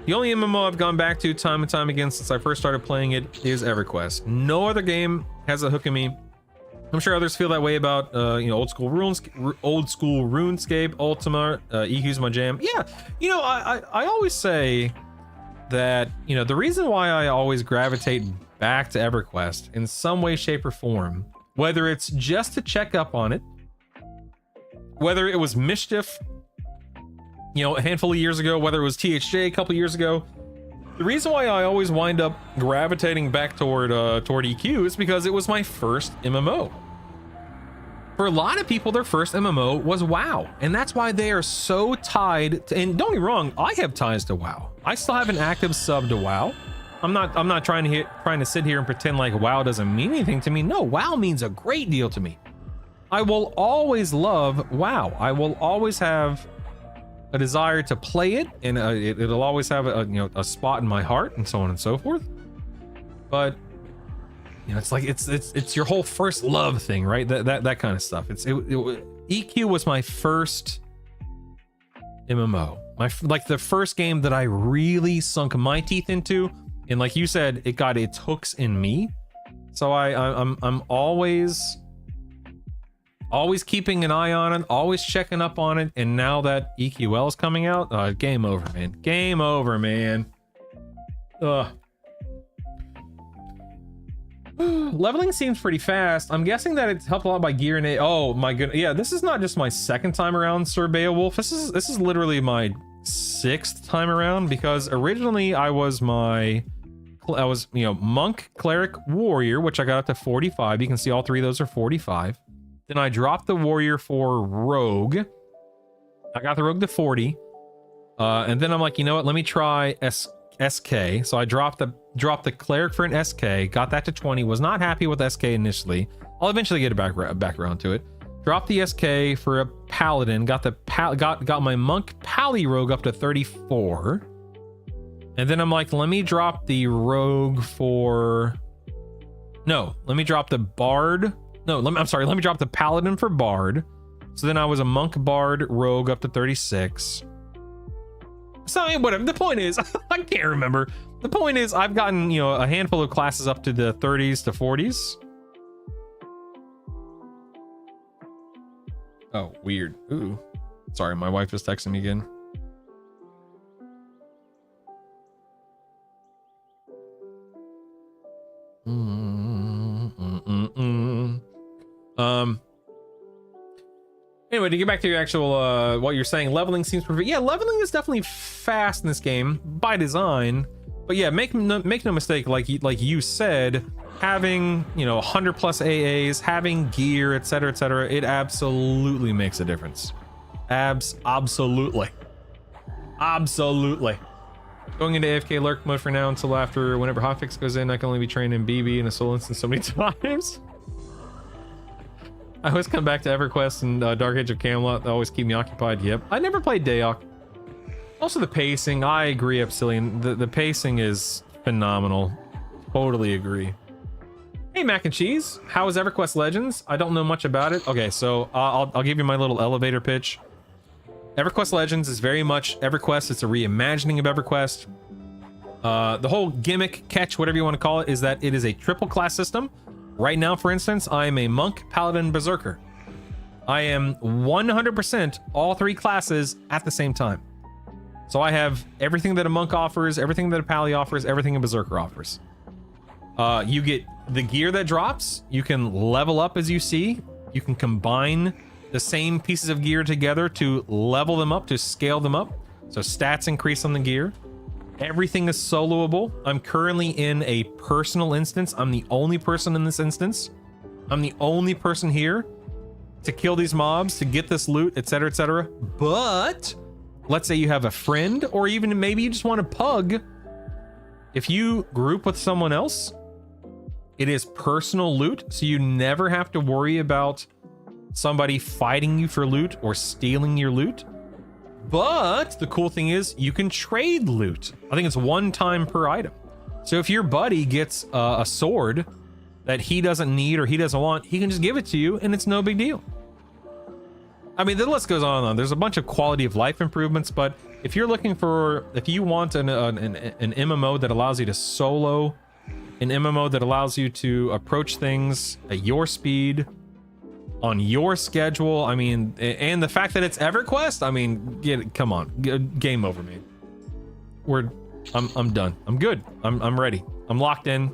The only MMO I've gone back to time and time again since I first started playing it is EverQuest. No other game has a hook in me. I'm sure others feel that way about old school RuneScape, Ultima, EQ's my jam. Yeah, I always say that the reason why I always gravitate back to EverQuest in some way, shape, or form, whether it's just to check up on it, whether it was Mischief, a handful of years ago, whether it was THJ a couple years ago, the reason why I always wind up gravitating back toward EQ is because it was my first MMO. For a lot of people, their first MMO was WoW, and that's why they are so tied to, and don't get me wrong, I have ties to WoW. I still have an active sub to WoW. I'm not trying to sit here and pretend like WoW doesn't mean anything to me. No, WoW means a great deal to me. I will always love WoW. I will always have a desire to play it, and it'll always have a spot in my heart, and so on and so forth. But it's like it's your whole first love thing, right? That kind of stuff. EQ was my first MMO, like the first game that I really sunk my teeth into, and like you said, it got its hooks in me. So I'm always keeping an eye on it, always checking up on it, and now that EQL is coming out, game over, man. Game over, man. Ugh. Leveling seems pretty fast. I'm guessing that it's helped a lot by gear and oh my goodness. Yeah, this is not just my second time around Sir Beowulf. This is literally my 6th time around, because originally I was monk, cleric, warrior, which I got up to 45. You can see all 3 of those are 45. Then I dropped the warrior for rogue. I got the rogue to 40. And then I'm like, you know what? Let me try SK. So I dropped the cleric for an SK, got that to 20. Was not happy with SK initially. I'll eventually get it back around to it. Dropped the SK for a paladin. Got the got my monk pally rogue up to 34. And then I'm like, let me drop the rogue for... No, let me drop the bard. No, I'm sorry, let me drop the paladin for bard. So then I was a monk bard rogue up to 36. So I mean, whatever. The point is, I can't remember. The point is, I've gotten, you know, a handful of classes up to the 30s to 40s. Oh, weird. Ooh. Sorry, my wife is texting me again. Anyway, to get back to your actual what you're saying, leveling seems perfect. Yeah, leveling is definitely fast in this game by design. But yeah, make no mistake, like you said, having, you know, 100 plus AAs, having gear, etc., it absolutely makes a difference. Absolutely. Going into AFK lurk mode for now until after whenever hotfix goes in. I can only be trained in BB in a solo instance so many times. I always come back to EverQuest and Dark Age of Camelot. They always keep me occupied. Yep. I never played Dayok. Also the pacing. I agree, Epsilon. The pacing is phenomenal. Totally agree. Hey, Mac and Cheese. How is EverQuest Legends? I don't know much about it. Okay, so I'll give you my little elevator pitch. EverQuest Legends is very much EverQuest. It's a reimagining of EverQuest. The whole gimmick, catch, whatever you want to call it, is that it is a triple class system. Right now, for instance, I am a monk, paladin, berserker. I am 100% all three classes at the same time. So I have everything that a monk offers, everything that a pally offers, everything a berserker offers. You get the gear that drops. You can level up as you see. You can combine the same pieces of gear together to level them up, to scale them up. So stats increase on the gear. Everything is soloable. I'm currently in a personal instance. I'm the only person in this instance. I'm the only person here to kill these mobs, to get this loot, etc., etc. But let's say you have a friend, or even maybe you just want to pug. If you group with someone else, it is personal loot, so you never have to worry about somebody fighting you for loot or stealing your loot. But the cool thing is you can trade loot. I think it's 1 time per item. So if your buddy gets a sword that he doesn't need or he doesn't want, he can just give it to you and it's no big deal. I mean, the list goes on and on. There's a bunch of quality of life improvements, but if you're looking for, if you want an MMO that allows you to solo, an MMO that allows you to approach things at your speed, on your schedule, I mean, and the fact that it's EverQuest, I mean, come on, game over, man. I'm done. I'm good. I'm ready. I'm locked in.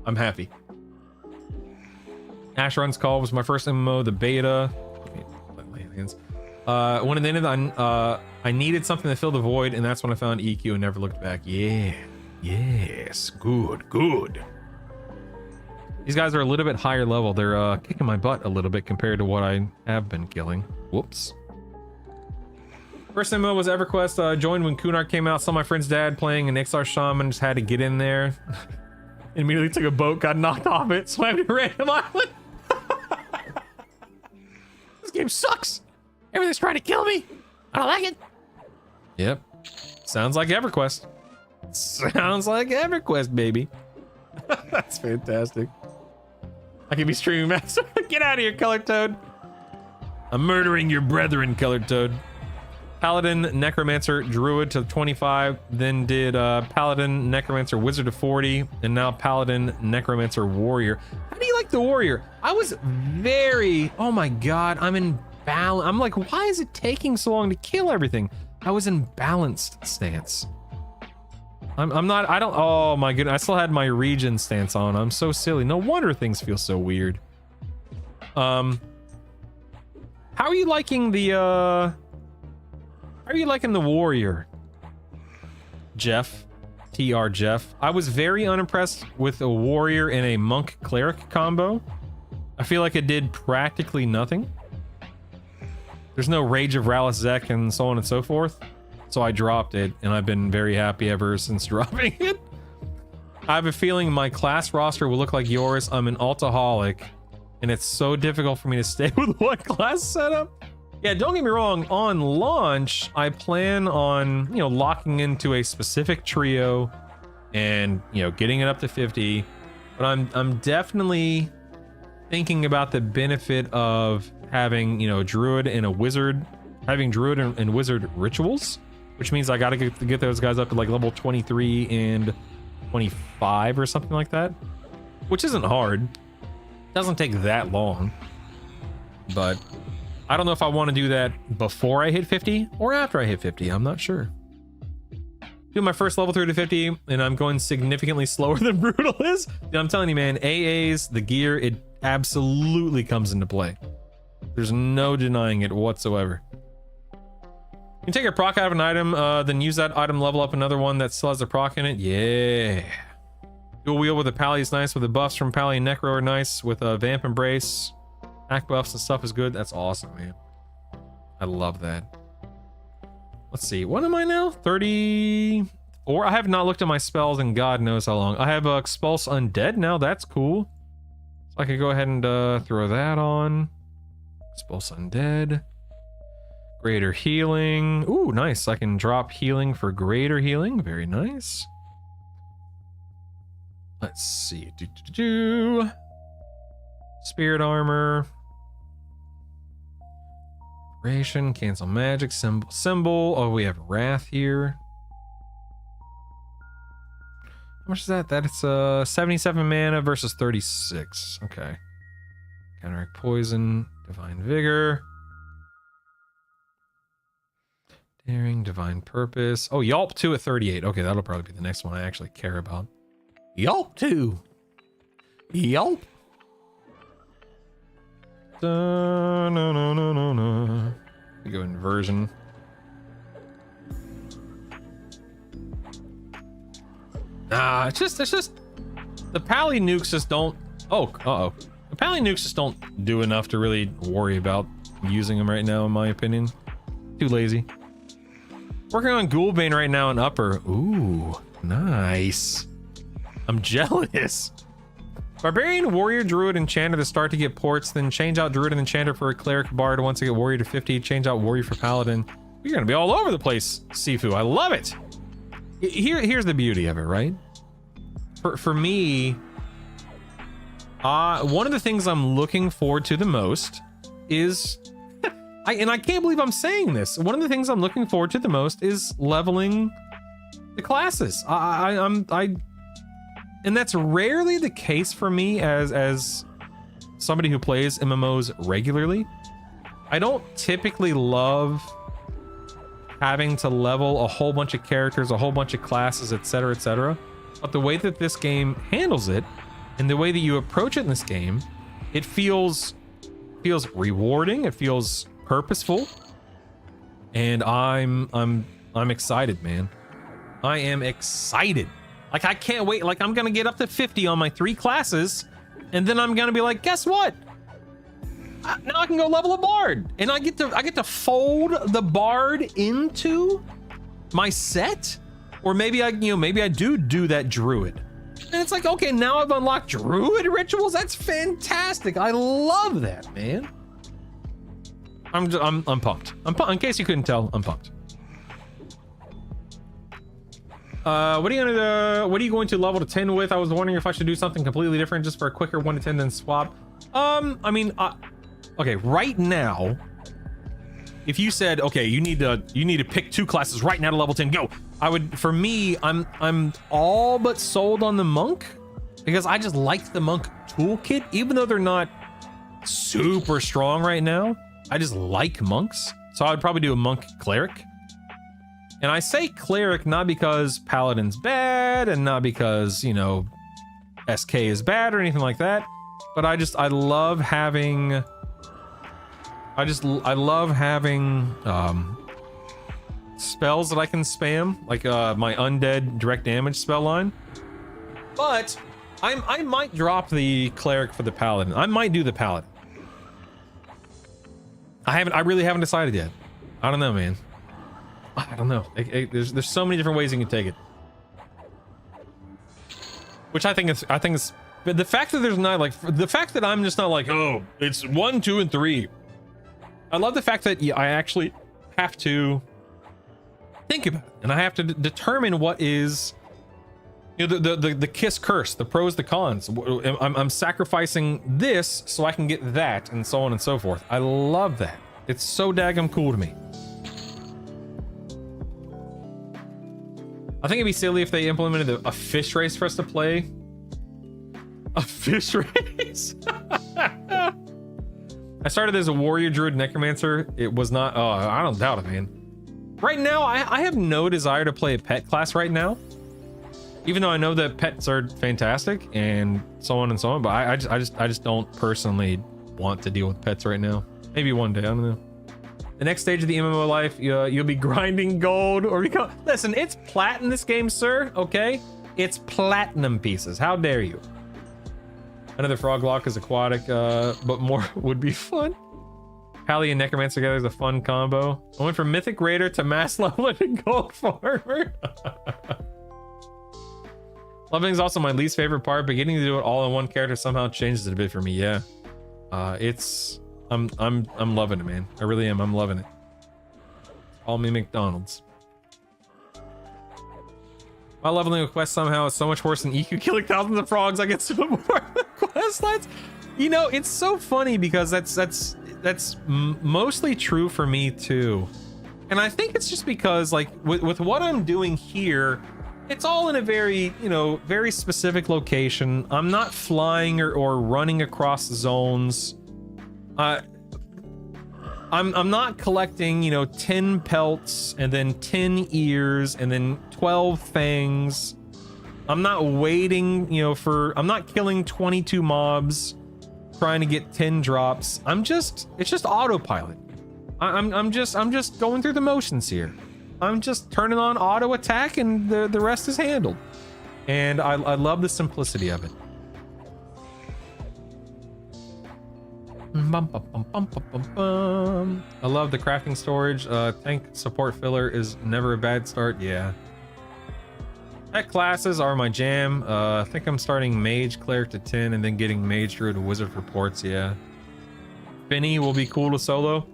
I'm happy. Ash Run's Call was my first MMO, the beta. When it ended, I needed something to fill the void, and that's when I found EQ and never looked back. Yeah. Yes. Good. These guys are a little bit higher level. They're kicking my butt a little bit compared to what I have been killing. Whoops. First MMO was EverQuest. Joined when Kunark came out. Saw my friend's dad playing an XR Shaman. Just had to get in there. Immediately took a boat, got knocked off it, swam to a random island. This game sucks. Everything's trying to kill me. I don't like it. Yep. Sounds like EverQuest. Sounds like EverQuest, baby. That's fantastic. I can be streaming master. Get out of here, Colored Toad. I'm murdering your brethren, Colored Toad. Paladin, Necromancer, Druid to 25, then did Paladin, Necromancer, Wizard to 40, and now Paladin, Necromancer, Warrior. How do you like the Warrior? I was very, oh my god, I'm in balance. I'm like, why is it taking so long to kill everything? I was in balanced stance. I'm not, I don't, oh my goodness, I still had my region stance on. I'm so silly. No wonder things feel so weird. How are you liking the, how are you liking the Warrior? Jeff, TR Jeff. I was very unimpressed with a Warrior and a Monk Cleric combo. I feel like it did practically nothing. There's no Rage of Rallus Zek and so on and so forth. So I dropped it, and I've been very happy ever since dropping it. I have a feeling my class roster will look like yours. I'm an Altaholic. and it's so difficult for me to stay with one class setup. Yeah, don't get me wrong, on launch, I plan on, you know, locking into a specific trio and, you know, getting it up to 50, but I'm definitely thinking about the benefit of having, you know, druid and a wizard, having druid and wizard rituals, which means I gotta get those guys up to like level 23 and 25 or something like that, which isn't hard. Doesn't take that long, but I don't know if I want to do that before I hit 50 or after I hit 50. I'm not sure. Do my first level through to 50, and I'm going significantly slower than Brutal is. Dude, I'm telling you, man, AAs, the gear, it absolutely comes into play. There's no denying it whatsoever. You can take a proc out of an item, then use that item level up another one that still has a proc in it. Yeah. Dual wheel with a pally is nice, with the buffs from pally and necro are nice, with a vamp embrace. Act buffs and stuff is good. That's awesome, man. I love that. Let's see. What am I now? 34? I have not looked at my spells in God knows how long. I have Expulse Undead now. That's cool. So I could go ahead and throw that on. Expulse Undead. Greater Healing. Ooh, nice. I can drop healing for greater healing. Very nice. Let's see. Spirit Armor. Ration, cancel magic, symbol. Oh, we have Wrath here. How much is that? That's 77 mana versus 36. Okay. Counteract poison, divine vigor. Daring, divine purpose. Oh, Yelp 2 at 38. Okay, that'll probably be the next one I actually care about. Yelp 2. Yelp. No. We go inversion. Nah, it's just the pally nukes just don't. Oh, the pally nukes just don't do enough to really worry about using them right now, in my opinion. Too lazy. Working on Ghoulbane right now in upper. Ooh, nice. I'm jealous. Barbarian, Warrior, Druid, Enchanter to start to get ports, then change out Druid and Enchanter for a Cleric Bard once I get Warrior to 50, change out Warrior for Paladin. You're gonna be all over the place, Sifu. I love it. Here's the beauty of it, right? For me, one of the things I'm looking forward to the most is, and I can't believe I'm saying this, one of the things I'm looking forward to the most is leveling the classes. And that's rarely the case for me as somebody who plays MMOs regularly. I don't typically love having to level a whole bunch of characters, a whole bunch of classes, etc., etc. But the way that this game handles it, and the way that you approach it in this game, it feels rewarding. It feels purposeful, and I'm excited, man. I am excited. Like, I can't wait. Like, I'm gonna get up to 50 on my 3 classes, and then I'm gonna be like, guess what? Now I can go level a bard, and I get to fold the bard into my set, or maybe I do that druid, and it's like, okay, now I've unlocked druid rituals. That's fantastic. I love that, man. I'm pumped. In case you couldn't tell, I'm pumped. What are you going to level to 10 with? I was wondering if I should do something completely different just for a quicker 1 to 10 then swap. Okay, right now, if you said, okay, you need to pick 2 classes right now to level 10, go. For me, I'm all but sold on the monk, because I just like the monk toolkit, even though they're not super strong right now. I just like monks, so I would probably do a monk cleric. And I say cleric not because paladin's bad, and not because, you know, SK is bad or anything like that, but I love having spells that I can spam, like my undead direct damage spell line. But I might drop the cleric for the paladin. I might do the paladin. I really haven't decided yet. I don't know, man. I don't know. There's so many different ways you can take it, which I think is But the fact that there's not like the fact that I'm just not like, oh, it's 1, 2, and 3. I love the fact that I actually have to think about it, and I have to determine what is, you know, the kiss curse, the pros, the cons. I'm sacrificing this so I can get that, and so on and so forth. I love that. It's so daggum cool to me. I think it'd be silly if they implemented a fish race for us to play. A fish race? I started as a warrior, druid, necromancer. It was not, oh, I don't doubt it, man. Right now, I have no desire to play a pet class right now. Even though I know that pets are fantastic and so on and so on, but I just don't personally want to deal with pets right now. Maybe one day, I don't know. The next stage of the MMO life, you'll be grinding gold or become, listen, it's plat in this game, sir, okay? It's platinum pieces, how dare you? Another frog lock is aquatic, but more would be fun. Pally and necromancer together is a fun combo. I went from mythic raider to mass level and gold farmer. Loving is also my least favorite part, but getting to do it all in one character somehow changes it a bit for me. Yeah, I'm loving it, man. I really am. I'm loving it. Call me McDonald's. My leveling of quest somehow is so much worse than EQ killing thousands of frogs. I get so more quest lines. You know, it's so funny because that's mostly true for me too. And I think it's just because like with what I'm doing here, it's all in a very, you know, very specific location. I'm not flying or running across zones. I'm not collecting, you know, 10 pelts and then 10 ears and then 12 fangs. I'm not waiting, you know, I'm not killing 22 mobs trying to get 10 drops. it's just autopilot. I'm just going through the motions here. I'm just turning on auto attack and the rest is handled. And I love the simplicity of it. I love the crafting storage. Tank support filler is never a bad start. Yeah. Tech classes are my jam. I think I'm starting mage cleric to 10 and then getting mage druid to wizard for ports. Yeah. Finny will be cool to solo.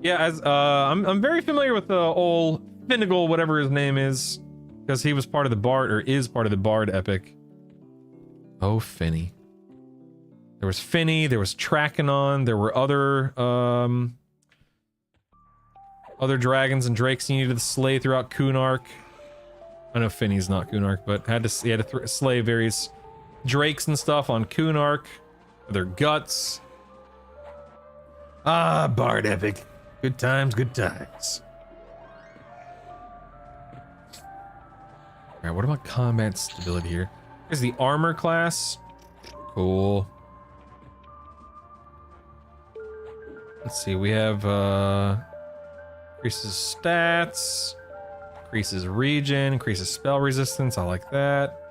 Yeah, as I'm very familiar with the old Finnegal, whatever his name is, because he was part of the Bard, or is part of the Bard epic. Oh, Finny. There was Finny, there was Trakenon, there were other dragons and drakes you needed to slay throughout Kunark. I know Finny's not Kunark, but he had to slay various drakes and stuff on Kunark. Their guts. Ah, Bard epic. Good times, good times. Alright, what about combat stability here? Here's the armor class. Cool. Let's see, we have increases stats, increases regen, increases spell resistance. I like that.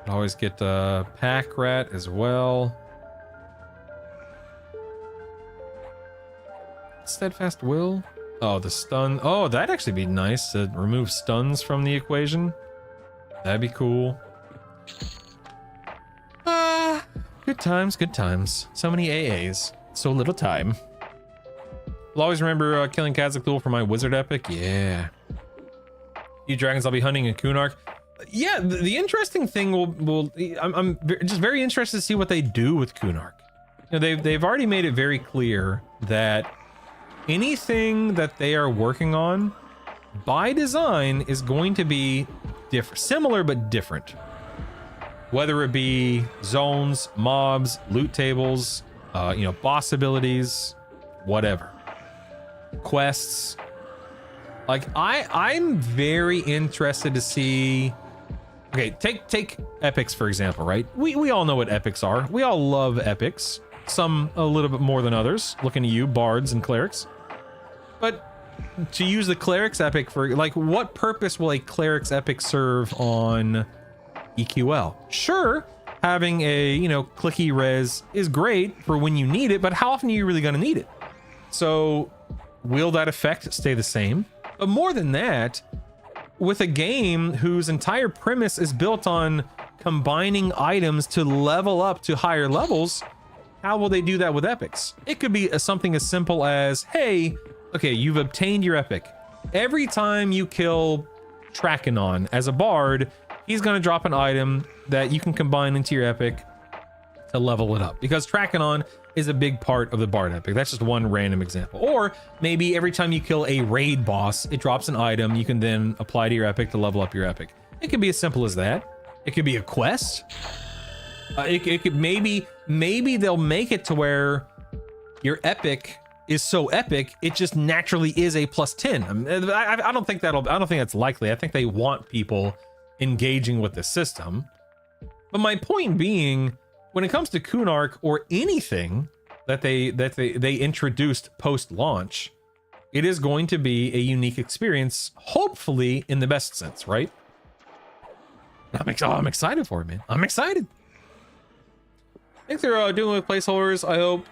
Always get pack rat as well. Steadfast will. Oh, the stun. Oh, that'd actually be nice to remove stuns from the equation. That'd be cool. Good times, good times. So many AAs, so little time. I'll always remember killing Khazad-dûl for my wizard epic. Yeah. Few dragons I'll be hunting in Kunark. Yeah, the interesting thing I'm just very interested to see what they do with Kunark. You know, they've already made it very clear that anything that they are working on by design is going to be different, similar but different. Whether it be zones, mobs, loot tables, you know, boss abilities, whatever. Quests. Like I'm very interested to see. Okay, take epics for example, right? We all know what epics are. We all love epics. Some a little bit more than others. Looking at you, bards and clerics. But to use the cleric's epic for, like, what purpose will a cleric's epic serve on EQL? Sure, having a, you know, clicky res is great for when you need it, but how often are you really going to need it? So will that effect stay the same? But more than that, with a game whose entire premise is built on combining items to level up to higher levels, how will they do that with epics? It could be something as simple as, hey, okay, you've obtained your epic. Every time you kill Trakenon as a bard, he's going to drop an item that you can combine into your epic to level it up, because Trakenon is a big part of the bard epic. That's just one random example. Or maybe every time you kill a raid boss, it drops an item you can then apply to your epic to level up your epic. It could be as simple as that. It could be a quest. It could maybe they'll make it to where your epic is so epic it just naturally is a +10. I don't think that's likely. I think they want people engaging with the system. But my point being, when it comes to Kunark or anything that they introduced post-launch, it is going to be a unique experience, hopefully in the best sense, right? I'm excited for it, man. I'm excited. I think they're doing with placeholders, I hope.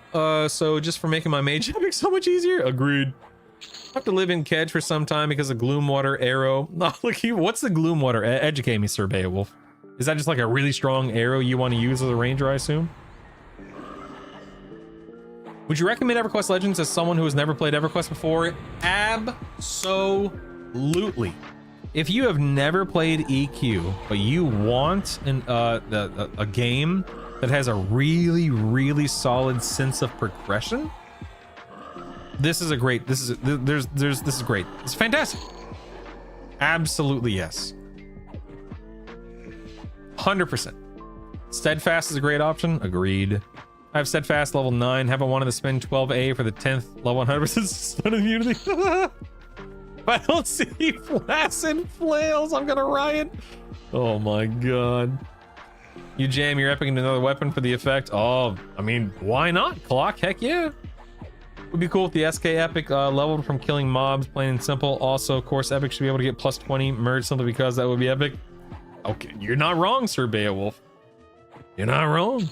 So just for making my mage epic so much easier. Agreed. I have to live in Kedge for some time because of Gloomwater arrow. No, look, what's the Gloomwater? Educate me, Sir Beowulf. Is that just like a really strong arrow you want to use as a ranger, I assume? Would you recommend EverQuest Legends as someone who has never played EverQuest before? Absolutely. If you have never played EQ, but you want a game that has a really, really solid sense of progression, this is great. This is great. It's fantastic. Absolutely yes. 100%. Steadfast is a great option. Agreed. I have Steadfast level 9. Haven't wanted to spend 12A for the 10th level 100% stun immunity. If I don't see flaccid flails, I'm gonna riot. Oh my god. You jam your epic into another weapon for the effect. Oh, I mean, why not? Clock, heck yeah. Would be cool if the SK epic leveled from killing mobs, plain and simple. Also, of course, epic should be able to get +20 merge simply because that would be epic. Okay, you're not wrong, Sir Beowulf. You're not wrong.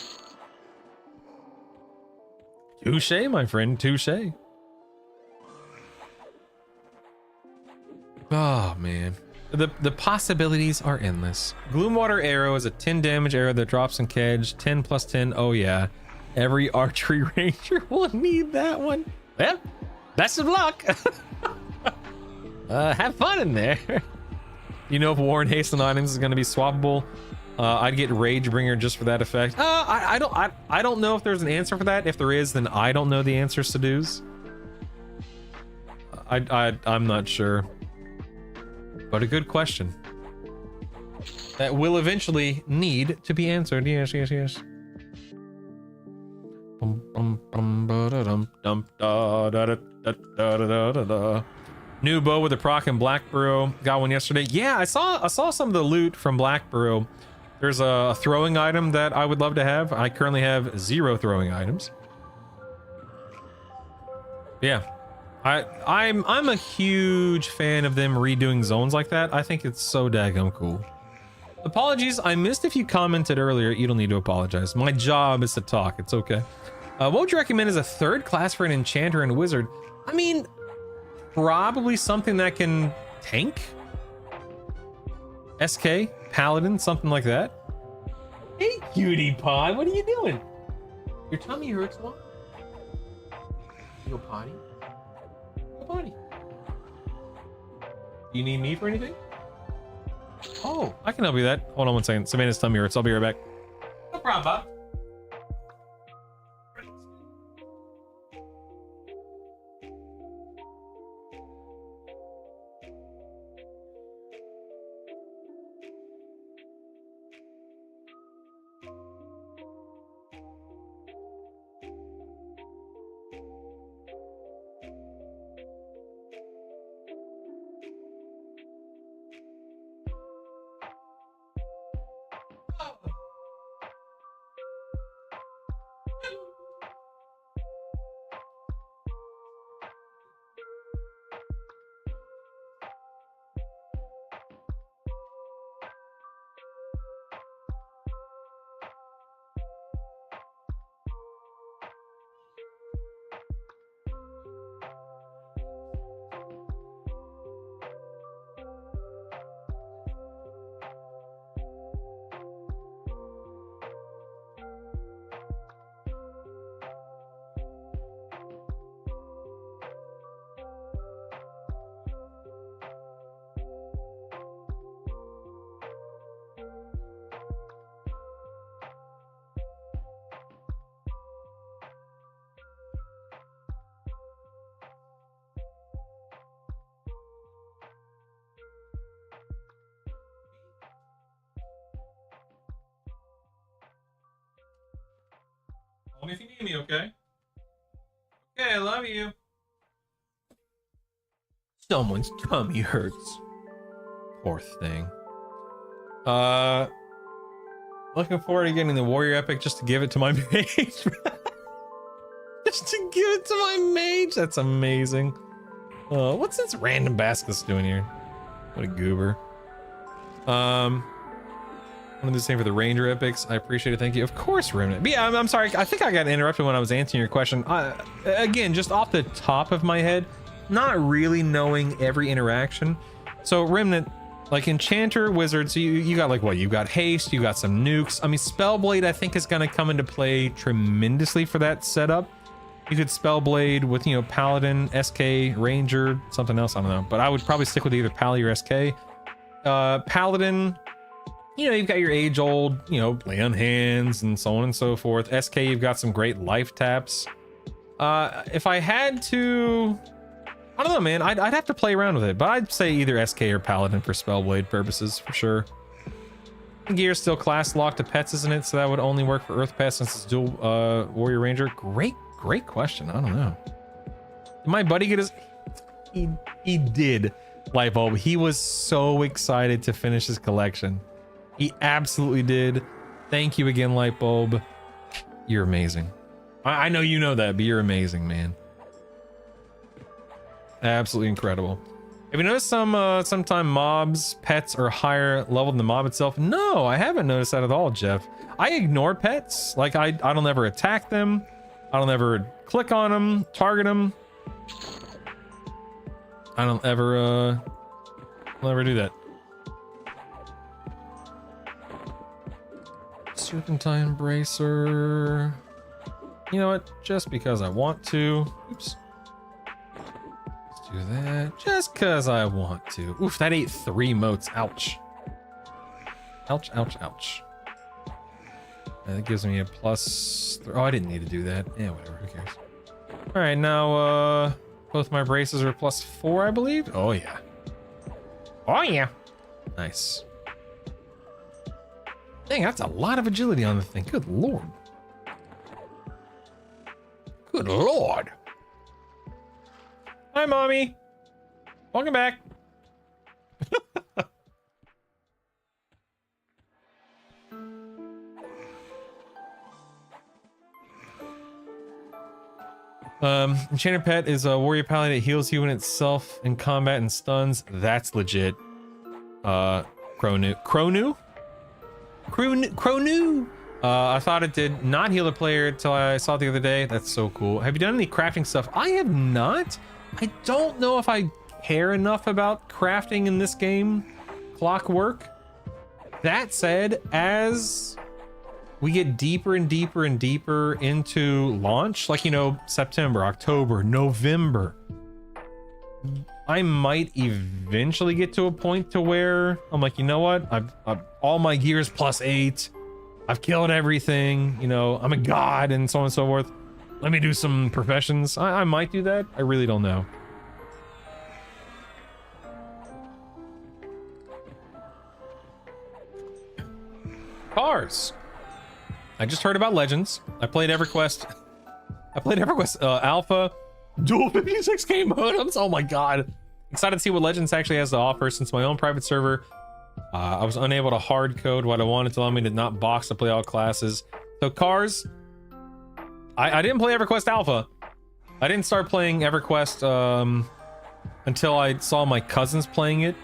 Touche, my friend, touche. Oh, man. The possibilities are endless. Gloomwater arrow is a 10 damage arrow that drops in Kedge. 10 + 10. Oh, yeah. Every archery ranger will need that one. Well, best of luck. Have fun in there. You know, if War and Hasten items is going to be swappable, I'd get Ragebringer just for that effect. I don't know if there's an answer for that. If there is, then I don't know the answers to do's. I'm not sure. But a good question that will eventually need to be answered. Yes. New bow with a proc and Black Burrow. Got one yesterday. Yeah, I saw some of the loot from Black Burrow. There's a throwing item that I would love to have. I currently have 0 throwing items. Yeah. I'm a huge fan of them redoing zones like that. I think it's so daggum cool. Apologies, I missed if you commented earlier. You don't need to apologize. My job is to talk. It's okay. What would you recommend as a third class for an enchanter and wizard? I mean, probably something that can tank. SK, paladin, something like that. Hey, cutie pie, what are you doing? Your tummy hurts, Mom? You go potty? Potty. Do you need me for anything? Oh, I can help you with that. Hold on one second. Savannah's tummy hurts. I'll be right back. No problem, Bob. Call me if you need me, okay? Okay, I love you. Someone's tummy hurts. Poor thing. Looking forward to getting the warrior epic just to give it to my mage. Just to give it to my mage. That's amazing. What's this random Basilisk doing here? What a goober. I'm gonna do the same for the ranger epics. I appreciate it. Thank you. Of course, Remnant. But yeah, I'm sorry. I think I got interrupted when I was answering your question. Again, just off the top of my head, not really knowing every interaction. So Remnant, like enchanter, wizard, so you got like what? You got haste, you got some nukes. I mean, Spellblade I think is gonna come into play tremendously for that setup. You could Spellblade with, you know, Paladin, SK, Ranger, something else, I don't know. But I would probably stick with either Pally or SK. Paladin, you know, you've got your age-old, you know, lay on hands and so on and so forth. SK, you've got some great life taps. If I had to... I don't know, man. I'd have to play around with it. But I'd say either SK or Paladin for Spellblade purposes, for sure. Gear still class locked to pets, isn't it? So that would only work for Earth Pet since it's dual Warrior Ranger. Great question. I don't know. Did my buddy get his... He did, Lightbulb. He was so excited to finish his collection. He absolutely did. Thank you again, Lightbulb. You're amazing. I know you know that, but you're amazing, man. Absolutely incredible. Have you noticed sometime mobs, pets are higher level than the mob itself? No, I haven't noticed that at all, Jeff. I ignore pets. Like I don't ever attack them. I don't ever click on them, target them. I don't ever do that. Serpentine bracer. You know what? Just because I want to. Oops. Let's do that. Just because I want to. Oof, that ate 3 motes. Ouch. Ouch, ouch, ouch. That gives me a plus... Oh, I didn't need to do that. Yeah, whatever. Who cares? All right, now, both my braces are +4, I believe. Oh, yeah. Oh, yeah. Nice. Dang, that's a lot of agility on the thing. Good lord. Good lord. Hi, Mommy. Welcome back. Enchanter Pet is a warrior pally that heals you in itself in combat and stuns. That's legit. Cronu. I thought it did not heal the player until I saw it the other day. That's so cool. Have you done any crafting stuff? I have not. I don't know if I care enough about crafting in this game. Clockwork. That said, as we get deeper and deeper and deeper into launch, like, you know, September, October, November, I might eventually get to a point to where I'm like, you know what? I've all my gear is +8. I've killed everything. You know, I'm a god and so on and so forth. Let me do some professions. I might do that. I really don't know. Cars. I just heard about Legends. I played EverQuest. Alpha. Dual 56k modems. Oh my god. Excited to see what Legends actually has to offer since my own private server. I was unable to hard code what I wanted to allow me to not box to play all classes. So cars. I didn't play EverQuest Alpha. I didn't start playing EverQuest until I saw my cousins playing it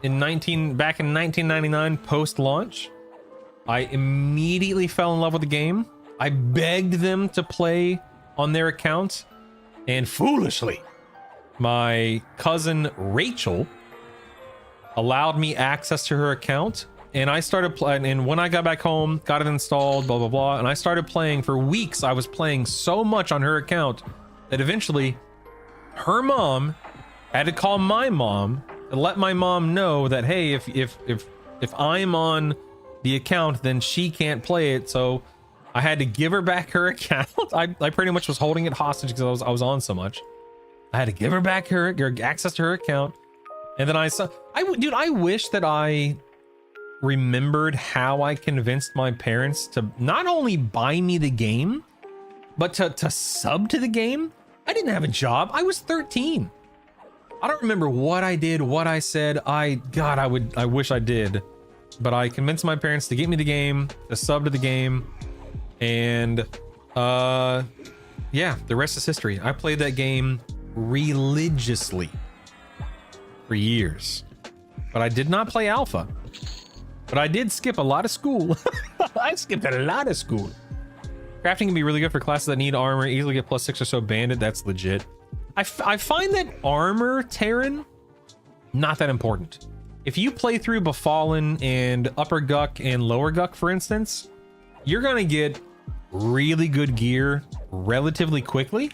back in 1999 post-launch. I immediately fell in love with the game. I begged them to play on their account, and foolishly, my cousin Rachel allowed me access to her account, and I started playing. And when I got back home, got it installed, blah blah blah, and I started playing for weeks. I was playing so much on her account that eventually her mom had to call my mom to let my mom know that, hey, if I'm on the account, then she can't play it. So I had to give her back her account. I pretty much was holding it hostage because I was on so much. I had to give her back her access to her account, and then I wish that I remembered how I convinced my parents to not only buy me the game, But to sub to the game, I didn't have a job. I was 13. I don't remember what I did, what I said. I wish I did. But I convinced my parents to get me the game, to sub to the game. And yeah, the rest is history. I played that game religiously for years. But I did not play alpha. But I did skip a lot of school. I skipped a lot of school. Crafting can be really good for classes that need armor. Easily get +6 or so banded. That's legit. I find that armor, Terran, not that important. If you play through Befallen and Upper Guck and Lower Guck, for instance, you're gonna get really good gear relatively quickly.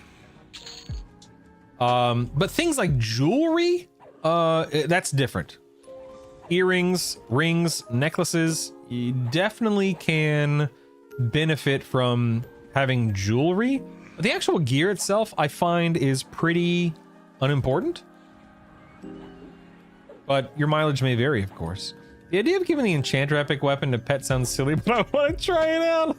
But things like jewelry, that's different. Earrings, rings, necklaces, you definitely can benefit from having jewelry. The actual gear itself, I find, is pretty unimportant. But your mileage may vary, of course. The idea of giving the Enchanter epic weapon to pet sounds silly, but I want to try it out.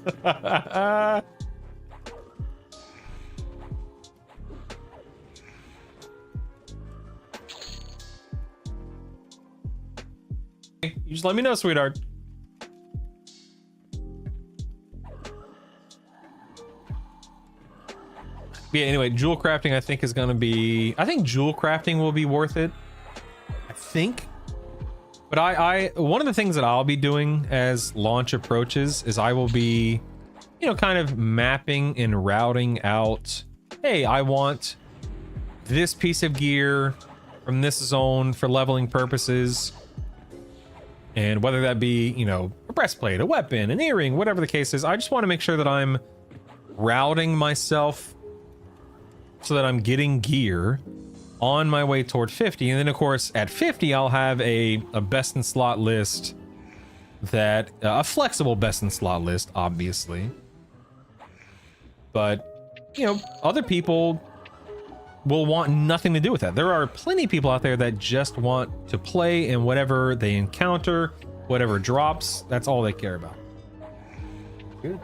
You just let me know, sweetheart. Yeah, anyway, jewel crafting I think is gonna be... I think jewel crafting will be worth it. I think. But one of the things that I'll be doing as launch approaches is I will be, you know, kind of mapping and routing out, hey, I want this piece of gear from this zone for leveling purposes. And whether that be, you know, a breastplate, a weapon, an earring, whatever the case is, I just want to make sure that I'm routing myself so that I'm getting gear on my way toward 50. And then of course at 50 I'll have a best in slot list that a flexible best in slot list, obviously, but you know, other people will want nothing to do with that. There are plenty of people out there that just want to play, and whatever they encounter, whatever drops, that's all they care about. Good.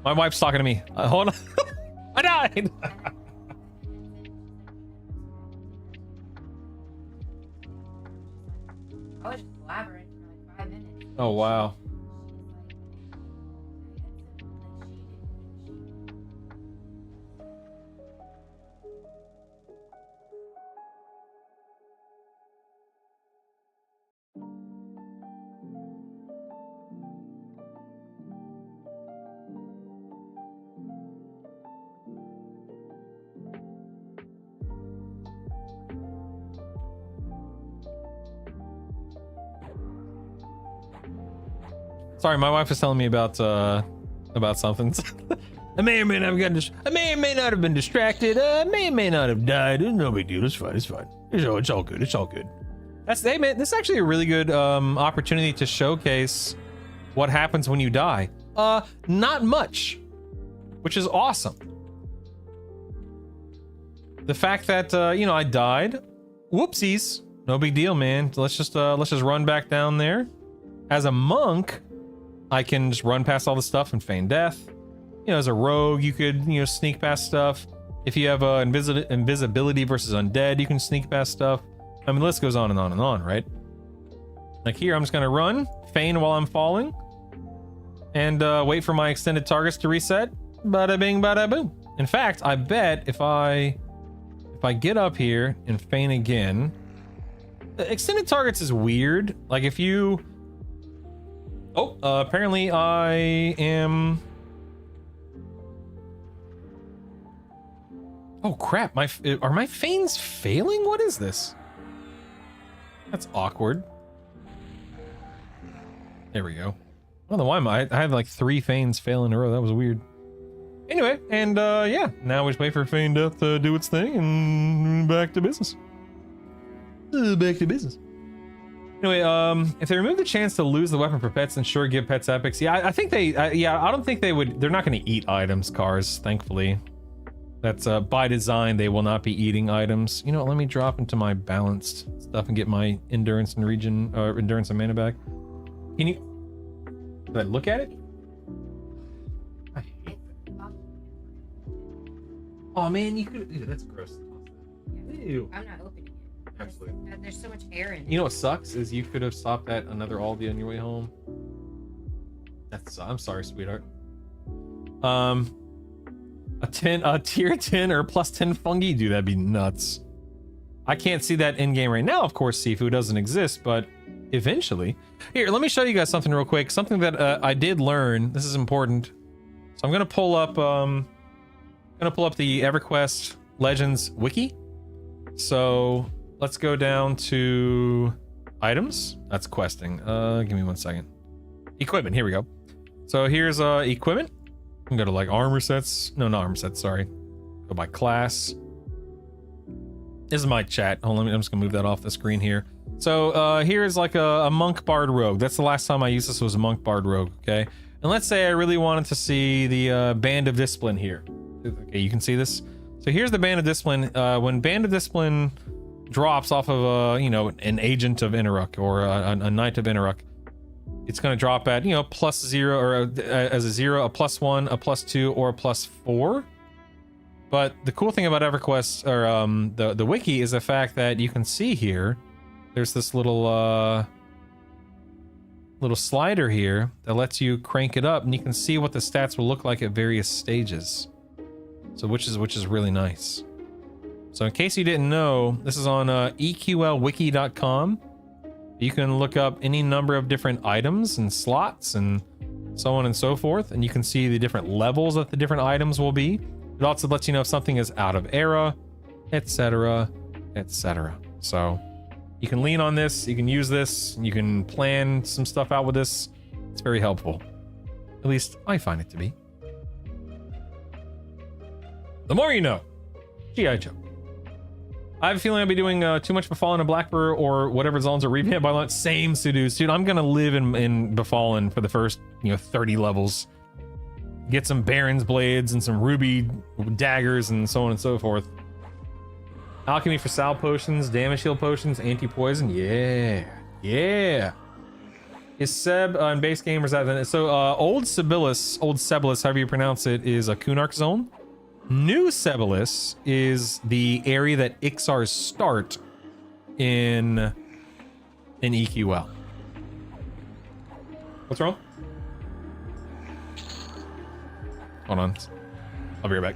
My wife's talking to me. Hold on. I died. I was blabbering for like 5 minutes. Oh, wow. Sorry, my wife was telling me about something. I may or may not have gotten I may or may not have been distracted. I may or may not have died. It's no big deal. It's fine. It's fine. It's all good. It's all good. Hey man, this is actually a really good opportunity to showcase what happens when you die. Not much, which is awesome. The fact that you know, I died. Whoopsies. No big deal, man. Let's just run back down there. As a monk, I can just run past all the stuff and feign death. You know, as a rogue, you could, you know, sneak past stuff. If you have invisibility versus undead, you can sneak past stuff. I mean, the list goes on and on and on, right? Like here, I'm just gonna run, feign while I'm falling, and wait for my extended targets to reset. Bada bing, bada boom. In fact, I bet if I get up here and feign again, extended targets is weird. Like if you... Oh, apparently I am... Oh crap, are my feigns failing? What is this? That's awkward. There we go. I don't know why I had like 3 feigns fail in a row. That was weird. Anyway, and yeah, now we just wait for Feign Death to do its thing and back to business. Back to business. Anyway, if they remove the chance to lose the weapon for pets, then sure, give pets epics. Yeah, I think they, yeah, I don't think they would, they're not going to eat items, cars, thankfully. That's by design, they will not be eating items. You know what, let me drop into my balanced stuff and get my endurance and endurance and mana back. Can you, did I look at it? I hate that. Oh man, you could, ew, that's gross. Ew. I'm not opening it. Absolutely. There's so much air in it. You know what sucks is you could have stopped at another Aldi on your way home. That's, I'm sorry, sweetheart. A tier 10 or plus 10 fungi, dude, that'd be nuts. I can't see that in game right now. Of course, seafood doesn't exist, but eventually. Here, let me show you guys something real quick. Something that I did learn. This is important. So I'm gonna pull up the EverQuest Legends wiki. So let's go down to items. That's questing. Give me 1 second. Equipment, here we go. So here's equipment. I'm gonna go to like armor sets. No, not armor sets, sorry. Go by class. This is my chat. Hold on, I'm just gonna move that off the screen here. So here's like a monk bard rogue. That's the last time I used this, was a monk bard rogue, okay? And let's say I really wanted to see the band of discipline here. Okay, you can see this. So here's the band of discipline. When band of discipline drops off of you know, an agent of Inaruk or a knight of Inaruk, it's going to drop at, you know, +0 or as a 0, a +1, a +2, or a +4. But the cool thing about EverQuest or the wiki is the fact that you can see here there's this little slider here that lets you crank it up, and you can see what the stats will look like at various stages. So which is really nice. So in case you didn't know, this is on EQLwiki.com. You can look up any number of different items and slots and so on and so forth, and you can see the different levels that the different items will be. It also lets you know if something is out of era, etc., etc. So you can lean on this, you can use this, you can plan some stuff out with this. It's very helpful. At least I find it to be. The more you know. G.I. Joe. I have a feeling I'll be doing too much Befallen and Blackbird or whatever zones are revamped by lunch. Same Sudus. Dude, I'm gonna live in Befallen for the first, you know, 30 levels. Get some Baron's Blades and some Ruby Daggers and so on and so forth. Alchemy for Sal Potions, Damage Shield Potions, Anti-Poison. Yeah. Yeah. Is Seb in base game or is that... So, Old Sebelis, however you pronounce it, is a Kunark zone. New Sebelis is the area that Ixars start in EQL. What's wrong? Hold on. I'll be right back.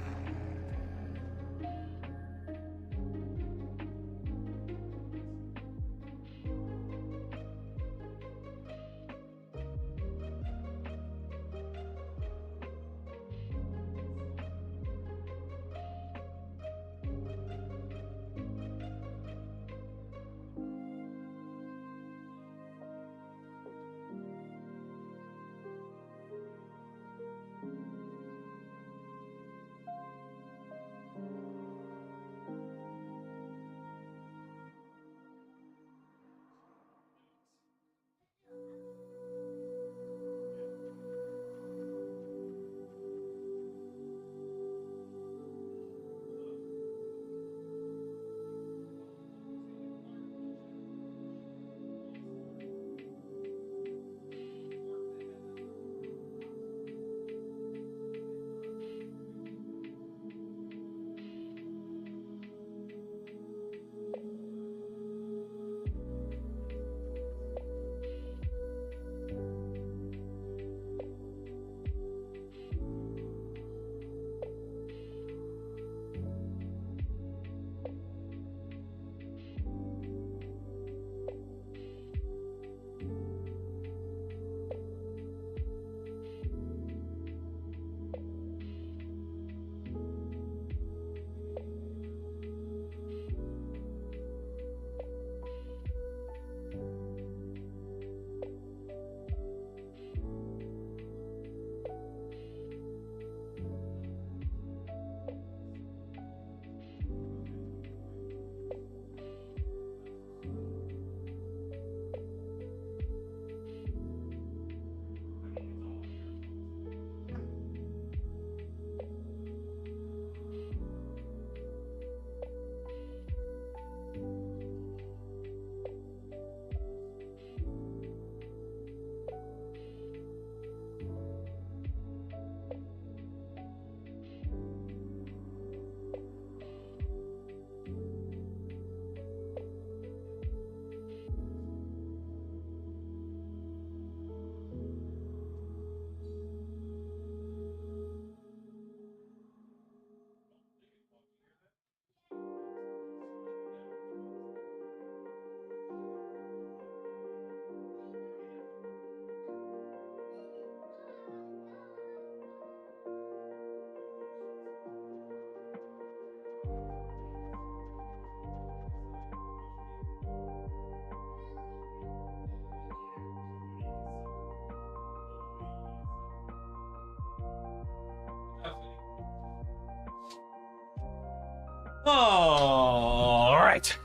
All right.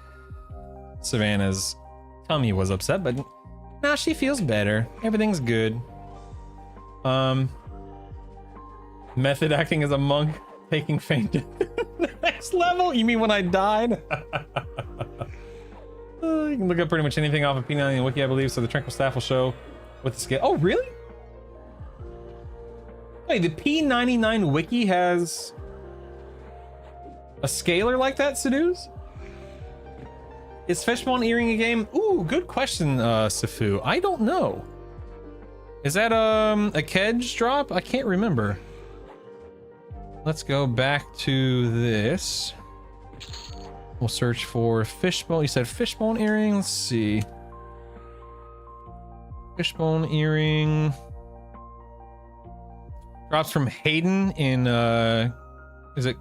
Savannah's tummy was upset, but now she feels better. Everything's good. Method acting as a monk, taking faint to the next level? You mean when I died? You can look up pretty much anything off of P90 Wiki, I believe, so the Tranquil Staff will show what the scale. Oh, really? Wait, the P99 Wiki has a scaler like that, Seduce? Is Fishbone Earring a game? Ooh, good question, Sifu. I don't know. Is that a Kedge drop? I can't remember. Let's go back to this. We'll search for Fishbone. You said Fishbone Earring. Let's see. Fishbone Earring. Drops from Hayden in, is it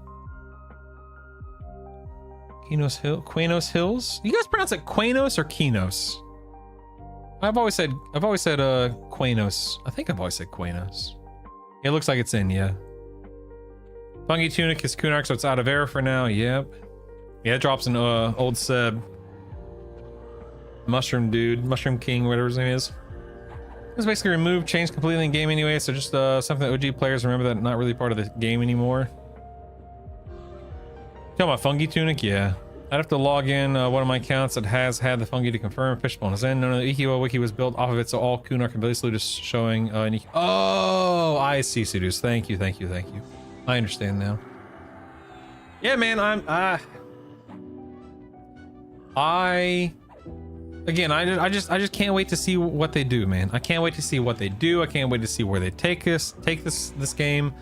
Quanos Hills? You guys pronounce it Quanos or Kinos? I've always said Quanos. I think I've always said Quanos. It looks like it's in, yeah. Fungi Tunic is Kunark, so it's out of error for now. Yep. Yeah, it drops in old Seb. Mushroom Dude, Mushroom King, whatever his name is. It's basically removed, changed completely in game anyway, so just something that OG players remember that not really part of the game anymore. Talking about Fungi Tunic? Yeah. I'd have to log in one of my accounts that has had the fungi to confirm Fishbone is in. No, the EQL wiki was built off of it, so all Kunark and Billy just showing an EQ. Oh, I see, Seduce. Thank you. I understand now. Yeah, man, I just can't wait to see what they do, man. I can't wait to see what they do. I can't wait to see where they take this game.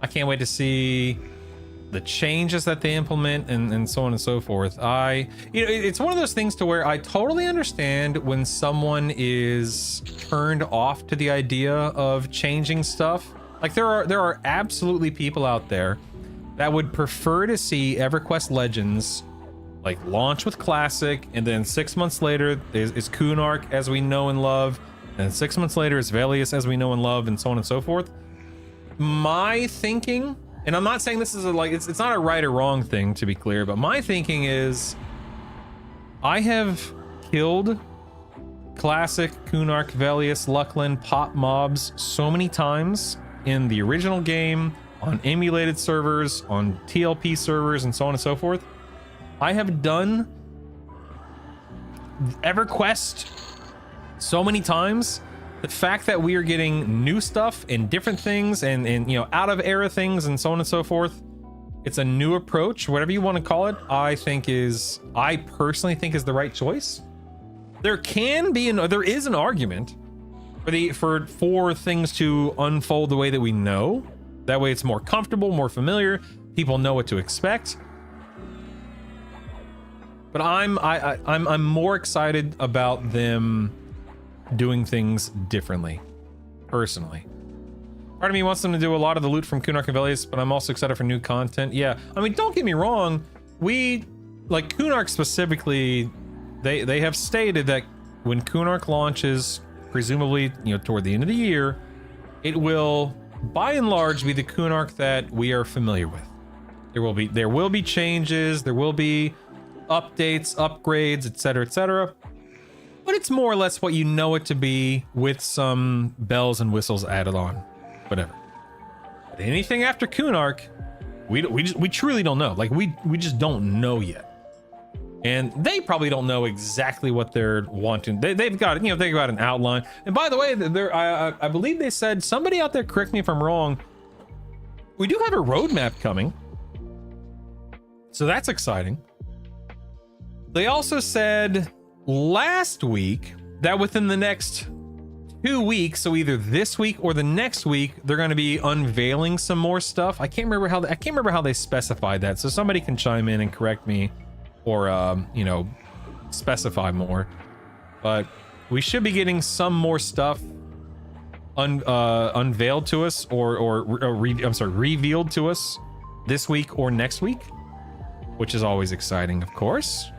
I can't wait to see the changes that they implement and so on and so forth. It's one of those things to where I totally understand when someone is turned off to the idea of changing stuff. Like there are absolutely people out there that would prefer to see EverQuest Legends like launch with Classic, and then 6 months later is Kunark as we know and love, and 6 months later is Velius as we know and love, and so on and so forth. My thinking, and I'm not saying this is it's not a right or wrong thing, to be clear, but my thinking is I have killed Classic, Kunark, Velius, Luckland, Pop mobs so many times in the original game, on emulated servers, on TLP servers, and so on and so forth. I have done EverQuest so many times. The fact that we are getting new stuff and different things and out of era things and so on and so forth, it's a new approach, whatever you want to call it, I personally think is the right choice. There is an argument for things to unfold the way that we know. That way it's more comfortable, more familiar. People know what to expect. But I'm more excited about them doing things differently, personally. Part of me wants them to do a lot of the loot from Kunark and Velius, but I'm also excited for new content. Yeah, I mean, don't get me wrong. Kunark specifically, they have stated that when Kunark launches, presumably, toward the end of the year, it will, by and large, be the Kunark that we are familiar with. There will be changes, there will be updates, upgrades, etc., but it's more or less what you know it to be, with some bells and whistles added on, whatever. But anything after Kunark, we truly don't know. Like we just don't know yet, and they probably don't know exactly what they're wanting. They've got they got an outline. And by the way, I believe they said, somebody out there correct me if I'm wrong, we do have a roadmap coming, so that's exciting. They also said last week that within the next 2 weeks, so either this week or the next week, they're going to be unveiling some more stuff. I can't remember how they specified that, so somebody can chime in and correct me, or specify more. But we should be getting some more stuff unveiled to us, revealed to us this week or next week, which is always exciting, of course.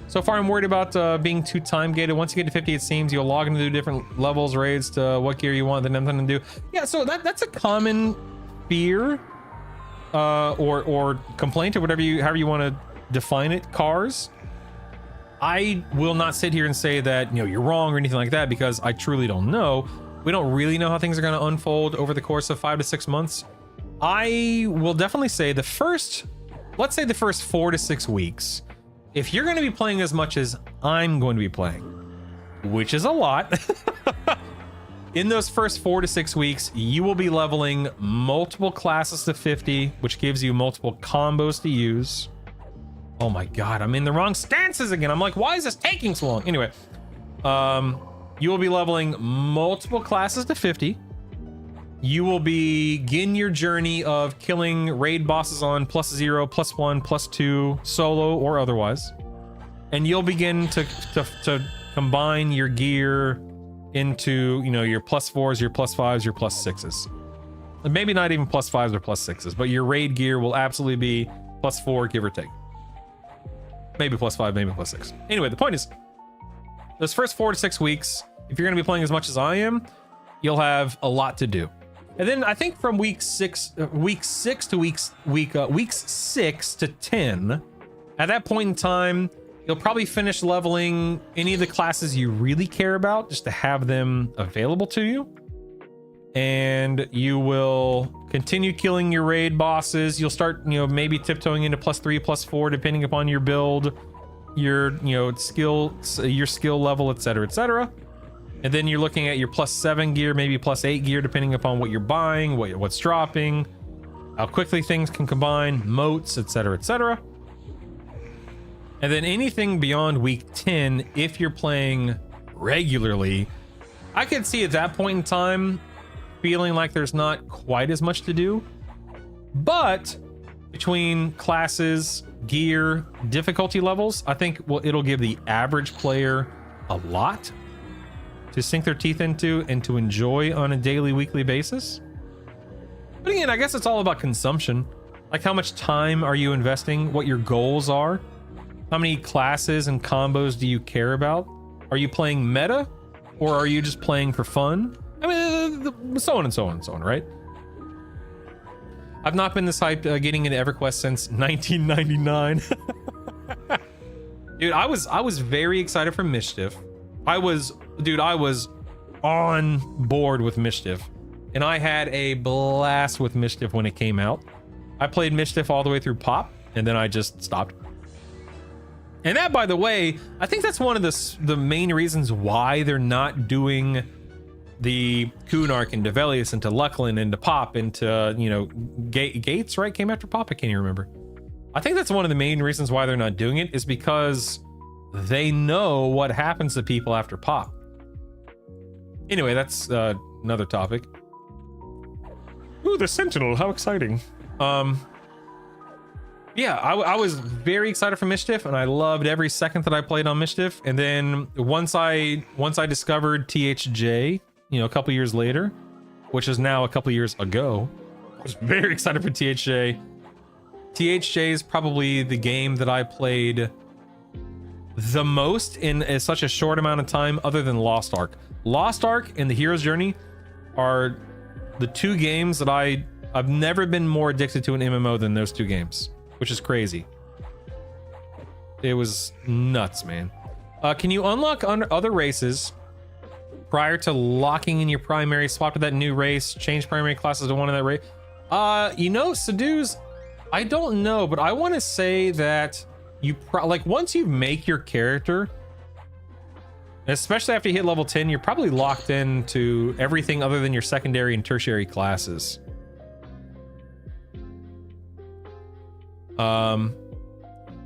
So far, I'm worried about being too time gated. Once you get to 50, it seems you'll log into different levels, raids to what gear you want, then nothing to do. Yeah, so that's a common fear or complaint or whatever however you want to define it, cars, I will not sit here and say that, you know, you're wrong or anything like that, because I truly don't know. We don't really know how things are going to unfold over the course of 5 to 6 months. I will definitely say let's say the first 4 to 6 weeks, if you're going to be playing as much as I'm going to be playing, which is a lot, in those first 4 to 6 weeks, you will be leveling multiple classes to 50, which gives you multiple combos to use. Oh my God, I'm in the wrong stances again. I'm like, why is this taking so long? Anyway, you will be leveling multiple classes to 50. You will begin your journey of killing raid bosses on +0, +1, +2, solo or otherwise. And you'll begin to combine your gear into, you know, your +4s, your +5s, your +6s. Maybe not even +5s or +6s, but your raid gear will absolutely be +4, give or take. Maybe +5, maybe +6. Anyway, the point is, those first 4 to 6 weeks, if you're going to be playing as much as I am, you'll have a lot to do. And then I think from week 6 to weeks 6 to 10, at that point in time, you'll probably finish leveling any of the classes you really care about, just to have them available to you. And you will continue killing your raid bosses. You'll start, you know, maybe tiptoeing into +3, +4, depending upon your build, your, you know, your skill level, etc., etc. And then you're looking at your +7 gear, maybe +8 gear, depending upon what you're buying, what's dropping, how quickly things can combine, moats, etc., etc. And then anything beyond week 10, if you're playing regularly, I could see at that point in time feeling like there's not quite as much to do. But between classes, gear, difficulty levels, I think it'll give the average player a lot to sink their teeth into and to enjoy on a daily, weekly basis. But again, I guess it's all about consumption. Like, how much time are you investing? What your goals are? How many classes and combos do you care about? Are you playing meta, or are you just playing for fun? I mean, so on and so on and so on, right? I've not been this hyped getting into EverQuest since 1999. Dude, I was very excited for Mischief. I was on board with Mischief, and I had a blast with Mischief when it came out. I played Mischief all the way through Pop, and then I just stopped. And that, by the way, I think that's one of the main reasons why they're not doing the Kunark into Velius into Lucklin into Pop into, you know, Gates, right? Came after Pop? I can't even remember. I think that's one of the main reasons why they're not doing it, is because they know what happens to people after Pop. Anyway, that's another topic. Ooh, the Sentinel, how exciting. Yeah, I was very excited for Mischief, and I loved every second that I played on Mischief. And then once I discovered THJ, you know, a couple years later, which is now a couple years ago, I was very excited for THJ. THJ is probably the game that I played the most in such a short amount of time, other than Lost Ark. Lost Ark and the Hero's Journey are the two games that I've never been more addicted to an MMO than those two games, which is crazy. It was nuts, man. Can you unlock other races prior to locking in your primary? Swap to that new race, change primary classes to one of that race. You know, Seduce, I don't know, but I want to say that you like once you make your character, especially after you hit level 10, you're probably locked into everything other than your secondary and tertiary classes.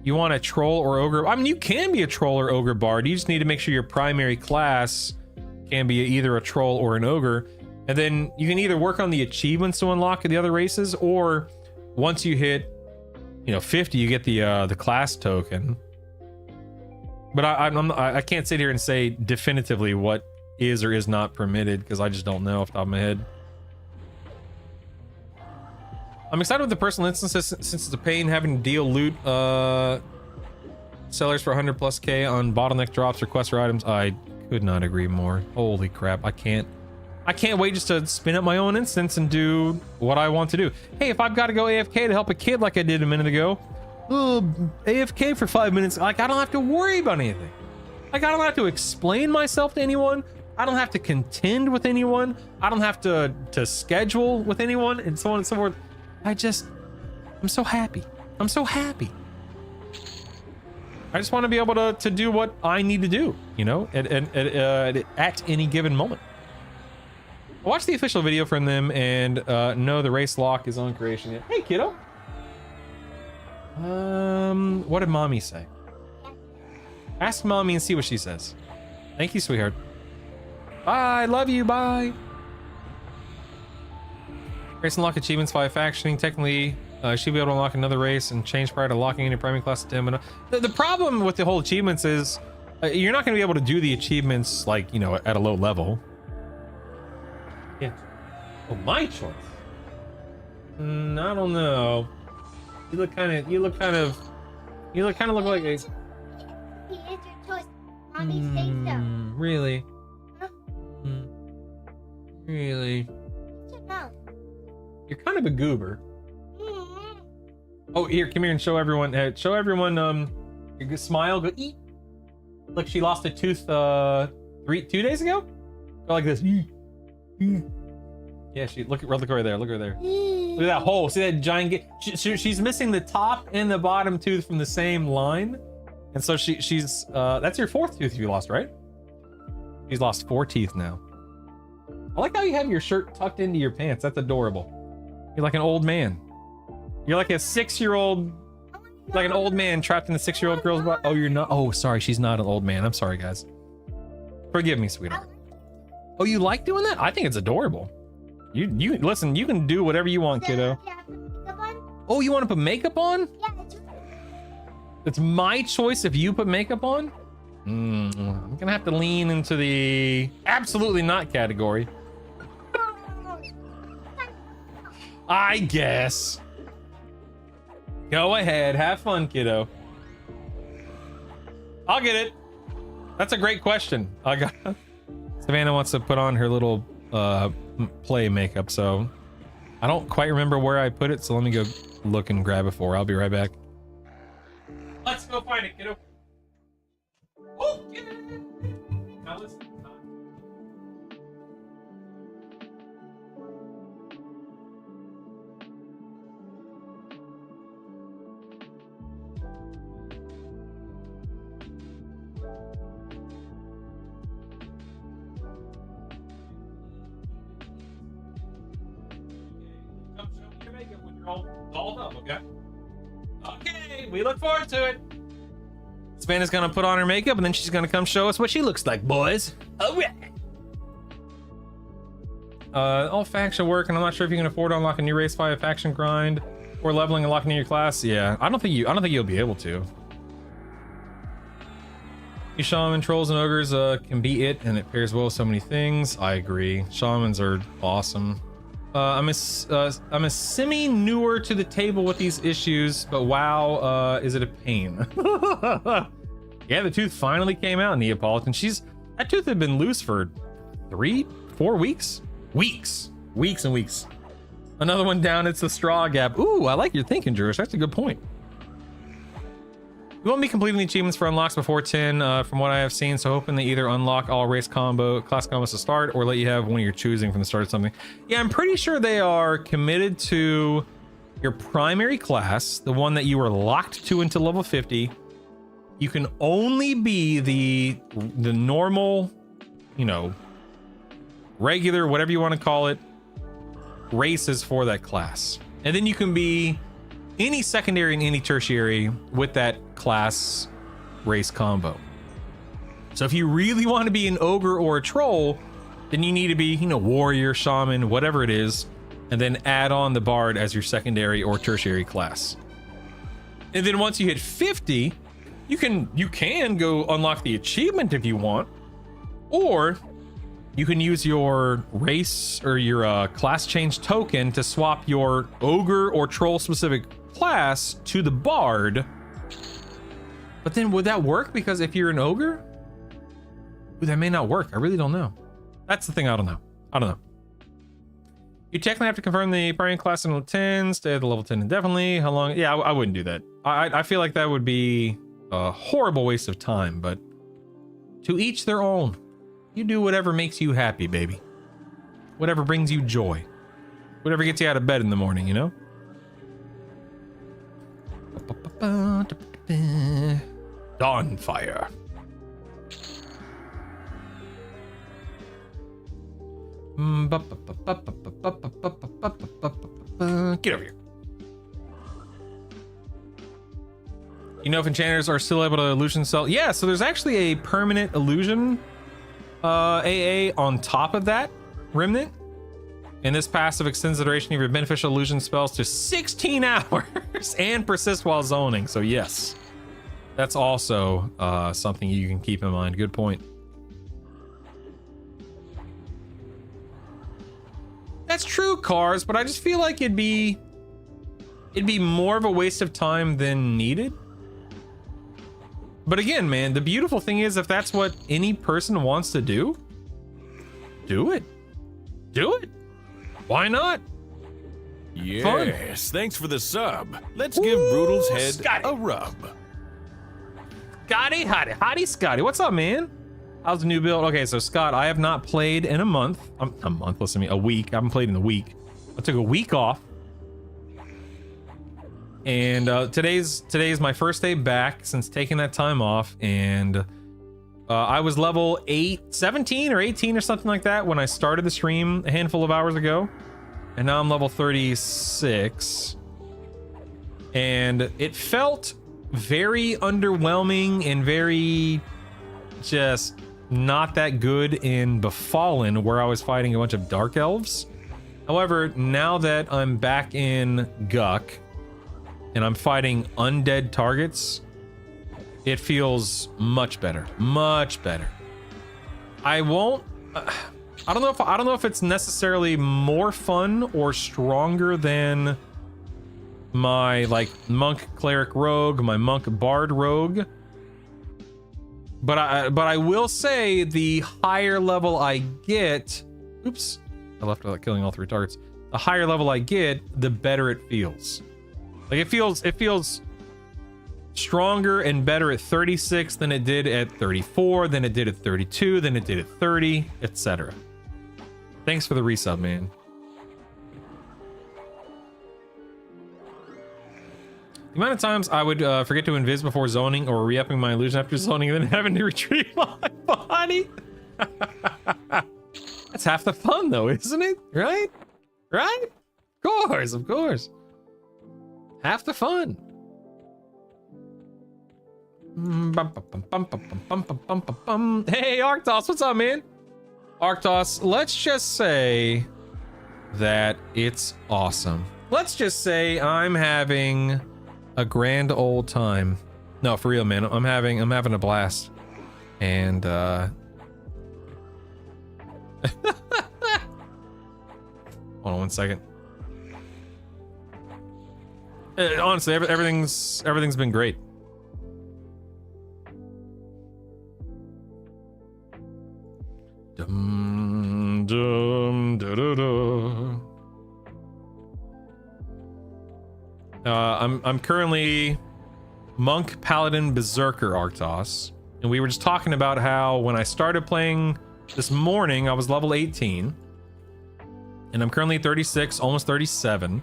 You want a troll or ogre? I mean, you can be a troll or ogre bard. You just need to make sure your primary class can be either a troll or an ogre, and then you can either work on the achievements to unlock the other races, or once you hit, you know, 50, you get the class token. But I can't sit here and say definitively what is or is not permitted, because I just don't know off the top of my head. I'm excited with the personal instances, since it's a pain having to deal loot sellers for 100+ K on bottleneck drops or quests or items. I could not agree more. Holy crap, I can't I can't wait just to spin up my own instance and do what I want to do. Hey, if I've got to go AFK to help a kid like I did a minute ago, AFK for 5 minutes, like I don't have to worry about anything. Like I don't have to explain myself to anyone. I don't have to contend with anyone. I don't have to schedule with anyone and so on and so forth. I'm so happy. I'm so happy. I just want to be able to do what I need to do, you know, at any given moment. I watched the official video from them and no, the race lock is on creation yet. Hey, kiddo. What did mommy say? Ask mommy and see what she says. Thank you, sweetheart. Bye, love you, bye. Race and lock achievements via factioning. Technically, should be able to unlock another race and change prior to locking any primary class to 10. The problem with the whole achievements is you're not going to be able to do the achievements like, you know, at a low level. Yeah. Oh, my choice. I don't know. You look kind of like a. It's your choice. Mommy say so. Really? Huh? Really? What's your mouth? You're kind of a goober. Mm. Oh, here, come here and show everyone. You can smile. Go eat. Look, she lost a tooth 2 days ago. Go like this. Yeah, she look right there. Look right there. Look at that hole. See that giant? She's missing the top and the bottom tooth from the same line, and so she's that's your 4th tooth you lost, right? She's lost 4 teeth now. I like how you have your shirt tucked into your pants. That's adorable. You're like an old man. You're like a 6-year-old, like an old man trapped in a 6-year-old girl's body. Oh, you're not. Oh, sorry, she's not an old man. I'm sorry, guys. Forgive me, sweetheart. Oh, you like doing that? I think it's adorable. You listen, you can do whatever you want, kiddo. Oh, you want to put makeup on? Yeah, it's It's my choice if you put makeup on? I'm gonna have to lean into the absolutely not category. I guess. Go ahead, have fun, kiddo. I'll get it. That's a great question. I got Savannah wants to put on her little play makeup, so I don't quite remember where I put it, so let me go look and grab it for her. I'll be right back. Let's go find it, kiddo. Oh, yeah. Now listen. Come show me your makeup when you're all dolled up, okay? Okay, we look forward to it. Savannah's gonna put on her makeup and then she's gonna come show us what she looks like, boys. Oh yeah. All faction work, and I'm not sure if you can afford to unlock a new race via faction grind or leveling and locking in your class. Yeah, I don't think you'll be able to. You shaman, trolls, and ogres can be it, and it pairs well with so many things. I agree. Shamans are awesome. I'm a semi newer to the table with these issues, but wow, is it a pain? Yeah, the tooth finally came out, Neapolitan. That tooth had been loose for 3-4 weeks. Weeks and weeks. Another one down, it's the straw gap. Ooh, I like your thinking, Drewish. That's a good point. You won't be completing the achievements for unlocks before 10, from what I have seen, so hoping they either unlock all race class combos to start, or let you have one you're choosing from the start of something. Yeah, I'm pretty sure they are committed to your primary class, the one that you were locked to until level 50. You can only be the normal, you know, regular, whatever you want to call it, races for that class. And then you can be any secondary and any tertiary with that class race combo. So if you really want to be an ogre or a troll, then you need to be, you know, warrior, shaman, whatever it is, and then add on the bard as your secondary or tertiary class. And then once you hit 50, you can go unlock the achievement if you want, or you can use your race or your class change token to swap your ogre or troll specific class to the bard. But then would that work? Because if you're an ogre, ooh, that may not work. I really don't know. That's the thing I don't know. I don't know. You technically have to confirm the primary class in level 10, stay at the level 10 indefinitely. How long? Yeah, I wouldn't do that. I feel like that would be a horrible waste of time, but to each their own. You do whatever makes you happy, baby. Whatever brings you joy. Whatever gets you out of bed in the morning, you know? Dawnfire. Get over here. You know if enchanters are still able to illusion cell? Yeah, so there's actually a permanent illusion AA on top of that remnant. And this passive extends the duration of your beneficial illusion spells to 16 hours and persist while zoning. So yes, that's also something you can keep in mind. Good point. That's true, Cars, but I just feel like it'd be more of a waste of time than needed. But again, man, the beautiful thing is if that's what any person wants to do, do it. Do it. Why not? Yes, Fun. thanks for the sub. Let's give Brutal's head Scotty. a rub. Scotty, hottie, Scotty. What's up, man? How's the new build? Okay, so Scott, I have not played in a month. Listen to me, a week. I haven't played in a week. I took a week off. And today's my first day back since taking that time off. And I was level 17 or 18 or something like that when I started the stream a handful of hours ago. And now I'm level 36. And it felt very underwhelming and very just not that good in Befallen, where I was fighting a bunch of dark elves. However, now that I'm back in Guck and I'm fighting undead targets, it feels much better. Much better. I don't know if it's necessarily more fun or stronger than my like monk cleric rogue, my monk bard rogue. But I will say the higher level I get, oops, I left without killing all 3 targets. The higher level I get, the better it feels. Like it feels stronger and better at 36 than it did at 34, than it did at 32, than it did at 30, etc. Thanks for the resub, man. The amount of times I would forget to invis before zoning or re-upping my illusion after zoning and then having to retrieve my body. That's half the fun though, isn't it? Right? Right? Of course. Half the fun. Hey, Arctos, what's up, man? Arctos, let's just say that it's awesome. Let's just say I'm having a grand old time. No, for real, man. I'm having a blast. And hold on 1 second. Honestly, everything's been great. Dum, dum, da, da, da. I'm currently Monk Paladin Berserker Arctos, and we were just talking about how when I started playing this morning, I was level 18, and I'm currently 36, almost 37,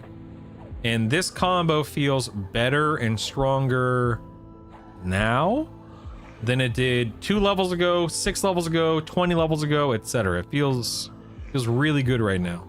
and this combo feels better and stronger now than it did 2 levels ago, 6 levels ago, 20 levels ago, etc. It feels really good right now.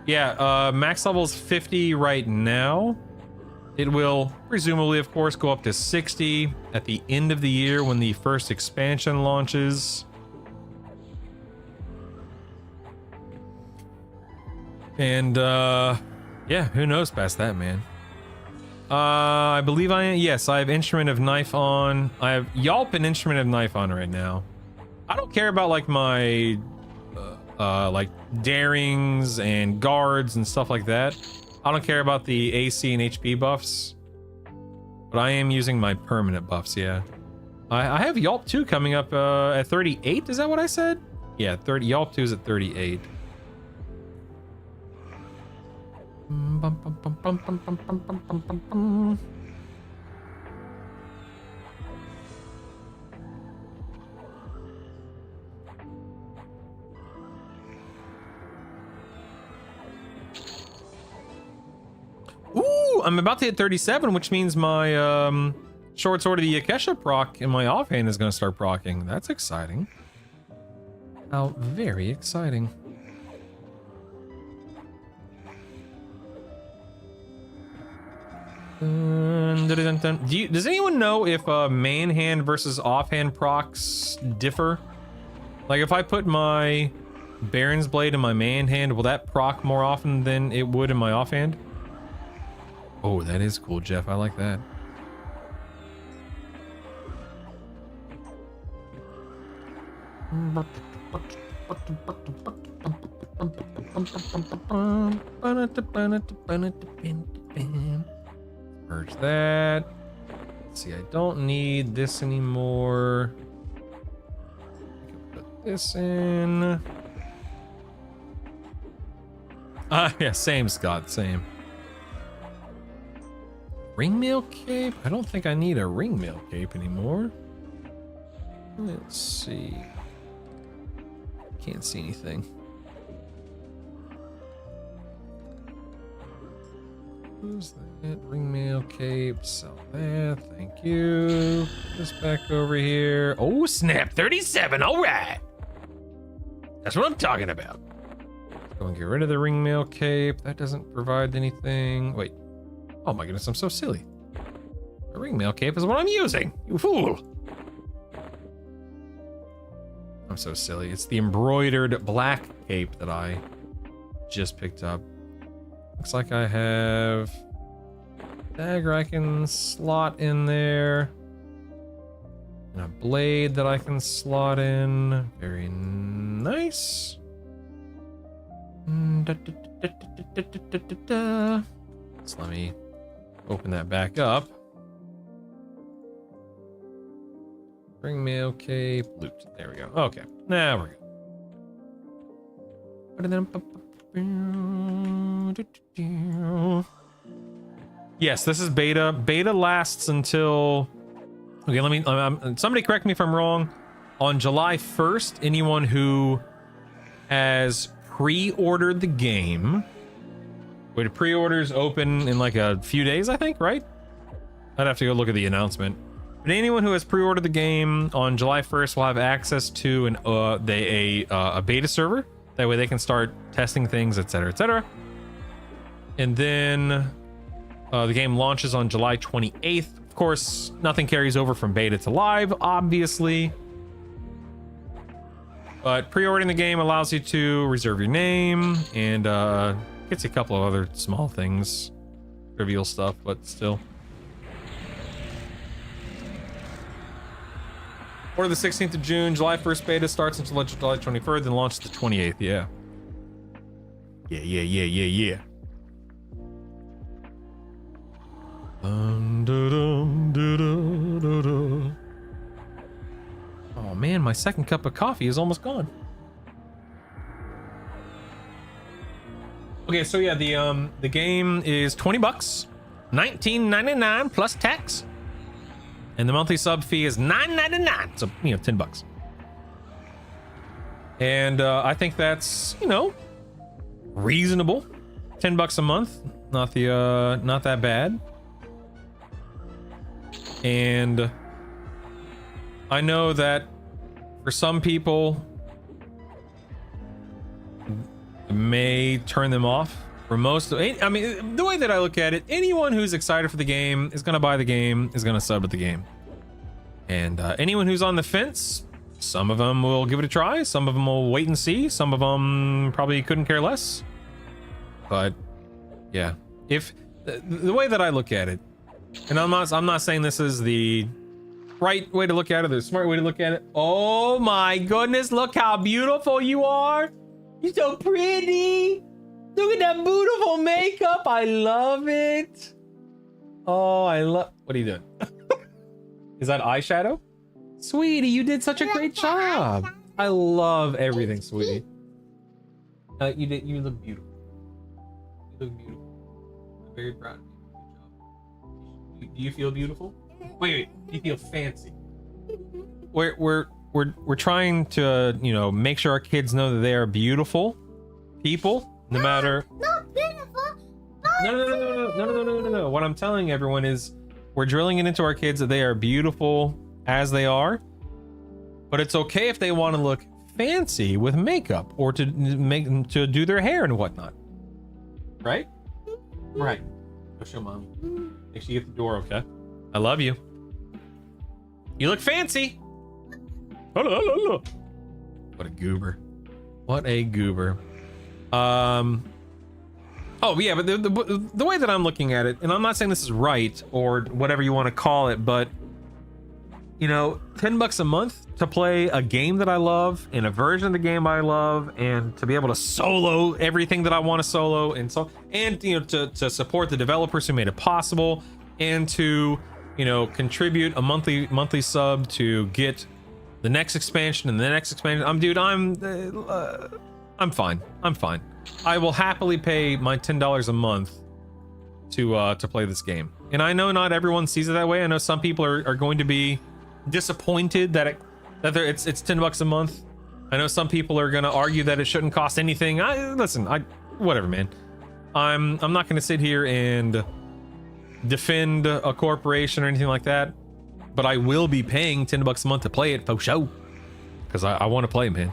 Yeah, max level is 50 right now. It will presumably, of course, go up to 60 at the end of the year when the first expansion launches. And yeah, who knows past that, man. I believe yes, I have Instrument of Knife on. I have Yelp and Instrument of Knife on right now. I don't care about like my like darings and guards and stuff like that. I don't care about the AC and HP buffs, but I am using my permanent buffs. Yeah, I have Yelp 2 coming up at 38. Is that what I said? Yeah, 30. Yelp 2 is at 38. Ooh, I'm about to hit 37, which means my short sword of the Akesha proc in my offhand is going to start procking. That's exciting. How very exciting. Does anyone know if main hand versus offhand procs differ? Like if I put my Baron's Blade in my main hand, will that proc more often than it would in my offhand? Oh, that is cool, Jeff. I like that. Merge that. Let's see, I don't need this anymore. I can put this in. Yeah, same, Scott, same. Ringmail cape? I don't think I need a ringmail cape anymore. Let's see. Can't see anything. Who's that? Ringmail cape. Sell that. Thank you. Put this back over here. Oh, snap. 37. All right. That's what I'm talking about. Let's go and get rid of the ringmail cape. That doesn't provide anything. Wait. Oh my goodness, I'm so silly. The ringmail cape is what I'm using. You fool. I'm so silly. It's the embroidered black cape that I just picked up. Looks like I have dagger I can slot in there. And a blade that I can slot in. Very nice. So let me open that back up. Ringmail cape, loot. There we go. Okay, now we're good. Yes, this is beta. Beta lasts until. Okay, let me. Somebody correct me if I'm wrong. On July 1st, anyone who has pre-ordered the game. Wait, pre-orders open in like a few days, I think, right? I'd have to go look at the announcement. But anyone who has pre-ordered the game on July 1st will have access to a beta server. That way they can start testing things, etc., etc. And then the game launches on July 28th. Of course, nothing carries over from beta to live, obviously. But pre-ordering the game allows you to reserve your name and gets you a couple of other small things, trivial stuff, but still. Order the 16th of June, July 1st beta starts until July 23rd, then launches the 28th. Yeah. Yeah. Oh man, my second cup of coffee is almost gone. Okay, so yeah, the game is $20, $19.99 plus tax, and the monthly sub fee is $9.99. So $10. And I think that's reasonable. $10 a month, not that bad. And I know that for some people, it may turn them off. For most, I mean, the way that I look at it, anyone who's excited for the game is going to buy the game, is going to sub at the game. And anyone who's on the fence, some of them will give it a try, some of them will wait and see, some of them probably couldn't care less. But yeah, if the way that I look at it, and I'm not saying this is the right way to look at it. The smart way to look at it. Oh my goodness, look how beautiful you are. You're so pretty. Look at that beautiful makeup. I love it. Oh, what are you doing? Is that eyeshadow? Sweetie, you did such a great job. I love everything, sweetie. You look beautiful. You look beautiful. I'm very proud of you. Good job. Do you feel beautiful? Wait, do you feel fancy? We're trying to, you know, make sure our kids know that they are beautiful people, no matter. Not beautiful. No. What I'm telling everyone is we're drilling it into our kids that they are beautiful as they are, but it's okay if they want to look fancy with makeup or to do their hair and whatnot. Right? Right. Go show mommy. Make sure you get the door, okay? I love you. You look fancy. What a goober. What a goober. Oh yeah, but the way that I'm looking at it, and I'm not saying this is right or whatever you want to call it, but you know, $10 a month to play a game that I love in a version of the game I love, and to be able to solo everything that I want to solo, and you know, to support the developers who made it possible, and to, you know, contribute a monthly sub to get the next expansion and the next expansion. I'm fine. I'm fine. I will happily pay my $10 a month to play this game. And I know not everyone sees it that way. I know some people are going to be disappointed that it's $10 a month. I know some people are going to argue that it shouldn't cost anything. Whatever, man. I'm not going to sit here and defend a corporation or anything like that, but I will be paying $10 a month to play it for show, because I want to play, man.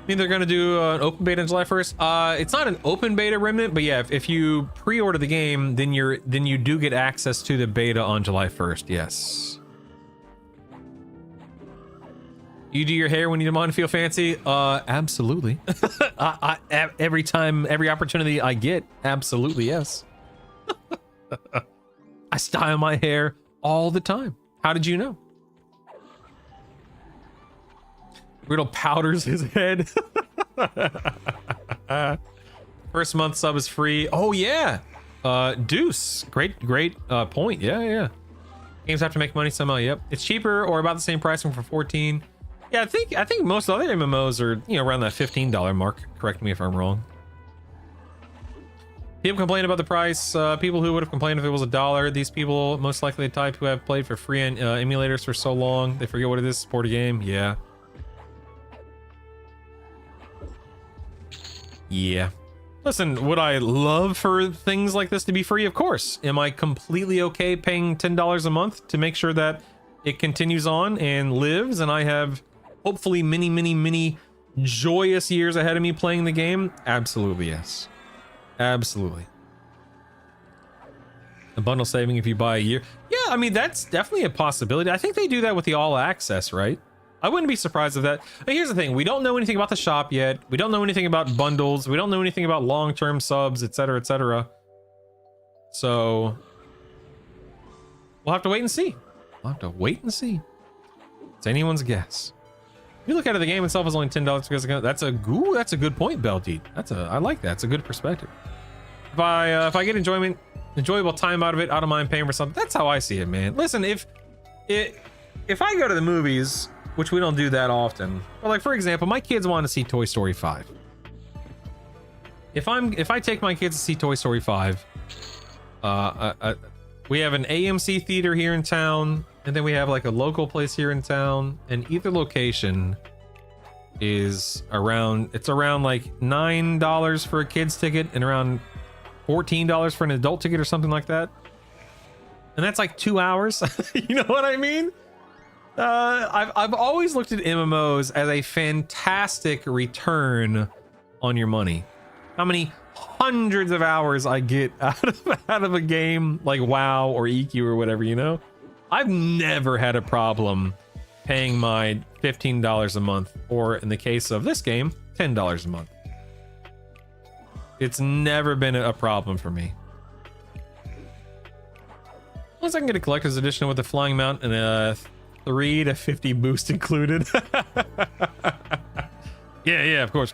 I mean, they're going to do an open beta on July 1st. It's not an open beta, Remnant, but yeah, if you pre-order the game, then you do get access to the beta on July 1st. Yes. You do your hair when you want to feel fancy? Absolutely. Every opportunity I get, absolutely yes. I style my hair all the time. How did you know? Riddle powders his head. First month sub is free. Oh yeah. Deuce. Great point. Yeah. Games have to make money somehow. Yep. It's cheaper or about the same pricing for 14. Yeah, I think most other MMOs are, you know, around that $15 mark. Correct me if I'm wrong. People complain about the price. People who would have complained if it was $1. These people, most likely the type who have played for free emulators for so long, they forget what it is to support a game. Yeah. Yeah. Listen, would I love for things like this to be free? Of course. Am I completely okay paying $10 a month to make sure that it continues on and lives, and I have hopefully many joyous years ahead of me playing the game? Absolutely, yes. Absolutely. A bundle saving if you buy a year. Yeah, I mean, that's definitely a possibility. I think they do that with the all access, right? I wouldn't be surprised if that. But here's the thing. We don't know anything about the shop yet. We don't know anything about bundles. We don't know anything about long-term subs, etc., etc. So we'll have to wait and see. We'll have to wait and see. It's anyone's guess. If you look at it, the game itself is only $10 because that's a good point, Beldeed. I like that. It's a good perspective. If I get enjoyable time out of it, I don't mind paying for something. That's how I see it, man. Listen, if I go to the movies, which we don't do that often, but like for example, my kids want to see Toy Story 5. If I take my kids to see Toy Story 5, we have an AMC theater here in town, and then we have like a local place here in town, and either location is around like $9 for a kid's ticket and around $14 for an adult ticket or something like that. And that's like 2 hours. You know what I mean? I've always looked at MMOs as a fantastic return on your money. How many hundreds of hours I get out of a game like WoW or EQ or whatever, you know? I've never had a problem paying my $15 a month, or in the case of this game, $10 a month. It's never been a problem for me. suppose I can get a collector's edition with a flying mount and a 3 to 50 boost included. Yeah, of course.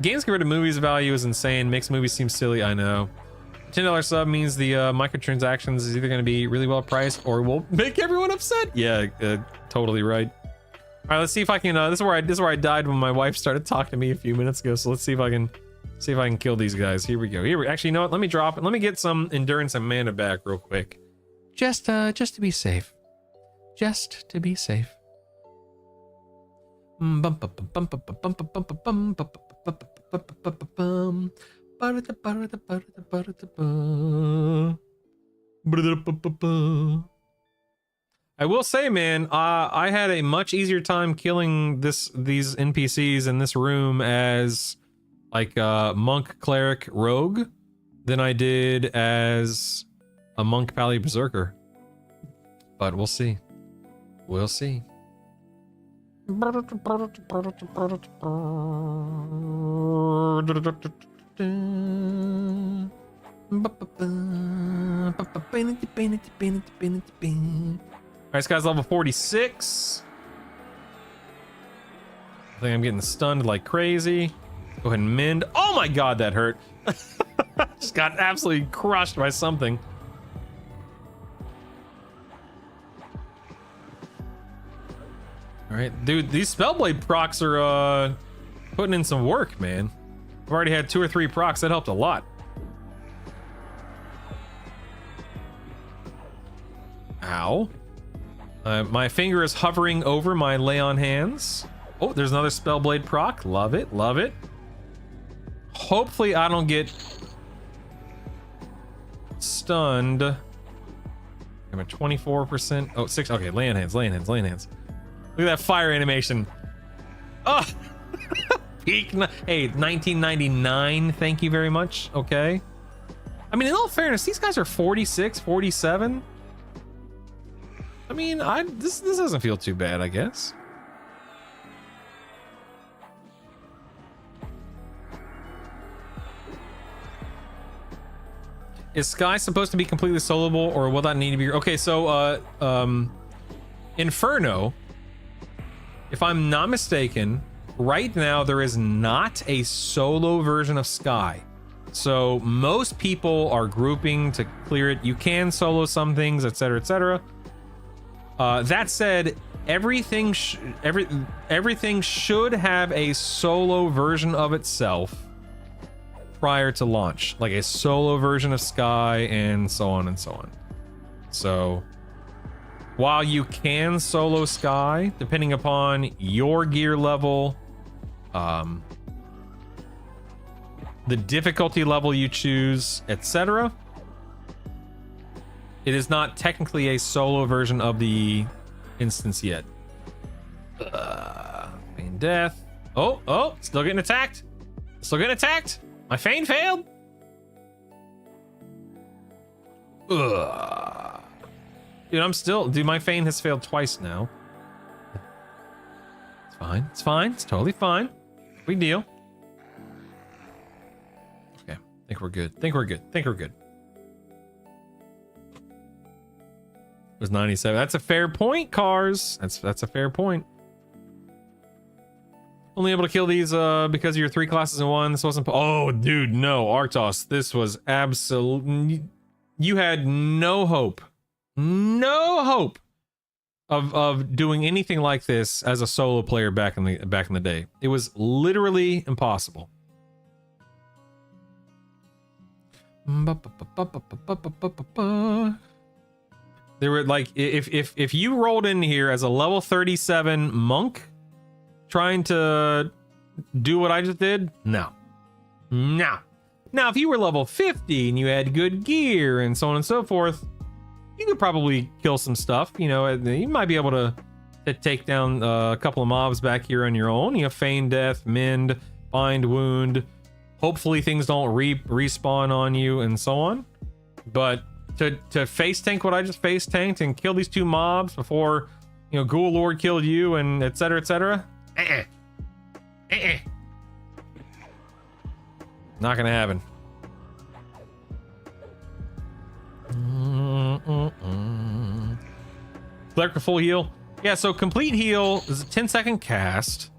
Games get rid of movies value is insane. Makes movies seem silly, I know. $10 sub means the microtransactions is either going to be really well priced or will make everyone upset. Yeah, totally right. All right, let's see if I can. This is where I died when my wife started talking to me a few minutes ago. So let's see if I can kill these guys. Here we go. Actually, you know what? Let me drop it. Let me get some endurance and mana back real quick. Just to be safe. Just to be safe. I will say, man, I had a much easier time killing these NPCs in this room as like monk, cleric, rogue than I did as a monk, pally, berserker. But we'll see. We'll see. Alright, this guy's level 46. I think I'm getting stunned like crazy. Go ahead and mend. Oh my god, that hurt. Just got absolutely crushed by something. Alright, dude, these Spellblade procs are putting in some work, man. I've already had 2 or 3 procs, that helped a lot. Ow. My finger is hovering over my lay on hands. Oh, there's another Spellblade proc. Love it, love it. Hopefully I don't get stunned. I'm at 24%. Oh, 6. Okay, lay on hands. Look at that fire animation. Oh! Peak. Hey, 1999. Thank you very much. Okay. I mean, in all fairness, these guys are 46, 47. I mean, this doesn't feel too bad, I guess. Is Sky supposed to be completely soloable, or will that need to be? Okay, so Inferno, if I'm not mistaken, right now there is not a solo version of Sky. So most people are grouping to clear it. You can solo some things, etc., etc. That said, everything should have a solo version of itself prior to launch, like a solo version of Sky and so on and so on. So while you can solo Sky, depending upon your gear level, the difficulty level you choose, etc., it is not technically a solo version of the instance yet. Feign death. Oh, still getting attacked. My feign failed. Ugh. Dude, my feign has failed twice now. It's fine. It's totally fine. Big deal. Okay, think we're good. It was 97. That's a fair point, Cars. That's a fair point. Only able to kill these because of your 3 classes in one. This wasn't. Oh, dude, no, Artos. This was absolute. You had no hope of doing anything like this as a solo player back in the day. It was literally impossible. There were like, if you rolled in here as a level 37 monk trying to do what I just did, no. Now if you were level 50 and you had good gear and so on and so forth, you could probably kill some stuff. You know, you might be able to take down a couple of mobs back here on your own. You have feign death, mend, bind wound. Hopefully things don't respawn on you and so on. But to face tank what I just face tanked and kill these 2 mobs before, you know, Ghoul Lord killed you and etc., etc. Not gonna happen. Cleric for full heal. Yeah, so complete heal is a 10-second cast.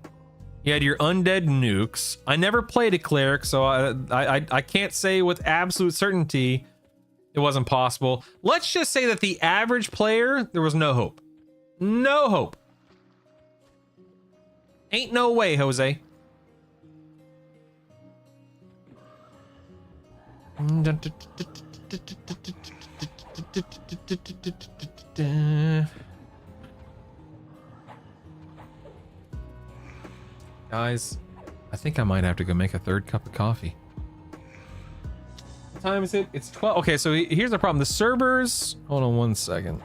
You had your undead nukes. I never played a cleric, so I can't say with absolute certainty it wasn't possible. Let's just say that the average player, there was no hope. No hope. Ain't no way, Jose. Guys, I think I might have to go make a third cup of coffee. What time is it? It's 12. Okay, so here's the problem. The servers... Hold on one second.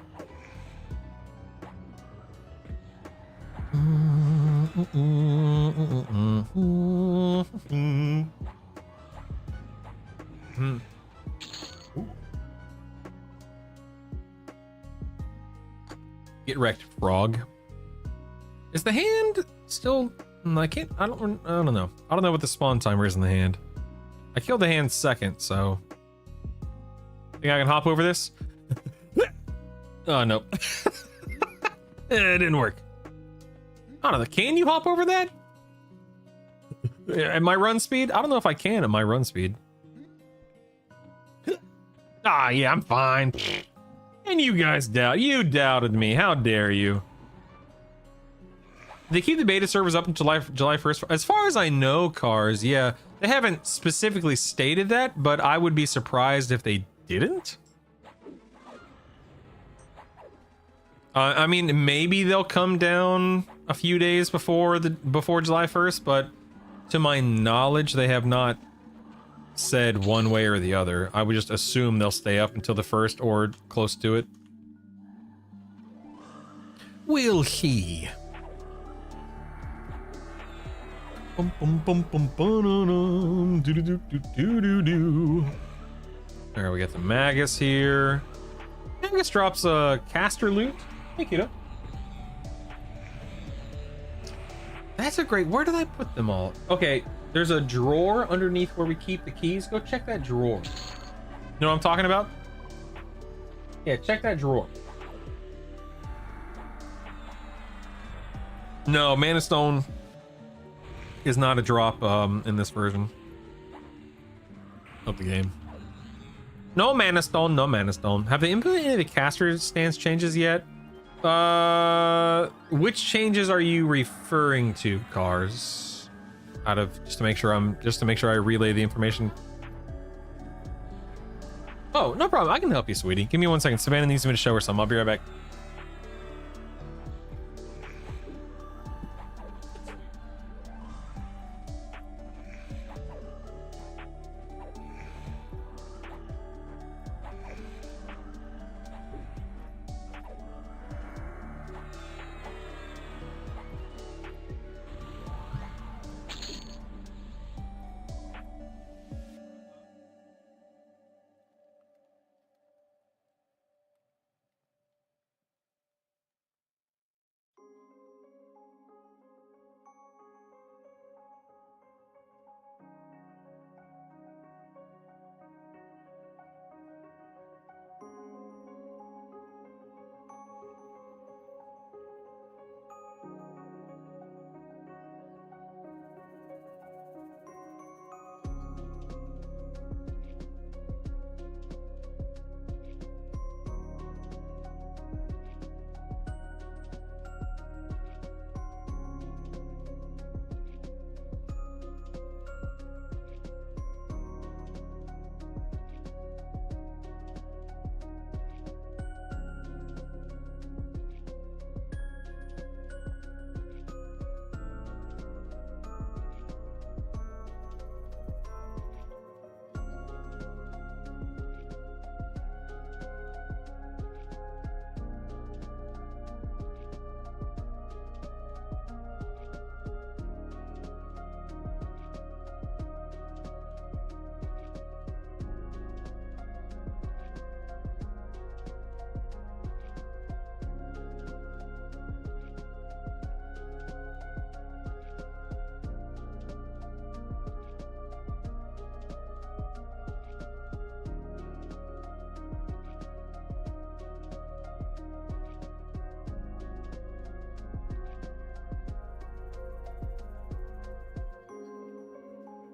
Get wrecked, frog. Is the hand still... I can't... I don't know. I don't know what the spawn timer is in the hand. I killed the hand second, so... Think I can hop over this? Oh, no. It didn't work. I don't know. Can you hop over that? At my run speed? I don't know if I can at my run speed. Ah, yeah, I'm fine. And you guys doubted me. How dare you? They keep the beta servers up until July 1st. As far as I know, Cars, yeah. They haven't specifically stated that, but I would be surprised if they didn't. I mean, maybe they'll come down a few days before July 1st, but to my knowledge, they have not said one way or the other. I would just assume they'll stay up until the 1st or close to it. Will he? Bum, bum, bum, bum, ba-da-dum, do-do-do-do-do-do-do. Alright, we got the Magus here. Magus drops a caster loot. Hey, kiddo. That's a great... Where did I put them all? Okay, there's a drawer underneath where we keep the keys. Go check that drawer. You know what I'm talking about? Yeah, check that drawer. No, Mana Stone is not a drop in this version of the game. No Mana Stone, no Mana Stone. Have they implemented any of the caster stance changes yet? Which changes are you referring to, Cars? Just to make sure I relay the information. Oh, no problem. I can help you, sweetie. Give me 1 second. Savannah needs me to show her something. I'll be right back.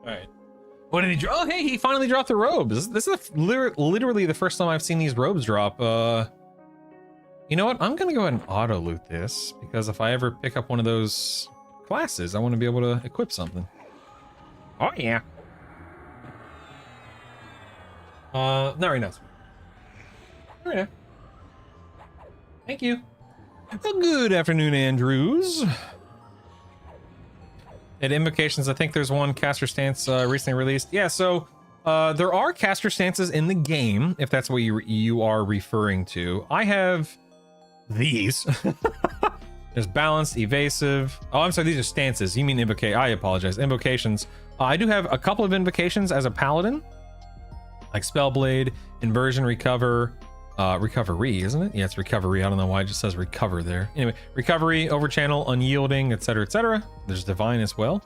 All right. What did he drop? Oh, hey, he finally dropped the robes. This is literally the first time I've seen these robes drop. You know what? I'm gonna go ahead and auto loot this because if I ever pick up one of those classes, I want to be able to equip something. Oh yeah. Not right now. All right now. Thank you. Well, good afternoon, Andrews. At Invocations, I think there's one caster stance recently released. Yeah, so there are caster stances in the game, if that's what you are referring to. I have these. There's balanced, evasive. Oh, I'm sorry, these are stances. You mean invocation? I apologize. Invocations. I do have a couple of invocations as a paladin, like Spellblade, Inversion, Recover, Recovery, isn't it? Yeah, it's Recovery. I don't know why it just says Recover there. Anyway, Recovery, Overchannel, Unyielding, etc., etc. There's Divine as well.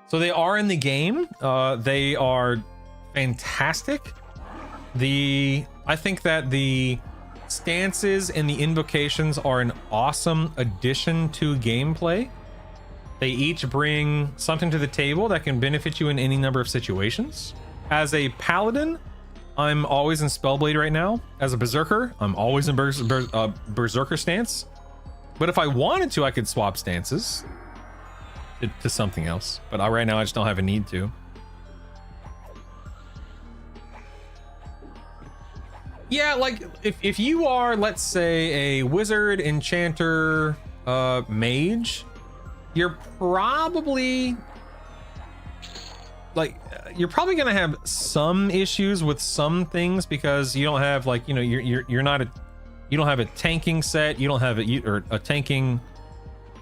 So they are in the game. They are fantastic. I think that the stances and the invocations are an awesome addition to gameplay. They each bring something to the table that can benefit you in any number of situations. As a paladin, I'm always in Spellblade right now. As a Berserker, I'm always in Berserker stance. But if I wanted to, I could swap stances to something else. But right now, I just don't have a need to. Yeah, like if you are, let's say, a wizard, enchanter, mage, you're probably gonna have some issues with some things because you don't have you don't have a tanking set, you don't have a tanking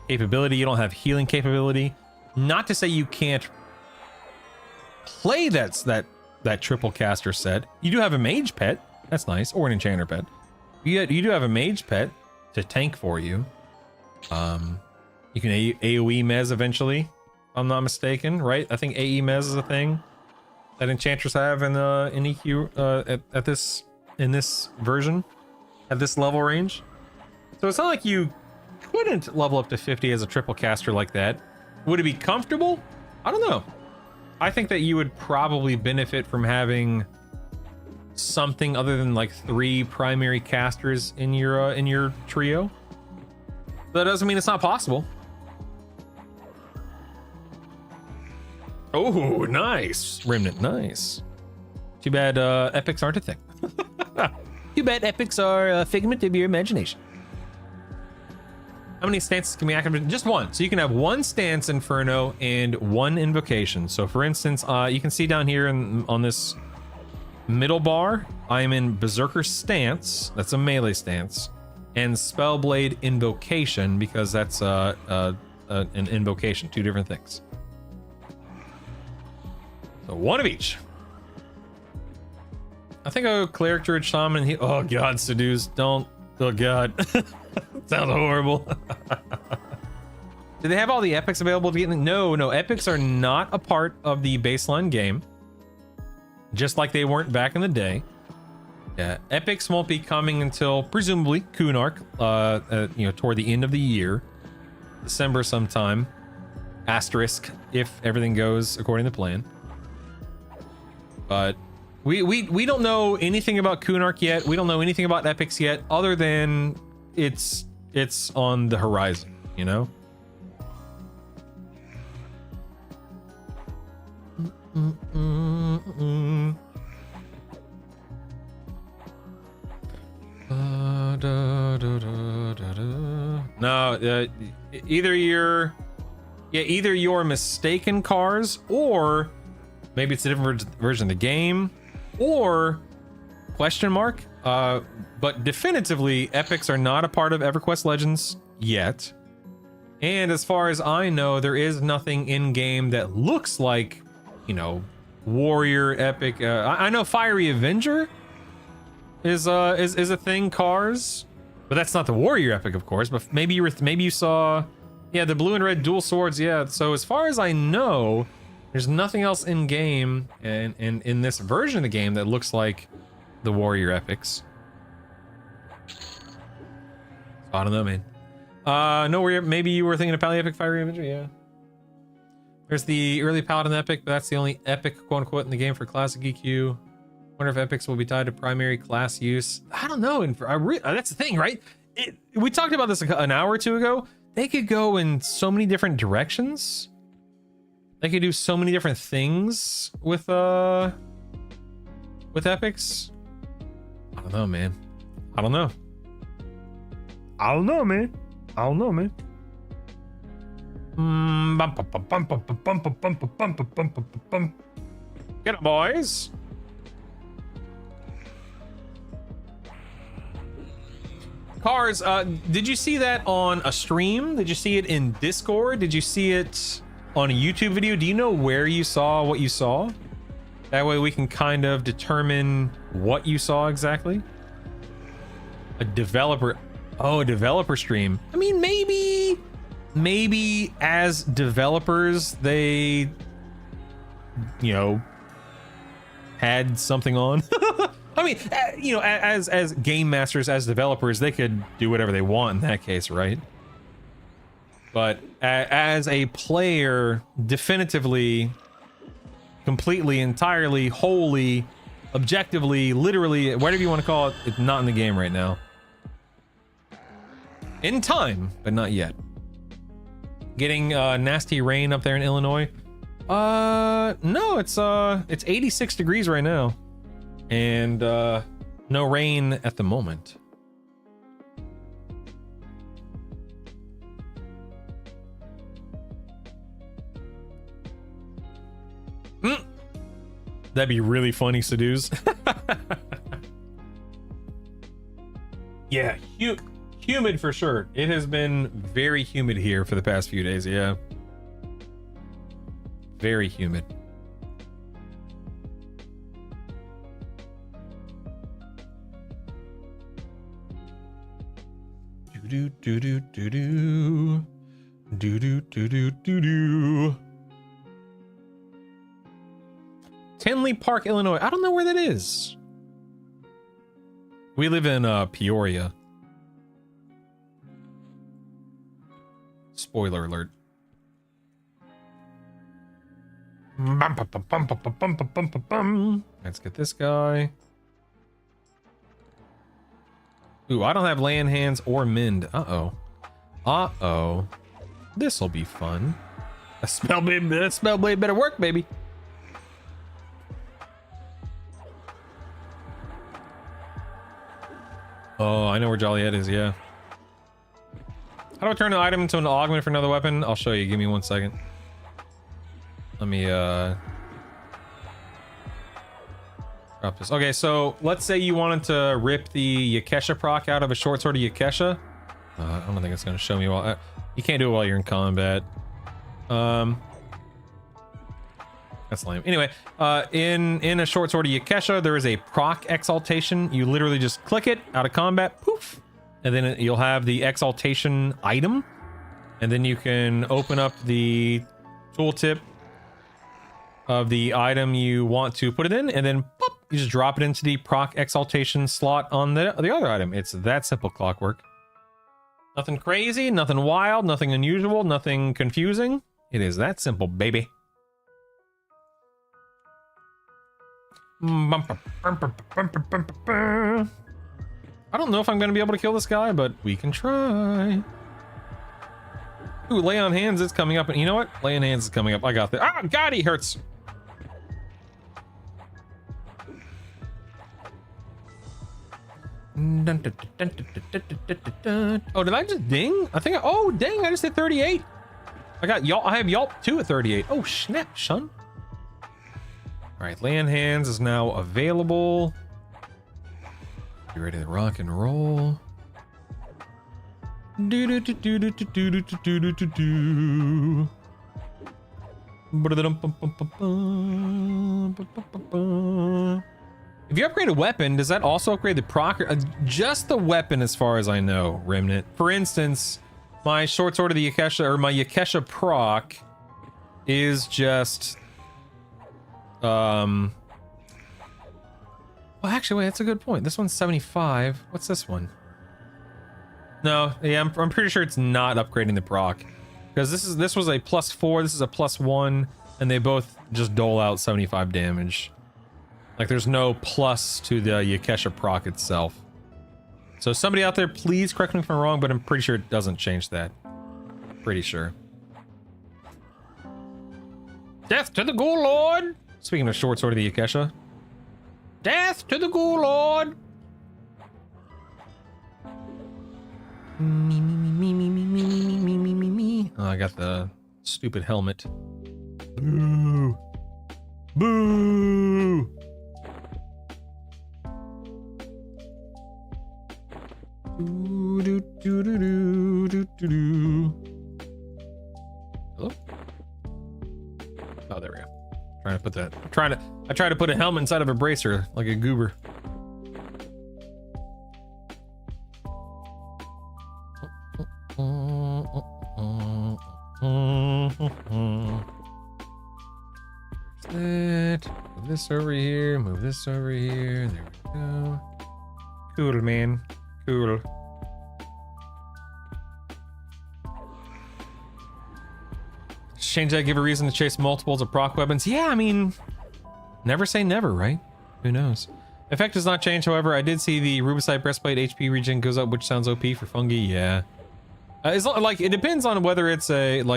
capability, you don't have healing capability. Not to say you can't play that triple caster set. You do have a mage pet. That's nice, or an enchanter pet. You do have a mage pet to tank for you. You can AoE mez eventually, if I'm not mistaken, right? I think AE mez is a thing that enchanters have in EQ in this version, at this level range. So it's not like you couldn't level up to 50 as a triple caster like that. Would it be comfortable? I don't know. I think that you would probably benefit from having something other than like 3 primary casters in your trio. That doesn't mean it's not possible. Oh, nice. Remnant, nice. Too bad epics aren't a thing. Too bad epics are a figment of your imagination. How many stances can we activate? Just one. So you can have 1 stance Inferno and 1 invocation. So for instance, you can see down here on this middle bar, I am in Berserker stance. That's a melee stance. And Spellblade invocation, because that's an invocation. 2 different things. So 1 of each. I think I'll go Cleric, Druid, Shaman. Oh god, Seduce, don't. Oh god. Sounds horrible. Do they have all the epics available to get in? No, epics are not a part of the baseline game. Just like they weren't back in the day. Yeah, epics won't be coming until presumably Kunark, toward the end of the year, December sometime. Asterisk, if everything goes according to plan. But we don't know anything about Kunark yet. We don't know anything about epics yet, other than it's on the horizon, you know. No, either you're mistaken, cars, or maybe it's a different version of the game, or question mark. But definitively, epics are not a part of EverQuest Legends yet. And as far as I know, there is nothing in game that looks like, warrior epic. I know Fiery Avenger is a thing, cars, but that's not the warrior epic, of course. But maybe you saw, the blue and red dual swords. Yeah. So as far as I know, there's nothing else in game and in this version of the game that looks like the warrior epics. I don't know, man. No, maybe you were thinking of Pally Epic Fiery Avenger, yeah. There's the early Paladin epic, but that's the only epic, quote unquote, in the game for classic EQ. Wonder if epics will be tied to primary class use. I don't know. And that's the thing, right? We talked about this an hour or two ago. They could go in so many different directions. They could do so many different things with epics. I don't know, man. I don't know. I don't know, man. I don't know, man. Get 'em, boys. Cars, did you see that on a stream? Did you see it in Discord? Did you see it on a YouTube video? Do you know where you saw what you saw? That way we can kind of determine what you saw exactly. A developer. Oh, a developer stream. I mean, maybe as developers, they, you know, had something on. I mean, you know, as game masters, as developers, they could do whatever they want in that case, right? But as a player, definitively, completely, entirely, wholly, objectively, literally, whatever you want to call it, it's not in the game right now. In time, but not yet. Getting nasty rain up there in Illinois. No, it's 86 degrees right now. And no rain at the moment. That'd be really funny, Seduce. Yeah, humid for sure. It has been very humid here for the past few days, yeah. Very humid. Do do do do do do do do do do do. Tinley Park, Illinois. I don't know where that is. We live in Peoria. Spoiler alert. Let's get this guy. Ooh, I don't have land hands or mend. Uh-oh. Uh-oh. This'll be fun. That spell blade better work, baby. Oh, I know where Joliet is, yeah. How do I turn an item into an augment for another weapon? I'll show you. Give me 1 second. Let me, drop this. Okay, so let's say you wanted to rip the Yakesha proc out of a short sword of Yakesha. I don't think it's going to show me while... you can't do it while you're in combat. That's lame. Anyway, in a short sword of Yakesha, there is a proc exaltation. You literally just click it out of combat, poof, and then you'll have the exaltation item, and then you can open up the tooltip of the item you want to put it in, and then pop, you just drop it into the proc exaltation slot on the other item. It's that simple, Clockwork. Nothing crazy, nothing wild, nothing unusual, nothing confusing. It is that simple, baby. I don't know if I'm going to be able to kill this guy, but we can try. Ooh, lay on hands is coming up. And you know what? Lay on hands is coming up. I got this. Ah, God, he hurts. Oh, did I just ding? I think, oh, dang, I just hit 38. I have Yelp 2 at 38. Oh, snap, son. All right, land hands is now available. You ready to rock and roll? Do do do do do do do do do do do. If you upgrade a weapon, does that also upgrade the proc? Just the weapon, as far as I know, Remnant. For instance, my short sword of the Yakesha, or my Yakesha proc, is just well, actually, wait, that's a good point. This one's 75. What's this one? No, yeah, I'm pretty sure it's not upgrading the proc. Because this was a +4, this is a +1, and they both just dole out 75 damage. Like there's no plus to the Yakesha proc itself. So somebody out there, please correct me if I'm wrong, but I'm pretty sure it doesn't change that. Pretty sure. Death to the Ghoul Lord! Speaking of short sword of the Yakesha. Death to the Ghoul Lord! Me. Oh, I got the stupid helmet. Boo! Boo! Hello? Oh, there we go. Trying to put that. I tried to put a helmet inside of a bracer like a goober. That. Move this over here. Move this over here. There we go. Cool, man. Cool. Change that, give a reason to chase multiples of proc weapons. Yeah, I mean, never say never, right? Who knows? Effect does not change, however. I did see the Rubicite breastplate HP regen goes up, which sounds OP for fungi. Yeah. It's like, it depends on whether it's an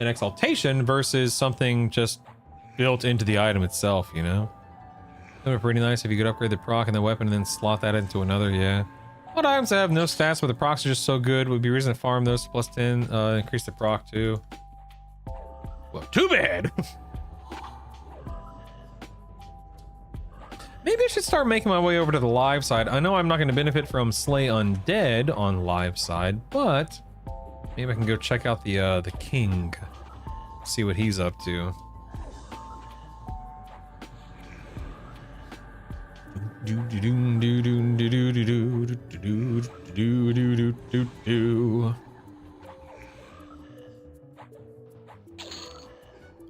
exaltation versus something just built into the item itself, you know? That would be pretty nice if you could upgrade the proc and the weapon and then slot that into another, yeah. What items that have no stats but the procs are just so good would be reason to farm those to +10, increase the proc too. Well, too bad! Maybe I should start making my way over to the live side. I know I'm not going to benefit from Slay Undead on live side, but maybe I can go check out the king. See what he's up to.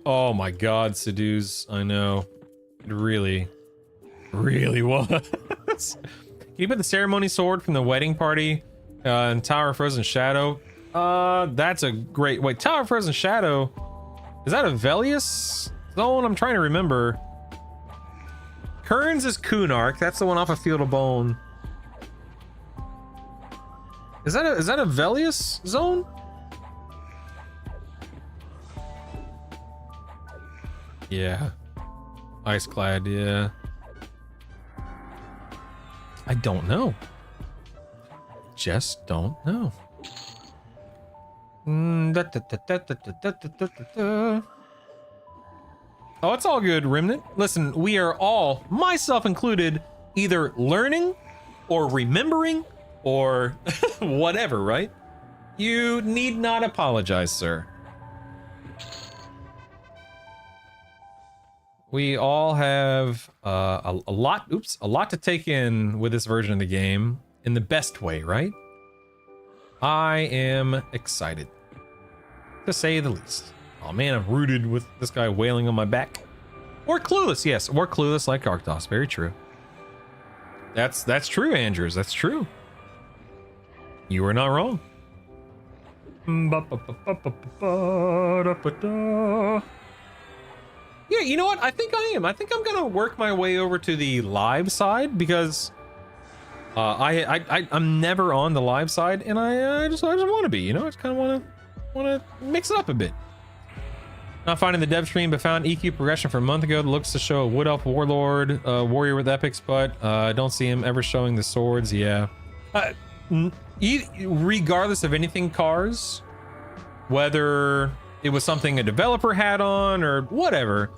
Oh my god, Seduce. I know. It really was. Can you put the ceremony sword from the wedding party in Tower of Frozen Shadow? That's a great... Wait, Tower of Frozen Shadow? Is that a Velius zone? I'm trying to remember. Kearns is Kunark. That's the one off of Field of Bone. Is that a Velius zone? Yeah. Iceclad, yeah. I don't know. Just don't know. Oh, it's all good, Remnant. Listen, we are all, myself included, either learning or remembering or whatever, right? You need not apologize, sir. We all have a lot to take in with this version of the game in the best way, right? I am excited, to say the least. Oh man, I'm rooted with this guy wailing on my back. Or clueless, yes, or clueless like Arctos. Very true. That's true, Andrews. That's true. You are not wrong. Yeah, you know what? I think I am. I think I'm gonna work my way over to the live side because I'm never on the live side, and I just want to be. You know, I just kind of want to mix it up a bit. Not finding the dev stream, but found EQ progression from a month ago that looks to show a Wood Elf Warlord warrior with epics, but I don't see him ever showing the swords. Yeah. Regardless of anything, Cars, whether it was something a developer had on or whatever,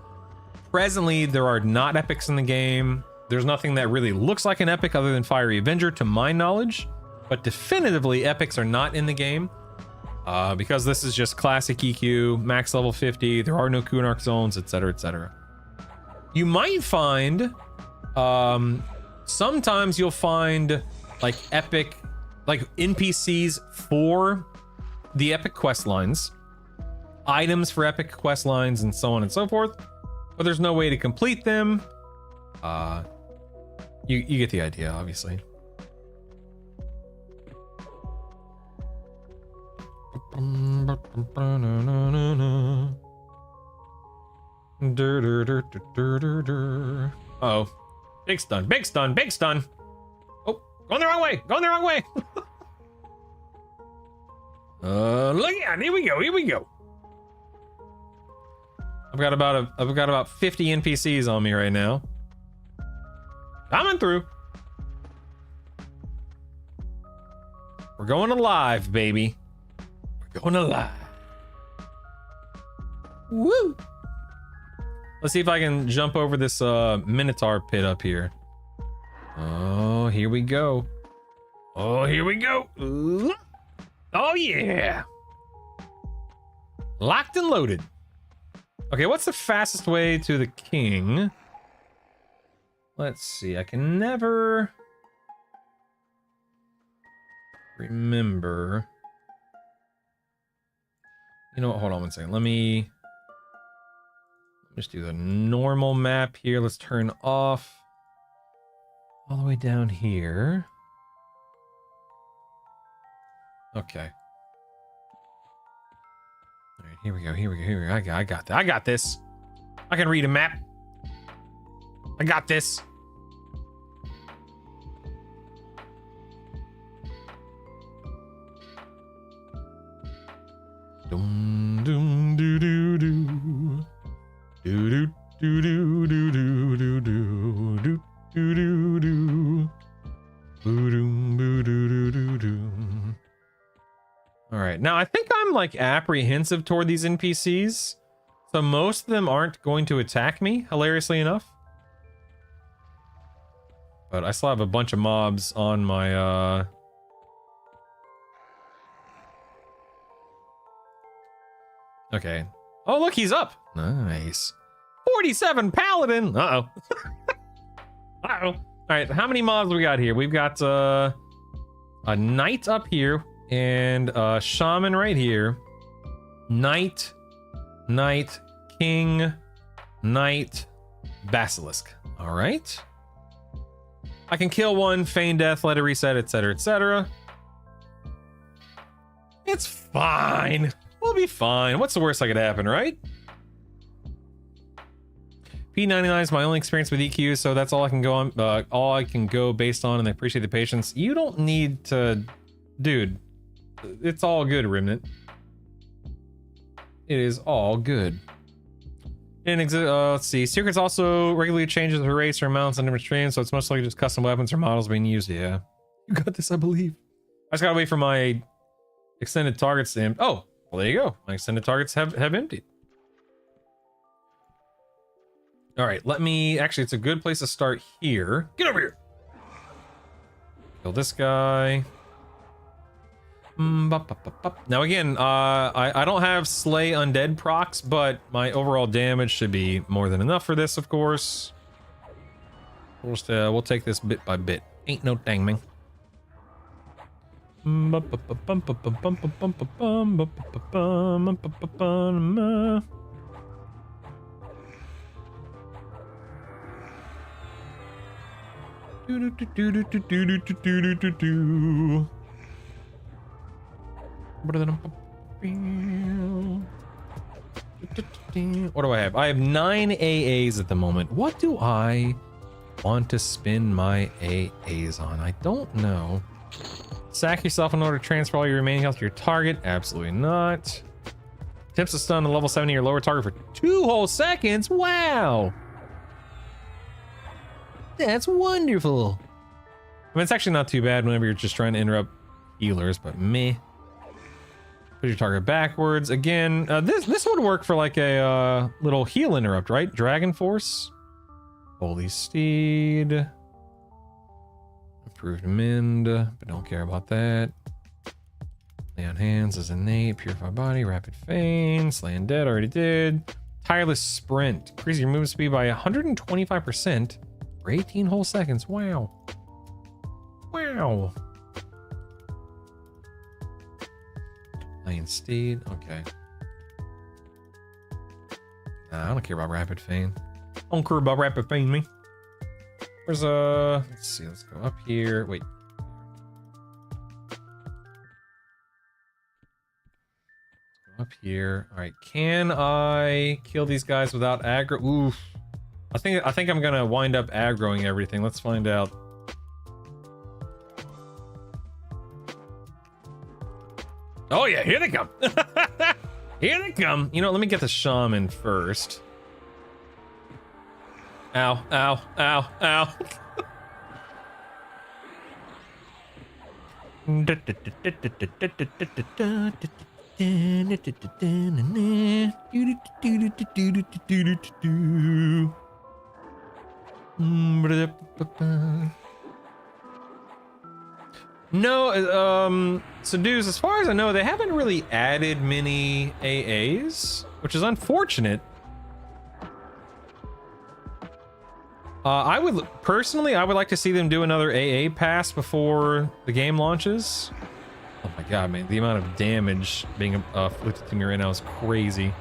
presently there are not epics in the game. There's nothing that really looks like an epic other than Fiery Avenger to my knowledge, but definitively epics are not in the game because this is just classic EQ, max level 50. There are no Kunark zones, etc., etc. You might find sometimes you'll find like epic, like NPCs for the epic quest lines, items for epic quest lines, and so on and so forth, but there's no way to complete them. You get the idea, obviously. Oh, big stun, big stun, big stun. Oh, going the wrong way, going the wrong way. Look at, here we go, here we go. I've got about 50 NPCs on me right now. Coming through. We're going alive, baby. We're going alive. Woo! Let's see if I can jump over this Minotaur pit up here. Oh, here we go. Oh, here we go. Oh, yeah. Locked and loaded. Okay, what's the fastest way to the king? Let's see. I can never remember. You know what? Hold on one second. Let me just do the normal map here. Let's turn off all the way down here. Okay. All right, here we go. Here we go. Here we go. I got that. I got this. I can read a map. I got this. Doom doom doo doo doo. Do do do do do do do do do do do do. Boo-doom, boo-doo-doo-doo-doo. All right, now I think I'm like apprehensive toward these NPCs, so most of them aren't going to attack me, hilariously enough. But I still have a bunch of mobs on my Okay. Oh, look, he's up. Nice. 47 paladin. Uh-oh. Uh-oh. All right, how many mobs we got here? We've got a knight up here and a shaman right here. Knight, knight, king, knight, basilisk. All right. I can kill one, feign death, let it reset, etc., etc. It's fine. We'll be fine. What's the worst that could happen, right? P99 is my only experience with EQ, so that's all I can go on. All I can go based on, and I appreciate the patience. You don't need to, dude. It's all good, Remnant. It is all good. And let's see. Secrets also regularly changes the race or mounts on different streams, so it's most likely just custom weapons or models being used. Yeah, you got this, I believe. I just gotta wait for my extended targets to empty. Oh, well, there you go. My extended targets have emptied. All right, let me, actually, it's a good place to start here. Get over here. Kill this guy. Now again, I don't have slay undead procs, but my overall damage should be more than enough for this, of course. We'll take this bit by bit. Ain't no dangming. What do I have? I have 9 AAs at the moment. What do I want to spend my AAs on? I don't know. Sack yourself in order to transfer all your remaining health to your target? Absolutely not. Attempts to stun a level 70 or lower target for 2 whole seconds? Wow! That's wonderful. I mean, it's actually not too bad whenever you're just trying to interrupt healers, but meh. Put your target backwards. Again, this would work for like a little heal interrupt, right? Dragon Force. Holy Steed. Improved Mend, but don't care about that. Lay on Hands is innate. Purify Body. Rapid Feign. Slay Undead, already did. Tireless Sprint. Increase your movement speed by 125% for 18 whole seconds. Wow. Wow. Lion Steed, okay. Nah, I don't care about Rapid Feign. I don't care about Rapid Feign, me. Where's let's see, let's go up here. Wait. Up here. All right. Can I kill these guys without aggro? Oof. I think I'm gonna wind up aggroing everything. Let's find out. Oh yeah, here they come. Here they come. You know, let me get the shaman first. Ow, ow, ow, ow. No, so dudes, as far as I know, they haven't really added many AAs, which is unfortunate. I would like to see them do another AA pass before the game launches. Oh my god, man, the amount of damage being afflicted to me right now is crazy.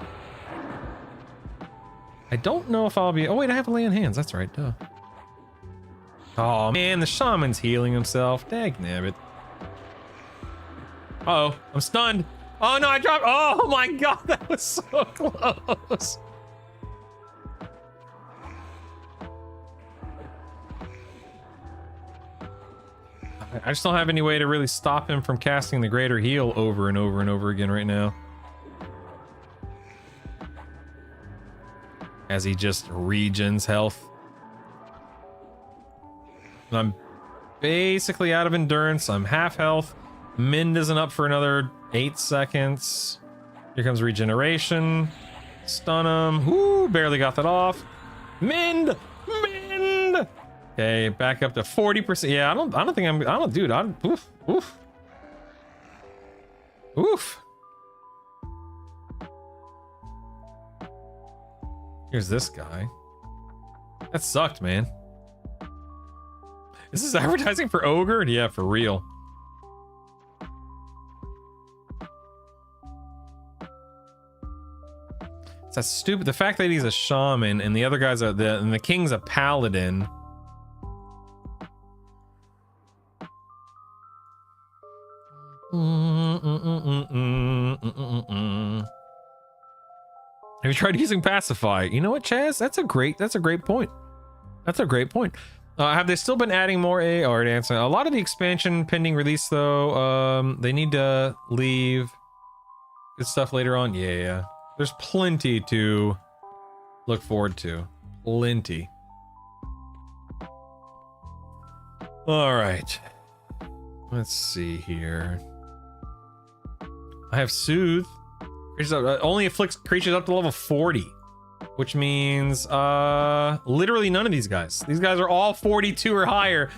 I don't know if I'll be... Oh wait, I have a lay on hands. That's right, duh. Oh man, the shaman's healing himself. Dagnabbit. Uh-oh, I'm stunned. Oh no, I dropped... Oh my god, that was so close. I just don't have any way to really stop him from casting the greater heal over and over and over again right now. As he just regens health. I'm basically out of endurance. I'm half health. Mind isn't up for another 8 seconds. Here comes regeneration. Stun him. Ooh, barely got that off. Mind! Mind! Okay, back up to 40%. Yeah, I don't think dude, oof, oof. Oof. Here's this guy. That sucked, man. Is this advertising for Ogre? Yeah, for real. It's that stupid. The fact that he's a shaman and the other guy's and the king's a paladin. Have you tried using pacify? You know what, Chaz? That's a great point. That's a great point. Have they still been adding more A? Already answering. A lot of the expansion pending release though. They need to leave good stuff later on. Yeah. There's plenty to look forward to. Plenty. All right. Let's see here. I have Soothe. Only afflicts creatures up to level 40. Which means, literally none of these guys. These guys are all 42 or higher.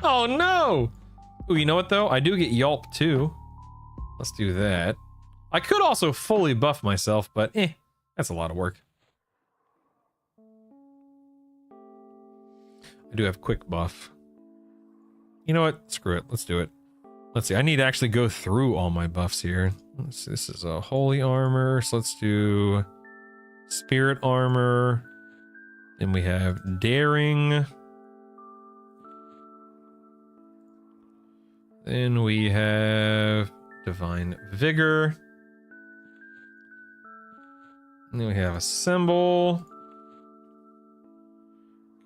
Oh no! Ooh, you know what though? I do get Yelp too. Let's do that. I could also fully buff myself, but that's a lot of work. I do have quick buff. You know what? Screw it. Let's do it. Let's see. I need to actually go through all my buffs here. This is a holy armor, so let's do spirit armor. Then we have daring. Then we have divine vigor. And then we have a symbol.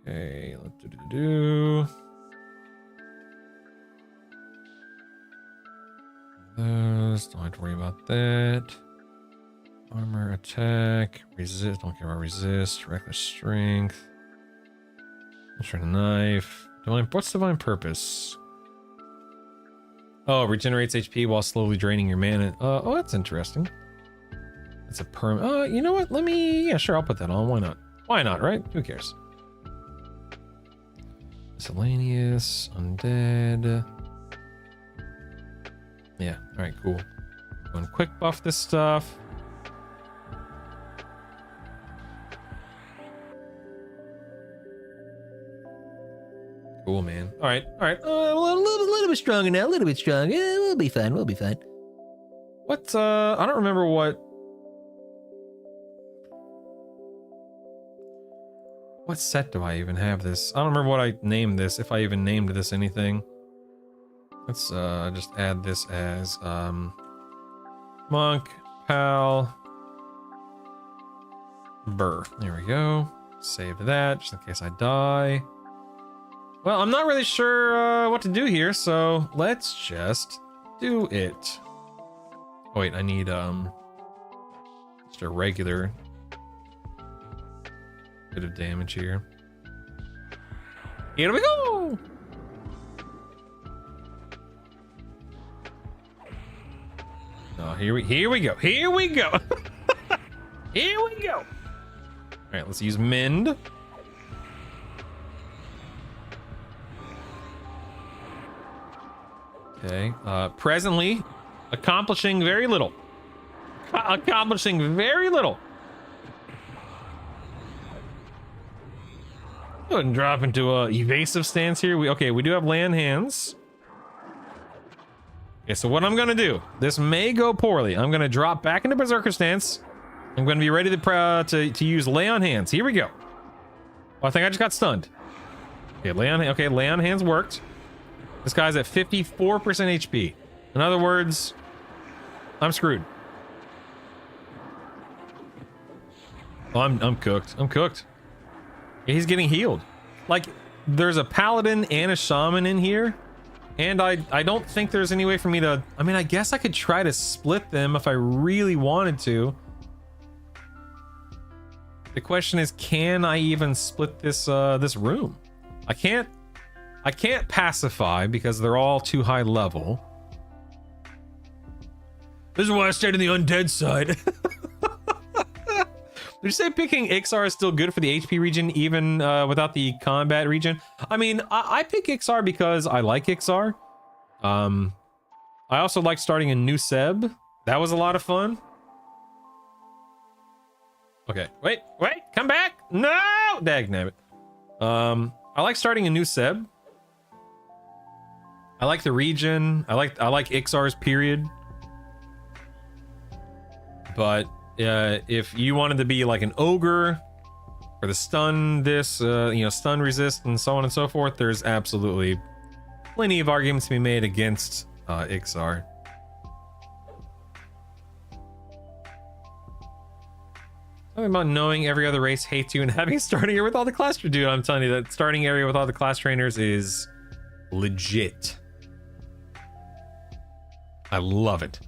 Okay, let's do. Those, don't have to worry about that. Armor, attack, resist, don't care about resist, reckless strength. Extra knife. Divine, what's divine purpose? Oh, regenerates HP while slowly draining your mana. Oh, that's interesting. That's a perm. You know what? Yeah, sure, I'll put that on. Why not? Why not, right? Who cares? Miscellaneous, undead. Yeah, alright, cool. Go and quick buff this stuff. Cool, man. Alright. A little bit stronger now, a little bit stronger. Yeah, we'll be fine, What, I don't remember what set do I even have this? I don't remember what I named this, if I even named this anything. Let's just add this as Monk, pal, BER. There we go. Save that just in case I die. Well, I'm not really sure what to do here, so let's just do it. Oh, wait, I need just a regular bit of damage here. Here we go. Oh, here we go. Here we go. Here we go. All right, let's use mend. Okay. Presently accomplishing very little. Accomplishing very little. Go ahead and drop into a evasive stance here. We do have land hands. Okay, so what I'm gonna do, this may go poorly. I'm gonna drop back into berserker stance. I'm gonna be ready to use lay on hands. Here we go. Oh, I think I just got stunned. Okay, lay on hands worked. This guy's at 54% HP. In other words, I'm screwed. Oh, I'm cooked. I'm cooked. Yeah, he's getting healed. Like, there's a paladin and a shaman in here. And I don't think there's any way for me to... I mean, I guess I could try to split them if I really wanted to. The question is, can I even split this this room? I can't pacify because they're all too high level. This is why I stayed on the undead side. Did you say picking Ixar is still good for the HP region even without the combat region? I mean, I pick Ixar because I like Ixar. I also like starting a new Seb. That was a lot of fun. Okay, wait, come back. No, dagnabbit. I like starting a new Seb. I like the region. I like Ixar's period. But if you wanted to be like an ogre or the stun stun resist and so on and so forth, there's absolutely plenty of arguments to be made against Ixar. Something about knowing every other race hates you and having a starting area with all the class trainers. Dude, I'm telling you that starting area with all the class trainers is legit. I love it.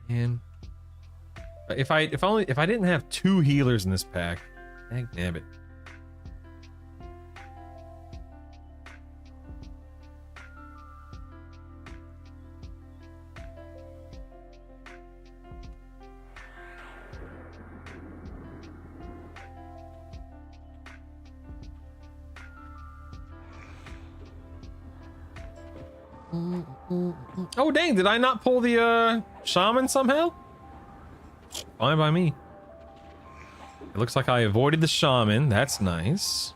Man, if I didn't have 2 healers in this pack, damn it. Oh dang, did I not pull the shaman somehow? Fine by me. It looks like I avoided the shaman. That's nice.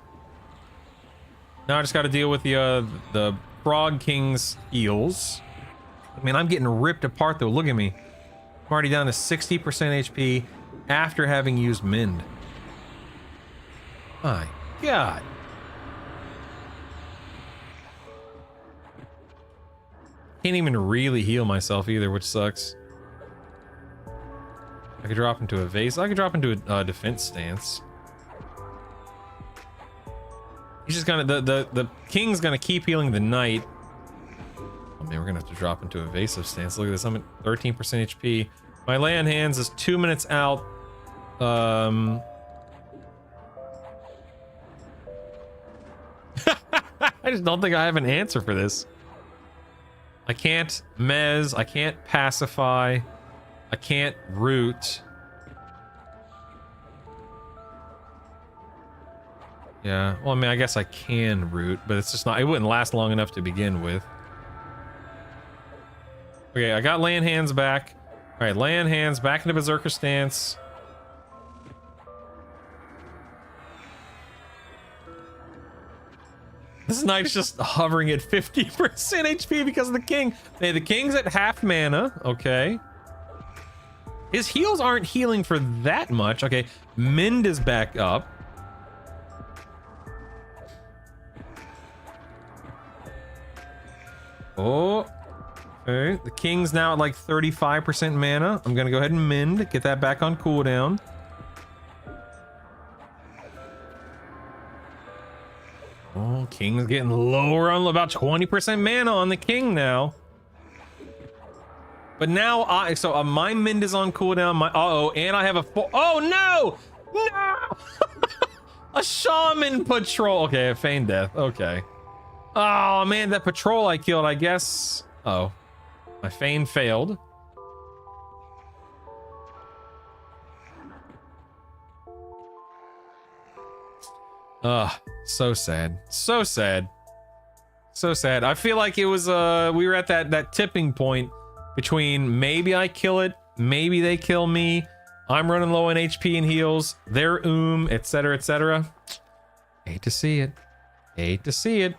Now I just got to deal with the Frog King's heals. I mean, I'm getting ripped apart though. Look at me. I'm already down to 60% HP after having used mend. My God. Can't even really heal myself either, which sucks. I could drop into a vase. I could drop into a defense stance. He's just gonna the king's gonna keep healing the knight. Oh man, we're gonna have to drop into evasive stance. Look at this. I'm at 13% HP. My lay on hands is 2 minutes out. I just don't think I have an answer for this. I can't mez, I can't pacify, I can't root. Yeah, well, I mean, I guess I can root, but it's just not, it wouldn't last long enough to begin with. Okay, I got land hands back. All right, land hands back into berserker stance. This knight's just hovering at 50% HP because of the king. Hey, the king's at half mana. Okay. His heals aren't healing for that much. Okay, Mend is back up. Oh, okay. The King's now at like 35% mana. I'm gonna go ahead and Mend, get that back on cooldown. Oh, King's getting lower on about 20% mana on the King now. But now my Mend is on cooldown. And I have a oh no! No! A Shaman Patrol. Okay, a Feign Death. Okay. Oh man, that patrol I killed, I guess. Oh, my Feign failed. Ugh, so sad. So sad. So sad. I feel like it was we were at that tipping point between maybe I kill it, maybe they kill me. I'm running low on HP and heals. They're etc, etc. Hate to see it. Hate to see it.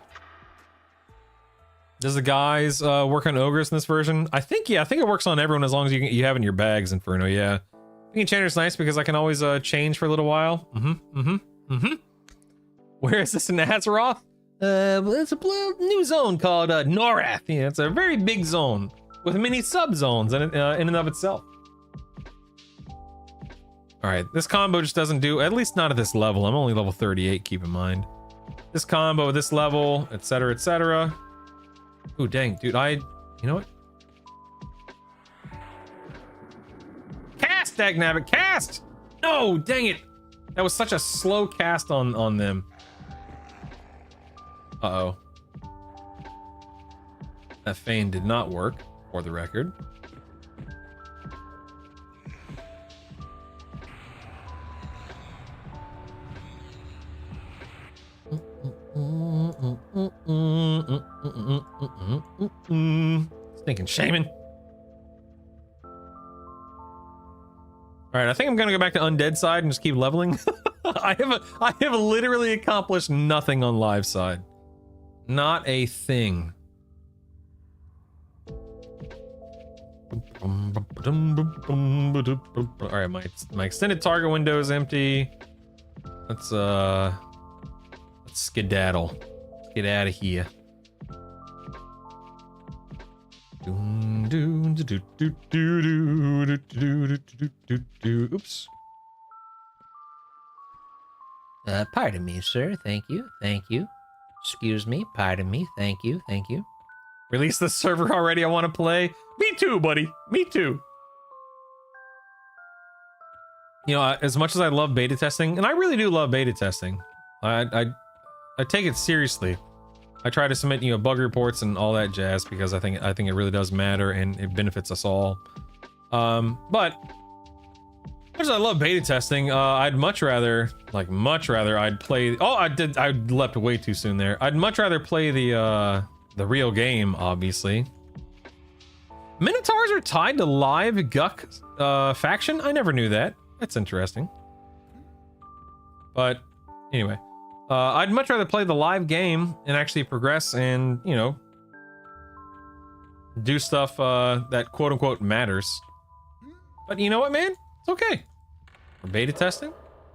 Does the guys work on ogres in this version? I think it works on everyone as long as you have it in your bags, Inferno. Yeah. Being Enchanter's nice because I can always change for a little while. Where is this in Azeroth? It's a new zone called Norath. Yeah, it's a very big zone with many sub-zones in and of itself. All right, this combo just doesn't do, at least not at this level. I'm only level 38, keep in mind. This combo at this level, etc, etc. Ooh, dang, dude, you know what? Cast, dagnabbit, cast! No, dang it. That was such a slow cast on them. Uh-oh. That Feign did not work, for the record. Stinking shaman. All right, I think I'm gonna go back to undead side and just keep leveling. I have literally accomplished nothing on live side. Not a thing. All right, my extended target window is empty. Let's skedaddle. Let's get out of here. Oops. Pardon me, sir. Thank you. Thank you. Excuse me. Pardon me. Thank you. Thank you. Release the server already. I want to play. Me too, buddy. Me too. You know, as much as I love beta testing, and I really do love beta testing, I take it seriously. I try to submit, bug reports and all that jazz because I think it really does matter and it benefits us all. But as much as I love beta testing, I'd much rather I'd play. Oh, I leapt way too soon there. I'd much rather play the real game, obviously. Minotaurs are tied to live Guck faction. I never knew that. That's interesting. But anyway. I'd much rather play the live game and actually progress and, do stuff that quote unquote matters. But you know what, man? It's okay. We're beta testing,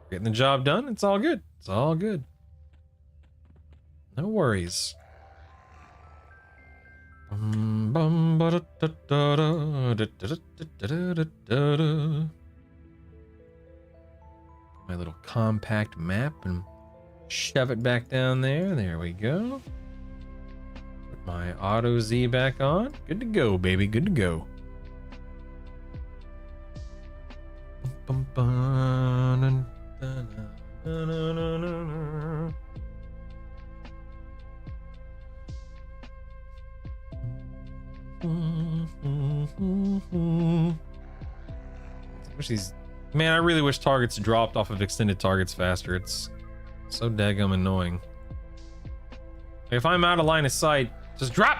getting the job done. It's all good. It's all good. No worries. My little compact map and shove it back down there. There we go. Put my auto Z back on. Good to go, baby. Good to go. Wish these, man, I really wish targets dropped off of extended targets faster. It's so daggum annoying. If I'm out of line of sight, just drop!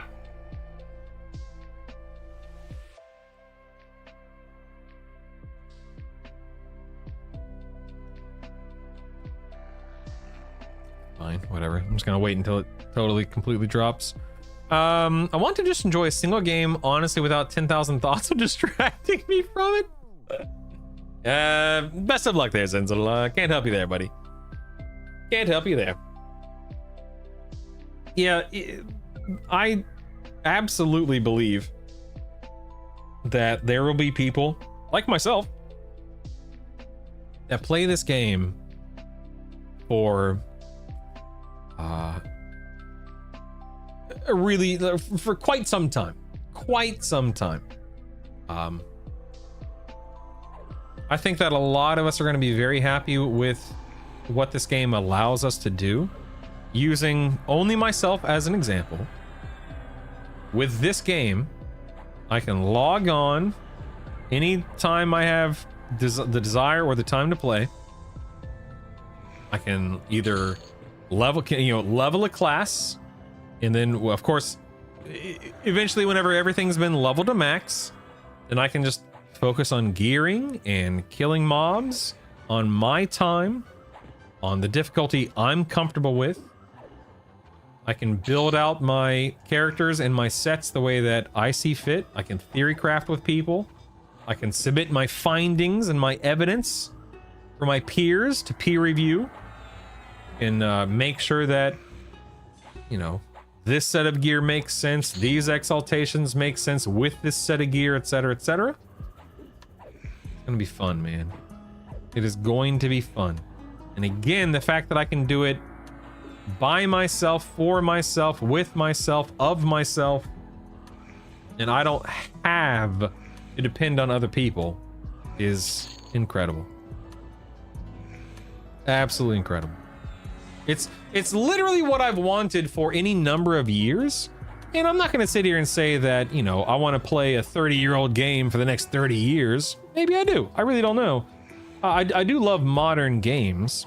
Fine, whatever. I'm just gonna wait until it totally, completely drops. I want to just enjoy a single game, honestly, without 10,000 thoughts of distracting me from it. Best of luck there, Zenzel. Can't help you there, buddy. Can't help you there. Yeah, I absolutely believe that there will be people like myself that play this game for really for quite some time. I think that a lot of us are going to be very happy with what this game allows us to do. Using only myself as an example, with this game, I can log on anytime I have the desire or the time to play. I can either level a class, and then, well, of course, eventually whenever everything's been leveled to max, then I can just focus on gearing and killing mobs on my time, on the difficulty I'm comfortable with. I can build out my characters and my sets the way that I see fit. I can theory craft with people. I can submit my findings and my evidence for my peers to peer review and make sure that, you know, this set of gear makes sense, these exaltations make sense with this set of gear, etc., etc. It's gonna be fun, man. It is going to be fun. And again, the fact that I can do it by myself, for myself, with myself, of myself, and I don't have to depend on other people, is incredible. Absolutely incredible. It's literally what I've wanted for any number of years. And I'm not going to sit here and say that, you know, I want to play a 30-year-old game for the next 30 years. Maybe I do. I really don't know. I do love modern games.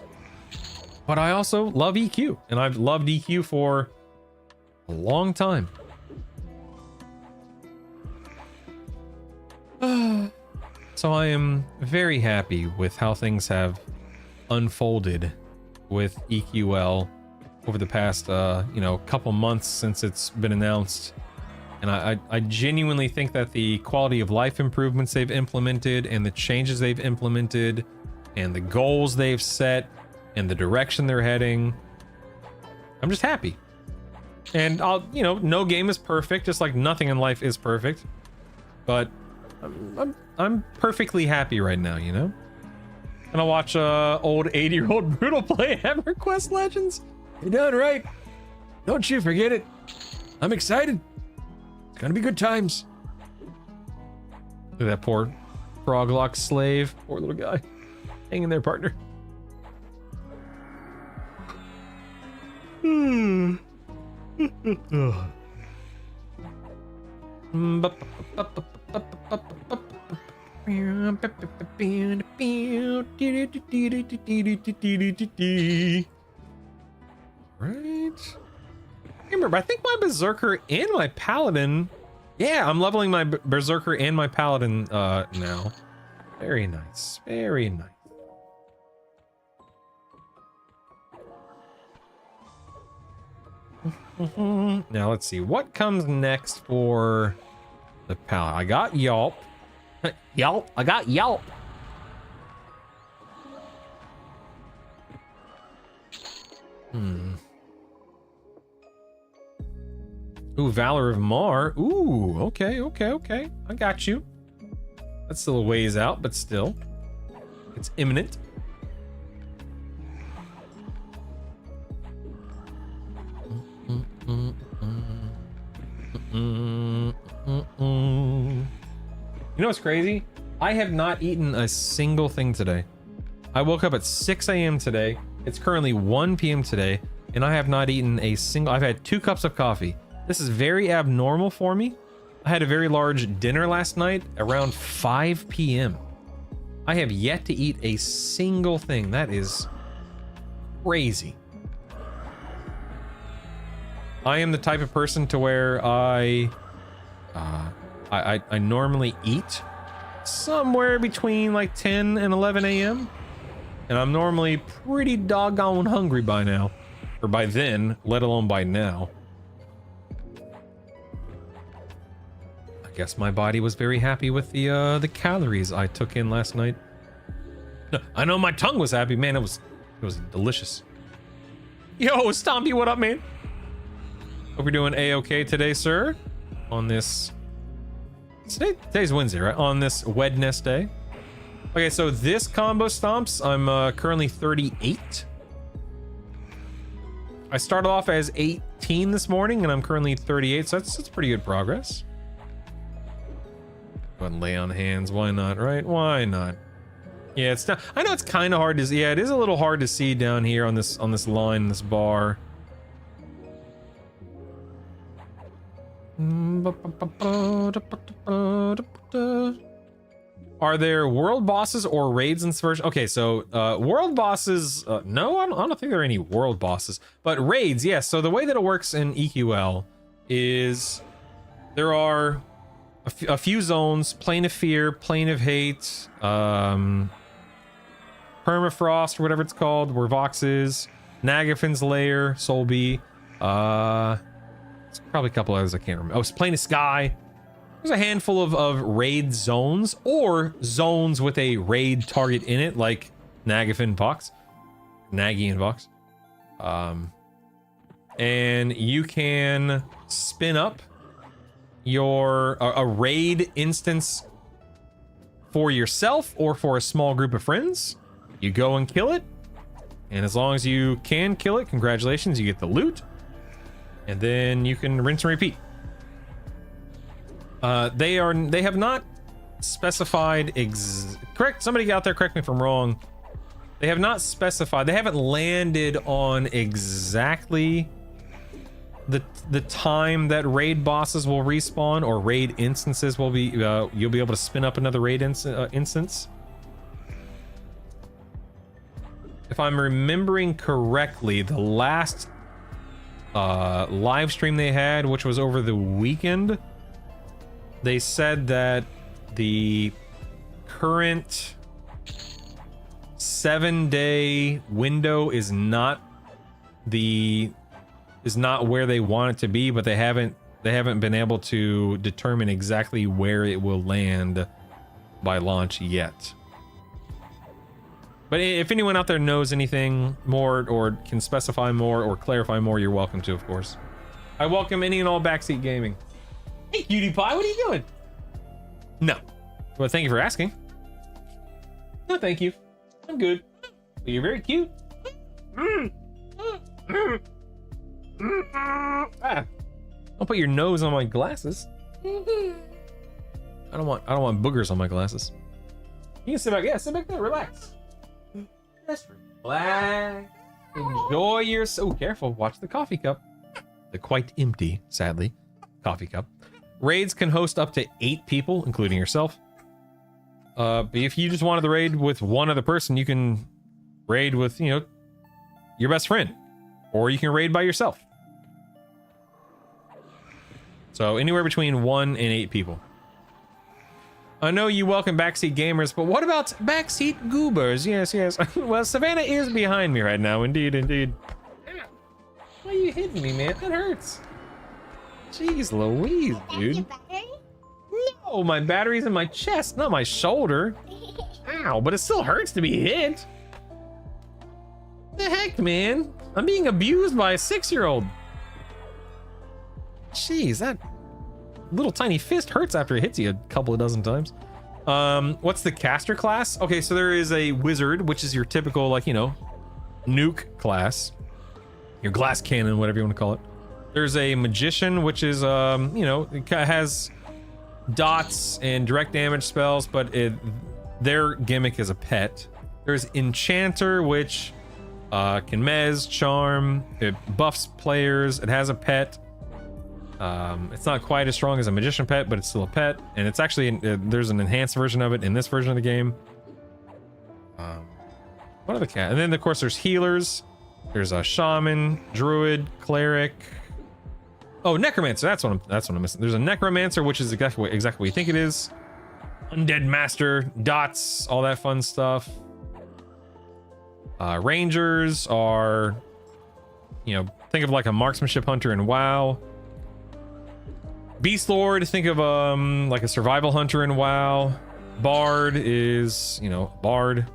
But I also love EQ, and I've loved EQ for a long time. So I am very happy with how things have unfolded with EQL over the past, couple months since it's been announced. And I genuinely think that the quality of life improvements they've implemented and the changes they've implemented and the goals they've set and the direction they're heading, I'm just happy. And no game is perfect, just like nothing in life is perfect. But I'm perfectly happy right now, you know? And I'll watch old 80-year-old Brutal play EverQuest Legends. You're done right. Don't you forget it. I'm excited. It's gonna be good times. Look at that poor Froglock slave. Poor little guy. Hanging there, partner. Right. Remember, I think my Berserker and my Paladin. Yeah, I'm leveling my Berserker and my Paladin now. Very nice. Very nice. Now let's see what comes next for the Paladin. I got Yelp. Yelp. I got Yelp. Ooh, Valor of Mar. Ooh, okay. I got you. That's still a ways out, but still. It's imminent. You know what's crazy? I have not eaten a single thing today. I woke up at 6 a.m. today. It's currently 1 p.m. today, and I have not eaten a single. I've had 2 cups of coffee. This is very abnormal for me. I had a very large dinner last night around 5 p.m. I have yet to eat a single thing. That is crazy. I am the type of person to where I normally eat somewhere between like 10 and 11 a.m. And I'm normally pretty doggone hungry by now. Or by then, let alone by now. I I guess my body was very happy with the calories I took in last night. No, I know my tongue was happy, man. It was delicious. Yo, Stompy, what up, man? Hope you're doing a-okay today, sir. On this today's Wednesday, right? On this Wednesday. Okay, so this combo stomps, I'm currently 38. I started off as 18 this morning, and I'm currently 38, so that's pretty good progress. Go ahead and lay on hands. Why not, right? Why not? Yeah, it's not. I know it's kind of hard to see. Yeah, it is a little hard to see down here on this line, this bar. Are there world bosses or raids in this version? Okay, so world bosses, no, I don't think there are any world bosses, but raids, yes. So the way that it works in EQL is there are a few zones: Plane of Fear, Plane of Hate, Permafrost, or whatever it's called, where Vox is, Nagafin's Lair, Soul B, there's probably a couple others I can't remember. Oh, it's Plane of Sky. There's a handful of raid zones, or zones with a raid target in it, like Nagifin Vox, Nagy and Vox. And you can spin up your a raid instance for yourself or for a small group of friends. You go and kill it, and as long as you can kill it, congratulations, you get the loot, and then you can rinse and repeat. They have not specified correct. Somebody out there, correct me if I'm wrong. They have not specified. They haven't landed on exactly the time that raid bosses will respawn or raid instances will be. You'll be able to spin up another raid instance. If I'm remembering correctly, the last live stream they had, which was over the weekend, they said that the current 7-day window is not where they want it to be, but they haven't been able to determine exactly where it will land by launch yet. But if anyone out there knows anything more or can specify more or clarify more, you're welcome to, of course. I welcome any and all Backseat Gaming. Hey, Cutie Pie, what are you doing? No. Well, thank you for asking. No, thank you. I'm good. Well, you're very cute. Ah, don't put your nose on my glasses. I don't want boogers on my glasses. You can sit back. Yeah, sit back there. Relax. Just relax. Enjoy your. Oh, careful. Watch the coffee cup. The quite empty, sadly, coffee cup. Raids can host up to 8 people, including yourself. But if you just wanted to raid with one other person, you can raid with, your best friend, or you can raid by yourself. So anywhere between 1 and 8 people. I know you welcome Backseat Gamers, but what about Backseat Goobers? Yes, yes. Well, Savannah is behind me right now. Indeed, indeed. Why are you hitting me, man? That hurts. Jeez Louise, dude. No, my battery's in my chest, not my shoulder. Ow, but it still hurts to be hit. The heck, man? I'm being abused by a 6-year-old. Jeez, that little tiny fist hurts after it hits you a couple of dozen times. What's the caster class? Okay, so there is a wizard, which is your typical, nuke class. Your glass cannon, whatever you want to call it. There's a magician, which is, it has dots and direct damage spells, but their gimmick is a pet. There's enchanter, which can mez, charm, it buffs players, it has a pet. It's not quite as strong as a magician pet, but it's still a pet, and it's actually there's an enhanced version of it in this version of the game. What are the cat? And then of course there's healers. There's a shaman, druid, cleric. Oh, necromancer. That's what I'm missing. There's a necromancer, which is exactly what you think it is. Undead master, dots, all that fun stuff. Rangers are, think of like a marksmanship hunter in WoW. Beast Lord, think of like a survival hunter in WoW. Bard is, you know, bard.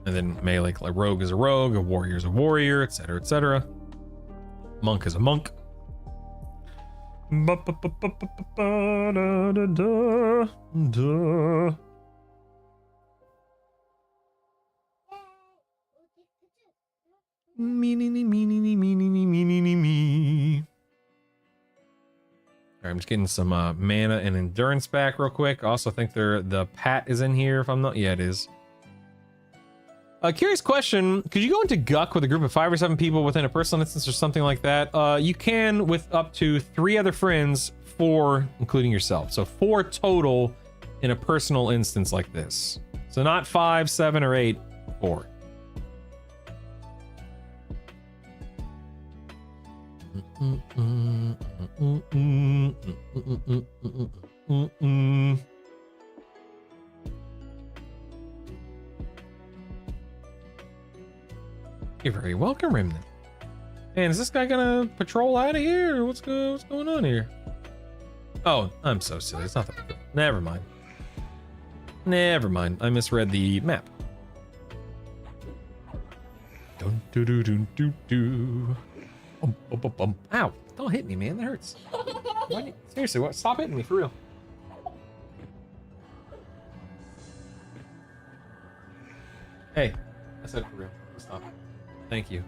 And then melee, like rogue is a rogue, a warrior is a warrior, etc., etc. Monk is a monk. Me. Alright, I'm just getting some mana and endurance back real quick. Also think the pat is in here if I'm not. Yeah, it is. A curious question, could you go into Guck with a group of 5 or 7 people within a personal instance or something like that? You can with up to 3 other friends, 4 including yourself. So 4 total in a personal instance like this. So not 5, 7, or 8, 4. You're very welcome, Remnant. And is this guy gonna patrol out of here? Or what's going on here? Oh, I'm so silly. It's not the patrol. Never mind. Never mind. I misread the map. Dun, doo, doo, doo, doo, doo. Ow! Don't hit me, man. That hurts. Seriously, what? Stop hitting me for real. Hey, I said for real. Stop. Thank you.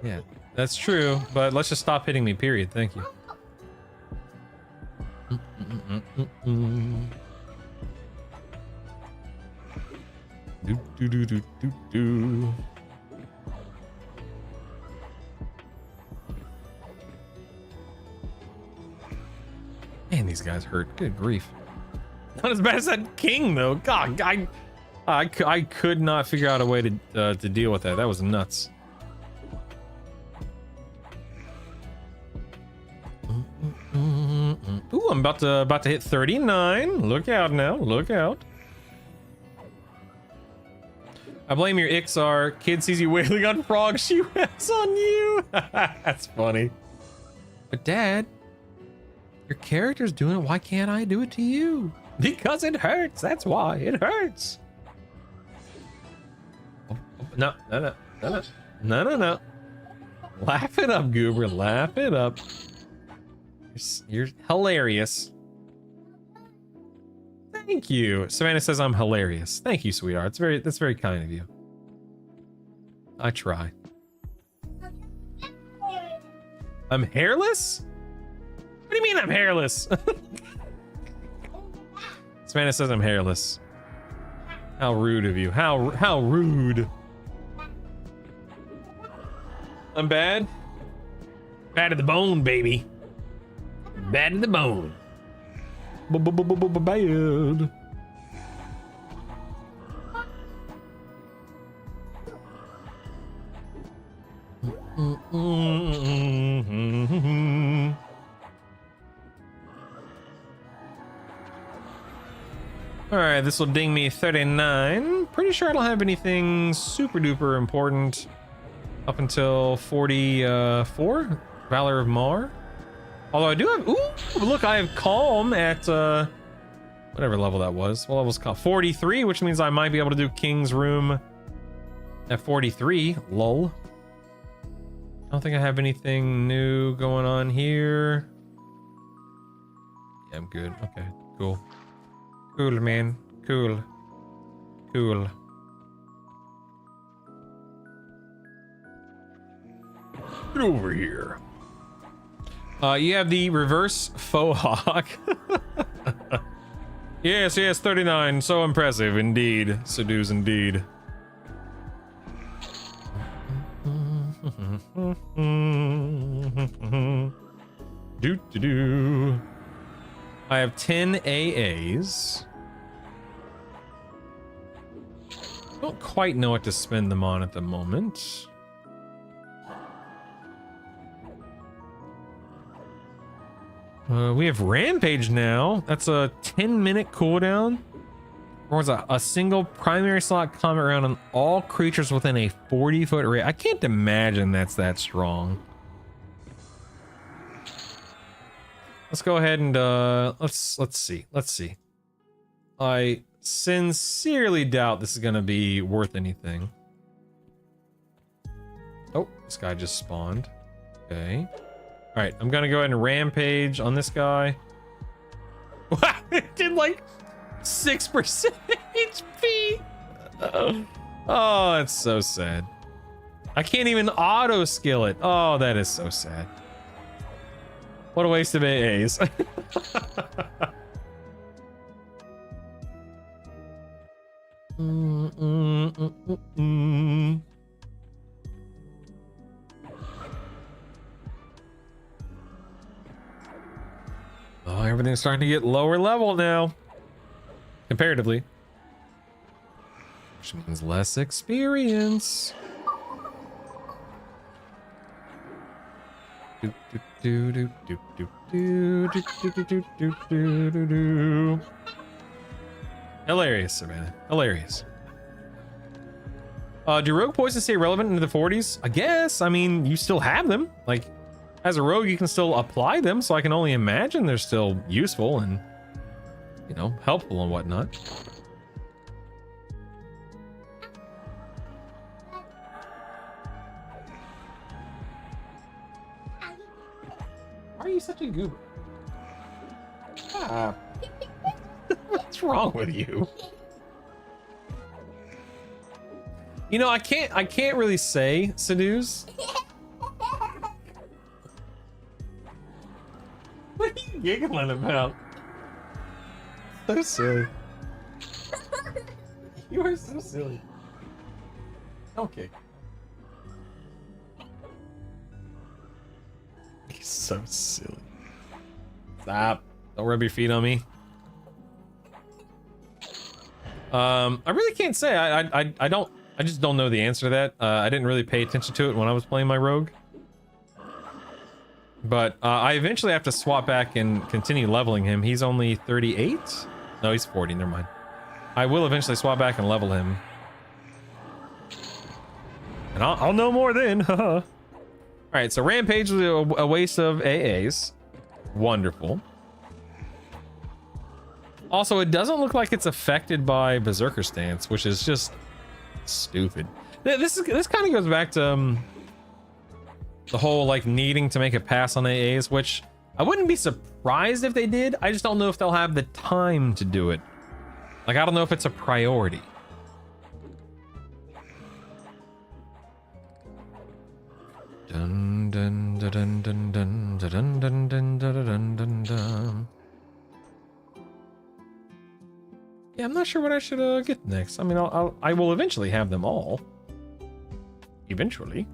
Yeah, that's true, but let's just stop hitting me, period. Thank you. Do do do do do do. Man, these guys hurt. Good grief. Not as bad as that king, though. God, I could not figure out a way to deal with that. That was nuts. Ooh, I'm about to hit 39. Look out now. Look out. I blame your Ixar. Kid sees you wailing on frog. She wails on you. That's funny. But Dad, your character's doing it. Why can't I do it to you? Because it hurts. That's why. It hurts. No. Laugh it up, Goober. Laugh it up. You're hilarious. Thank you. Savannah says I'm hilarious. Thank you, sweetheart. That's very kind of you. I try. I'm hairless? What do you mean I'm hairless? Savannah says I'm hairless. How rude of you. How rude. I'm bad? Bad to the bone, baby. Bad to the bone. Bad. Alright, this will ding me 39. Pretty sure I don't have anything super duper important up until 44. Valor of Mar. Although I do have, ooh, look, I have Calm at whatever level that was. What level's called 43, which means I might be able to do King's Room at 43. Lol. I don't think I have anything new going on here. Yeah, I'm good. Okay, cool. Cool, man. Cool. Cool. Get over here. You have the reverse faux hawk. Yes, 39. So impressive indeed. Seduce indeed. Do. I have 10 AAs. Don't quite know what to spend them on at the moment. We have Rampage now. That's a 10-minute cooldown. Performs a single primary slot combat round on all creatures within a 40-foot radius. I can't imagine that's that strong. Let's go ahead and let's see. I sincerely doubt this is gonna be worth anything. Oh, this guy just spawned. Okay. All right, I'm gonna go ahead and rampage on this guy. Wow, it did like 6% HP. Oh, that's so sad. I can't even auto skill it. Oh, that is so sad. What a waste of AAs. Oh, everything's starting to get lower level now. Comparatively. Which means less experience. Hilarious, Savannah. Hilarious. Do rogue poisons stay relevant into the 40s? I guess. I mean, you still have them. Like, as a rogue, you can still apply them, so I can only imagine they're still useful and, you know, helpful and whatnot. Why are you such a goober? Ah. What's wrong with you? You know, I can't really say, Seduce. What are you giggling about? So silly. You are so silly. Okay. He's so silly. Stop. Don't rub your feet on me. I really can't say. I just don't know the answer to that. I didn't really pay attention to it when I was playing my rogue. But I eventually have to swap back and continue leveling him. He's only 38? No, he's 40. Never mind. I will eventually swap back and level him. And I'll know more then. All right, so Rampage was a waste of AAs. Wonderful. Also, it doesn't look like it's affected by Berserker Stance, which is just stupid. This kind of goes back to the whole like needing to make a pass on AAs, which I wouldn't be surprised if they did. I just don't know if they'll have the time to do it. Like, I don't know if it's a priority. Dun dun dun dun dun dun dun dun dun dun dun dun. Yeah, I'm not sure what I should get next. I mean, I will eventually have them all. Eventually.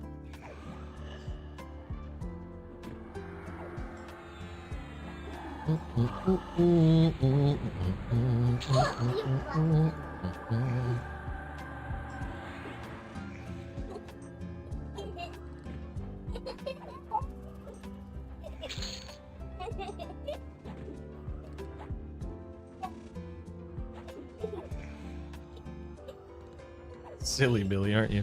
Silly Billy, aren't you?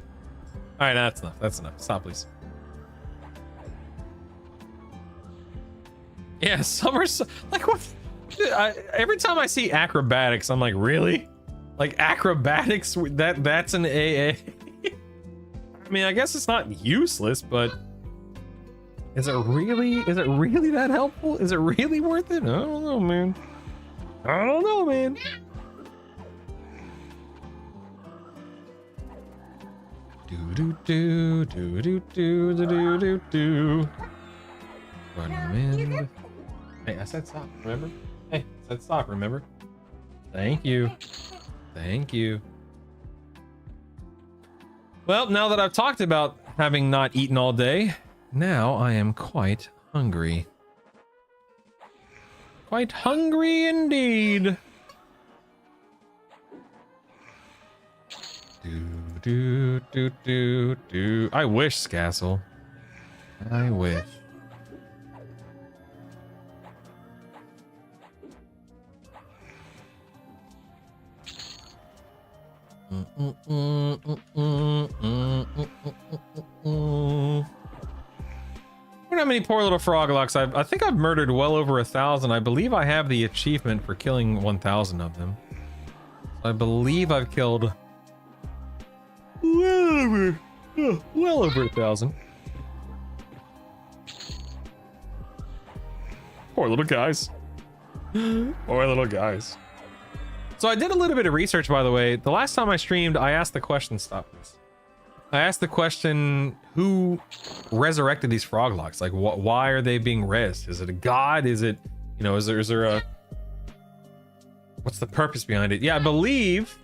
All right, that's enough. That's enough. Stop, please. Yeah, summer's like what? Dude, every time I see acrobatics, I'm like, really? Like acrobatics? That's an AA. I mean, I guess it's not useless, but is it really that helpful? Is it really worth it? I don't know, man. I don't know, man. Do do do do do do do do do. Wind. Hey, I said stop, remember? Hey, I said stop, remember? Thank you. Thank you. Well, now that I've talked about having not eaten all day, now I am quite hungry. Quite hungry indeed. Do do do do. I wish, Scassel. I wish. I don't know how many poor little frog locks I think I've murdered well over 1,000. I believe I have the achievement for killing 1,000 of them. I believe I've killed well over 1,000. Poor little guys. Poor little guys. So I did a little bit of research, by the way. The last time I streamed, I asked the question, stop this. I asked the question, who resurrected these frog locks? Like, why are they being rezzed? Is it a god? Is it, you know, is there a, what's the purpose behind it? Yeah, I believe,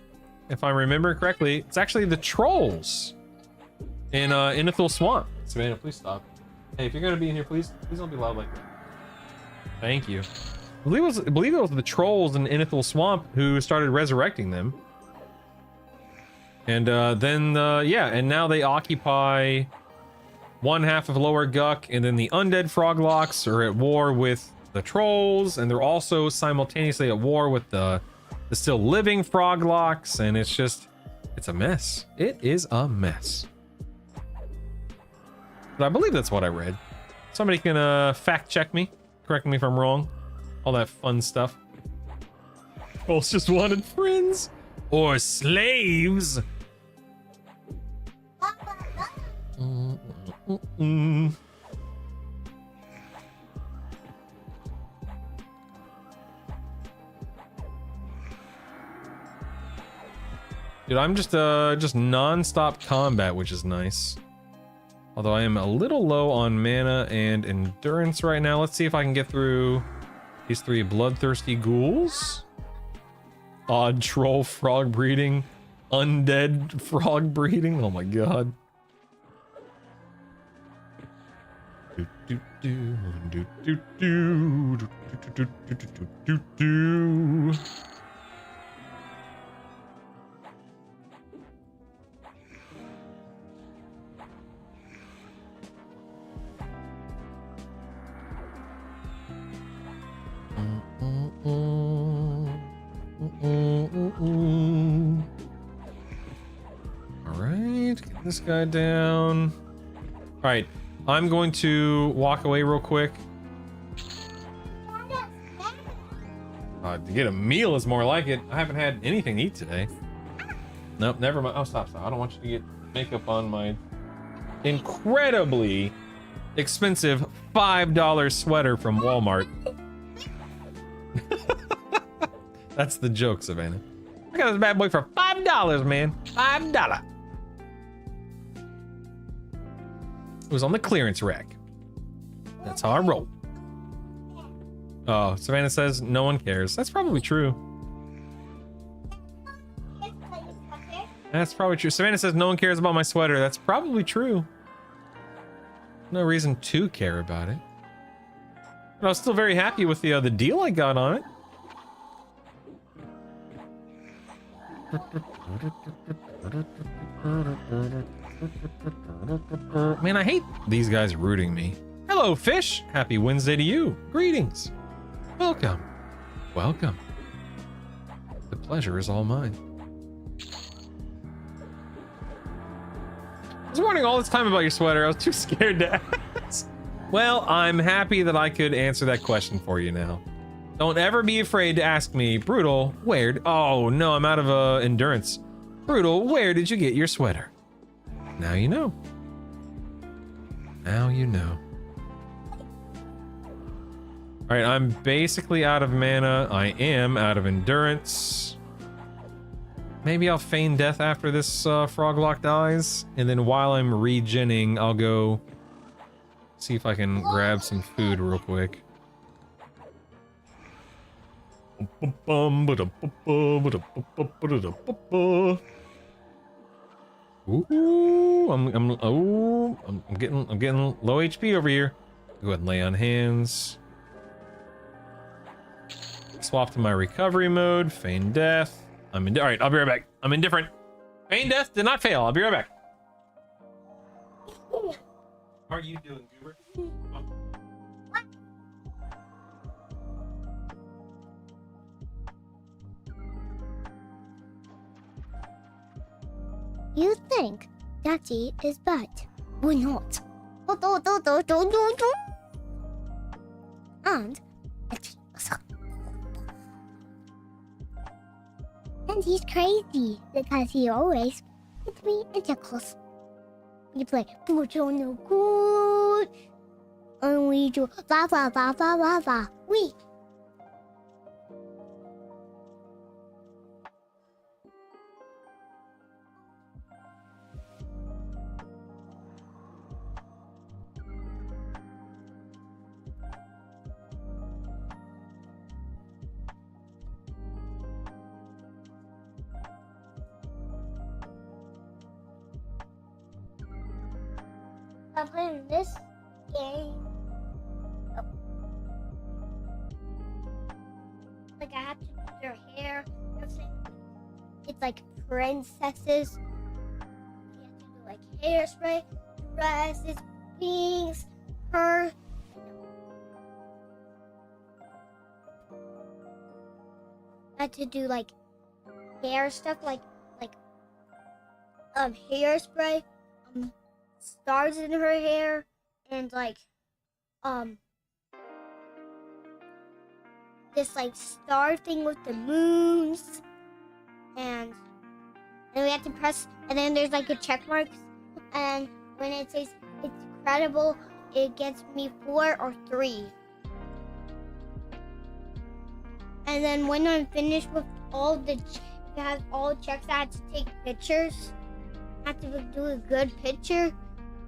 if I remember correctly, it's actually the trolls in Inithul Swamp. Savannah, please stop. Hey, if you're gonna be in here, please don't be loud like that. Thank you. I believe it was the trolls in Inithul Swamp who started resurrecting them. And and now they occupy one half of Lower Guck, and then the undead froglocks are at war with the trolls, and they're also simultaneously at war with the still living froglocks, and it's a mess. It is a mess. But I believe that's what I read. Somebody can fact check me, correct me if I'm wrong. All that fun stuff. Trolls just wanted friends or slaves. Dude, I'm just non-stop combat, which is nice. Although I am a little low on mana and endurance right now. Let's see if I can get through these 3 bloodthirsty ghouls. Odd troll frog breeding. Undead frog breeding. Oh my god. Alright, get this guy down. Alright, I'm going to walk away real quick. To get a meal is more like it. I haven't had anything to eat today. Nope, never mind. Oh, stop. I don't want you to get makeup on my incredibly expensive $5 sweater from Walmart. That's the joke, Savannah. I got this bad boy for $5, man. $5. It was on the clearance rack. That's how I roll. Oh, Savannah says no one cares. That's probably true. That's probably true. Savannah says no one cares about my sweater. That's probably true. No reason to care about it. But I was still very happy with the deal I got on it. Man, I hate these guys rooting me. Hello, fish. Happy Wednesday to you. Greetings. Welcome. Welcome. The pleasure is all mine. I was wondering all this time about your sweater. I was too scared to ask. Well, I'm happy that I could answer that question for you now. Don't ever be afraid to ask me, Brutal, oh no, I'm out of endurance. Brutal, where did you get your sweater? Now you know. Now you know. All right, I'm basically out of mana. I am out of endurance. Maybe I'll feign death after this froglock dies. And then while I'm regenning, I'll go see if I can grab some food real quick. Ooh, I'm getting low HP over here. Go ahead and lay on hands. Swap to my recovery mode. Feign death. All right, I'll be right back. I'm indifferent. Feign death did not fail. I'll be right back. How are you doing, Goober? Oh. Daddy is bad. We're not. And he's crazy because he always gets me in tickles. We play Put on the good and we do va va va va va va. We I'm playing this game. Oh. Like I have to do their hair. It's like princesses. You have to do like hairspray, dresses, wings, her. I had to do like hair stuff, like hairspray, stars in her hair, and like this like star thing with the moons, and we have to press, and then there's like a check mark, and when it says it's incredible, it gets me 4 or 3. And then when I'm finished with all the checks, I have to take pictures. I have to do a good picture.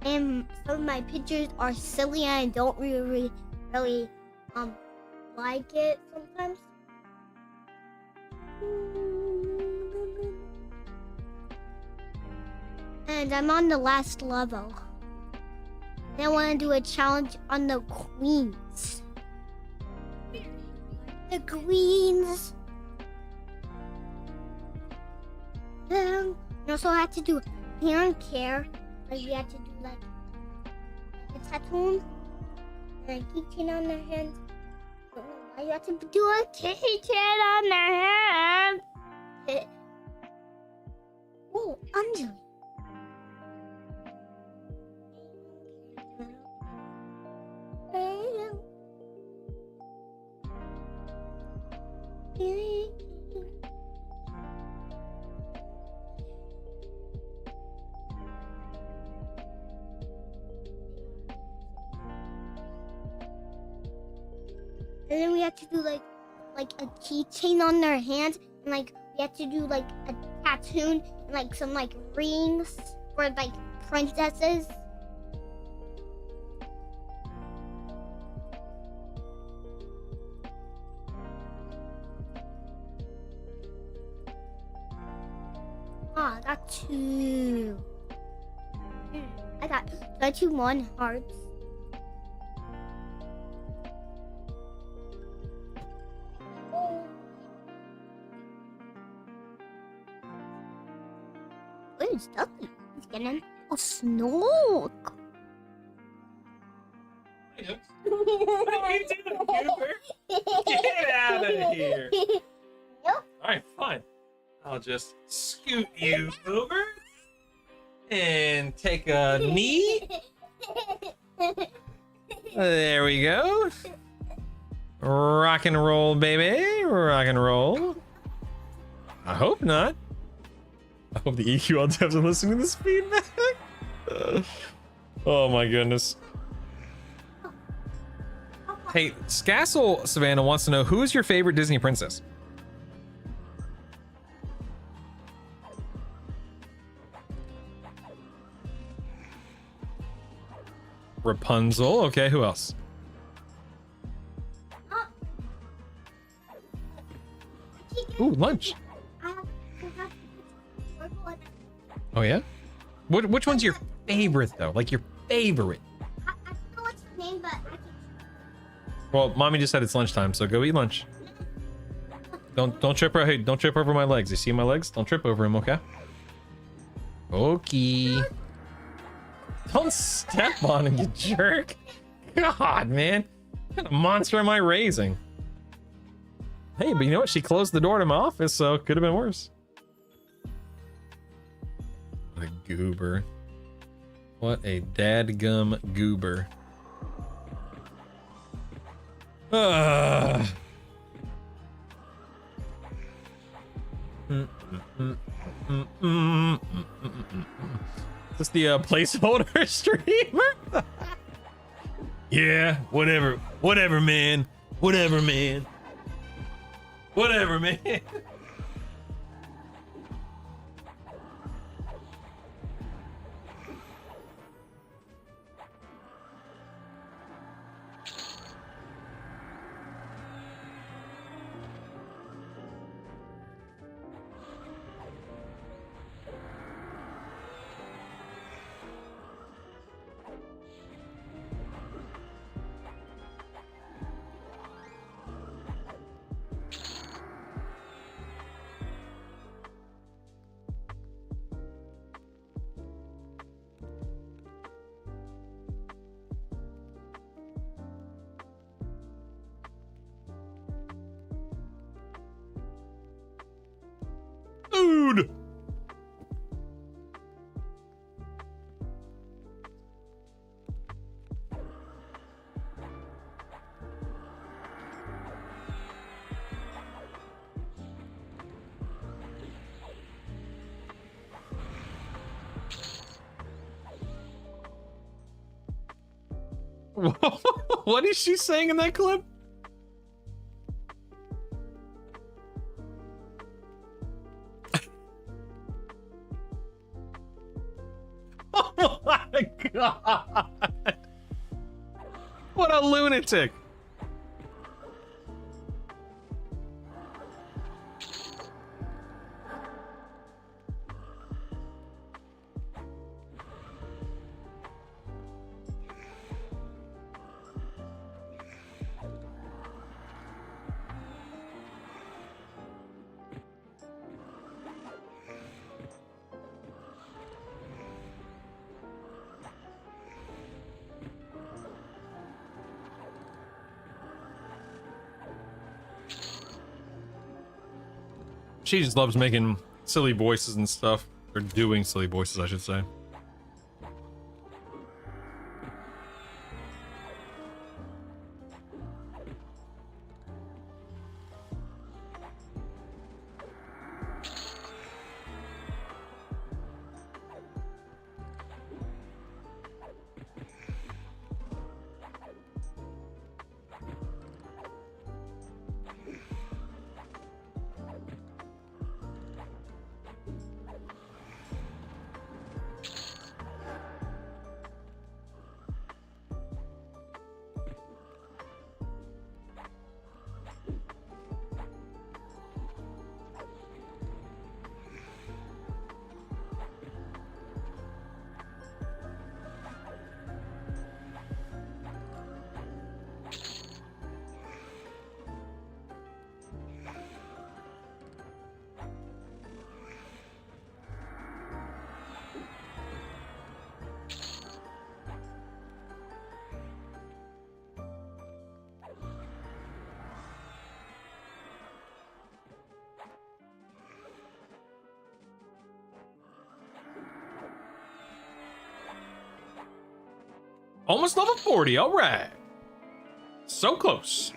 And some of my pictures are silly and I don't really like it sometimes. And I'm on the last level. And I want to do a challenge on the queens. The queens. And also I have to do hair and care. Like you have to do like a tattoo and a keychain on their hand. I don't know why you have to do a keychain on their hand. Oh, Anjali. And then we have to do like a keychain on their hands, and like we have to do like a tattoo and like some like rings for like princesses. Ah, I got 2. I got 31 hearts. Where's Dudley? He's getting a snork. What are you doing, Goober? Get out of here. Nope. Alright, fine. I'll just scoot you over and take a knee. There we go. Rock and roll, baby. Rock and roll. I hope not. I hope the EQL devs are listening to this feedback. Oh my goodness. Hey, Scassel Savannah wants to know, who is your favorite Disney princess? Rapunzel. Okay, who else? Ooh, lunch. Oh yeah? Which one's your favorite though? Like your favorite? I don't know what's the name, but I can... Well, mommy just said it's lunchtime, so go eat lunch. Don't trip over. Hey, don't trip over my legs. You see my legs? Don't trip over them, okay? Okay. Don't step on him, you jerk. God, man. What kind of monster am I raising? Hey, but you know what? She closed the door to my office, so it could have been worse. What a goober. What a dadgum goober. Is this the placeholder streamer? Yeah, whatever. Whatever, man. Whatever, man. Whatever, man. Dude. What is she saying in that clip? Oh my god! What a lunatic! She just loves making silly voices and stuff. Or doing silly voices, I should say. Almost level 40, all right. So close.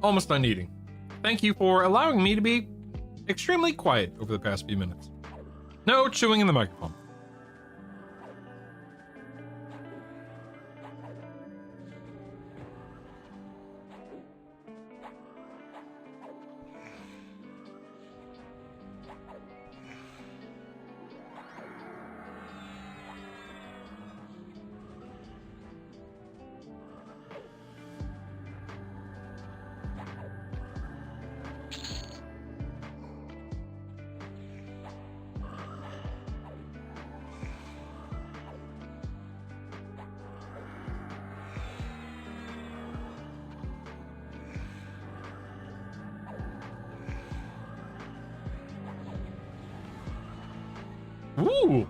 almost done eating. Thank you for allowing me to be extremely quiet over the past few minutes. No chewing in the microphone. Ooh.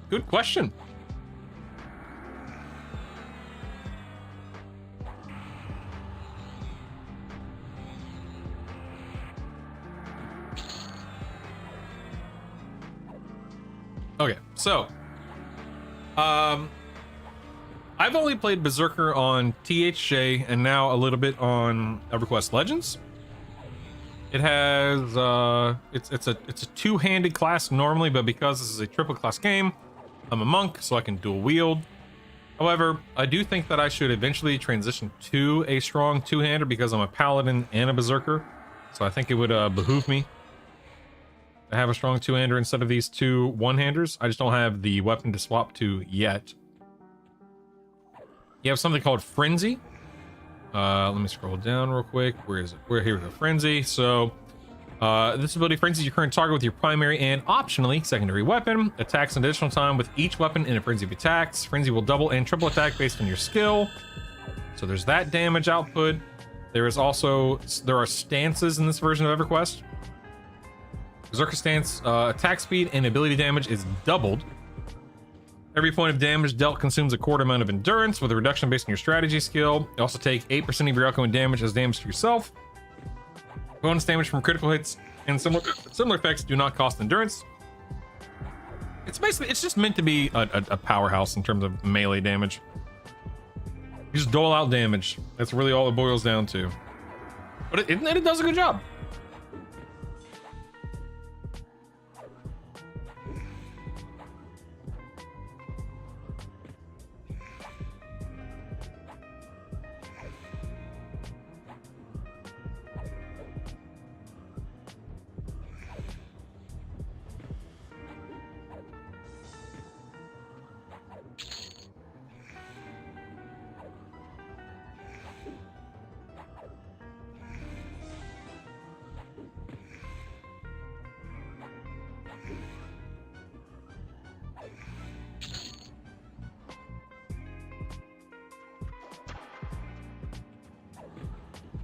Good question. Okay, so I've only played Berserker on THJ and now a little bit on EverQuest Legends. It has it's a two-handed class normally, but because this is a triple class game, I'm a monk, so I can dual wield. However, I do think that I should eventually transition to a strong two-hander because I'm a paladin and a berserker. So I think it would behoove me to have a strong two-hander instead of these two one-handers. I just don't have the weapon to swap to yet. You have something called Frenzy. Let me scroll down real quick. Where is it? Here we go. Frenzy. So this ability frenzies your current target with your primary and optionally secondary weapon. Attacks an additional time with each weapon in a frenzy of attacks. Frenzy will double and triple attack based on your skill. So there's that damage output. There are stances in this version of EverQuest. Berserker stance, attack speed and ability damage is doubled. Every point of damage dealt consumes a quarter amount of endurance with a reduction based on your strategy skill. You also take 8% of your outgoing damage as damage to yourself. Bonus damage from critical hits and similar effects do not cost endurance. It's just meant to be a powerhouse in terms of melee damage. You just dole out damage. That's really all it boils down to. But it does a good job.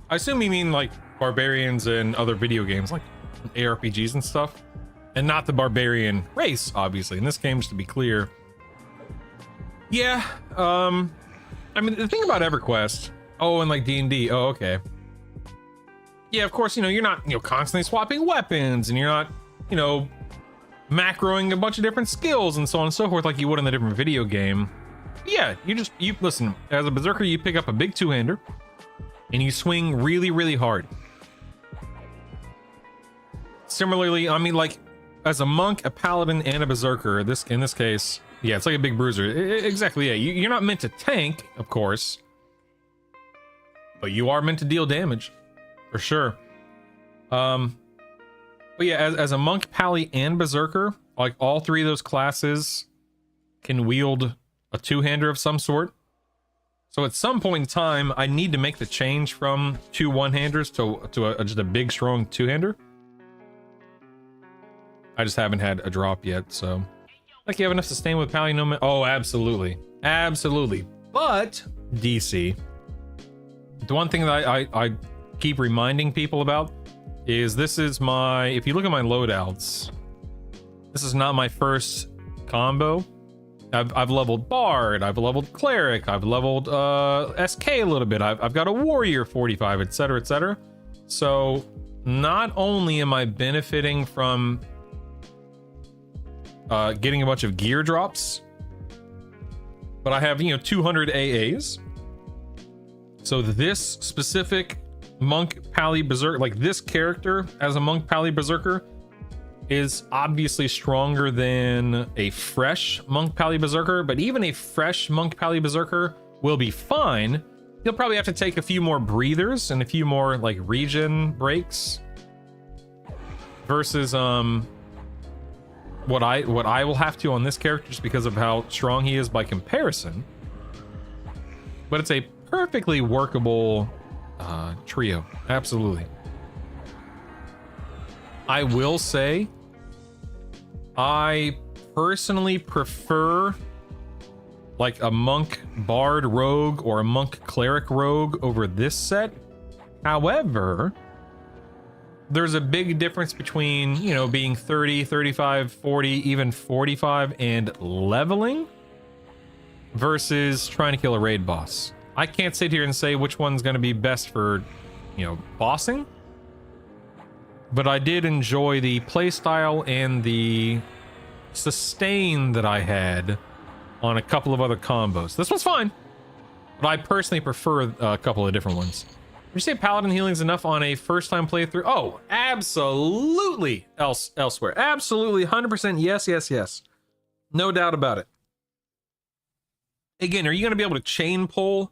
I assume you mean like barbarians and other video games like ARPGs and stuff, and not the barbarian race, obviously. In this game, just to be clear. Yeah, I mean, the thing about EverQuest, and like D&D, okay. Yeah, of course, you're not, constantly swapping weapons, and you're not, macroing a bunch of different skills and so on and so forth like you would in a different video game. Yeah, you listen, as a berserker, you pick up a big two-hander, and you swing really, really hard. Similarly, I mean, like, as a monk, a paladin, and a berserker, in this case, yeah, it's like a big bruiser. Exactly, yeah. You're not meant to tank, of course, but you are meant to deal damage, for sure. But yeah, as a monk, pally, and berserker, like, all three of those classes can wield a two-hander of some sort. So at some point in time, I need to make the change from two one-handers to just a big, strong two-hander. I just haven't had a drop yet, so. Like, you have enough sustain with Pally no. Oh, absolutely. Absolutely. But, DC. The one thing that I keep reminding people about is this is my. If you look at my loadouts, this is not my first combo. I've leveled Bard, I've leveled Cleric, I've leveled SK a little bit, I've got a Warrior 45, etc, etc. So not only am I benefiting from getting a bunch of gear drops, but I have 200 AAs. So this specific Monk Pally Berserker, like this character as a Monk Pally Berserker, is obviously stronger than a fresh Monk Pally Berserker, but even a fresh Monk Pally Berserker will be fine. You'll probably have to take a few more breathers and a few more like regen breaks versus what I will have to on this character just because of how strong he is by comparison. But it's a perfectly workable trio. Absolutely. I will say I personally prefer like a monk bard rogue or a monk cleric rogue over this set. However, there's a big difference between, you know, being 30, 35, 40, even 45 and leveling versus trying to kill a raid boss. I can't sit here and say which one's going to be best for, you know, bossing, but I did enjoy the playstyle and the sustain that I had on a couple of other combos. This one's fine, but I personally prefer a couple of different ones. Would you say paladin healing is enough on a first-time playthrough? Oh, absolutely. Elsewhere, absolutely, 100%. Yes. No doubt about it. Again, are you going to be able to chain pull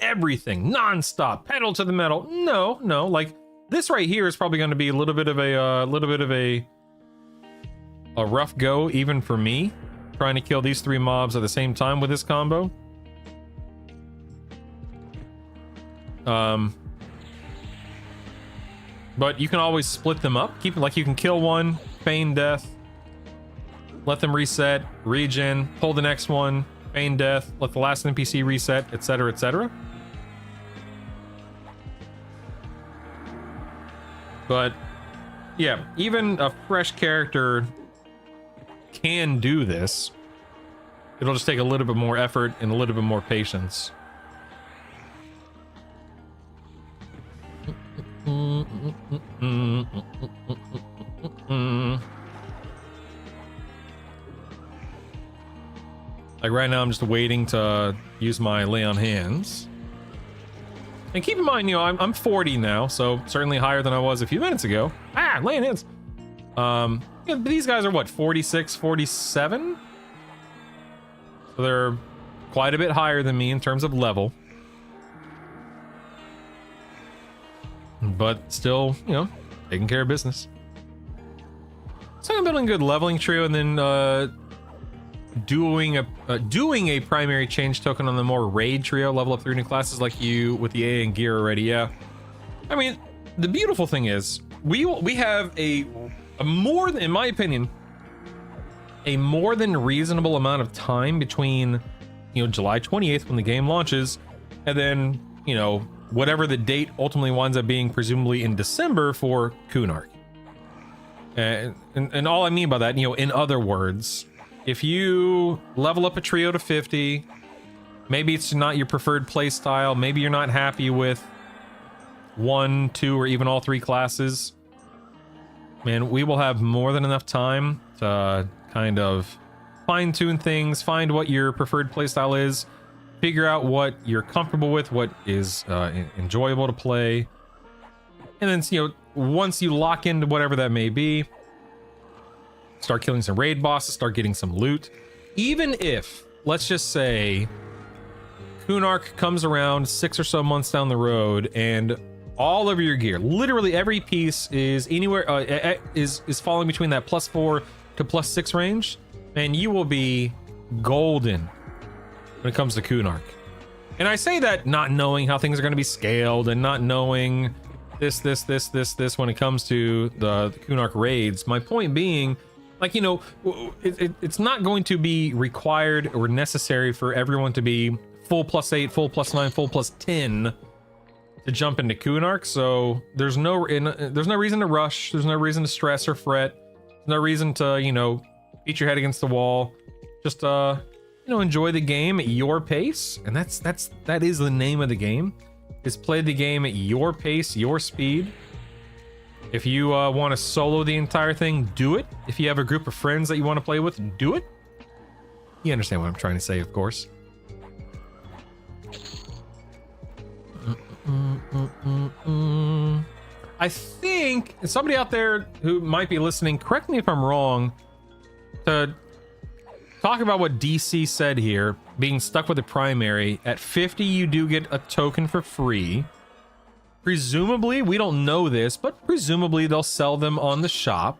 everything non-stop, pedal to the metal? No. Like this right here is probably going to be a little bit of a rough go, even for me, trying to kill these 3 mobs at the same time with this combo. But you can always split them up. Keep it like you can kill one, feign death, let them reset, regen, pull the next one, feign death, let the last NPC reset, etc., etc. But yeah, even a fresh character can do this. It'll just take a little bit more effort and a little bit more patience. Like right now I'm just waiting to use my lay on hands. And keep in mind, you know, I'm 40 now, so certainly higher than I was a few minutes ago. Lay on hands. Yeah, these guys are what, 46, 47? So they're quite a bit higher than me in terms of level. But still, you know, taking care of business. So I'm building a good leveling trio and then doing a primary change token on the more raid trio, level up 3 new classes like you with the A and gear already. Yeah, I mean, the beautiful thing is we have a more than, in my opinion, a more than reasonable amount of time between, you know, July 28th when the game launches and then, you know, whatever the date ultimately winds up being, presumably in December for Kunark. And all I mean by that, you know, in other words, if you level up a trio to 50, maybe it's not your preferred play style, maybe you're not happy with 1, 2, or even all 3 classes, man, we will have more than enough time to kind of fine-tune things, find what your preferred playstyle is, figure out what you're comfortable with, what is enjoyable to play, and then, you know, once you lock into whatever that may be, start killing some raid bosses, start getting some loot. Even if, let's just say, Kunark comes around 6 or so months down the road and all of your gear, literally every piece is anywhere is falling between that +4 to +6 range, and you will be golden when it comes to Kunark. And I say that not knowing how things are going to be scaled and not knowing this when it comes to the Kunark raids. My point being, like, you know, it's not going to be required or necessary for everyone to be full +8, full +9, full +10 to jump into Kunark. So there's no reason to rush. There's no reason to stress or fret. There's no reason to, you know, beat your head against the wall. Just you know, enjoy the game at your pace, and that is the name of the game, is play the game at your pace, your speed. If you want to solo the entire thing, do it. If you have a group of friends that you want to play with, do it. You understand what I'm trying to say, of course. I think somebody out there who might be listening, correct me if I'm wrong, to talk about what DC said here, being stuck with a primary. At 50, you do get a token for free. Presumably, we don't know this, but presumably they'll sell them on the shop,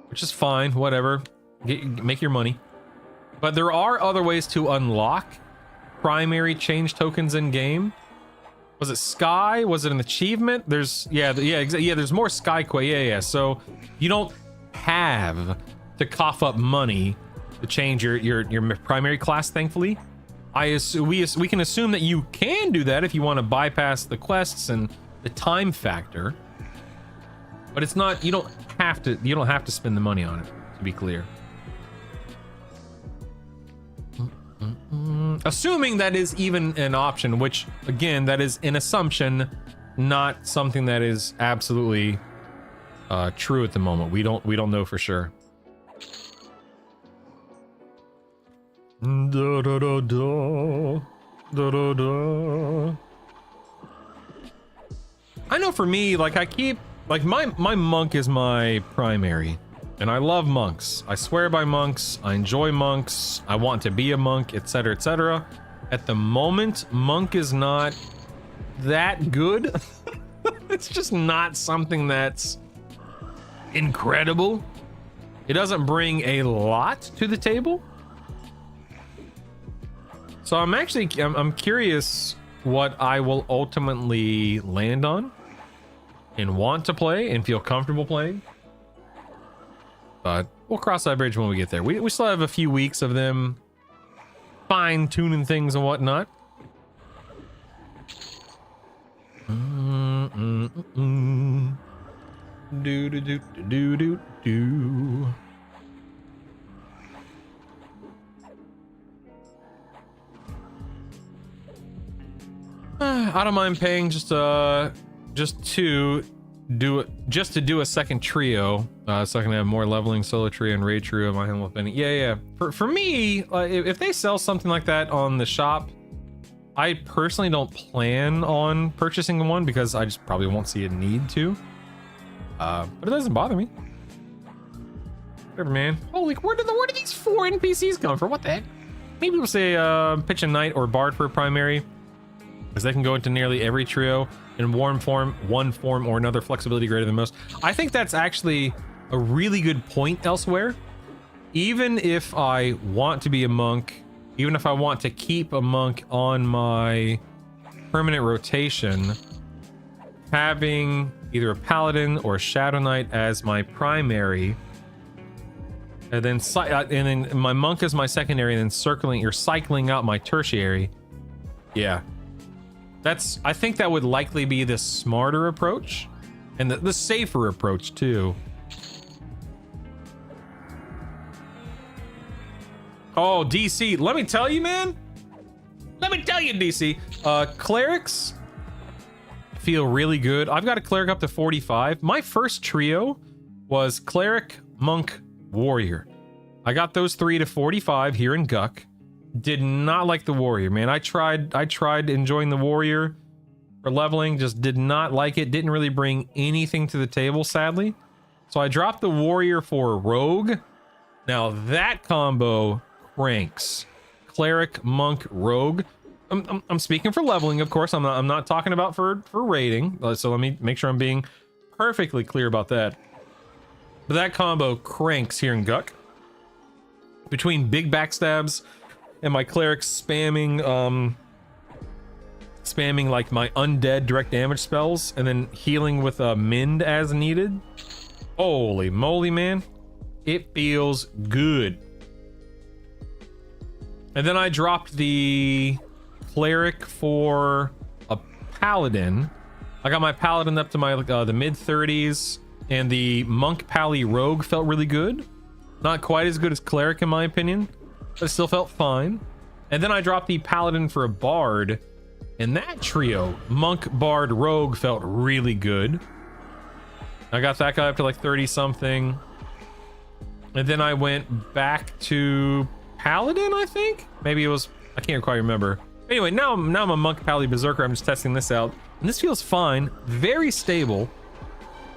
which is fine, whatever. Make your money. But there are other ways to unlock primary change tokens in game. Was it Sky? Was it an achievement? There's there's more Skyquake. Yeah. So you don't have to cough up money to change your primary class, thankfully. We can assume that you can do that if you want to bypass the quests and the time factor. But it's not, you don't have to spend the money on it, to be clear. Assuming that is even an option, which again, that is an assumption, not something that is absolutely true at the moment. We don't know for sure. Da, da, da, da. Da, da, da. I know for me, like I keep like my monk is my primary. And I love monks. I swear by monks. I enjoy monks. I want to be a monk, etc., etc. At the moment, monk is not that good. It's just not something that's incredible. It doesn't bring a lot to the table. So I'm curious what I will ultimately land on and want to play and feel comfortable playing. But we'll cross that bridge when we get there. We still have a few weeks of them fine-tuning things and whatnot. Do. I don't mind paying just to do a second trio, so I can have more leveling, solo trio, and raid trio in my hand with Benny. Yeah. For me, if they sell something like that on the shop, I personally don't plan on purchasing one because I just probably won't see a need to. But it doesn't bother me. Whatever, man. Holy, where did these 4 NPCs come from? What the heck? Maybe we'll say pitch a knight or bard for a primary, because they can go into nearly every trio in one form or another, flexibility greater than most. I think that's actually a really good point elsewhere. Even if I want to be a monk, even if I want to keep a monk on my permanent rotation, having either a paladin or a shadow knight as my primary, and then my monk as my secondary, and then you're cycling out my tertiary. Yeah. I think that would likely be the smarter approach and the safer approach too. Oh, DC, let me tell you, man. Let me tell you, DC. Clerics feel really good. I've got a cleric up to 45. My first trio was cleric, monk, warrior. I got those 3 to 45 here in Guck. Did not like the warrior, man. I tried enjoying the warrior for leveling, just did not like it. Didn't really bring anything to the table, sadly. So I dropped the warrior for rogue. Now that combo cranks. Cleric, monk, rogue. I'm speaking for leveling, of course. I'm not talking about for raiding. So let me make sure I'm being perfectly clear about that. But that combo cranks here in Guck. Between big backstabs and my cleric spamming like my undead direct damage spells, and then healing with a mend as needed. Holy moly, man. It feels good. And then I dropped the cleric for a paladin. I got my paladin up to my the mid 30s, and the monk pally rogue felt really good. Not quite as good as cleric in my opinion, but it still felt fine. And then I dropped the paladin for a bard, and that trio, monk, bard, rogue, felt really good. I got that guy up to like 30 something. And then I went back to paladin, I think. Maybe it was, I can't quite remember. Anyway, now I'm a monk pally berserker. I'm just testing this out, and this feels fine. Very stable.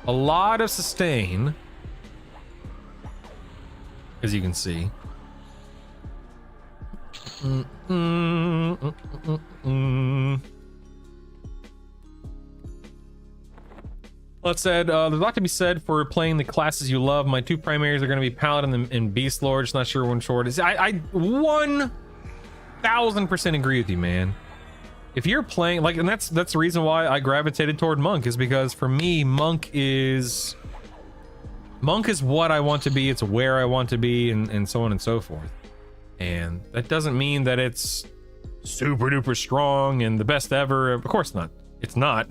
A lot of sustain, as you can see. That said, there's a lot to be said for playing the classes you love. My two primaries are going to be Paladin and Beast Lord. Just not sure when short is. I 1000% agree with you, man. If you're playing like, and that's the reason why I gravitated toward Monk, is because for me, Monk is what I want to be. It's where I want to be, and so on and so forth. And that doesn't mean that it's super duper strong and the best ever. Of course not. It's not.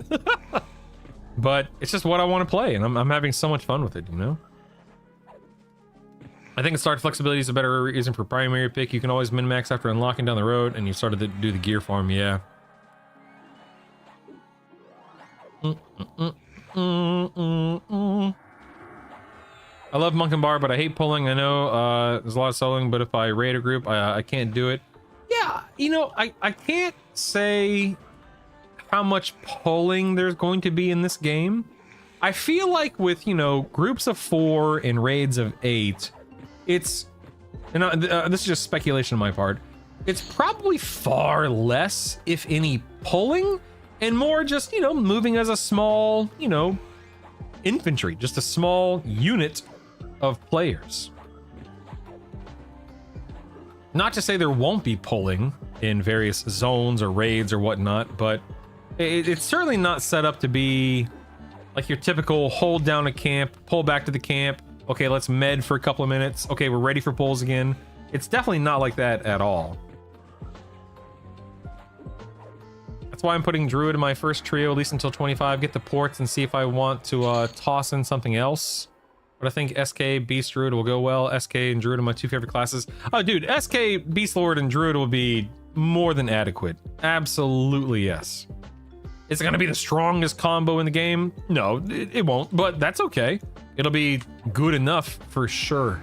But it's just what I want to play, and I'm having so much fun with it, you know? I think start flexibility is a better reason for primary pick. You can always min-max after unlocking down the road, and you started to do the gear farm, yeah. I love Monk and Bar, but I hate pulling. I know there's a lot of soloing, but if I raid a group, I can't do it. Yeah, you know, I can't say how much pulling there's going to be in this game. I feel like with, you know, groups of 4 and raids of 8, it's, and this is just speculation on my part, it's probably far less, if any, pulling, and more just, you know, moving as a small, you know, infantry, just a small unit of players. Not to say there won't be pulling in various zones or raids or whatnot, but it's certainly not set up to be like your typical hold down a camp, pull back to the camp. Okay, let's med for a couple of minutes. Okay, we're ready for pulls again. It's definitely not like that at all. That's why I'm putting Druid in my first trio, at least until 25. Get the ports and see if I want to toss in something else. But I think SK, Beast, Druid will go well. SK and Druid are my two favorite classes. Oh, dude, SK, Beast Lord, and Druid will be more than adequate. Absolutely, yes. Is it going to be the strongest combo in the game? No, it won't, but that's okay. It'll be good enough for sure.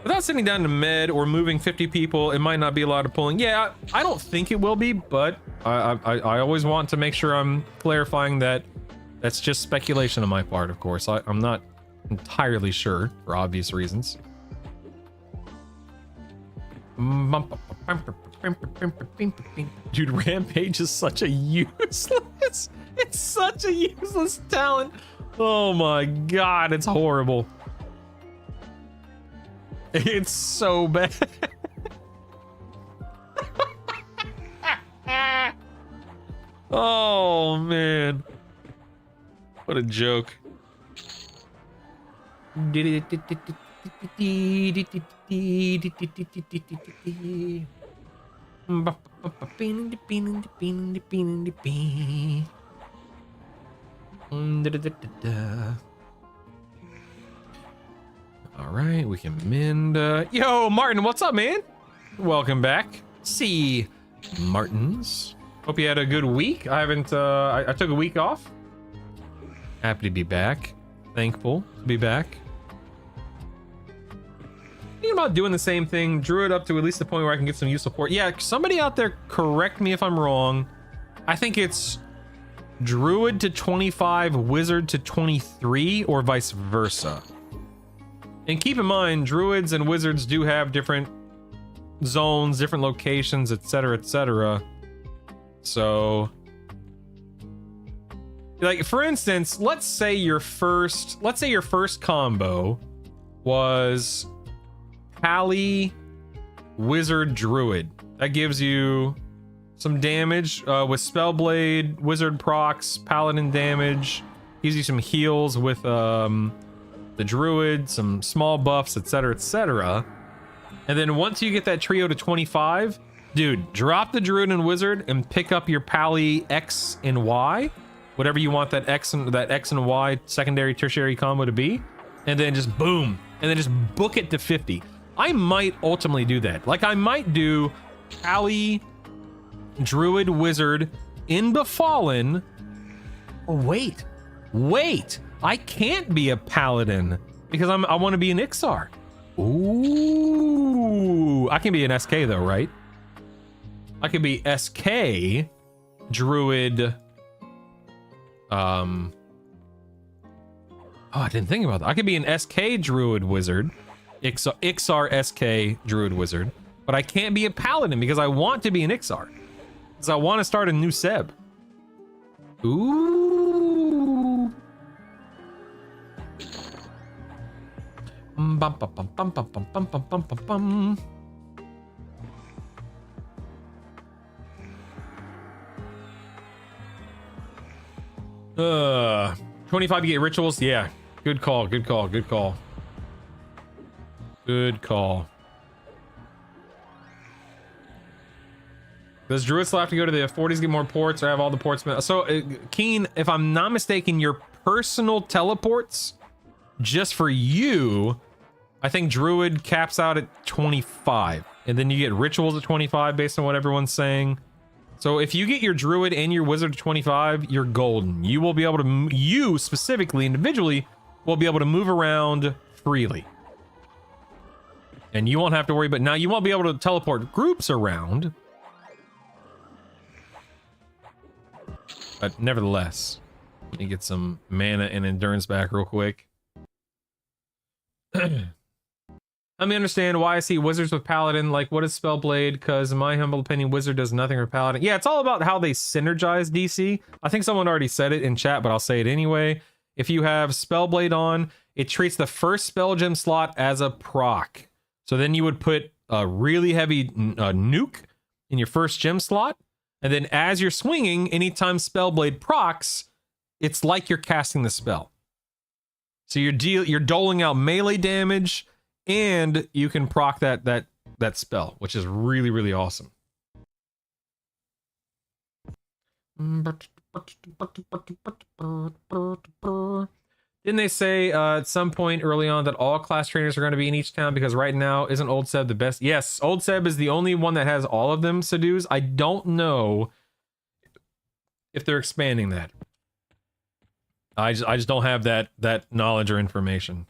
Without sitting down to med or moving 50 people, it might not be a lot of pulling. Yeah, I don't think it will be, but I always want to make sure I'm clarifying that that's just speculation on my part, of course. I'm not entirely sure for obvious reasons. Dude, Rampage is such a useless, it's such a useless talent. Oh my god, it's horrible. It's so bad. Oh man, what a joke. All right, we can mend. Yo, Martin, what's up, man? Welcome back. See, Martins. Hope you had a good week. I haven't. I took a week off. Happy to be back. Thankful to be back. Thinking about doing the same thing. Druid up to at least the point where I can get some useful support. Yeah, somebody out there correct me if I'm wrong. I think it's Druid to 25, Wizard to 23, or vice versa. And keep in mind, Druids and Wizards do have different zones, different locations, etc., etc. So, like, for instance, let's say your first combo was Pally, Wizard, Druid. That gives you some damage with Spellblade, Wizard procs, Paladin damage. Gives you some heals with the Druid, some small buffs, etc., etc. And then once you get that trio to 25, dude, drop the Druid and Wizard and pick up your Pally X and Y, whatever you want that X and Y secondary, tertiary combo to be, and then just boom, and then just book it to 50. I might ultimately do that. Like, I might do Pally, Druid, Wizard in Befallen. Oh, wait. I can't be a Paladin because I want to be an Ixar. Ooh, I can be an SK though, right? I could be SK, Druid, Oh, I didn't think about that. I could be an SK Druid Wizard. Ixar SK Druid Wizard. But I can't be a Paladin because I want to be an Ixar. Because I want to start a new Seb. Ooh. Bum, bum, bum, bum, bum, bum, bum, bum, bum, bum, bum. 25 you get rituals. Yeah. Good call. Good call. Good call. Good call. Does Druid still have to go to the 40s, get more ports, or have all the ports? So, Keen, if I'm not mistaken, your personal teleports, just for you, I think Druid caps out at 25. And then you get rituals at 25 based on what everyone's saying. So if you get your Druid and your Wizard to 25, you're golden. You will be able to, you specifically, individually, will be able to move around freely. And you won't have to worry, but now you won't be able to teleport groups around. But nevertheless, let me get some mana and endurance back real quick. Let me understand why I see wizards with paladin. Like, what is Spellblade? Because in my humble opinion, wizard does nothing for paladin. Yeah, it's all about how they synergize DC. I think someone already said it in chat, but I'll say it anyway. If you have Spellblade on, it treats the first spell gem slot as a proc. So then you would put a really heavy nuke in your first gem slot. And then as you're swinging, anytime Spellblade procs, it's like you're casting the spell. So you're doling out melee damage, and you can proc that spell, which is really, really awesome. Didn't they say at some point early on that all class trainers are going to be in each town? Because right now, isn't Old Seb the best? Yes, Old Seb is the only one that has all of them, Seduce. I don't know if they're expanding that. I just don't have that knowledge or information.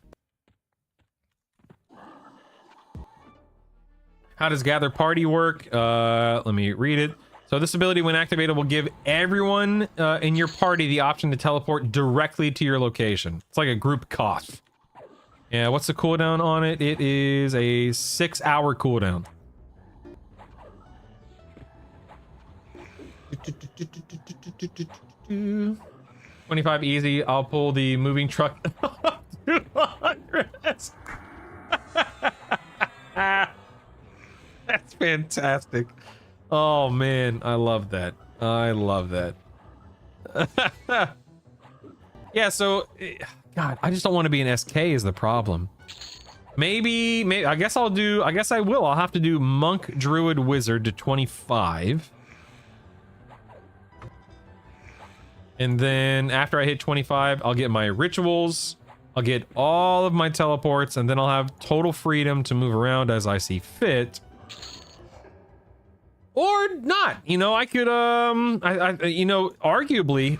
How does Gather Party work? Let me read it. So this ability, when activated, will give everyone in your party the option to teleport directly to your location. It's like a group cough. Yeah, what's the cooldown on it? It is a 6-hour cooldown. $25 easy. I'll pull the moving truck. 200. That's fantastic. Oh man, I love that. I love that. Yeah, so God, I just don't want to be an SK is the problem. Maybe I guess I will. I'll have to do Monk, Druid, Wizard to 25. And then after I hit 25, I'll get my rituals. I'll get all of my teleports, and then I'll have total freedom to move around as I see fit. Or not, you know, I could, you know, arguably,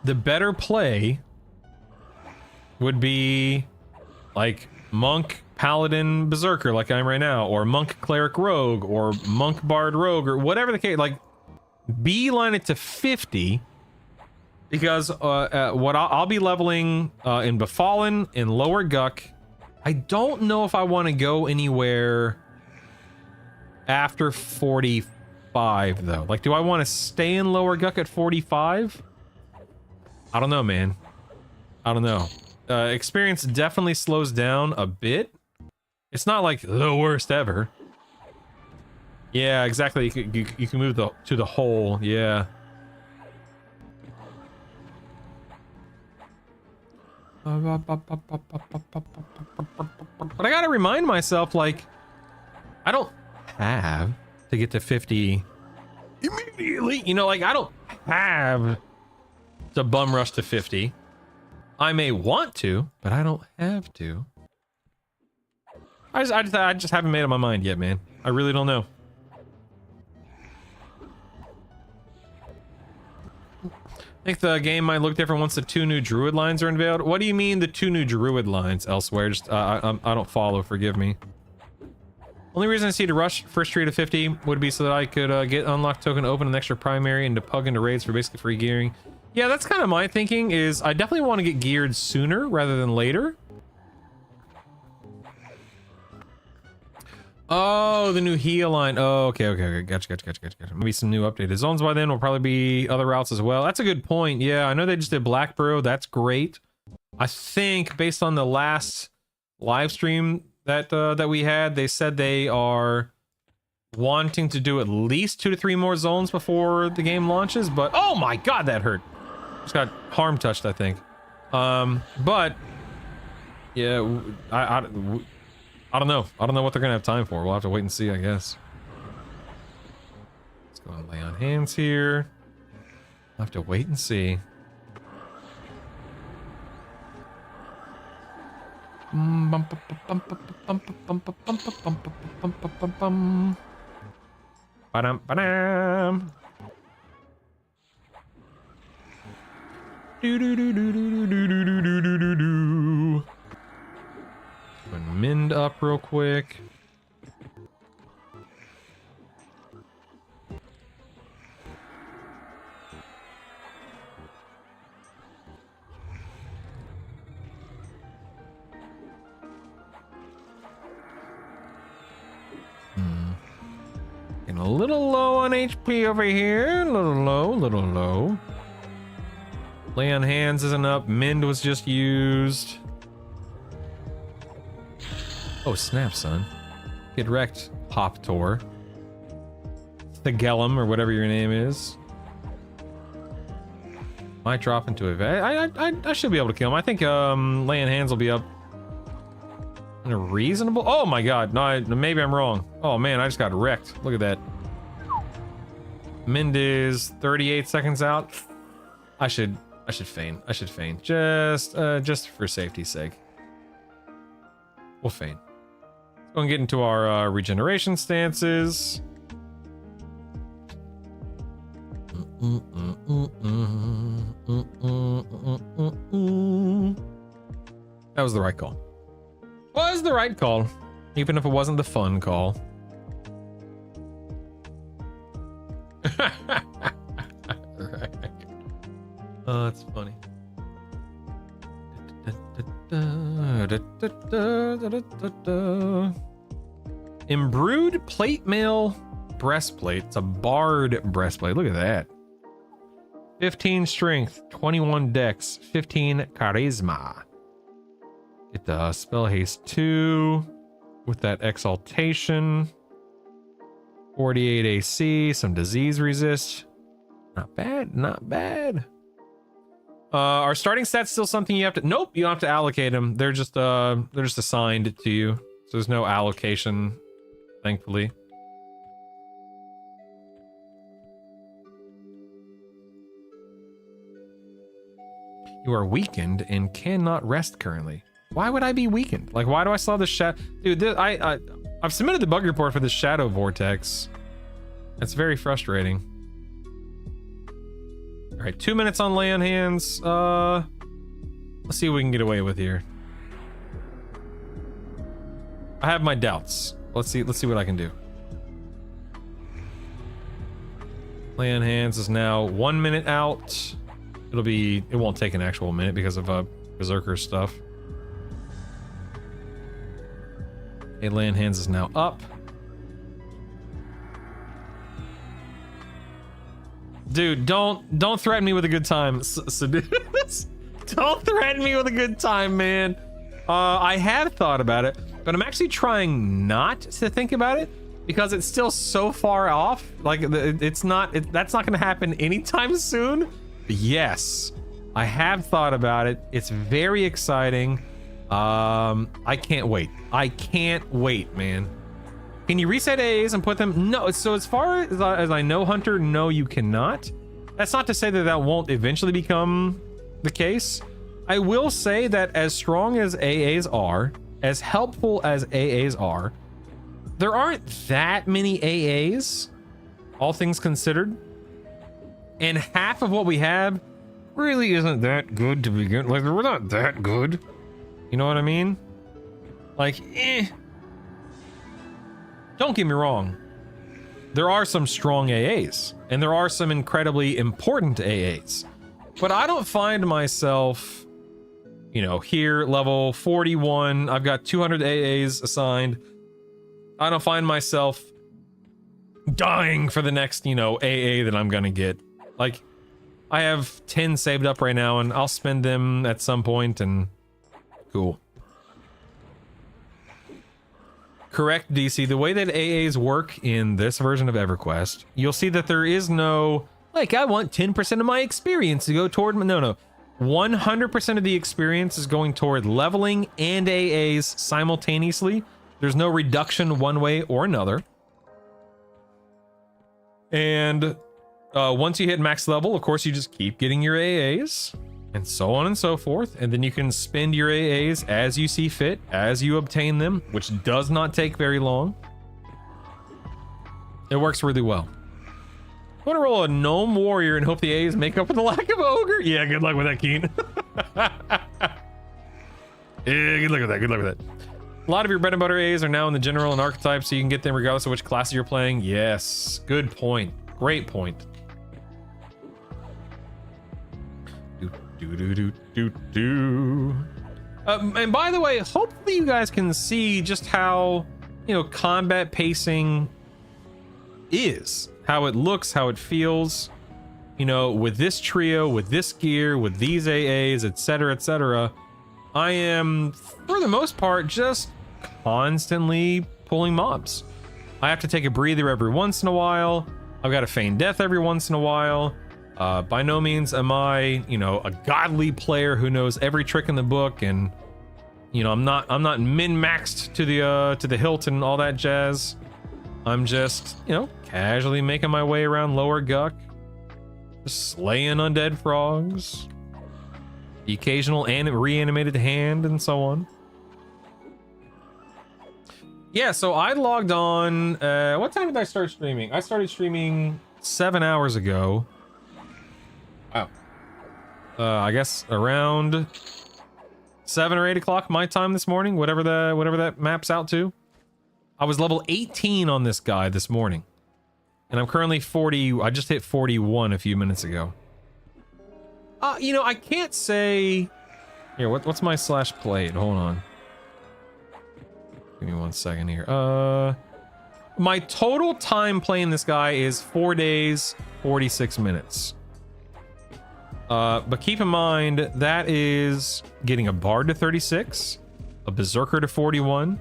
the better play would be like Monk, Paladin, Berserker, like I am right now, or Monk, Cleric, Rogue, or Monk, Bard, Rogue, or whatever the case, like, beeline it to 50, because, what I'll be leveling, in Befallen, in Lower Guck. I don't know if I want to go anywhere after 45 though. Like, do I want to stay in Lower Guck at 45? I don't know, man. I don't know. Experience definitely slows down a bit. It's not like the worst ever. Yeah, exactly. You can move to the hole. Yeah. But I gotta remind myself, like, I don't have to get to 50 immediately. You know, like, I don't have to bum rush to 50. I may want to, but I don't have to. I just haven't made up my mind yet, man. I really don't know. I think the game might look different once the 2 new Druid lines are unveiled. What do you mean the 2 new Druid lines elsewhere? Just I don't follow, forgive me. Only reason I see to rush first tree to 50 would be so that I could get unlocked token, open an extra primary, and to pug into raids for basically free gearing. Yeah, that's kind of my thinking is I definitely want to get geared sooner rather than later. Oh, the new heal line. Oh, okay. Gotcha. Maybe some new updated zones by then. Will probably be other routes as well. That's a good point. Yeah, I know they just did Black Burrow. That's great. I think based on the last live stream that that we had, they said they are wanting to do at least 2 to 3 more zones before the game launches. But oh my god, that hurt. Just got harm touched, I think. But yeah, I don't know. I don't know what they're gonna have time for. We'll have to wait and see, I guess. Let's go and lay on hands here. I'll have to wait and see. Ba-dum. Do. And mend up real quick. Getting a little low on HP over here. A little low. Lay on hands isn't up. Mend was just used. Oh, snap, son. Get wrecked, Hop Tor. The Gellum, or whatever your name is. Might drop into a... I should be able to kill him. I think laying hands will be up in a reasonable... Oh my god, no, maybe I'm wrong. Oh man, I just got wrecked. Look at that. Mend is 38 seconds out. I should feign. Just for safety's sake. We'll feign. Let's go and get into our regeneration stances. That was the right call. Was the right call, even if it wasn't the fun call. Oh, that's funny. Embrued plate mail breastplate. It's a barred breastplate. Look at that. 15 strength, 21 dex, 15 charisma. Get the spell haste 2 with that exaltation. 48 AC, some disease resist. Not bad. Are starting stats still something you have to... Nope, you don't have to allocate them. They're just assigned to you. So there's no allocation, thankfully. You are weakened and cannot rest currently. Why would I be weakened? Like, why do I still have this shadow? Dude, I've submitted the bug report for this shadow vortex. That's very frustrating. All right, 2 minutes on lay on hands. Let's see what we can get away with here. I have my doubts. Let's see what I can do. Lay on hands is now 1 minute out. It won't take an actual minute because of Berserker stuff. Okay, lay on hands is now up. Dude, don't threaten me with a good time. Don't threaten me with a good time, man. I have thought about it, but I'm actually trying not to think about it because it's still so far off. Like that's not going to happen anytime soon. But yes, I have thought about it. It's very exciting. I can't wait. I can't wait, man. Can you reset AAs and put them? No. So as far as I know, Hunter, no, you cannot. That's not to say that won't eventually become the case. I will say that as strong as AAs are, as helpful as AAs are, there aren't that many AAs, all things considered. And half of what we have really isn't that good to begin. Like, we're not that good. You know what I mean? Like, Don't get me wrong. There are some strong AAs, and there are some incredibly important AAs. But I don't find myself, you know, here, level 41. I've got 200 AAs assigned. I don't find myself dying for the next, you know, AA that I'm gonna get. Like, I have 10 saved up right now, and I'll spend them at some point, and cool. Correct, DC. The way that AAs work in this version of EverQuest, you'll see that there is no, like, I want 10% of my experience to go toward... No. 100% of the experience is going toward leveling and AAs simultaneously. There's no reduction one way or another. And once you hit max level, of course, you just keep getting your AAs and so on and so forth. And then you can spend your AAs as you see fit, as you obtain them, which does not take very long. It works really well. I want to roll a gnome warrior and hope the A's make up for the lack of ogre. Yeah, good luck with that, Keen. Yeah, good luck with that. Good luck with that. A lot of your bread and butter A's are now in the general and archetype, so you can get them regardless of which class you're playing. Yes, good point. Great point. And by the way, hopefully you guys can see just how, you know, combat pacing is. How it looks, how it feels. You know, with this trio, with this gear, with these AAs, etc., etc. I am, for the most part, just constantly pulling mobs. I have to take a breather every once in a while. I've got to feign death every once in a while. By no means am I, you know, a godly player who knows every trick in the book, and you know, I'm not min-maxed to the hilt and all that jazz. I'm just, you know, casually making my way around Lower Guck, just slaying undead frogs, the occasional reanimated hand, and so on. Yeah, so I logged on. What time did I start streaming? I started streaming 7 hours ago. Wow. I guess around 7 or 8 o'clock my time this morning, whatever that maps out to. I was level 18 on this guy this morning, and I'm currently 40. I just hit 41 a few minutes ago. You know, I can't say. Here, what's my / played? Hold on. Give me 1 second here. My total time playing this guy is 4 days, 46 minutes. But keep in mind, that is getting a bard to 36, a berserker to 41,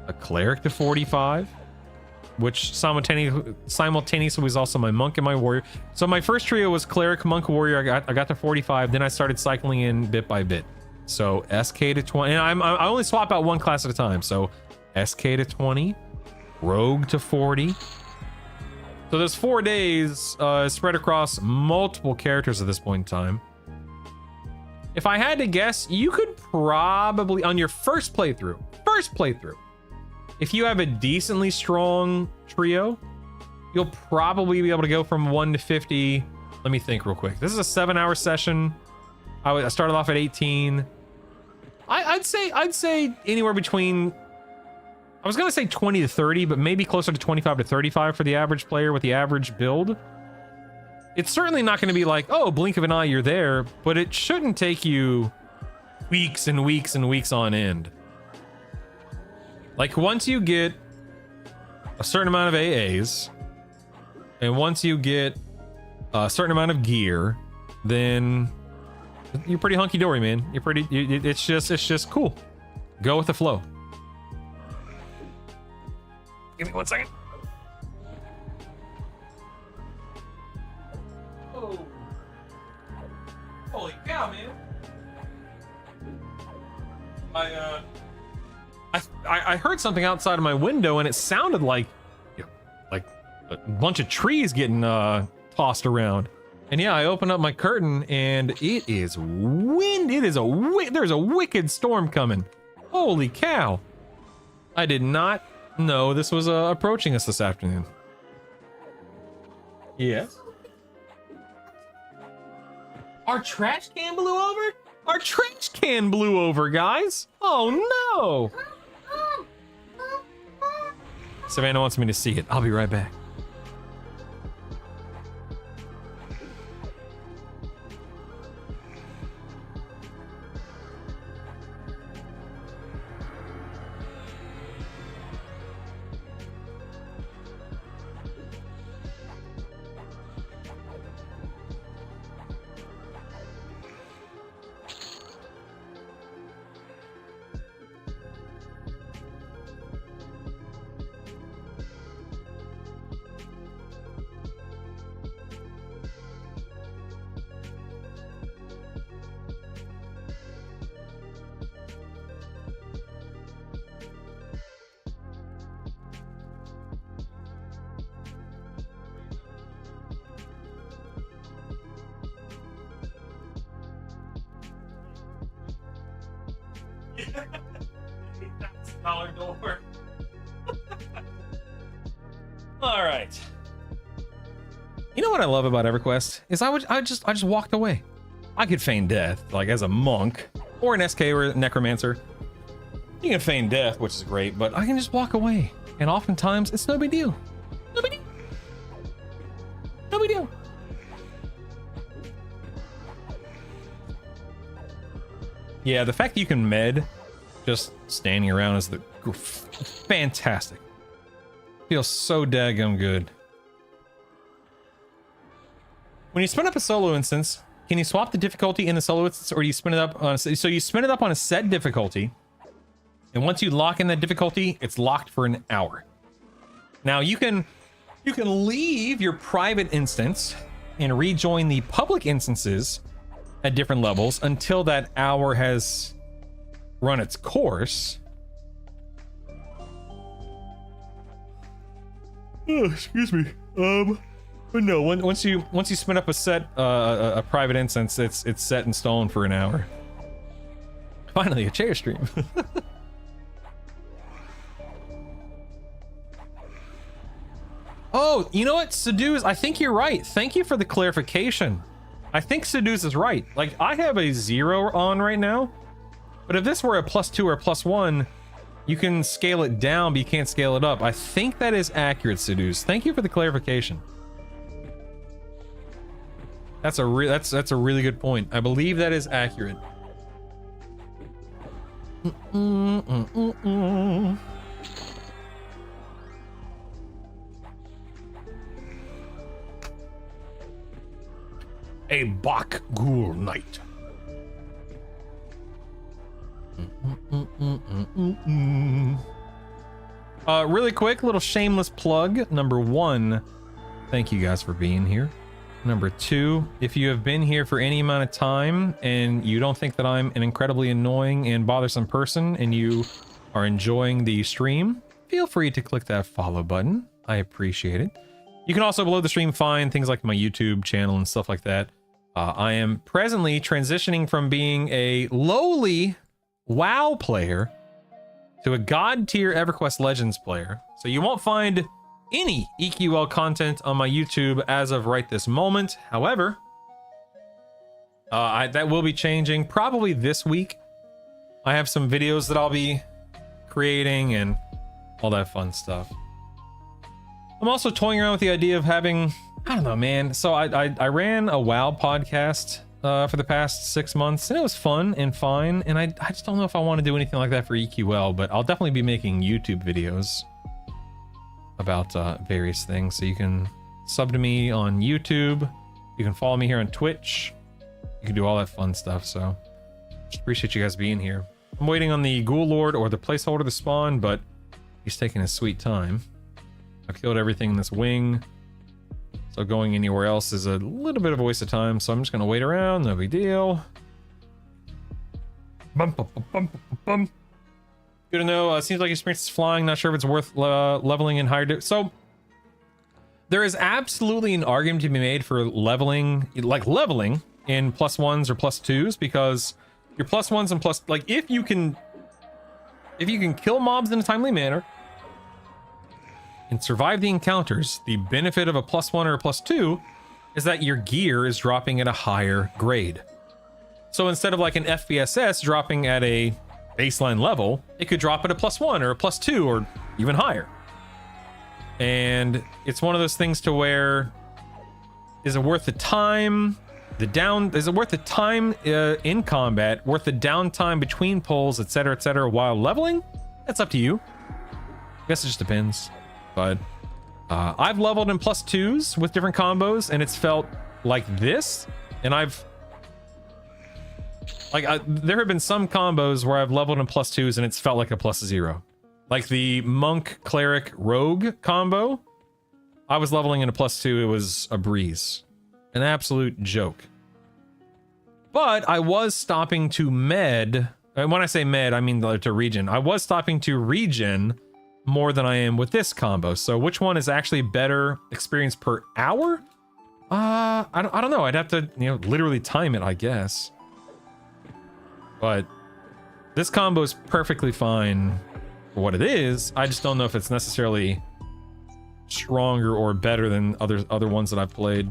a cleric to 45, which simultaneously was also my monk and my warrior. So my first trio was cleric, monk, warrior. I got to 45. Then I started cycling in bit by bit. So SK to 20, and I only swap out one class at a time. So SK to 20, rogue to 40. So there's 4 days spread across multiple characters at this point in time. If I had to guess, you could probably, on your first playthrough, if you have a decently strong trio, you'll probably be able to go from 1 to 50. Let me think real quick. This is a 7-hour session. I started off at 18. I'd say anywhere between, I was gonna say 20 to 30, but maybe closer to 25 to 35 for the average player with the average build. It's certainly not gonna be like, oh, blink of an eye, you're there, but it shouldn't take you weeks and weeks and weeks on end. Like, once you get a certain amount of AAs, and once you get a certain amount of gear, then you're pretty hunky-dory, man. You're pretty, it's just cool. Go with the flow. Give me 1 second. Oh. Holy cow, man. I heard something outside of my window, and it sounded like, you know, like a bunch of trees getting tossed around. And yeah, I opened up my curtain, and it is wind. There's a wicked storm coming. Holy cow. I did not know this was approaching us this afternoon. Yes. Our trash can blew over? Our trash can blew over, guys. Oh no. Savannah wants me to see it. I'll be right back. $8,000 door. All right. You know what I love about EverQuest is I just walked away. I could feign death, like as a monk or an SK or a necromancer. You can feign death, which is great, but I can just walk away, and oftentimes it's no big deal. No big deal. No big deal. Yeah, the fact that you can med just standing around is the fantastic. Feels so daggum good. When you spin up a solo instance, can you swap the difficulty in the solo instance, or do you spin it up on so you spin it up on a set difficulty, and once you lock in that difficulty, it's locked for an hour. Now you can leave your private instance and rejoin the public instances at different levels until that hour has run its course. Oh, excuse me. But no, once you spin up a private instance, it's set in stone for an hour. Finally, a chair stream. Oh, you know what, Seduce? I think you're right. Thank you for the clarification. I think Seduce is right. Like, I have a 0 on right now, but if this were a +2 or a +1, you can scale it down, but you can't scale it up. I think that is accurate, Seduce. Thank you for the clarification. That's a really good point. I believe that is accurate. A Bach Ghoul Knight. Really quick, little shameless plug. Number 1, thank you guys for being here. Number 2, if you have been here for any amount of time and you don't think that I'm an incredibly annoying and bothersome person and you are enjoying the stream, feel free to click that follow button. I appreciate it. You can also below the stream find things like my YouTube channel and stuff like that. I am presently transitioning from being a lowly WoW player to a god tier EverQuest Legends player. So you won't find any EQL content on my YouTube as of right this moment. However, that will be changing probably this week. I have some videos that I'll be creating and all that fun stuff. I'm also toying around with the idea of having, I don't know, man. So I ran a WoW podcast for the past 6 months, and it was fun and fine. And I just don't know if I want to do anything like that for EQL, but I'll definitely be making YouTube videos about various things. So you can sub to me on YouTube. You can follow me here on Twitch. You can do all that fun stuff. So just appreciate you guys being here. I'm waiting on the Ghoul Lord or the placeholder to spawn, but he's taking his sweet time. I've killed everything in this wing, so going anywhere else is a little bit of a waste of time, so I'm just gonna wait around, no big deal. Bum, bum, bum, bum, bum. Good to know. Seems like experience is flying. Not sure if it's worth leveling in higher. So there is absolutely an argument to be made for leveling in +1s or +2s, because your +1s and like if you can kill mobs in a timely manner and survive the encounters, the benefit of a +1 or a +2 is that your gear is dropping at a higher grade. So instead of like an FBSS dropping at a baseline level, it could drop at a +1 or a +2 or even higher. And it's one of those things to where, is it worth the time? Is it worth the time in combat, worth the downtime between pulls, etc., while leveling? That's up to you. I guess it just depends. But I've leveled in +2s with different combos, and it's felt like this. And there have been some combos where I've leveled in +2s and it's felt like a +0. Like the monk cleric rogue combo, I was leveling in a +2. It was a breeze, an absolute joke. But I was stopping to med. And when I say med, I mean to regen. I was stopping to regen more than I am with this combo. So which one is actually better experience per hour? I don't know. I'd have to, literally time it, I guess. But This combo is perfectly fine for what it is. I just don't know if it's necessarily stronger or better than other ones that I've played.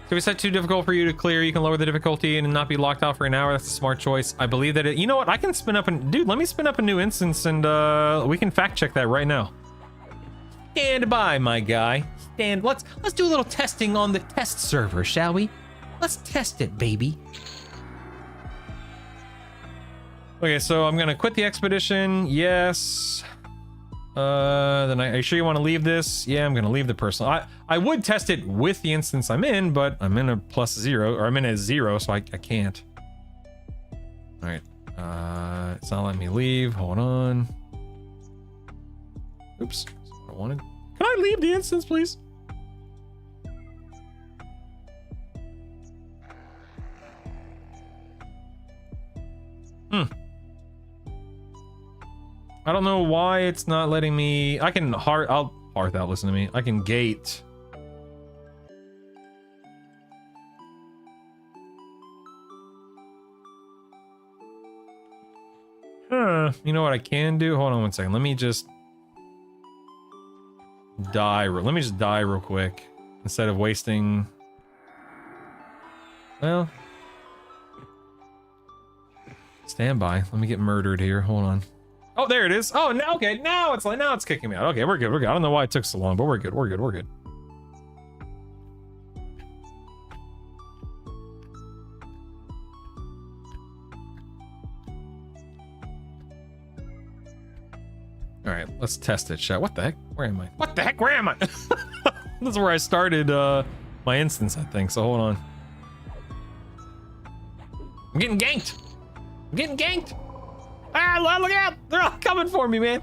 So we set too difficult for you to clear. You can lower the difficulty and not be locked out for an hour. That's a smart choice. I believe that you know what? I can spin up dude, let me spin up a new instance and we can fact check that right now. Stand by, my guy. Let's do a little testing on the test server, shall we? Let's test it, baby. Okay, so I'm gonna quit the expedition. Yes. Then are you sure you want to leave this? Yeah, I'm gonna leave the personal. I would test it with the instance I'm in, but I'm in a +0, or I'm in a 0, so I can't. All right. It's not letting me leave. Hold on. Oops. That's what I wanted. Can I leave the instance, please? I don't know why it's not letting me. I can I'll hearth out, listen to me. I can gate. You know what I can do? Hold on one second. Let me just die. Let me just die real quick instead of wasting. Well, stand by. Let me get murdered here. Hold on. Oh, there it is. Oh, now, okay. Now it's kicking me out. Okay, we're good. We're good. I don't know why it took so long, but we're good. We're good. We're good. All right, let's test it, chat. What the heck? Where am I? What the heck? Where am I? This is where I started my instance, I think. So hold on. I'm getting ganked. I'm getting ganked. Ah, look out! They're all coming for me, man.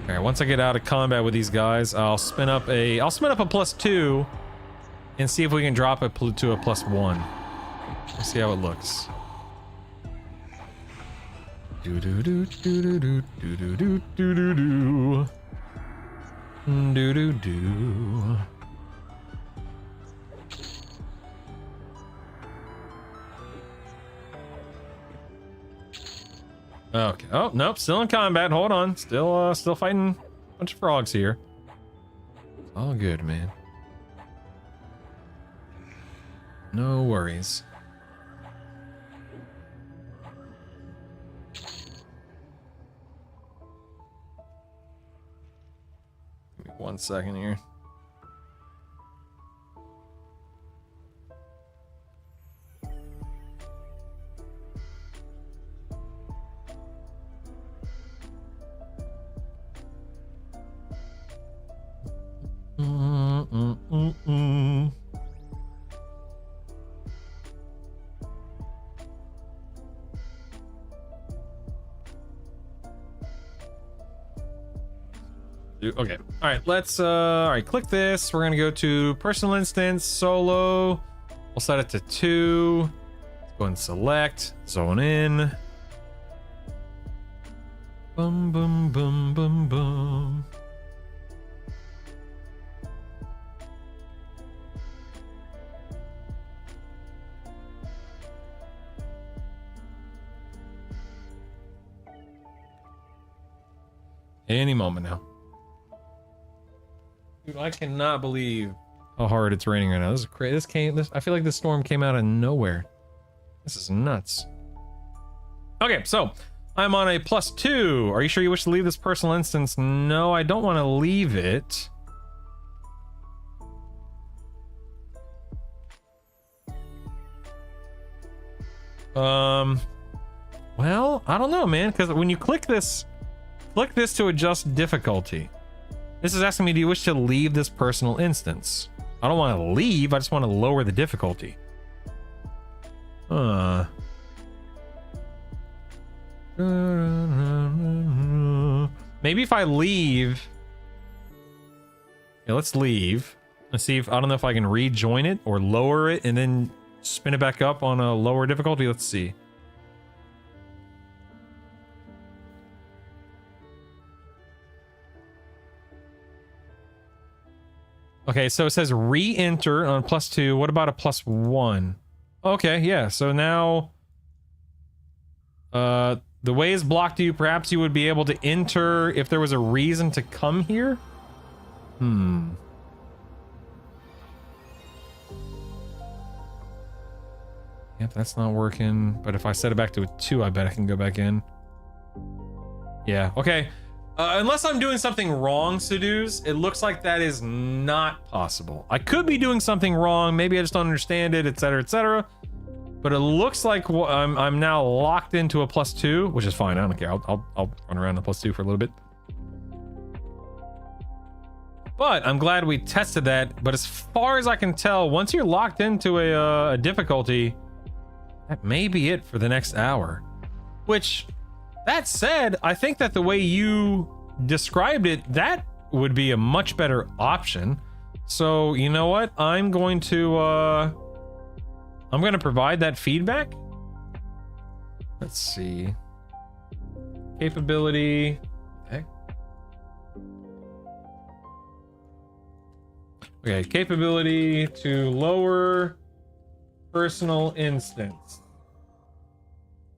All right, once I get out of combat with these guys, I'll spin up a +2 and see if we can drop it to a +1. Let's see how it looks. Do do do do do do do do do do do do do do. Okay. Oh nope, still in combat. Hold on, still fighting a bunch of frogs here. It's all good, man. No worries. Give me 1 second here. Okay. All right. Let's. All right. Click this. We're gonna go to personal instance, solo. We'll set it to 2. Let's go and select. Zone in. Boom, boom, boom, boom, boom. Any moment now. Dude, I cannot believe how hard it's raining right now. This is crazy. I feel like this storm came out of nowhere. This is nuts. Okay, so I'm on a +2. Are you sure you wish to leave this personal instance? No, I don't want to leave it. Well, I don't know, man, because when you click this to adjust difficulty. This is asking me, do you wish to leave this personal instance? I don't want to leave, I just want to lower the difficulty. Maybe if I leave. Yeah, let's leave. Let's see if, I don't know if I can rejoin it or lower it and then spin it back up on a lower difficulty. Let's see. Okay, so it says re-enter on +2. What about a +1? Okay, yeah. So now, the way is blocked to you. Perhaps you would be able to enter if there was a reason to come here. Yep, that's not working. But if I set it back to a 2, I bet I can go back in. Yeah. Okay. Unless I'm doing something wrong, Seduce, it looks like that is not possible. I could be doing something wrong. Maybe I just don't understand it, etc., etc. But it looks like I'm now locked into a +2, which is fine. I don't care. I'll run around a +2 for a little bit. But I'm glad we tested that. But as far as I can tell, once you're locked into a difficulty, that may be it for the next hour. Which, that said, I think that the way you described it, that would be a much better option. So, you know what? I'm going to provide that feedback. Let's see. Capability. Heck. Okay, capability to lower personal instance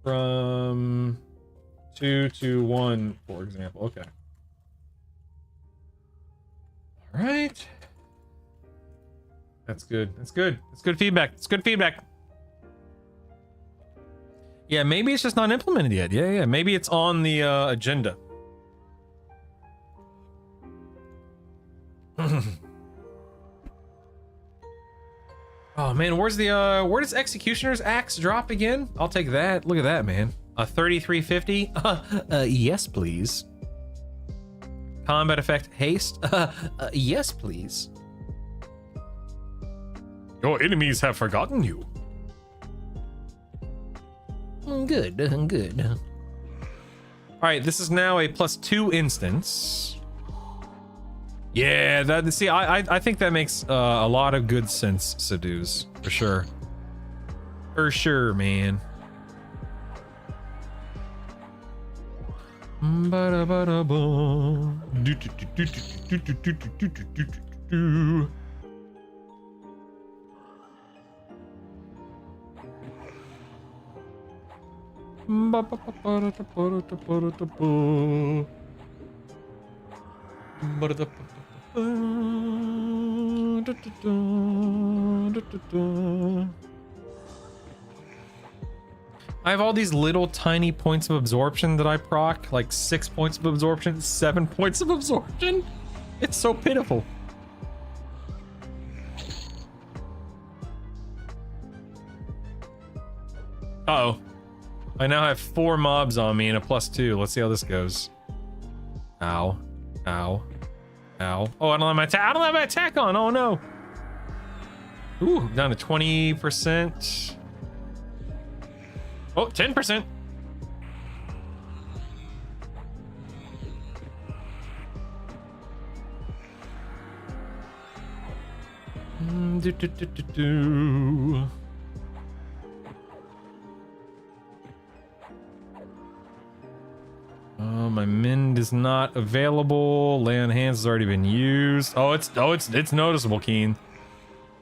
from 2 to 1, for example. Okay. All right. That's good. That's good. That's good feedback. It's good feedback. Yeah, maybe it's just not implemented yet. Yeah. Maybe it's on the agenda. Oh man, where does Executioner's Axe drop again? I'll take that. Look at that, man. A 3350? Yes, please. Combat effect haste? Yes, please. Your enemies have forgotten you. Good, good. All right, this is now a +2 instance. Yeah, I think that makes a lot of good sense, Seduce, for sure. For sure, man. I have all these little tiny points of absorption that I proc, like 6 points of absorption, 7 points of absorption. It's so pitiful. Uh-oh. I now have 4 mobs on me and a +2. Let's see how this goes. Ow. Ow. Ow. Oh, I don't have my attack. I don't have my attack on. Oh no. Ooh, down to 20%. Oh, 10%. My mend is not available. Lay on hands has already been used. It's noticeable, Keen.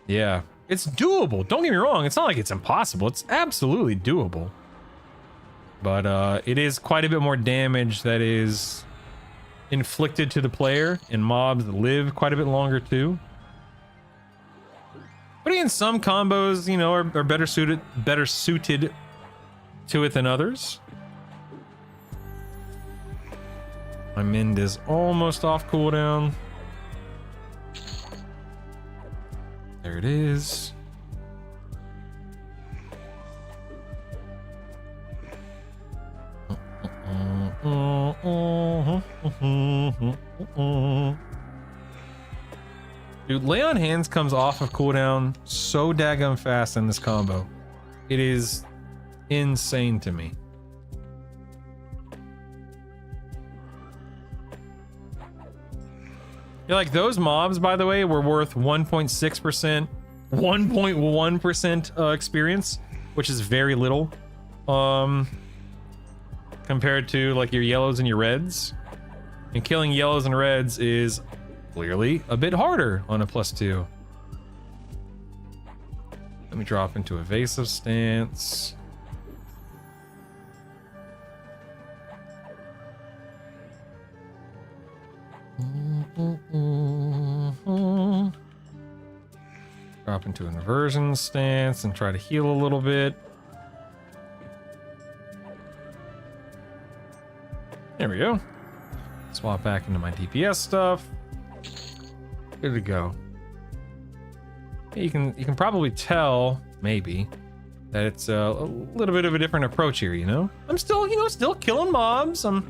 Yeah, it's doable. Don't get me wrong. It's not like it's impossible. It's absolutely doable. But it is quite a bit more damage that is inflicted to the player, and mobs live quite a bit longer too. But again, some combos, you know, are better suited to it than others. My mend is almost off cooldown. There it is. Dude, Lay on Hands comes off of cooldown so daggum fast in this combo. It is insane to me. Yeah, like those mobs, by the way, were worth 1.6%, 1.1% experience, which is very little. Compared to like your yellows and your reds. And killing yellows and reds is clearly a bit harder on a +2. Let me drop into evasive stance. Drop into an inversion stance and try to heal a little bit. There we go. Swap back into my DPS stuff. Good to go. You can probably tell, maybe, that it's a little bit of a different approach here, you know? I'm still, still killing mobs. I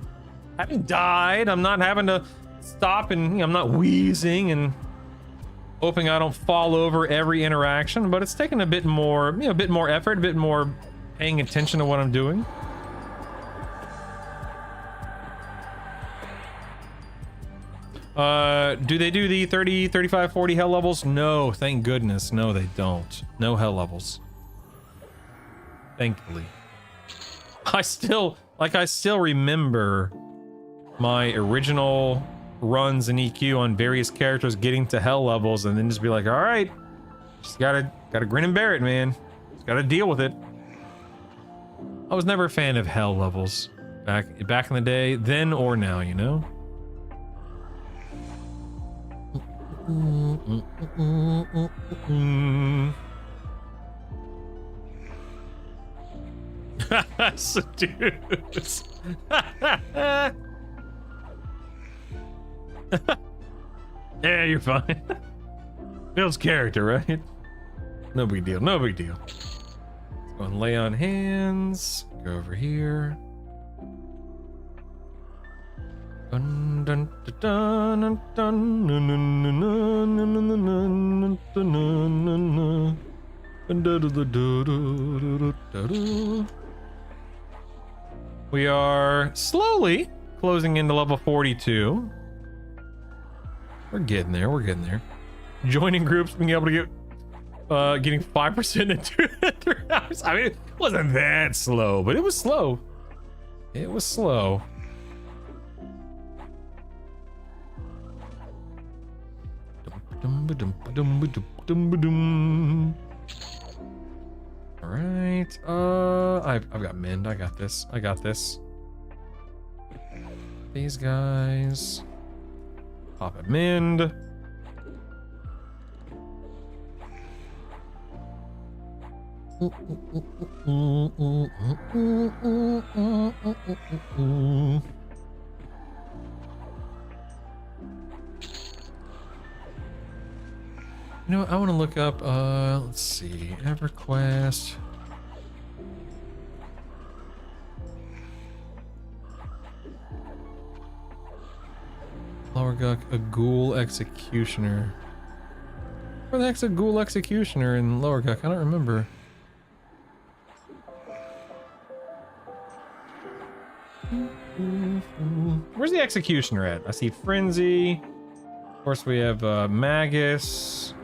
haven't died. I'm not having to stop and I'm not wheezing and hoping I don't fall over every interaction, but it's taking a bit more, a bit more effort, a bit more paying attention to what I'm doing. Do they do the 30, 35, 40 hell levels? No, thank goodness. No, they don't. No hell levels. Thankfully. I still remember my original runs in EQ on various characters getting to hell levels and then just be like, all right, just gotta grin and bear it, man. Just gotta deal with it. I was never a fan of hell levels back in the day, then or now, you know? Seduce. Yeah, you're fine. Builds character, right? No big deal, no big deal. Let's go and lay on hands. Go over here. Dun, dun, dun, dun, dun, dun, dun, dun, dun, dun. We are slowly closing into level 42. We're getting there, we're getting there. Joining groups, being able to get getting 5% in 2 hours. I mean, it wasn't that slow, but it was slow. It was slow. All right. I've got mend. I got this. I got this. These guys. Pop a mend. You know what? I want to look up, let's see, EverQuest. Lower Guck, a ghoul executioner. Where the heck's a ghoul executioner in Lower Guck? I don't remember. Where's the executioner at? I see Frenzy. Of course, we have Magus.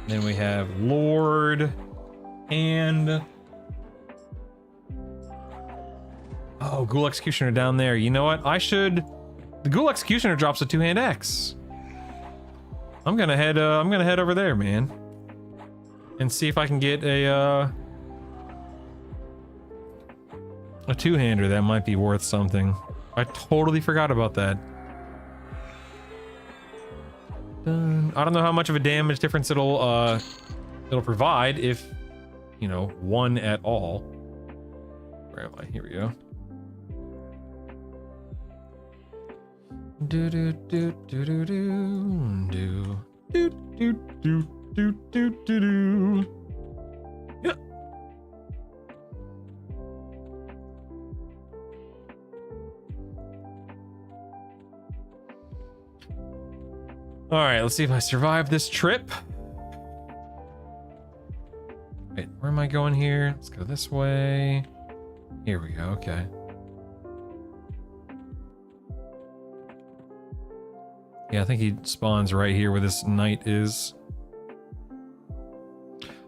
Then we have Lord. And... oh, Ghoul Executioner down there. You know what? I should... the Ghoul Executioner drops a 2-hand X. I'm gonna head over there, man. And see if I can get a 2-hander that might be worth something. I totally forgot about that. I don't know how much of a damage difference it'll provide, if, you know, one at all. Where am I? Here we go. Do do do do do do do do do do do do do. Yeah. All right, let's see if I survive this trip. Wait, where am I going here? Let's go this way. Here we go, okay. Yeah, I think he spawns right here where this knight is.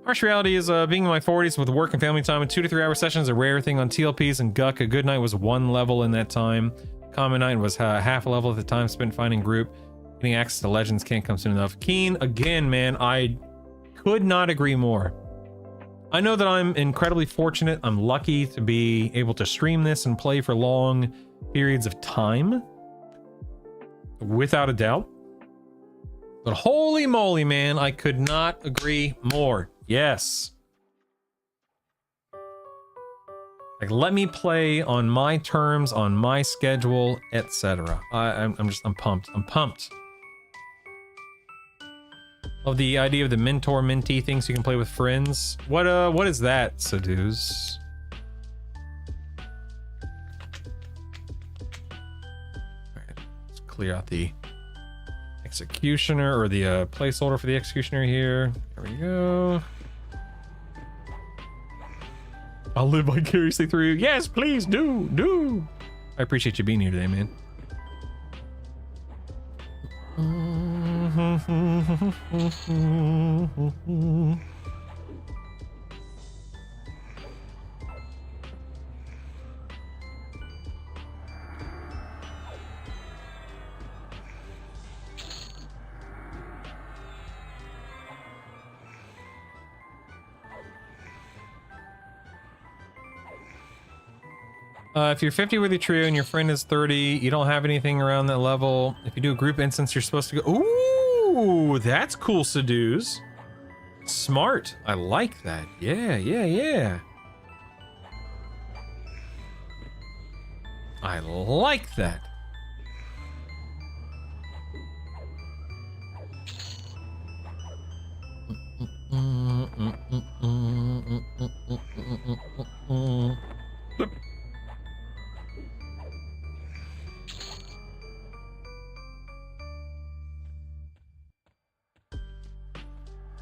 Harsh reality is being in my 40s with work and family time and 2 to 3 hour sessions, a rare thing on TLPs and Guck. A good night was 1 level in that time. Common night was half a level at the time spent finding group. Getting access to Legends can't come soon enough. Keen, again, man, I could not agree more. I know that I'm incredibly fortunate. I'm lucky to be able to stream this and play for long periods of time. Without a doubt. But holy moly, man, I could not agree more. Yes. Like, let me play on my terms, on my schedule, etc. I'm pumped. I'm pumped. Love the idea of the mentor mentee things you can play with friends. What is that, Seduce? Alright, let's clear out the executioner, or the placeholder for the executioner here. There we go. I'll live vicariously through you. Yes, please do. I appreciate you being here today, man. If you're 50 with your trio and your friend is 30, you don't have anything around that level. If you do a group instance, you're supposed to go. Ooh, that's cool, Seduce. Smart. I like that. Yeah. I like that.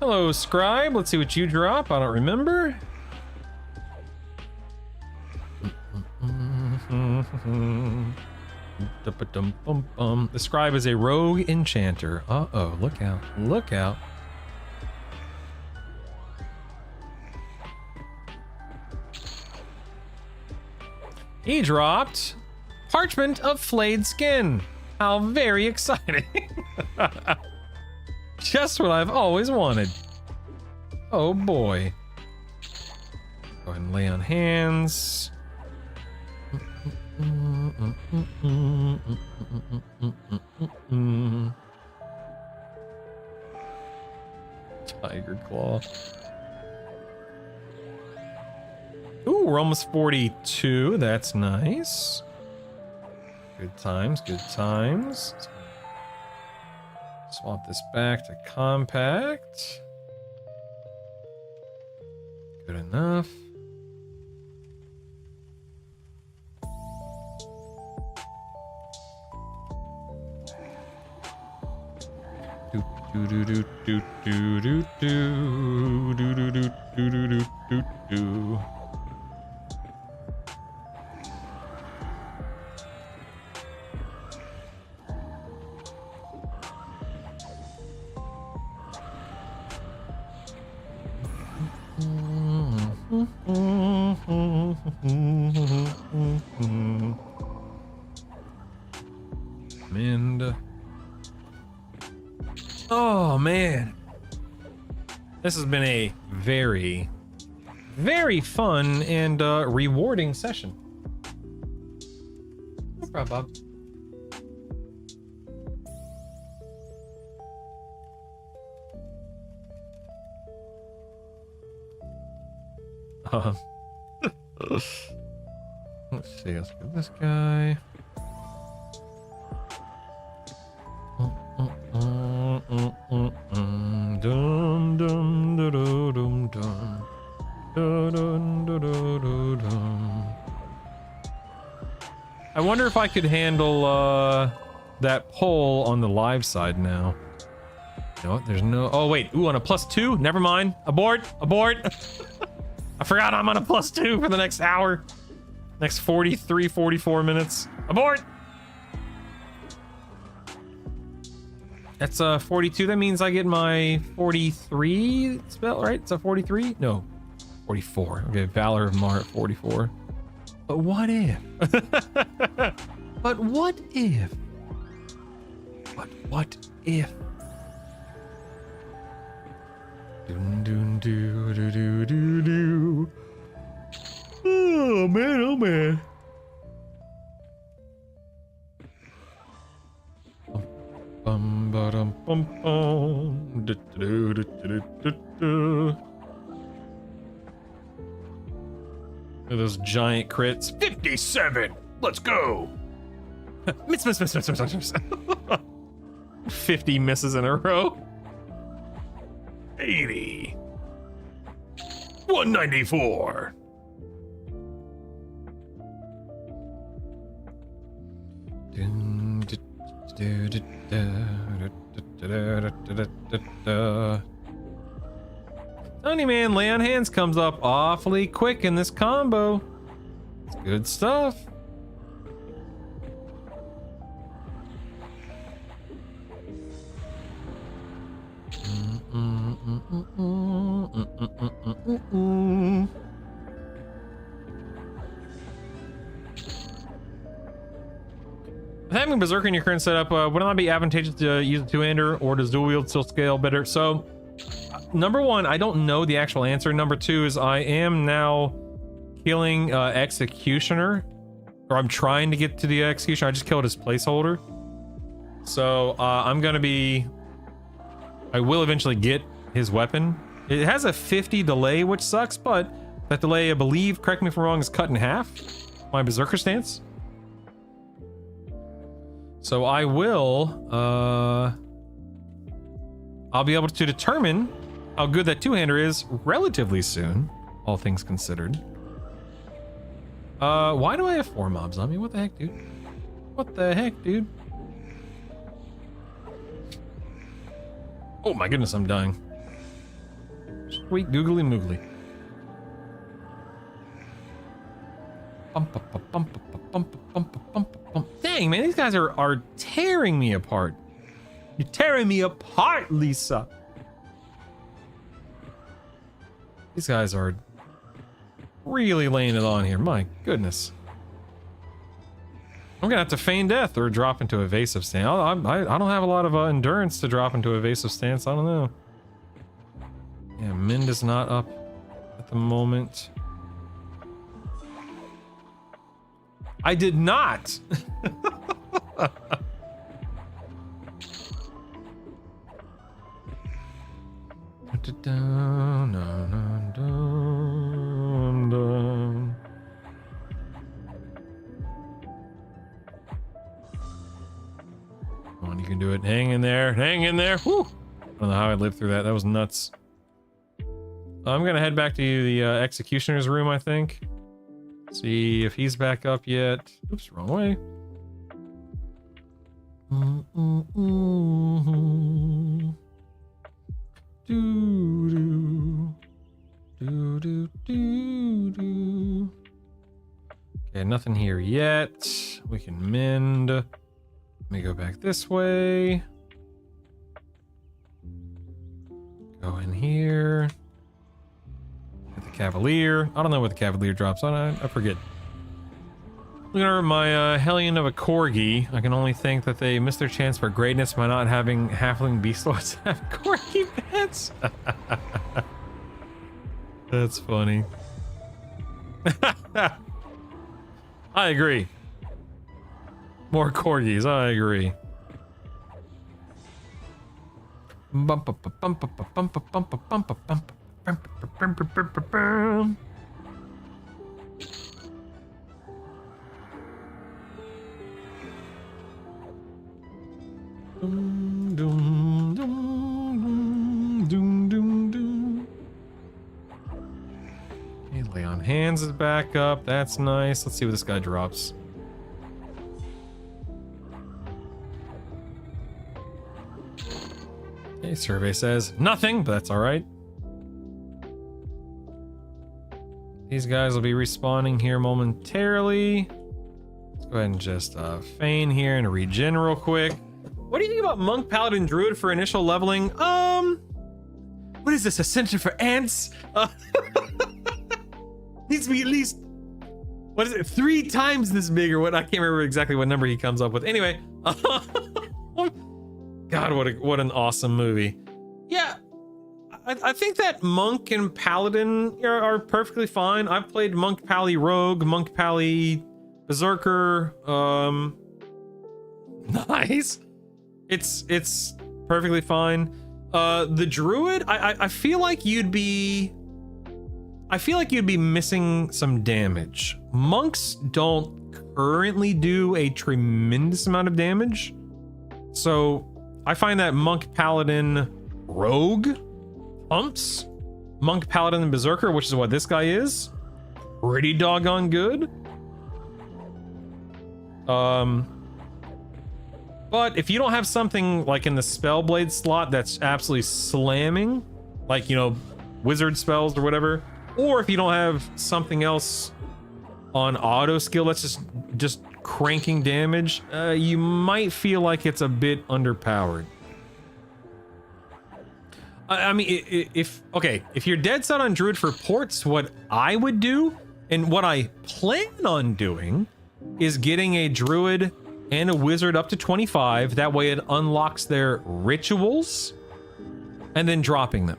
Hello, Scribe. Let's see what you drop. I don't remember. The Scribe is a rogue enchanter. Uh-oh, look out. Look out. He dropped Parchment of Flayed Skin. How very exciting. Just what I've always wanted. Oh boy. Go ahead and lay on hands. Tiger Claw. Ooh, we're almost 42. That's nice. Good times, good times. Swap this back to compact. Good enough. Do do do do do do do do do do do do do do. Oh man, this has been a very, very fun and rewarding session. No problem, Bob. Let's see, let's get this guy. Dum dum da dum dum dum. Dum da dum dum. I wonder if I could handle that poll on the live side now. No, there's no. Oh wait, ooh, on a +2. Never mind. Abort. I forgot I'm on a +2 for the next hour. Next 43, 44 minutes. Abort. That's 42. That means I get my 43 spell, right? It's a 43? No, 44. Okay, Valor of Mar at 44. But what if? But what if? God, what if? Doon, doon, doo, doo, doo, doo, doo. Oh man, oh man. Bum, ba-dum, bum, bum. Du, du, du, du, du, du. Look at those giant crits. 57! Let's go! Miss. 50 misses in a row. 80. 194. Tony Man, lay on hands comes up awfully quick in this combo. It's good stuff. Having Berserker in your current setup, would it not be advantageous to use a two-hander, or does dual wield still scale better? So, number one, I don't know the actual answer. Number two is I am now killing Executioner, or I'm trying to get to the Executioner. I just killed his placeholder. So, I will eventually get his weapon. It has a 50 delay, which sucks, but that delay, I believe, correct me if I'm wrong, is cut in half. My Berserker stance. So I will, I'll be able to determine how good that two-hander is relatively soon, all things considered. Why do I have 4 mobs on me? What the heck, dude? What the heck, dude? Oh my goodness, I'm dying. Sweet googly moogly. Dang, man, these guys are tearing me apart. You're tearing me apart, Lisa. These guys are really laying it on here. My goodness. I'm gonna have to feign death or drop into evasive stance. I don't have a lot of endurance to drop into evasive stance. I don't know. Yeah, Mind is not up at the moment. I did not. Come on, you can do it. Hang in there. Hang in there. Whew. I don't know how I lived through that. That was nuts. I'm gonna head back to the executioner's room, I think. See if he's back up yet. Oops, wrong way. Okay, nothing here yet. We can mend. Let me go back this way. Go in here. Cavalier. I don't know what the Cavalier drops on. I forget. Looking at my Hellion of a Corgi, I can only think that they missed their chance for greatness by not having halfling beast lords have Corgi pets. That's funny. I agree. More Corgis. I agree. Okay, lay on hands is back up. That's nice. Let's see what this guy drops. Okay, survey says nothing, but that's all right. These guys will be respawning here momentarily. Let's go ahead and just feign here and regen real quick. What do you think about Monk, Paladin, Druid for initial leveling? What is this, Ascension for ants? Needs to be at least, what is it, 3 times this big or what? I can't remember exactly what number he comes up with. Anyway, God, what an awesome movie. Yeah, I think that Monk and Paladin are perfectly fine. I've played Monk Pally Rogue, Monk Pally Berserker. Nice. It's perfectly fine. The Druid, I feel like you'd be missing some damage. Monks don't currently do a tremendous amount of damage. So I find that Monk Paladin Rogue pumps. Monk Paladin and Berserker, which is what this guy is, pretty doggone good. But if you don't have something like in the Spellblade slot that's absolutely slamming, like, you know, wizard spells or whatever, or if you don't have something else on auto skill that's just cranking damage, you might feel like it's a bit underpowered. I mean, if you're dead set on Druid for ports, what I would do, and what I plan on doing, is getting a Druid and a Wizard up to 25. That way it unlocks their rituals, and then dropping them.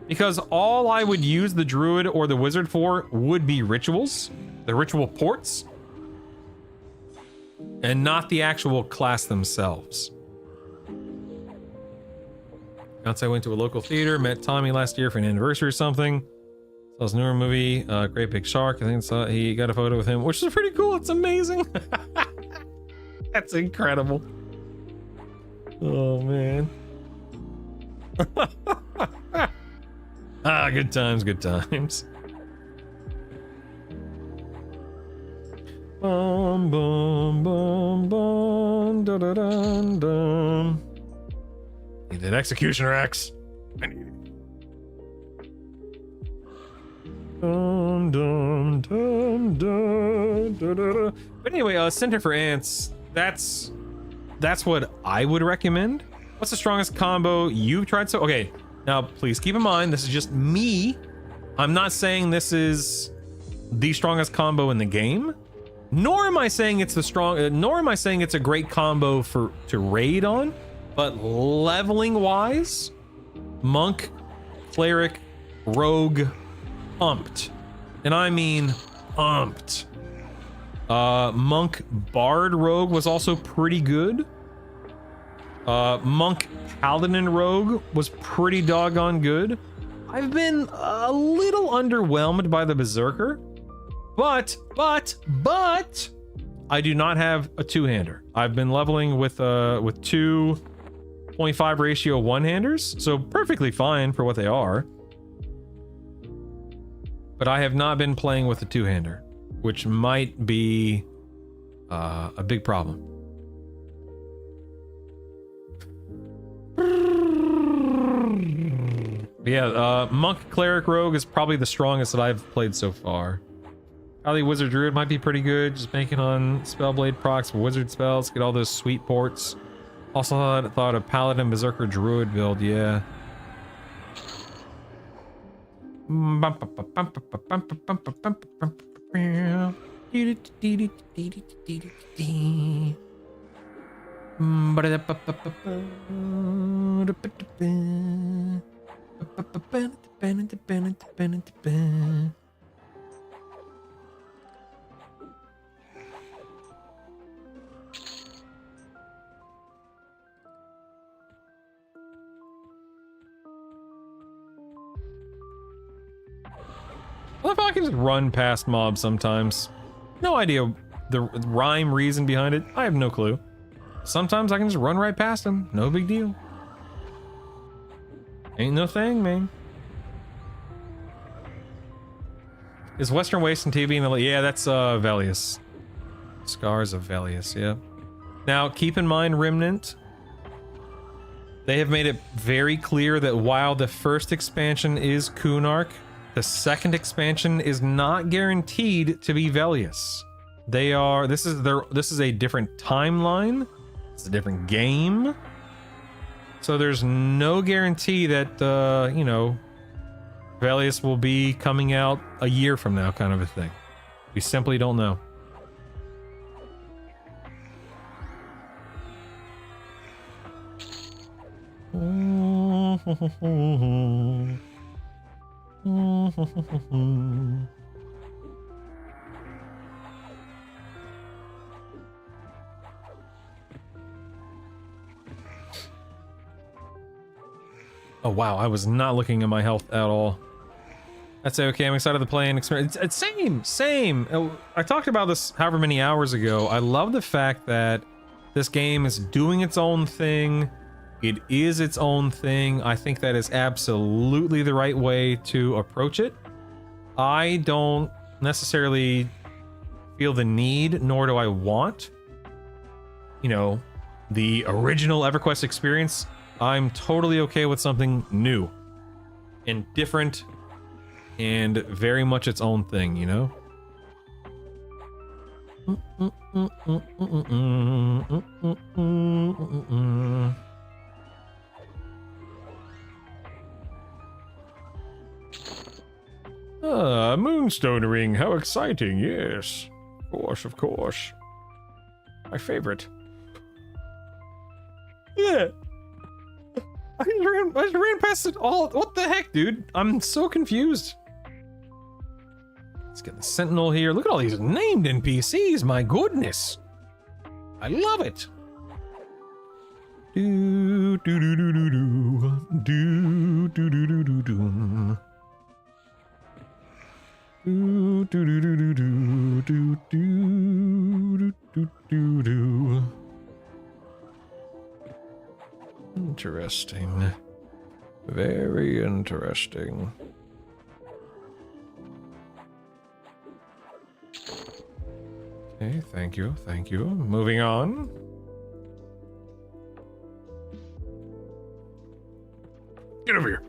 Because all I would use the Druid or the Wizard for would be rituals, the ritual ports, and not the actual class themselves. Once I went to a local theater, met Tommy last year for an anniversary or something. Saw his newer movie, Great Big Shark. I think he got a photo with him, which is pretty cool. It's amazing. That's incredible. Oh, man. Good times, good times. Bum, bum, bum, bum, da, da, dun, dun. Need an Executioner X. I need it. Dun, dun, dun, dun, da, da, da. But anyway, Center for Ants, that's what I would recommend. What's the strongest combo you've tried? So, okay, now please keep in mind, this is just me. I'm not saying this is the strongest combo in the game, nor am I saying it's nor am I saying it's a great combo to raid on. But leveling wise, Monk, Cleric, Rogue, pumped. And I mean pumped. Monk Bard Rogue was also pretty good. Monk Paladin Rogue was pretty doggone good. I've been a little underwhelmed by the Berserker. But I do not have a two-hander. I've been leveling with 2.5 ratio one-handers, so perfectly fine for what they are. But I have not been playing with a two-hander, which might be a big problem. But yeah, Monk Cleric Rogue is probably the strongest that I've played so far. Probably Wizard Druid might be pretty good, just banking on Spellblade procs for wizard spells, get all those sweet ports. Also thought a Paladin Berserker Druid build, yeah. Well, if I can just run past mobs sometimes. No idea the rhyme reason behind it. I have no clue. Sometimes I can just run right past them. No big deal. Ain't no thing, man. Is Western Waste and TV in the... Yeah, that's Velius. Scars of Velius, yeah. Now, keep in mind, Remnant, they have made it very clear that while the first expansion is Kunark, the second expansion is not guaranteed to be Velius. They are... This is a different timeline. It's a different game. So there's no guarantee that, you know, Velius will be coming out a year from now, kind of a thing. We simply don't know. Oh wow, I was not looking at my health at all. That's okay, I'm excited to play and experience. It's same. I talked about this however many hours ago. I love the fact that this game is doing its own thing. It is its own thing. I think that is absolutely the right way to approach it. I don't necessarily feel the need, nor do I want, you know, the original EverQuest experience. I'm totally okay with something new and different and very much its own thing, you know? Ah, Moonstone Ring, how exciting, yes. Of course. My favorite. Yeah. I just ran past it all. What the heck, dude? I'm so confused. Let's get the Sentinel here. Look at all these named NPCs. My goodness. I love it. Do do do do do do do do do do do do. Do do do do do do do do do do. Interesting. Very interesting. Okay, thank you, thank you. Moving on. Get over here.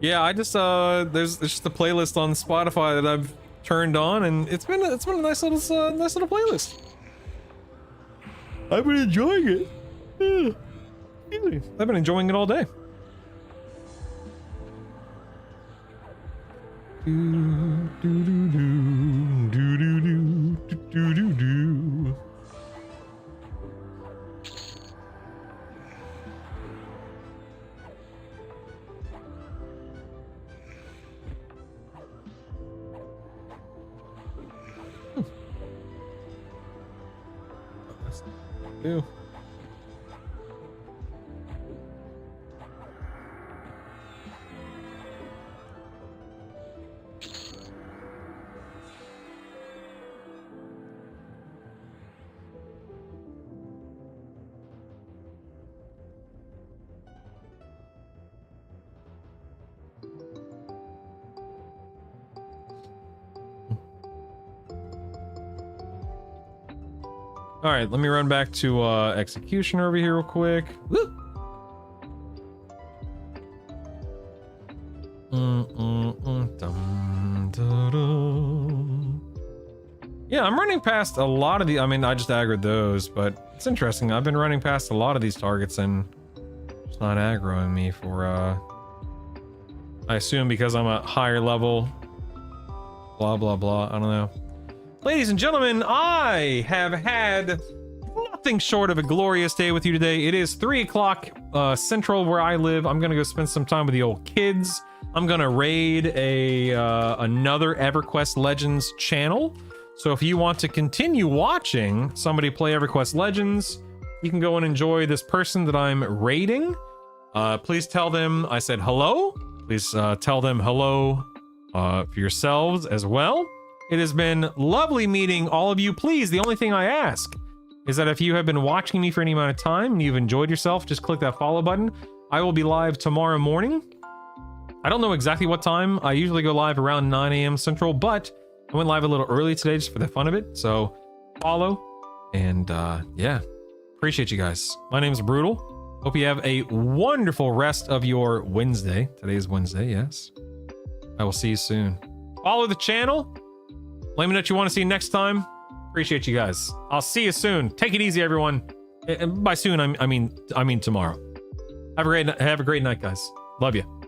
Yeah, I just there's just a playlist on Spotify that I've turned on, and it's been a nice little playlist. I've been enjoying it. Yeah. I've been enjoying it all day. Do do do do do do do do do. Do. All right, let me run back to Executioner over here real quick. Woo! Yeah, I'm running past a lot of the. I mean, I just aggroed those, but it's interesting. I've been running past a lot of these targets and it's not aggroing me for. I assume because I'm a higher level. Blah blah blah. I don't know. Ladies and gentlemen, I have had nothing short of a glorious day with you today. It is 3 o'clock Central where I live. I'm gonna go spend some time with the old kids. I'm gonna raid another EverQuest Legends channel. So if you want to continue watching somebody play EverQuest Legends, you can go and enjoy this person that I'm raiding. Please tell them I said hello. Please tell them hello for yourselves as well. It has been lovely meeting all of you. Please, the only thing I ask is that if you have been watching me for any amount of time and you've enjoyed yourself, just click that follow button. I will be live tomorrow morning I don't know exactly what time. I usually go live around 9 a.m. Central, but I went live a little early today just for the fun of it. So follow, and yeah, appreciate you guys. My name is Brutal. Hope you have a wonderful rest of your Wednesday. Today is Wednesday, yes. I will see you soon. Follow the channel. Let me know what you want to see next time. Appreciate you guys. I'll see you soon. Take it easy, everyone. And by soon, I mean tomorrow. Have a great night, guys. Love you.